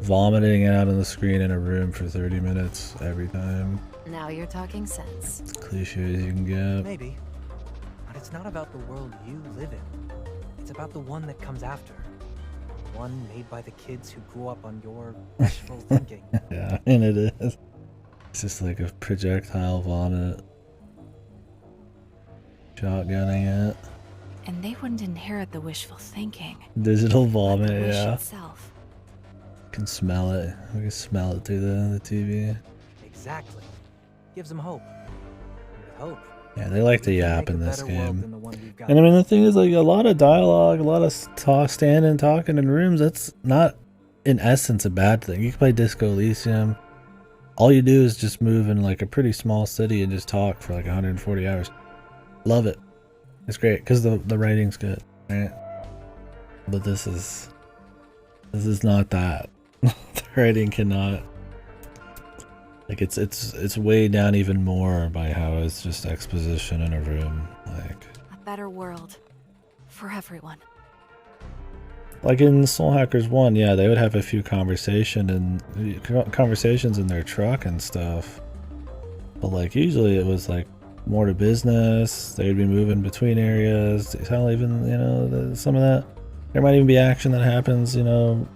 vomiting it out on the screen in a room for 30 minutes every time. Now you're talking sense. As cliche as you can get. Maybe, but it's not about the world you live in. It's about the one that comes after. One made by the kids who grew up on your wishful thinking. Yeah, and it is. It's just like a projectile vomit. Shotgunning it. And they wouldn't inherit the wishful thinking. Digital vomit, The wish yeah. itself. Can smell it. We can smell it through the TV. Exactly. Gives them hope. And with hope, Yeah, they like to yap make a in this better world game. than the one we've got. And I mean, the thing is, like, a lot of dialogue, a lot of standing, talking in rooms, that's not, in essence, a bad thing. You can play Disco Elysium. All you do is just move in, like, a pretty small city and just talk for, like, 140 hours. Love it. It's great, because the writing's good, right? But this is not that. The writing cannot... Like, it's weighed down even more by how it's just exposition in a room. A better world. For everyone. Like in Soul Hackers 1, yeah, they would have a few conversations in their truck and stuff. But like usually it was like more to business. They'd be moving between areas. Hell, even, you know, some of that. There might even be action that happens, you know,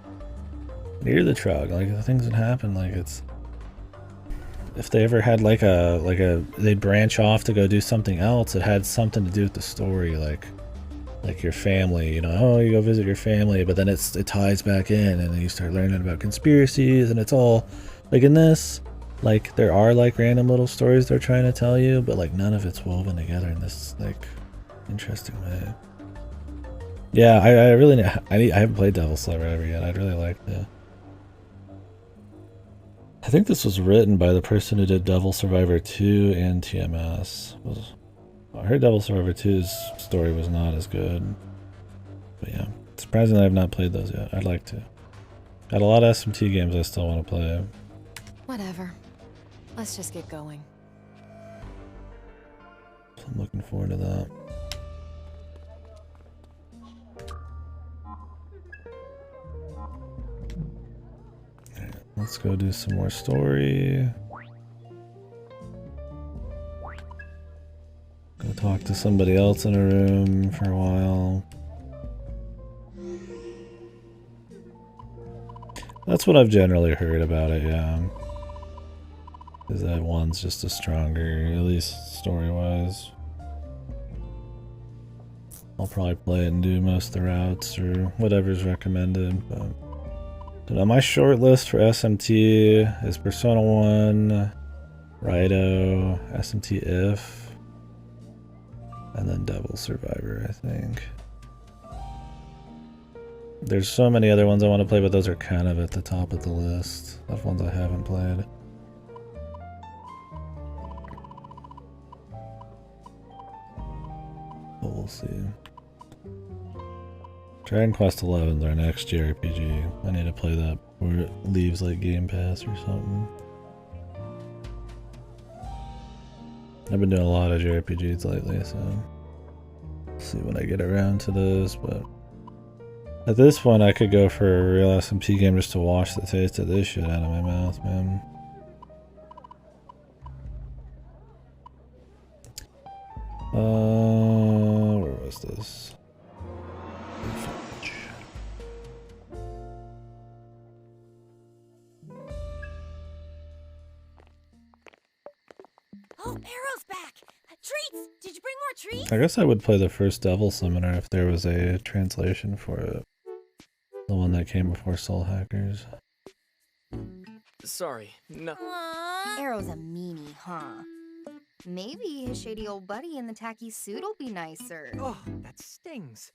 near the truck. Like the things that happen, like it's... If they ever had like they'd branch off to go do something else, it had something to do with the story, like your family, you know, oh, you go visit your family, but then it ties back in, and then you start learning about conspiracies, and it's all like in this, like there are like random little stories they're trying to tell you, but like none of it's woven together in this like interesting way. Yeah, I haven't played Devil Survivor yet. I'd really like to. I think this was written by the person who did Devil Survivor 2 and TMS. I heard Devil Survivor 2's story was not as good. But yeah, surprisingly I've not played those yet. I'd like to. Got a lot of SMT games I still want to play. Whatever. Let's just get going. So I'm looking forward to that. Let's go do some more story. Go talk to somebody else in a room for a while. That's what I've generally heard about it, yeah. Is that one's just a stronger, at least story-wise. I'll probably play it and do most of the routes or whatever's recommended. But on my short list for SMT is Persona 1, Raito, SMT If, and then Devil Survivor, I think. There's so many other ones I want to play, but those are kind of at the top of the list of ones I haven't played. But we'll see. Dragon Quest XI is our next JRPG. I need to play that before it leaves like Game Pass or something. I've been doing a lot of JRPGs lately, so we'll see when I get around to this, but at this point I could go for a real SMT game just to wash the taste of this shit out of my mouth, man. Where was this? Oh, Arrow's back! Treats! Did you bring more treats? I guess I would play the first Devil Summoner if there was a translation for it. The one that came before Soul Hackers. Sorry, no. Arrow's a meanie, huh? Maybe his shady old buddy in the tacky suit will be nicer. Oh, that stings.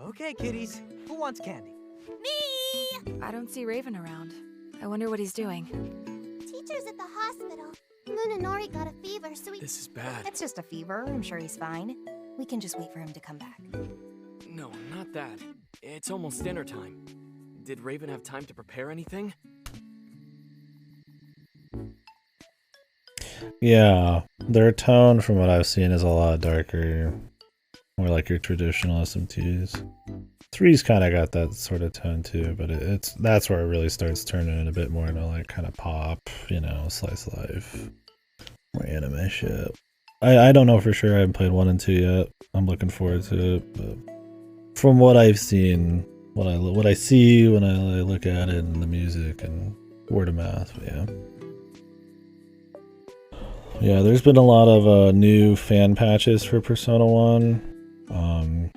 Okay, kiddies. Who wants candy? Me! I don't see Raven around. I wonder what he's doing. Teacher's at the hospital. Munenori got a fever, so This is bad. It's just a fever. I'm sure he's fine. We can just wait for him to come back. No, not that. It's almost dinner time. Did Raven have time to prepare anything? Yeah, their tone from what I've seen is a lot darker. More like your traditional SMTs. 3's kind of got that sort of tone too, but that's where it really starts turning in a bit more into like kind of pop, you know, slice of life, more anime shit. I don't know for sure. I haven't played 1 and 2 yet. I'm looking forward to it, but from what I've seen, what I see when I look at it and the music and word of mouth, yeah. Yeah, there's been a lot of new fan patches for Persona 1.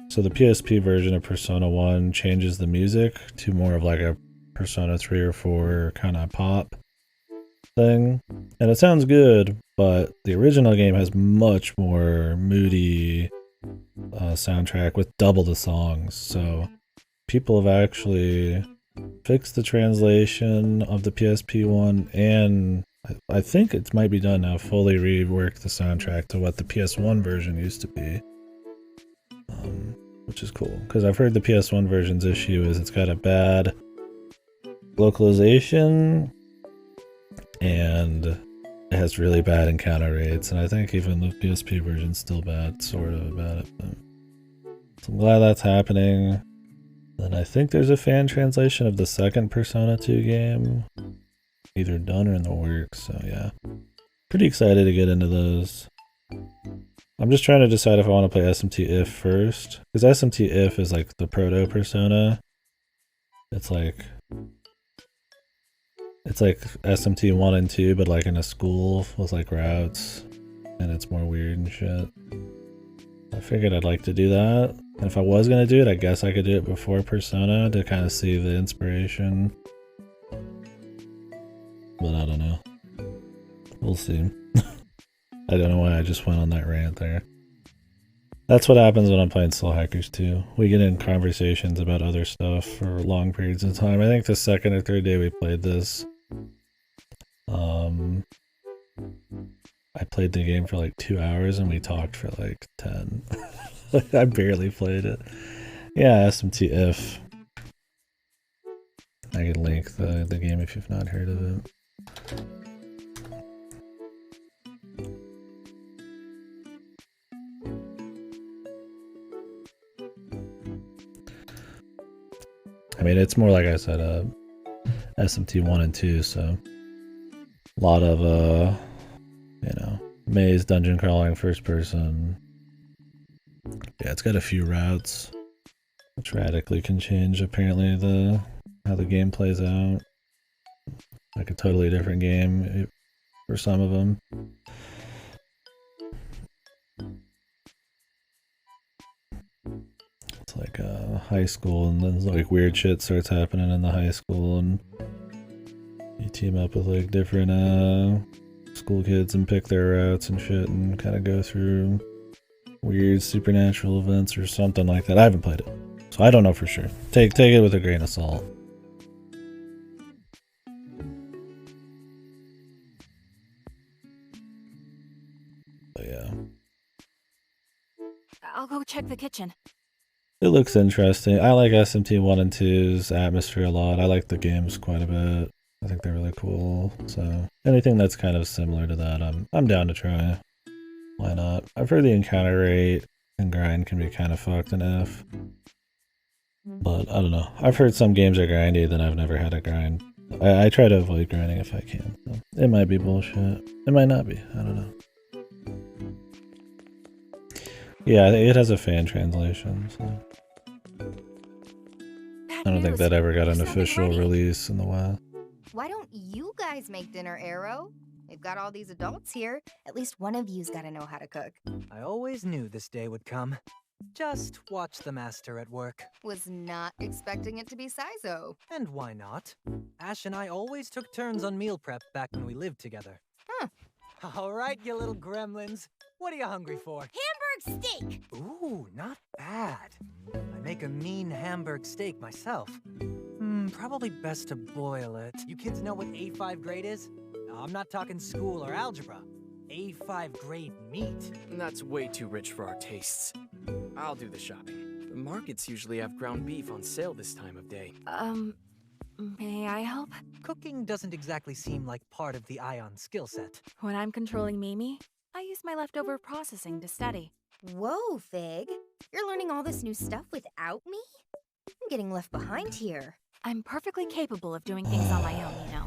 So the PSP version of Persona 1 changes the music to more of like a Persona 3 or 4 kind of pop thing. And it sounds good, but the original game has much more moody soundtrack with double the songs. So people have actually fixed the translation of the PSP one, and I think it might be done now, fully reworked the soundtrack to what the PS1 version used to be. Which is cool, because I've heard the PS1 version's issue is it's got a bad localization and it has really bad encounter rates, and I think even the PSP version's still bad, sort of about it. But so I'm glad that's happening. And I think there's a fan translation of the second Persona 2 game, either done or in the works, so yeah. Pretty excited to get into those. I'm just trying to decide if I want to play SMT If first, because SMT If is like the proto Persona. It's like SMT 1 and 2, but like in a school with like routes, and it's more weird and shit. I figured I'd like to do that, and if I was gonna do it, I guess I could do it before Persona to kind of see the inspiration. But I don't know. We'll see. I don't know why I just went on that rant there. That's what happens when I'm playing Soul Hackers 2. We get in conversations about other stuff for long periods of time. I think the second or third day we played this, I played the game for like 2 hours and we talked for like 10. I barely played it. Yeah, SMT If. I can link the game if you've not heard of it. I mean, it's more like I said, SMT 1 and 2, so a lot of, you know, maze, dungeon crawling, first person. Yeah, it's got a few routes, which radically can change, apparently, how the game plays out. Like a totally different game for some of them. like high school, and then like weird shit starts happening in the high school, and you team up with like different school kids and pick their routes and shit, and kind of go through weird supernatural events or something like that. I haven't played it, so I don't know for sure. Take it with a grain of salt. But yeah. I'll go check the kitchen. It looks interesting. I like SMT 1 and 2's atmosphere a lot. I like the games quite a bit. I think they're really cool. So anything that's kind of similar to that, I'm down to try. Why not? I've heard the encounter rate and grind can be kind of fucked in F. But I don't know. I've heard some games are grindy, then I've never had a grind. I try to avoid grinding if I can. So it might be bullshit. It might not be. I don't know. Yeah, it has a fan translation, so I don't think that ever got an official release in the wild. Why don't you guys make dinner, Arrow? We've got all these adults here. At least one of you's gotta know how to cook. I always knew this day would come. Just watch the master at work. Was not expecting it to be Saizo. And why not? Ash and I always took turns on meal prep back when we lived together. Huh. All right, you little gremlins. What are you hungry for? Hamburg steak! Ooh, not bad. I make a mean Hamburg steak myself. Probably best to boil it. You kids know what A5 grade is? No, I'm not talking school or algebra. A5 grade meat. That's way too rich for our tastes. I'll do the shopping. The markets usually have ground beef on sale this time of day. May I help? Cooking doesn't exactly seem like part of the Ion skill set. When I'm controlling Mimi, I use my leftover processing to study. Whoa, Fig. You're learning all this new stuff without me? I'm getting left behind here. I'm perfectly capable of doing things on my own, you know.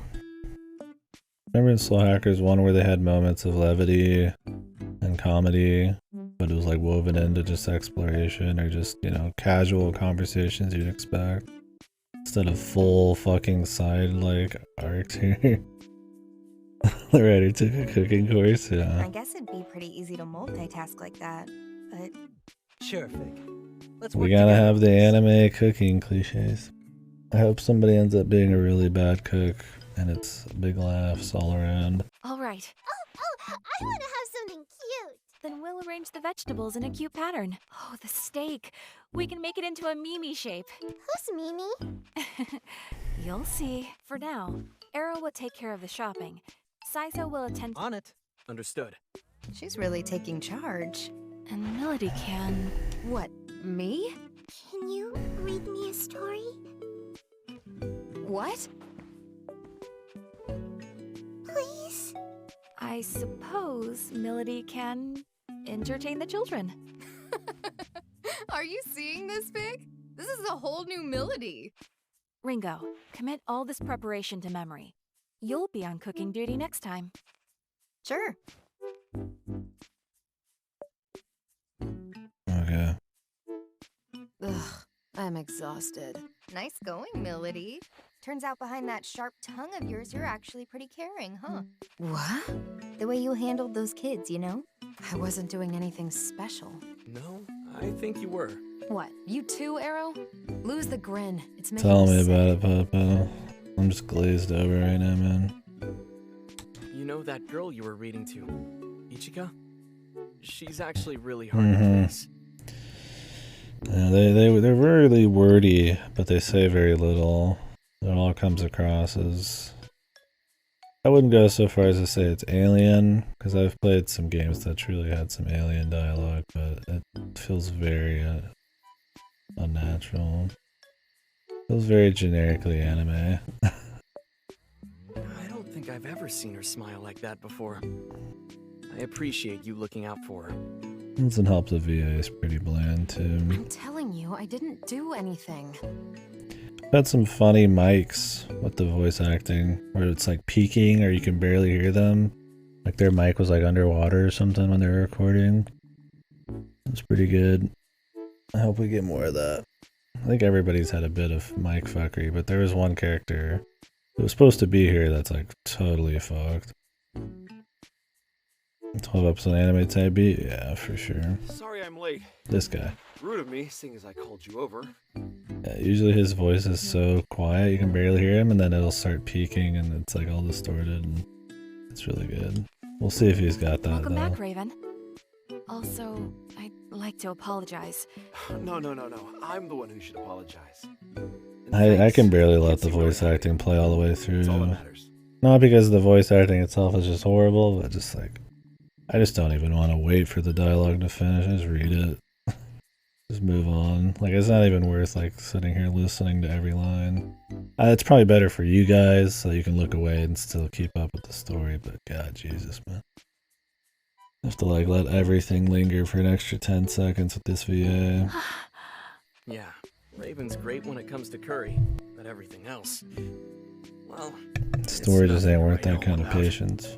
Remember in Slow Hackers 1 where they had moments of levity and comedy, but it was like woven into just exploration or just, you know, casual conversations you'd expect? Instead of full fucking side like arcs here. The writer took a cooking course, yeah. I guess it'd be pretty easy to multitask like that, but... Sure, Fig. Let's We gotta have the anime cooking cliches. I hope somebody ends up being a really bad cook and it's big laughs all around. All right. Oh, I want to have something cute. Then we'll arrange the vegetables in a cute pattern. Oh, the steak. We can make it into a Mimi shape. Who's Mimi? You'll see. For now, Arrow will take care of the shopping. Saizo will attend on it. Understood. She's really taking charge. And Melody can... What, me? Can you read me a story? What? Please? I suppose Melody can entertain the children. Are you seeing this, Fig? This is a whole new Melody. Ringo, commit all this preparation to memory. You'll be on cooking duty next time. Sure. Okay. Ugh, I'm exhausted. Nice going, Melody. Turns out behind that sharp tongue of yours, you're actually pretty caring, huh? What? The way you handled those kids, you know? I wasn't doing anything special. No, I think you were. What, you too, Arrow? Lose the grin. It's making Tell me sick. about it, Papa. I'm just glazed over right now, man. You know that girl you were reading to, Ichika? She's actually really hard to place. Yeah, they're really wordy, but they say very little. It all comes across as... I wouldn't go so far as to say it's alien, because I've played some games that truly had some alien dialogue, but it feels very unnatural. Feels very generically anime. I don't think I've ever seen her smile like that before. I appreciate you looking out for her. Doesn't help the VA is pretty bland too. I'm telling you, I didn't do anything. Had some funny mics with the voice acting, where it's like peaking or you can barely hear them. Like their mic was like underwater or something when they were recording. It's pretty good. I hope we get more of that. I think everybody's had a bit of mic fuckery, but there was one character who was supposed to be here that's like totally fucked. 12 episode anime type beat? Yeah, for sure. Sorry I'm late. This guy. Rude of me, seeing as I called you over. Yeah, usually his voice is so quiet you can barely hear him, and then it'll start peaking and it's like all distorted, and it's really good. We'll see if he's got that. Welcome though. back, Raven. Also, I'd like to apologize. No. I'm the one who should apologize. I can barely let the voice acting play all the way through. That's all that matters. Not because the voice acting itself is just horrible, but just like, I just don't even want to wait for the dialogue to finish. I just read it. Just move on. Like, it's not even worth like sitting here listening to every line. It's probably better for you guys so you can look away and still keep up with the story, but God, Jesus, man. I have to like let everything linger for an extra 10 seconds with this VA. Yeah, Raven's great when it comes to curry, but everything else, well... The story just ain't worth that kind of patience.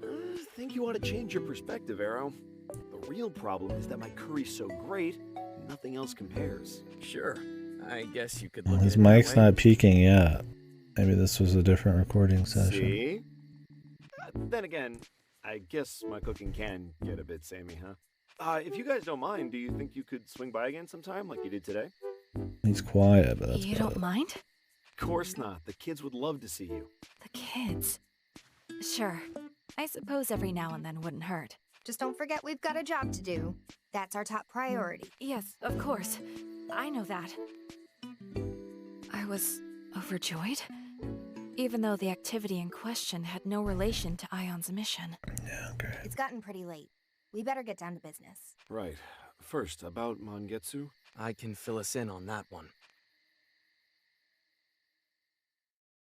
I think you ought to change your perspective, Arrow. The real problem is that my curry's so great, nothing else compares. Sure, I guess you could look His at it that mic's way. not peaking yet. Maybe this was a different recording session. See? Then again, I guess my cooking can get a bit samey, huh? If you guys don't mind, do you think you could swing by again sometime like you did today? He's quiet, but that's You don't mind? Of course not. The kids would love to see you. The kids. Sure. I suppose every now and then wouldn't hurt. Just don't forget we've got a job to do. That's our top priority. Yes, of course. I know that. I was overjoyed, even though the activity in question had no relation to Ion's mission. Yeah, great. It's gotten pretty late. We better get down to business. Right. First, about Mangetsu. I can fill us in on that one.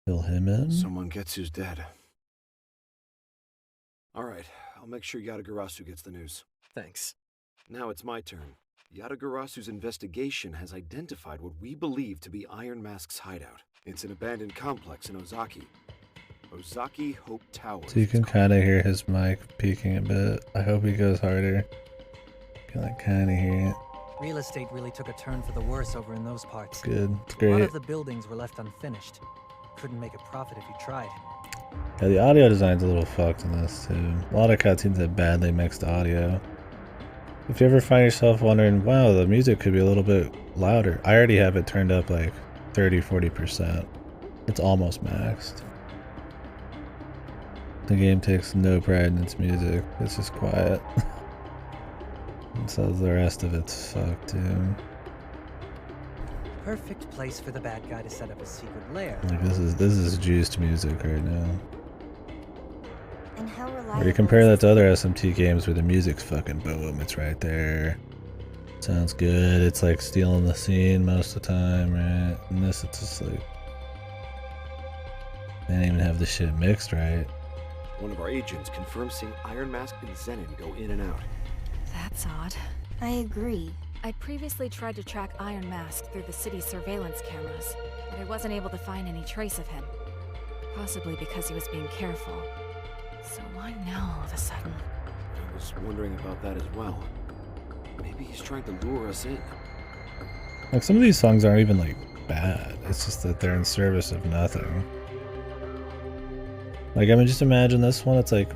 Fill him in? So Mangetsu's dead. Alright, I'll make sure Yatagarasu gets the news. Thanks. Now it's my turn. Yatagarasu's investigation has identified what we believe to be Iron Mask's hideout. It's an abandoned complex in Ozaki. Ozaki Hope Tower. So you can kind of hear his mic peaking a bit. I hope he goes harder. You can like kind of hear it. Real estate really took a turn for the worse over in those parts. Good. It's A lot great. of the buildings were left unfinished. Couldn't make a profit if you tried. Yeah, the audio design's a little fucked in this too. A lot of cutscenes have badly mixed audio. If you ever find yourself wondering, wow, the music could be a little bit louder, I already have it turned up like 30-40%. It's almost maxed. The game takes no pride in its music. It's just quiet. And so the rest of it's fucked too. Perfect place for the bad guy to set up a secret lair. Like this is juiced music right now. And how reliable Or you compare that to other SMT games where the music's fucking boom, it's right there. Sounds good, it's like stealing the scene most of the time, right? And this, it's just like... They didn't even have the shit mixed right. One of our agents confirmed seeing Iron Mask and Zenin go in and out. That's odd. I agree. I'd previously tried to track Iron Mask through the city's surveillance cameras, but I wasn't able to find any trace of him. Possibly because he was being careful. So why now all of a sudden? I was wondering about that as well. Maybe he's trying to lure us in. Like some of these songs aren't even like bad, it's just that they're in service of nothing. Like I mean, just imagine this one, it's like,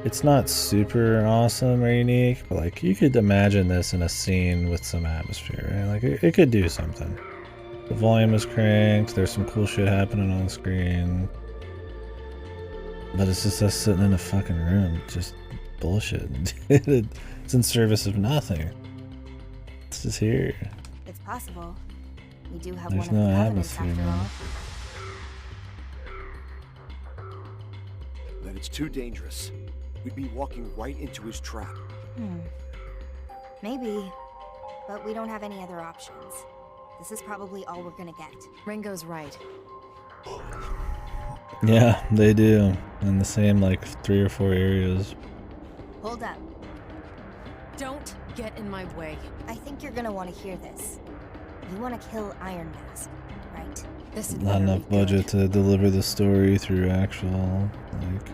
it's not super awesome or unique, but like you could imagine this in a scene with some atmosphere, right? Like it could do something. The volume is cranked, there's some cool shit happening on the screen. But it's just us sitting in a fucking room, just bullshit. It's in service of nothing. It's just here. It's possible. We do have There's one of no the covenants atmosphere, after man. all. Then it's too dangerous. We'd be walking right into his trap. Maybe. But we don't have any other options. This is probably all we're gonna get. Ringo's right. Yeah, they do. In the same like 3 or 4 areas. Hold up. Don't get in my way. I think you're gonna want to hear this. You want to kill Iron Mask, right? This is Not enough budget to deliver the story through actual like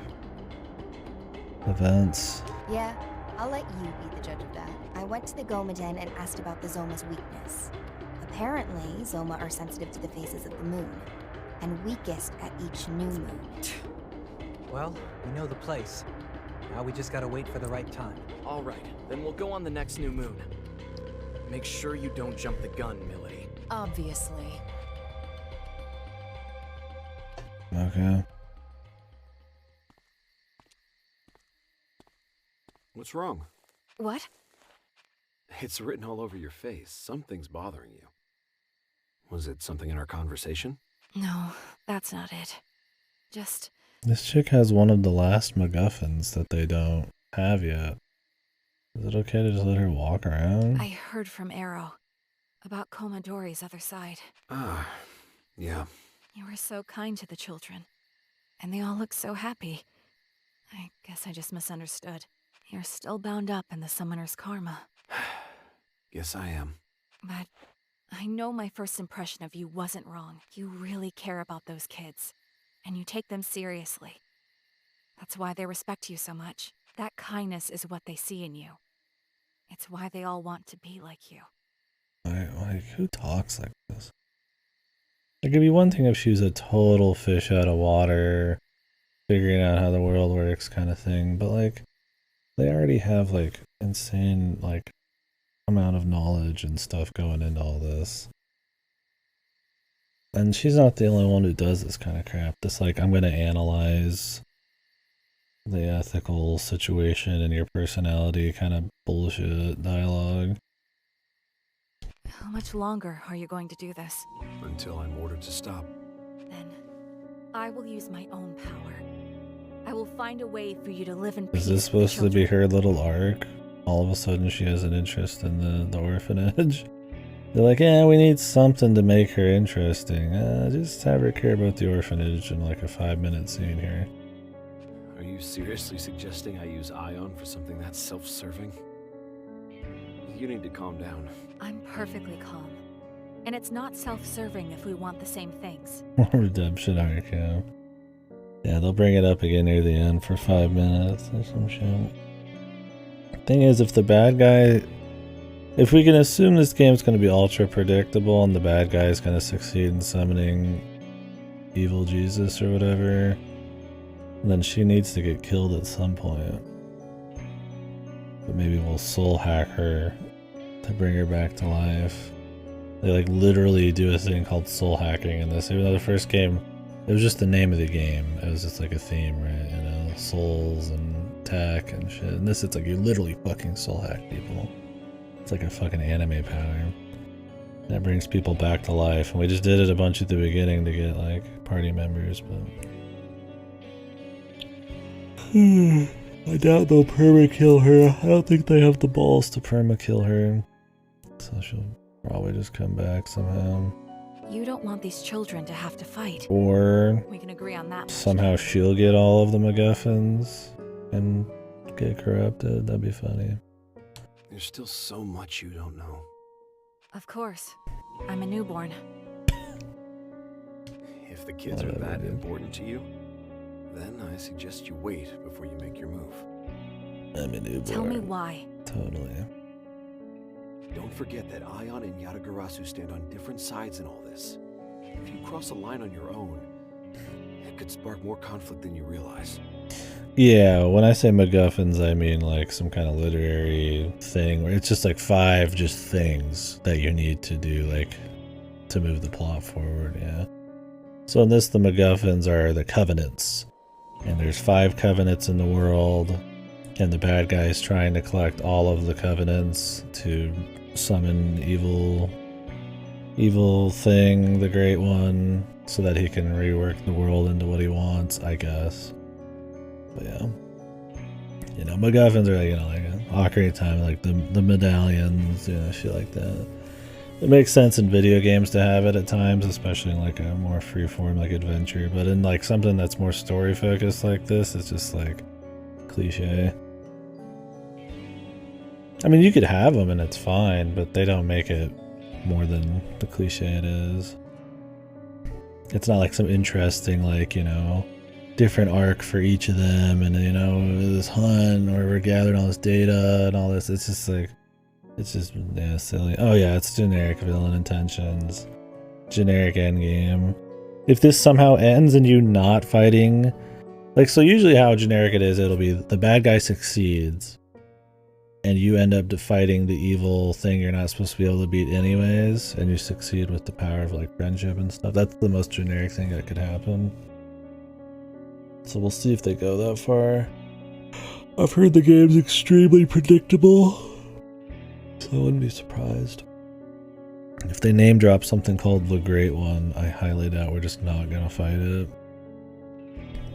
events. Yeah, I'll let you be the judge of that. I went to the Gomaden and asked about the Zoma's weakness. Apparently, Zoma are sensitive to the phases of the moon, and weakest at each new moon. Well, we know the place. Now we just gotta wait for the right time. All right, then we'll go on the next new moon. Make sure you don't jump the gun, Milady. Obviously. Okay. What's wrong? What? It's written all over your face. Something's bothering you. Was it something in our conversation? No, that's not it. Just... This chick has one of the last MacGuffins that they don't have yet. Is it okay to just let her walk around? I heard from Arrow about Komodori's other side. Ah, yeah. You were so kind to the children, and they all look so happy. I guess I just misunderstood. You're still bound up in the summoner's karma. Guess I am. But I know my first impression of you wasn't wrong. You really care about those kids, and you take them seriously. That's why they respect you so much. That kindness is what they see in you. It's why they all want to be like you. Like, who talks like this? It could be one thing if she was a total fish out of water, figuring out how the world works kind of thing, but like, they already have like insane like amount of knowledge and stuff going into all this. And she's not the only one who does this kind of crap. This like, I'm going to analyze the ethical situation and your personality kind of bullshit dialogue. How much longer are you going to do this? Until I'm ordered to stop. Then I will use my own power. I will find a way for you to live in peace. Is this supposed to be her little arc? All of a sudden she has an interest in the orphanage. They're like, yeah, we need something to make her interesting. Just have her care about the orphanage in like a 5-minute scene here. Are you seriously suggesting I use Ion for something that's self-serving? You need to calm down. I'm perfectly calm. And it's not self-serving if we want the same things. Redemption arc, yeah. Yeah, they'll bring it up again near the end for 5 minutes or some shit. Thing is, if the bad guy... If we can assume this game's going to be ultra predictable and the bad guy is going to succeed in summoning evil Jesus or whatever, then she needs to get killed at some point. But maybe we'll soul hack her to bring her back to life. They like literally do a thing called soul hacking in this. Even though the first game, it was just the name of the game. It was just like a theme, right? You know, souls and tech and shit. And this, it's like you literally fucking soul hack people. It's like a fucking anime power. That brings people back to life. And we just did it a bunch at the beginning to get like party members, but... I doubt they'll perma-kill her. I don't think they have the balls to perma-kill her. So she'll probably just come back somehow. You don't want these children to have to fight. Or we can agree on that. Somehow she'll get all of the MacGuffins and get corrupted. That'd be funny. There's still so much you don't know. Of course. I'm a newborn. If the kids are that important to you, then I suggest you wait before you make your move. I'm a newborn. Tell me why. Totally. Don't forget that Ion and Yatagarasu stand on different sides in all this. If you cross a line on your own, it could spark more conflict than you realize. Yeah, when I say MacGuffins, I mean like some kind of literary thing where it's just like 5 just things that you need to do, like, to move the plot forward, yeah. So in this, the MacGuffins are the covenants. And there's 5 covenants in the world, and the bad guy is trying to collect all of the covenants to summon evil thing, the Great One, so that he can rework the world into what he wants, I guess. But yeah, you know, MacGuffins are like, you know, like an Ocarina of Time, like the medallions, you know, shit like that. It makes sense in video games to have it at times, especially in like a more freeform like adventure. But in like something that's more story focused like this, it's just like cliche. I mean, you could have them and it's fine, but they don't make it more than the cliche it is. It's not like some interesting, like, you know, different arc for each of them, and you know, this hunt where we're gathering all this data and all this. It's just like, it's just, yeah, silly. Oh yeah, it's generic villain intentions, generic endgame. If this somehow ends and you not fighting, like, so usually how generic it is, it'll be the bad guy succeeds, and you end up fighting the evil thing you're not supposed to be able to beat anyways, and you succeed with the power of like friendship and stuff. That's the most generic thing that could happen. So we'll see if they go that far. I've heard the game's extremely predictable, so I wouldn't be surprised. If they name drop something called the Great One, I highly doubt we're just not gonna fight it.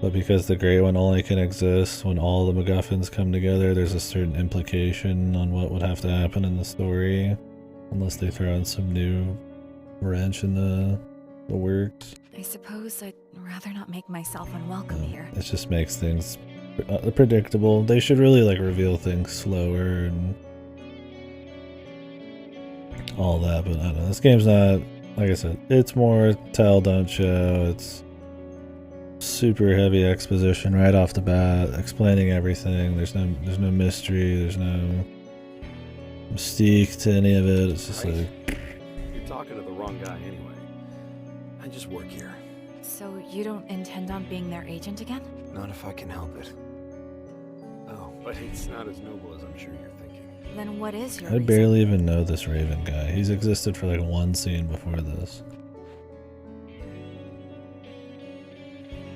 But because the Great One only can exist when all the MacGuffins come together, there's a certain implication on what would have to happen in the story, unless they throw in some new wrench in the works. I suppose I'd rather not make myself unwelcome here. It just makes things predictable. They should really like reveal things slower and all that, but I don't know. This game's not, like I said, it's more tell, don't show. It's super heavy exposition right off the bat, explaining everything. There's no mystery, there's no mystique to any of it. It's just like, You're talking to the wrong guy anyway. I just work here. So you don't intend on being their agent again? Not if I can help it. Oh, but it's not as noble as I'm sure you're thinking. Then what is your I barely even know this Raven guy. He's existed for like one scene before this.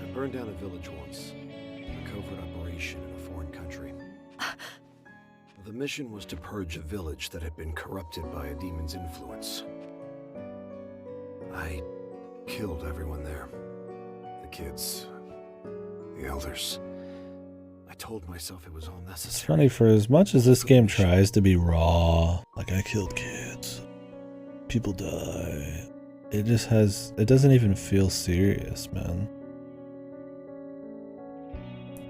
I burned down a village once. A covert operation in a foreign country. The mission was to purge a village that had been corrupted by a demon's influence. I killed everyone there. The kids, the elders. I told myself it was all necessary. It's funny, for as much as this game tries to be raw, like I killed kids, people die, it doesn't even feel serious, man.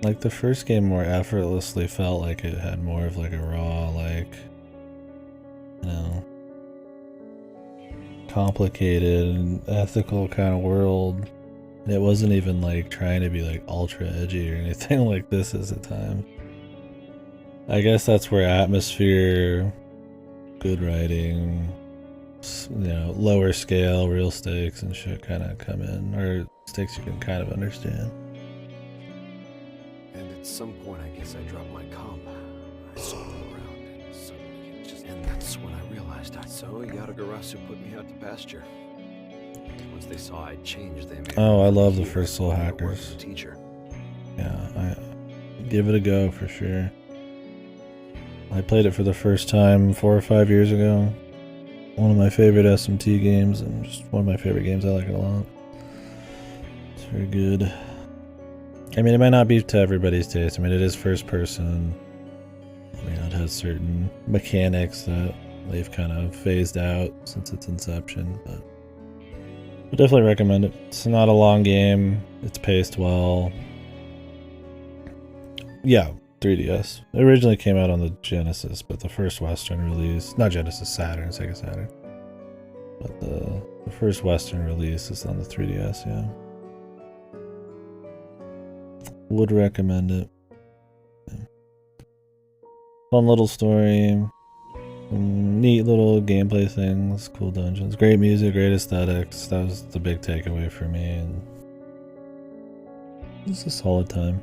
Like the first game more effortlessly felt like it had more of like a raw, like, you know, complicated and ethical kind of world. And it wasn't even like trying to be like ultra edgy or anything like this is at times. I guess that's where atmosphere, good writing, you know, lower scale, real stakes and shit kind of come in, or stakes you can kind of understand. And at some point, I guess I dropped my comp. I saw them around, and suddenly it just... And that's when I realized So Yatagarasu put me out to pasture. Once they saw I'd changed, they made... Oh, I love the first Soul Hackers. Teacher. Yeah, I give it a go for sure. I played it for the first time 4 or 5 years ago. One of my favorite SMT games, and just one of my favorite games. I like it a lot. It's very good. I mean, it might not be to everybody's taste. I mean, it is first person. I mean, it has certain mechanics that they've kind of phased out since its inception, but I definitely recommend it. It's not a long game. It's paced well. Yeah, 3DS. It originally came out on the Genesis, but the first Western release, not Genesis, Saturn, Sega Saturn. But the first Western release is on the 3DS, yeah. Would recommend it. Yeah. Fun little story. Neat little gameplay things, cool dungeons, great music, great aesthetics. That was the big takeaway for me, and it's a solid time.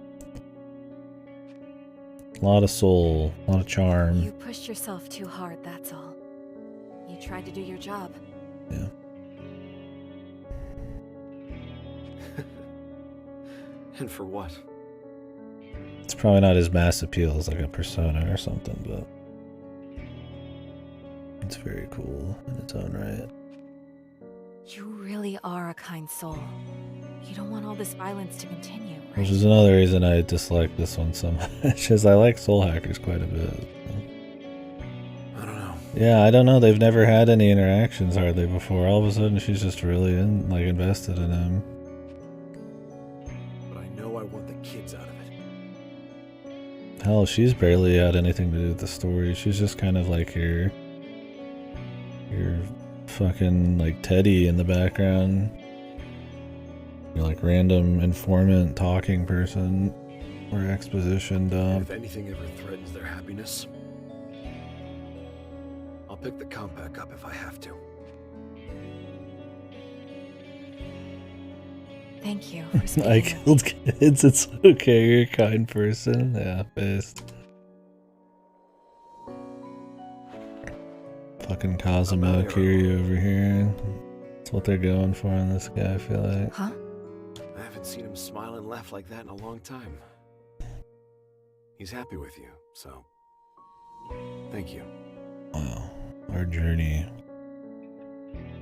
A lot of soul, a lot of charm. You pushed yourself too hard, that's all. You tried to do your job. Yeah. And for what? It's probably not as mass appeal as like a Persona or something, but it's very cool in its own right. You really are a kind soul. You don't want all this violence to continue, right? Which is another reason I dislike this one so much, because I like Soul Hackers quite a bit. I don't know. Yeah, I don't know. They've never had any interactions hardly before. All of a sudden, she's just really invested in him. But I know I want the kids out of it. Hell, she's barely had anything to do with the story. She's just kind of like your fucking like Teddy in the background. You're like random informant talking person or exposition dump. If anything ever threatens their happiness, I'll pick the comp back up if I have to. Thank you for speaking. I killed kids. It's okay. You're a kind person. Yeah, based. Fucking Kazuma Kiryu over here. That's what they're going for in this guy, I feel like. Huh? I haven't seen him smile and laugh like that in a long time. He's happy with you, so thank you. Wow. Our journey.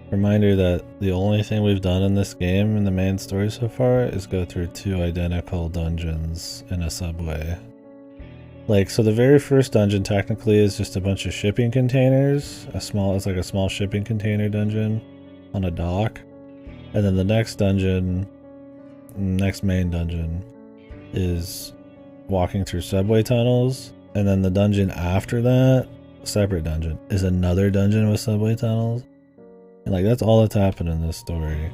Reminder that the only thing we've done in this game in the main story so far is go through 2 identical dungeons in a subway. Like, so the very first dungeon technically is just a bunch of shipping containers. It's like a small shipping container dungeon on a dock. And then the next dungeon, next main dungeon, is walking through subway tunnels. And then the dungeon after that, separate dungeon, is another dungeon with subway tunnels. And like, that's all that's happened in this story.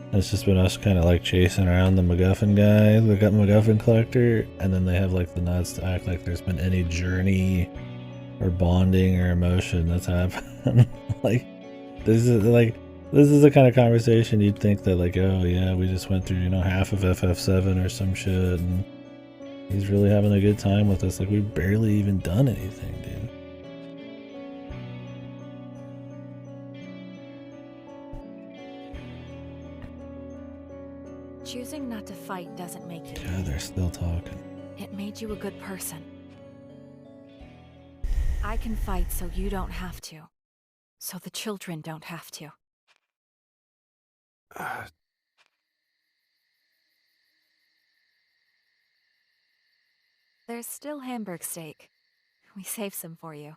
And it's just been us kind of like chasing around the MacGuffin guy, the MacGuffin collector, and then they have like the nuts to act like there's been any journey or bonding or emotion that's happened. Like, this is the kind of conversation you'd think that like, oh yeah, we just went through, you know, half of FF7 or some shit, and he's really having a good time with us. Like, we've barely even done anything, dude. Choosing not to fight doesn't make you. Yeah, they're still talking. It made you a good person. I can fight so you don't have to. So the children don't have to. There's still Hamburg steak. We saved some for you.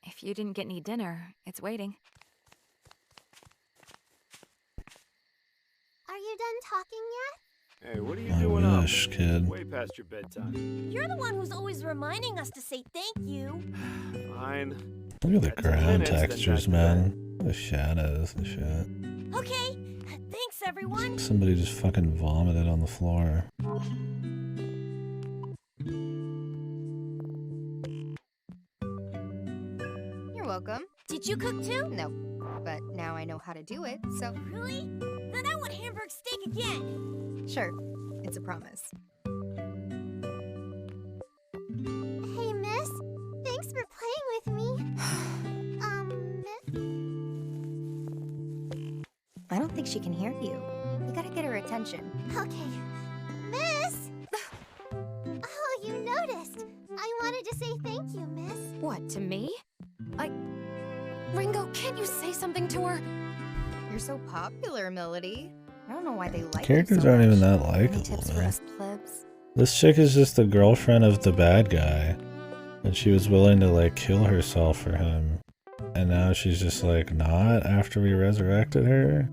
If you didn't get any dinner, it's waiting. Are you done talking yet? Hey, what are you I doing wish, up? kid. Way past your bedtime. You're the one who's always reminding us to say thank you. Fine. Look at the That's ground 10 minutes, then textures, back to man. The shadows and shit. Okay, thanks everyone. Somebody just fucking vomited on the floor. You're welcome. Did you cook too? No, but now I know how to do it, so... Really? Then I want Hamburg steak again. Sure, it's a promise. Hey, miss. Thanks for playing with me. Miss? I don't think she can hear you. You gotta get her attention. Okay. Miss! Oh, you noticed. I wanted to say thank you, miss. What, to me? Ringo, can't you say something to her? You're so popular, Melody. I don't know why they like Characters you so aren't even much. that Any likable, tips for man. us plebs? This chick is just the girlfriend of the bad guy. And she was willing to like kill herself for him. And now she's just like not after we resurrected her.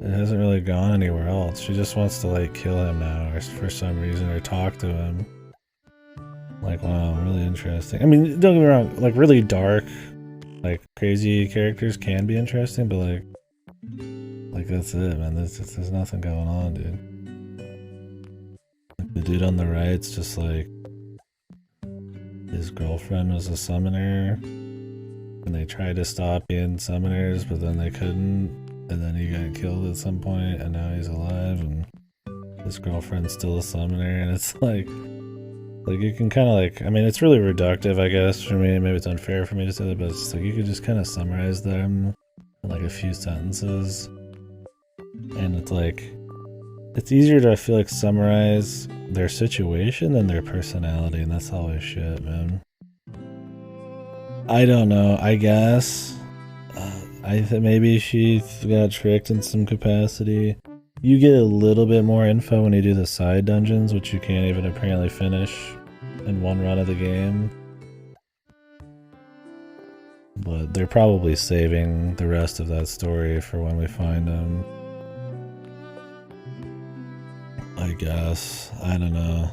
It hasn't really gone anywhere else. She just wants to like kill him now or for some reason or talk to him. Like, wow, really interesting. I mean, don't get me wrong, like really dark, like crazy characters can be interesting, but like that's it, man. There's nothing going on, dude. Like, the dude on the right's just like his girlfriend was a summoner, and they tried to stop being summoners, but then they couldn't, and then he got killed at some point, and now he's alive, and his girlfriend's still a summoner, and it's like you can kind of like, I mean, it's really reductive, I guess, for me. Maybe it's unfair for me to say that, but it's just like you could just kind of summarize them in like a few sentences. And it's like, it's easier to, I feel like, summarize their situation than their personality, and that's always shit, man. I don't know, I guess. I think maybe she got tricked in some capacity. You get a little bit more info when you do the side dungeons, which you can't even apparently finish in one run of the game. But they're probably saving the rest of that story for when we find them. I guess. I don't know.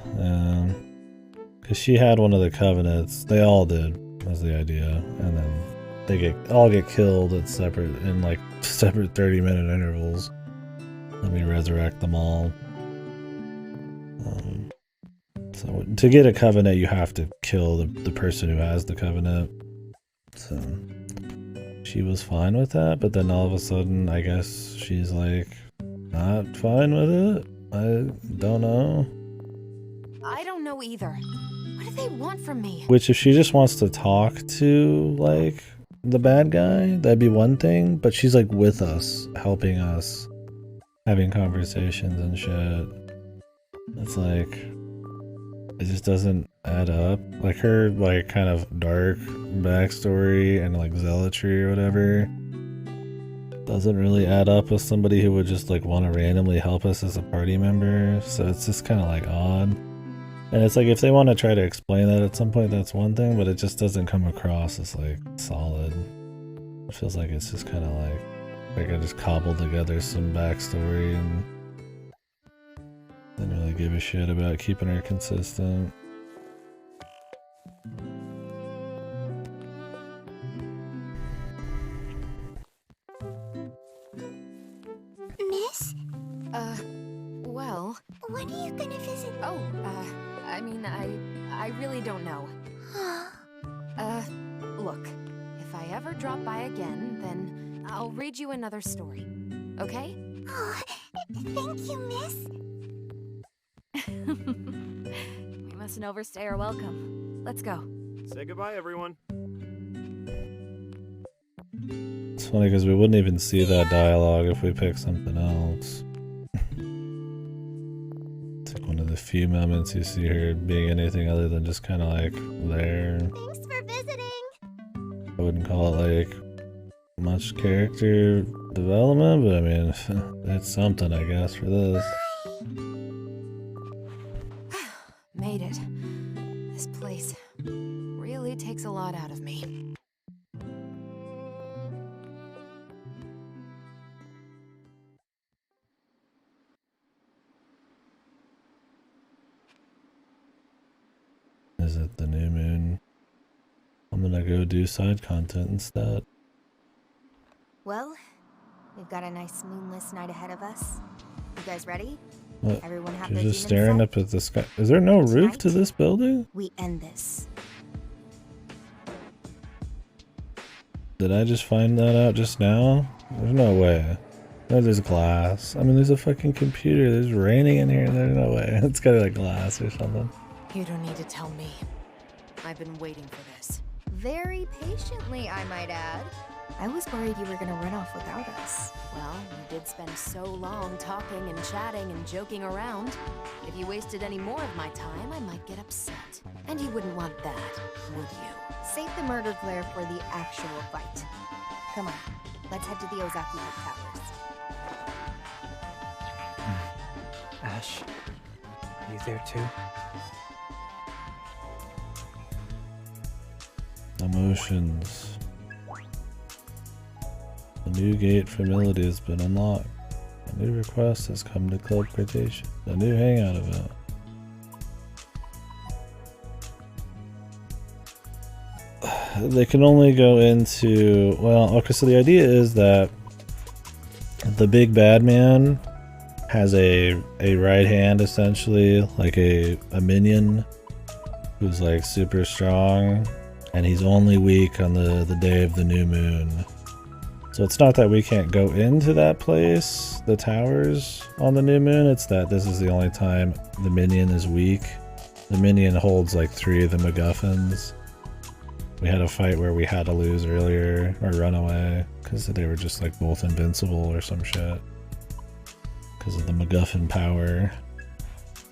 Because she had one of the covenants. They all did, was the idea. And then they all get killed at separate 30-minute intervals. Let me resurrect them all. So to get a covenant, you have to kill the person who has the covenant. So she was fine with that, but then all of a sudden, I guess she's like not fine with it. I don't know. I don't know either. What do they want from me? Which, if she just wants to talk to like the bad guy, that'd be one thing, but she's like with us, helping us, having conversations and shit. It's like, it just doesn't add up. Like her like kind of dark backstory and like zealotry or whatever doesn't really add up with somebody who would just like want to randomly help us as a party member. So it's just kind of like odd. And it's like if they want to try to explain that at some point, that's one thing, but it just doesn't come across as like solid. It feels like it's just kind of like I just cobbled together some backstory and didn't really give a shit about keeping her consistent. Miss? Well... When are you gonna visit? Oh, I mean, I really don't know. Look, if I ever drop by again, then I'll read you another story, okay? Oh, thank you, miss. We mustn't overstay our welcome. Let's go. Say goodbye, everyone. It's funny because we wouldn't even see that dialogue if we picked something else. It's like one of the few moments you see her being anything other than just kind of like there. Thanks for visiting. I wouldn't call it like much character development, but I mean, it's something I guess for this. Made it. This place really takes a lot out of me. Is it the new moon? I'm gonna go do side content instead. Well, we've got a nice moonless night ahead of us. You guys ready? What? Everyone have You're their just demon staring set? up at the sky. Is there no roof to this building? We end this. Did I just find that out just now? There's no way. No, there's glass. I mean, there's a fucking computer. There's raining in here. There's no way. It's gotta be like glass or something. You don't need to tell me. I've been waiting for this. Very patiently, I might add. I was worried you were gonna run off without us. Well, you did spend so long talking and chatting and joking around. If you wasted any more of my time, I might get upset. And you wouldn't want that, would you? Save the murder glare for the actual fight. Come on, let's head to the Ozaki Lake Towers. Ash, are you there too? Emotions. A new gate for Melody has been unlocked. A new request has come to Club Cretaceous. A new hangout event. They can only go into... Well, okay, so the idea is that the big bad man has a right hand, essentially, like a minion who's like super strong, and he's only weak on the day of the new moon. So it's not that we can't go into that place, the towers, on the new moon, it's that this is the only time the minion is weak. The minion holds like 3 of the MacGuffins. We had a fight where we had to lose earlier, or run away, because they were just like both invincible or some shit. Because of the MacGuffin power.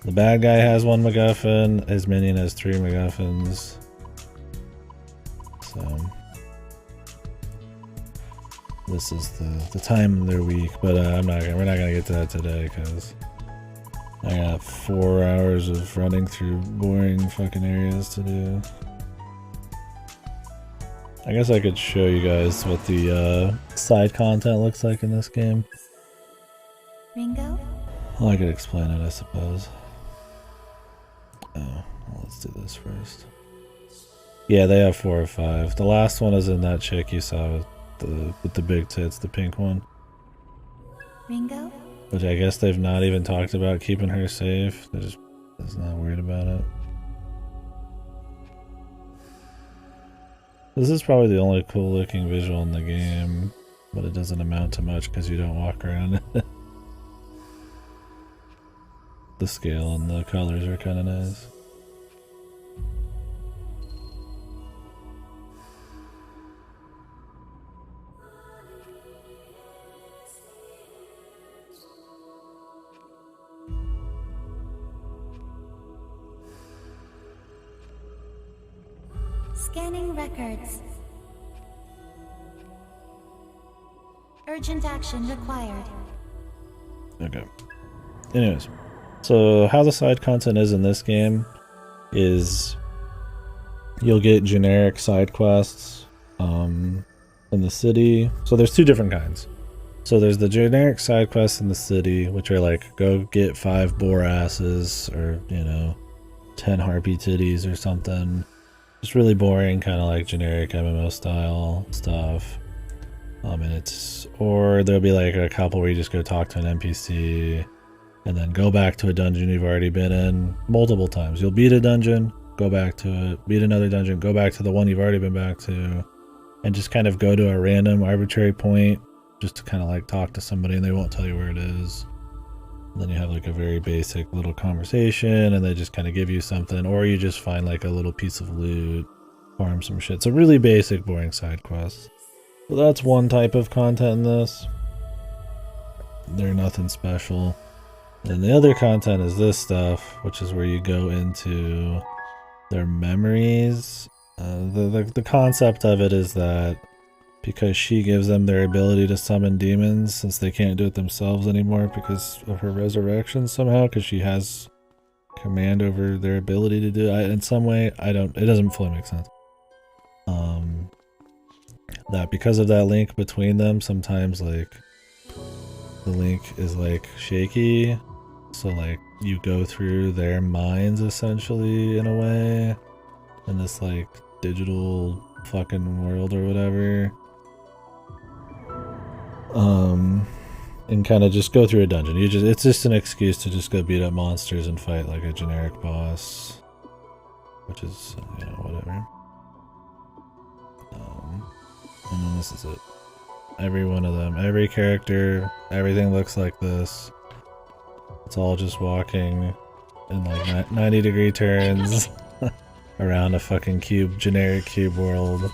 The bad guy has 1 MacGuffin, his minion has 3 MacGuffins. So this is the time they're weak, but we're not gonna get to that today because I got 4 hours of running through boring fucking areas to do. I guess I could show you guys what the side content looks like in this game. Ringo? Well, I could explain it, I suppose. Oh, well, let's do this first. Yeah, they have 4 or 5. The last one is in that chick you saw with the big tits, the pink one. Ringo? Which I guess they've not even talked about keeping her safe. They're just not worried about it. This is probably the only cool looking visual in the game, but it doesn't amount to much because you don't walk around it. The scale and the colors are kind of nice. Scanning records. Urgent action required. Okay. Anyways, so how the side content is in this game is you'll get generic side quests in the city. So there's two different kinds. So there's the generic side quests in the city, which are like go get 5 boar asses or, you know, 10 harpy titties or something. Just really boring, kind of like generic MMO style stuff. And it's, or there'll be like a couple where you just go talk to an NPC and then go back to a dungeon you've already been in multiple times. You'll beat a dungeon, go back to it, beat another dungeon, go back to the one you've already been back to, and just kind of go to a random arbitrary point just to kind of like talk to somebody and they won't tell you where it is. And then you have like a very basic little conversation and they just kind of give you something, or you just find like a little piece of loot, farm some shit. So really basic, boring side quests. So that's one type of content in this. They're nothing special. And the other content is this stuff, which is where you go into their memories. The concept of it is that because she gives them their ability to summon demons, since they can't do it themselves anymore because of her resurrection somehow, because she has command over their ability to do it in some way. It doesn't fully make sense. That because of that link between them, sometimes like the link is like shaky, so like you go through their minds essentially in a way in this like digital fucking world or whatever, and kind of just go through a dungeon. It's just an excuse to just go beat up monsters and fight like a generic boss, which is, you know, whatever. And then this is it. Every one of them, every character, everything looks like this. It's all just walking in like 90-degree turns around a fucking generic cube world.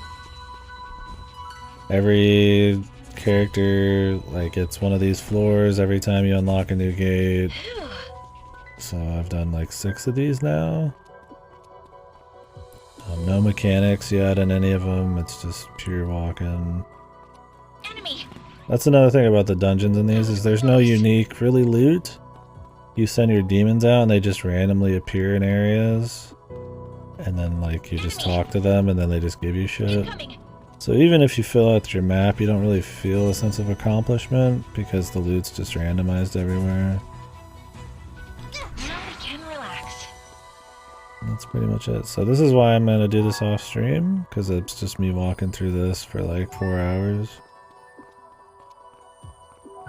Every character like it's one of these floors every time you unlock a new gate. So I've done like 6 of these now. No mechanics yet in any of them, it's just pure walking. Enemy. That's another thing about the dungeons in these, is there's no unique really loot. You send your demons out and they just randomly appear in areas. And then like you just talk to them and then they just give you shit. So even if you fill out your map, you don't really feel a sense of accomplishment because the loot's just randomized everywhere. That's pretty much it. So this is why I'm gonna do this off stream, because it's just me walking through this for like 4 hours.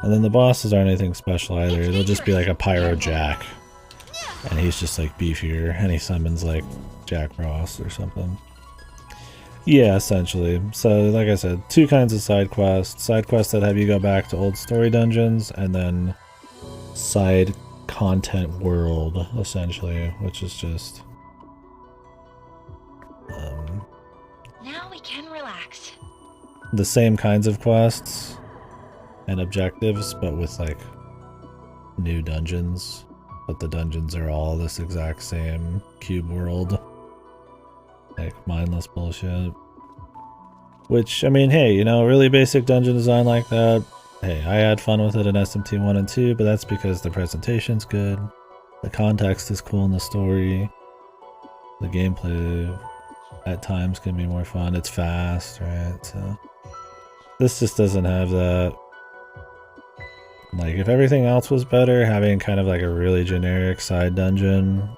And then the bosses aren't anything special either. They'll just be like a Pyro Jack. And he's just like beefier, and he summons like Jack Ross or something. Yeah, essentially. So like I said, 2 kinds of side quests. Side quests that have you go back to old story dungeons, and then side content world, essentially, which is just now we can relax. the same kinds of quests and objectives, but with like new dungeons. But the dungeons are all this exact same cube world. Like mindless bullshit. Which, I mean, hey, you know, really basic dungeon design like that. Hey, I had fun with it in SMT 1 and 2, but that's because the presentation's good. The context is cool in the story. The gameplay at times can be more fun. It's fast, right? So this just doesn't have that. Like, if everything else was better, having kind of like a really generic side dungeon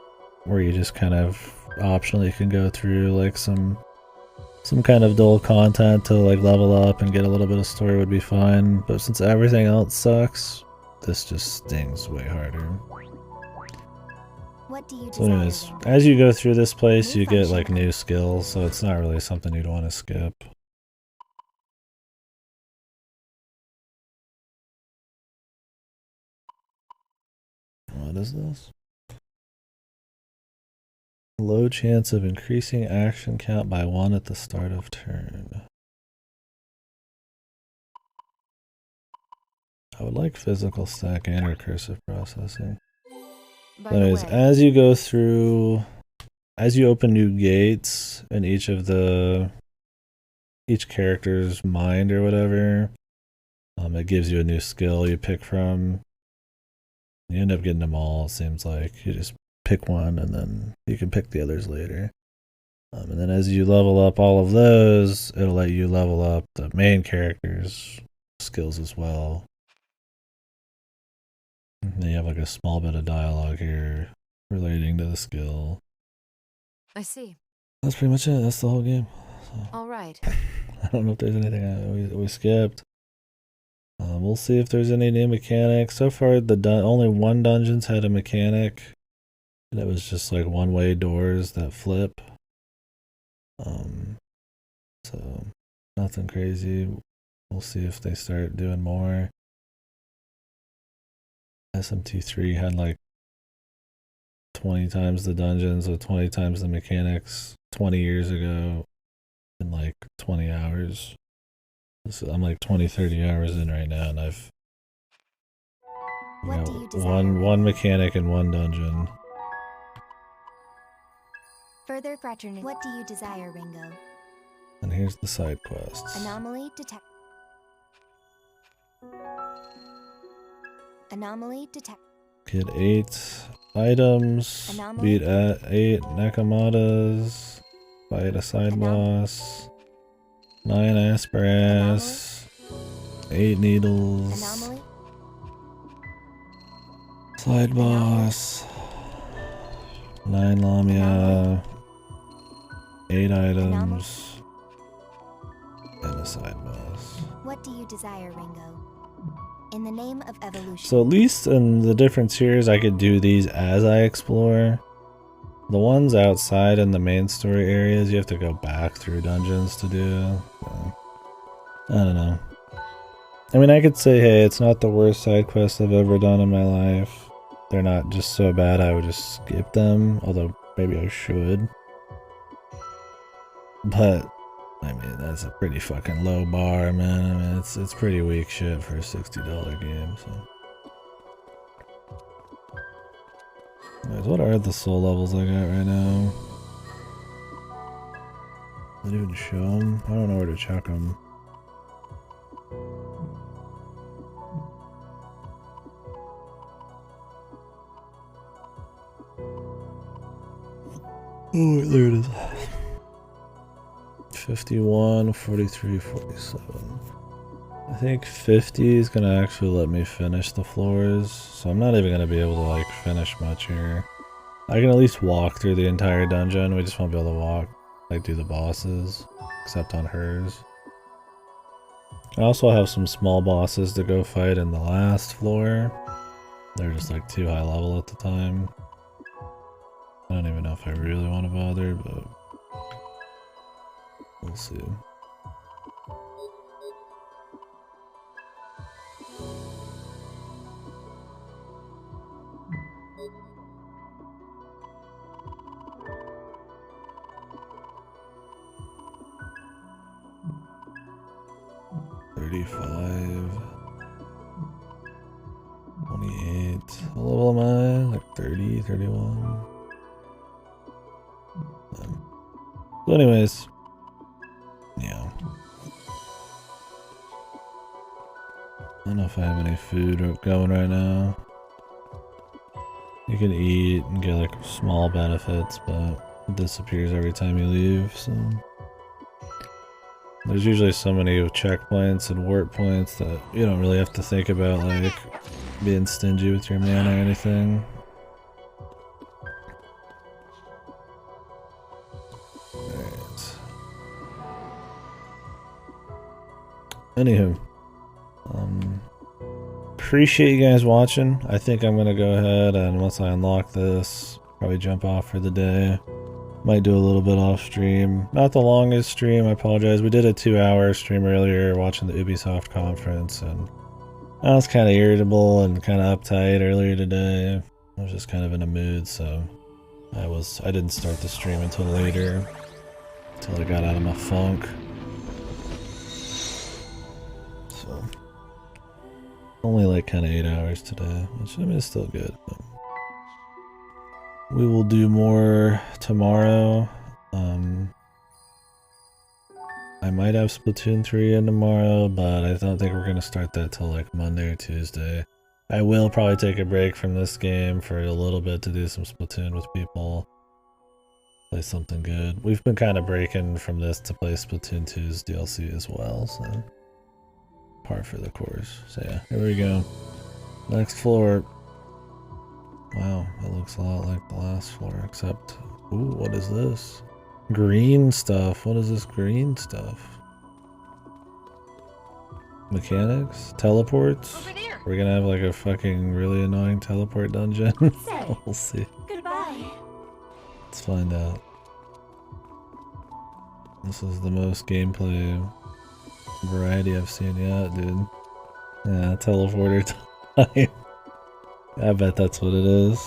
where you just kind of optionally can go through like some kind of dull content to like level up and get a little bit of story would be fine. But since everything else sucks, this just stings way harder. What do you So anyways, as you go through this place, you get like new skills, so it's not really something you'd want to skip. What is this? Low chance of increasing action count by 1 at the start of turn. I would like physical stack and recursive processing. Anyways, as you go through as you open new gates in each character's mind or whatever, it gives you a new skill you pick from. You end up getting them all, it seems like. You just pick one and then you can pick the others later. And then as you level up all of those, it'll let you level up the main character's skills as well. And then you have like a small bit of dialogue here relating to the skill. I see. That's pretty much it. That's the whole game. So, all right. I don't know if there's anything we skipped. We'll see if there's any new mechanics. So far, only one dungeon's had a mechanic, and it was just like one-way doors that flip. So nothing crazy. We'll see if they start doing more. SMT3 had like 20 times the dungeons or 20 times the mechanics 20 years ago in like 20 hours. So I'm like 20-30 hours in right now, and I've got one mechanic in one dungeon. Further fraternity. What do you desire, Ringo? And here's the side quests. Anomaly detect. Anomaly detect. Get 8 items. Anomaly. Beat at 8 Nakamadas. Fight a side boss. 9 Asperas. 8 needles. Anomaly. Side boss. 9 Lamia. 8 items. And a side boss. What do you desire, Ringo? In the name of evolution. So at least in the difference here is I could do these as I explore. The ones outside in the main story areas, you have to go back through dungeons to do. So, I don't know. I mean, I could say, hey, it's not the worst side quest I've ever done in my life. They're not just so bad I would just skip them, although maybe I should. But I mean, that's a pretty fucking low bar, man. I mean, it's pretty weak shit for a $60 game, so. Anyways, what are the soul levels I got right now? Did it even show them? I don't know where to check them. Oh, wait, there it is. 51, 43, 47. I think 50 is gonna actually let me finish the floors, so I'm not even gonna be able to like finish much here. I can at least walk through the entire dungeon, we just won't be able to walk, like do the bosses, except on hers. I also have some small bosses to go fight in the last floor. They're just like too high level at the time. I don't even know if I really want to bother, but we'll see. $35, 28. What level am I? Like 30, 31. So anyways, yeah. I don't know if I have any food going right now. You can eat and get like small benefits, but it disappears every time you leave, so. There's usually so many checkpoints and warp points that you don't really have to think about like being stingy with your mana or anything. Alright. Anywho. Appreciate you guys watching. I think I'm gonna go ahead and once I unlock this, probably jump off for the day. Might do a little bit off stream. Not the longest stream, I apologize. We did a 2-hour stream earlier watching the Ubisoft conference, and I was kind of irritable and kind of uptight earlier today. I was just kind of in a mood, so I didn't start the stream until later, until I got out of my funk. So only like kind of 8 hours today, which I mean is still good. But We will do more tomorrow. I might have Splatoon 3 in tomorrow, but I don't think we're going to start that till like Monday or Tuesday. I will probably take a break from this game for a little bit to do some Splatoon with people. Play something good. We've been kind of breaking from this to play Splatoon 2's DLC as well, so par for the course. So yeah, here we go. Next floor. Wow, it looks a lot like the last floor, except, ooh, what is this? Green stuff. What is this green stuff? Mechanics? Teleports? We're gonna have like a fucking really annoying teleport dungeon. We'll see. Goodbye. Let's find out. This is the most gameplay variety I've seen yet, dude. Yeah, teleporter time. I bet that's what it is.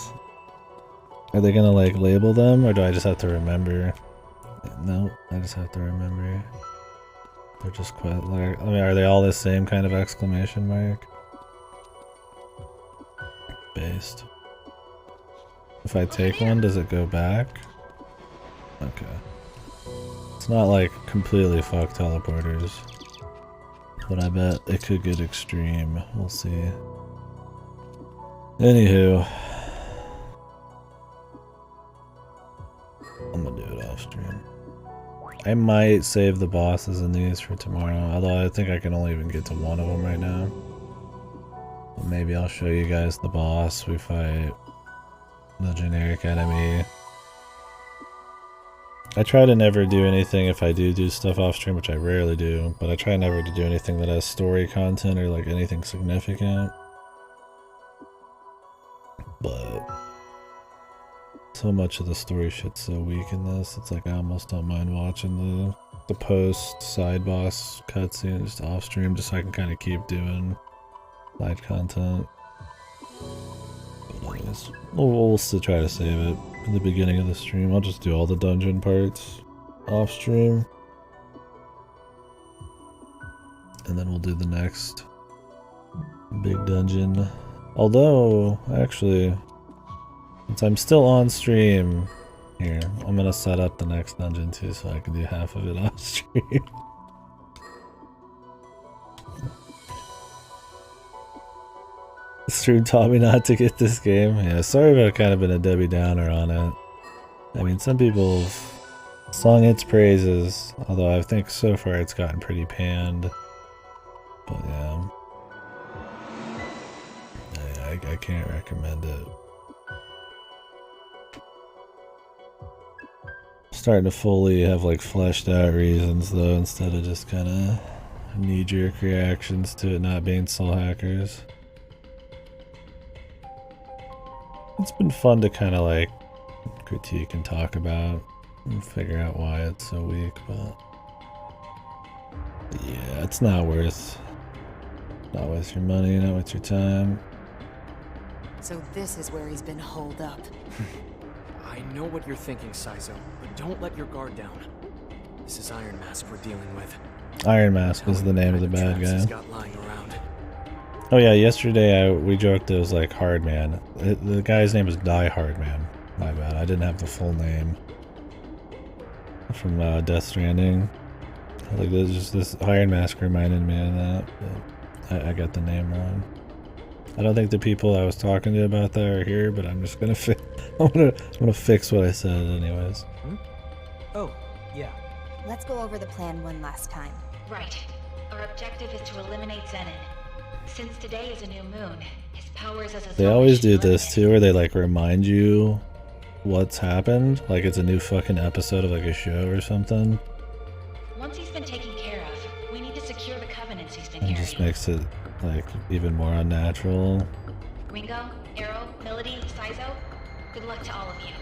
Are they gonna like label them, or do I just have to remember? No, I just have to remember. They're just quite like, I mean, are they all the same kind of exclamation mark? Based. If I take one, does it go back? Okay. It's not like completely fucked teleporters. But I bet it could get extreme. We'll see. Anywho. I'm gonna do it off stream. I might save the bosses in these for tomorrow, although I think I can only even get to one of them right now. But maybe I'll show you guys the boss we fight, the generic enemy. I try to never do anything if I do stuff off stream, which I rarely do, but I try never to do anything that has story content or like anything significant. But so much of the story shit's so weak in this, it's like I almost don't mind watching the post side boss cutscene just off stream, just so I can kind of keep doing side content. But anyways, we'll still try to save it in the beginning of the stream. I'll just do all the dungeon parts off stream, and then we'll do the next big dungeon. Although, actually, since I'm still on stream here, I'm gonna set up the next dungeon too, so I can do half of it off stream. Stream taught me not to get this game. Yeah, sorry if I've kind of been a Debbie Downer on it. I mean, some people have sung its praises, although I think so far it's gotten pretty panned. But yeah. I can't recommend it. Starting to fully have like fleshed out reasons though, instead of just kind of knee-jerk reactions to it not being Soul Hackers. It's been fun to kind of like critique and talk about and figure out why it's so weak, but yeah, it's not worth your money, not worth your time. So this is where he's been holed up. I know what you're thinking, Saizo, but don't let your guard down. This is Iron Mask we're dealing with. Iron Mask is the name of the bad guy. Oh yeah, yesterday we joked it was like Hard Man. The guy's name is Die Hard Man. My bad, I didn't have the full name. From Death Stranding. Like this Iron Mask reminded me of that, but I got the name wrong. I don't think the people I was talking to about that are here, but I'm just gonna I'm gonna fix what I said anyways. Oh, yeah. Let's go over the plan one last time. Right. Our objective is to eliminate Zenon. Since today is a new moon, his powers as a They always do this too, where they like remind you what's happened, like it's a new fucking episode of like a show or something. Once he's been taken care of, we need to secure the covenants he's been It carrying. just makes it like even more unnatural. Ringo, Arrow, Melody, Saizo, good luck to all of you.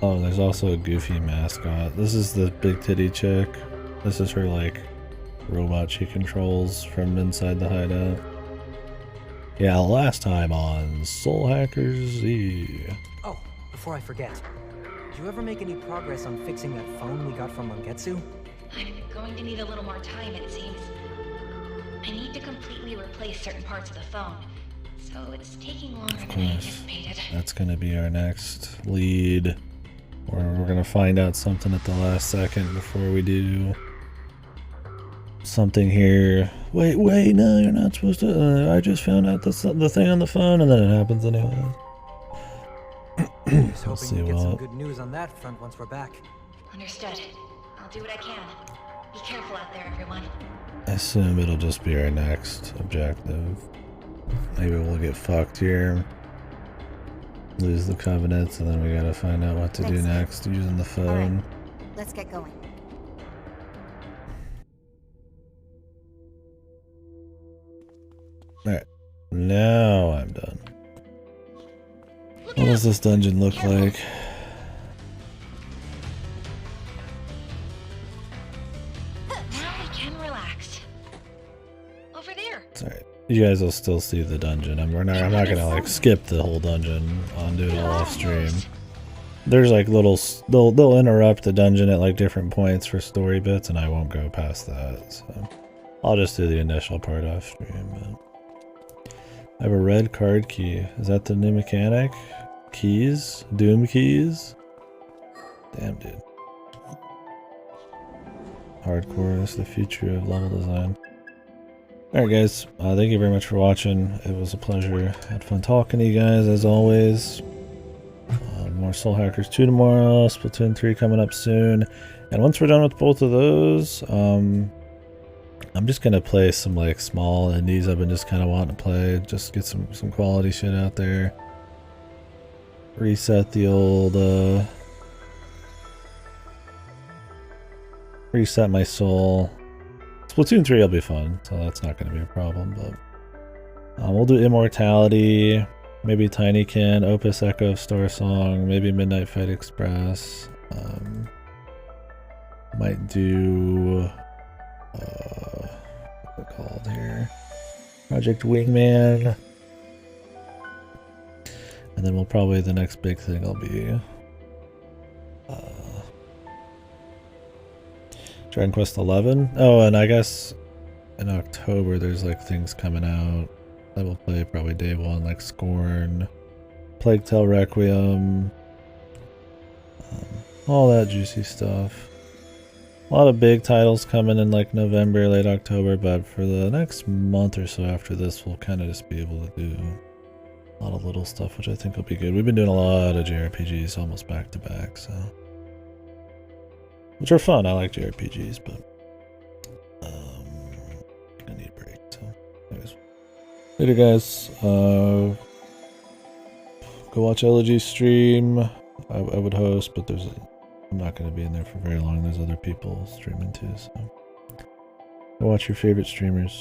Oh, there's also a Goofy mascot. This is the big titty chick. This is her like robot she controls from inside the hideout. Yeah, last time on Soul Hackers Z. Oh, before I forget, did you ever make any progress on fixing that phone we got from Mangetsu? I'm going to need a little more time, it seems. I need to completely replace certain parts of the phone, so it's taking longer than I anticipated. That's gonna be our next lead. Or we're gonna find out something at the last second before we do something here. Wait, no, you're not supposed to. I just found out the thing on the phone, and then it happens anyway. Just We'll hoping see to get some what. good news on that front once we're back. Understood. I'll do what I can. Be careful out there, everyone. I assume it'll just be our next objective. Maybe we'll get fucked here. Lose the covenants, and then we gotta find out what to do next using the phone. Let's get going. Alright, now I'm done. What does this dungeon look like? Now we can relax. Over there. It's alright. You guys will still see the dungeon. I'm not gonna like skip the whole dungeon on do it all off stream. There's like they'll interrupt the dungeon at like different points for story bits, and I won't go past that. So I'll just do the initial part off stream. But I have a red card key. Is that the new mechanic? Keys? Doom keys? Damn, dude. Hardcore is the future of level design. Alright guys, thank you very much for watching. It was a pleasure. Had fun talking to you guys as always. More Soul Hackers 2 tomorrow, Splatoon 3 coming up soon. And once we're done with both of those, I'm just gonna play some like small indies I've been just kind of wanting to play. Just get some quality shit out there. Reset the old reset my soul. Splatoon 3 will be fun, so that's not going to be a problem, but we'll do Immortality, maybe Tinykin, Opus Echo of Star Song, maybe Midnight Fight Express. Might do what's it called here? Project Wingman. And then we'll probably, the next big thing will be Dragon Quest 11. Oh, and I guess in October there's like things coming out that we'll play probably day one, like Scorn, Plague Tale Requiem, all that juicy stuff. A lot of big titles coming in like November, late October, but for the next month or so after this, we'll kind of just be able to do a lot of little stuff, which I think will be good. We've been doing a lot of JRPGs almost back to back, so. Which are fun. I like JRPGs, but I need a break. So, anyways, later, guys. Go watch Elegy's stream. I would host, but I'm not going to be in there for very long. There's other people streaming too. So, go watch your favorite streamers.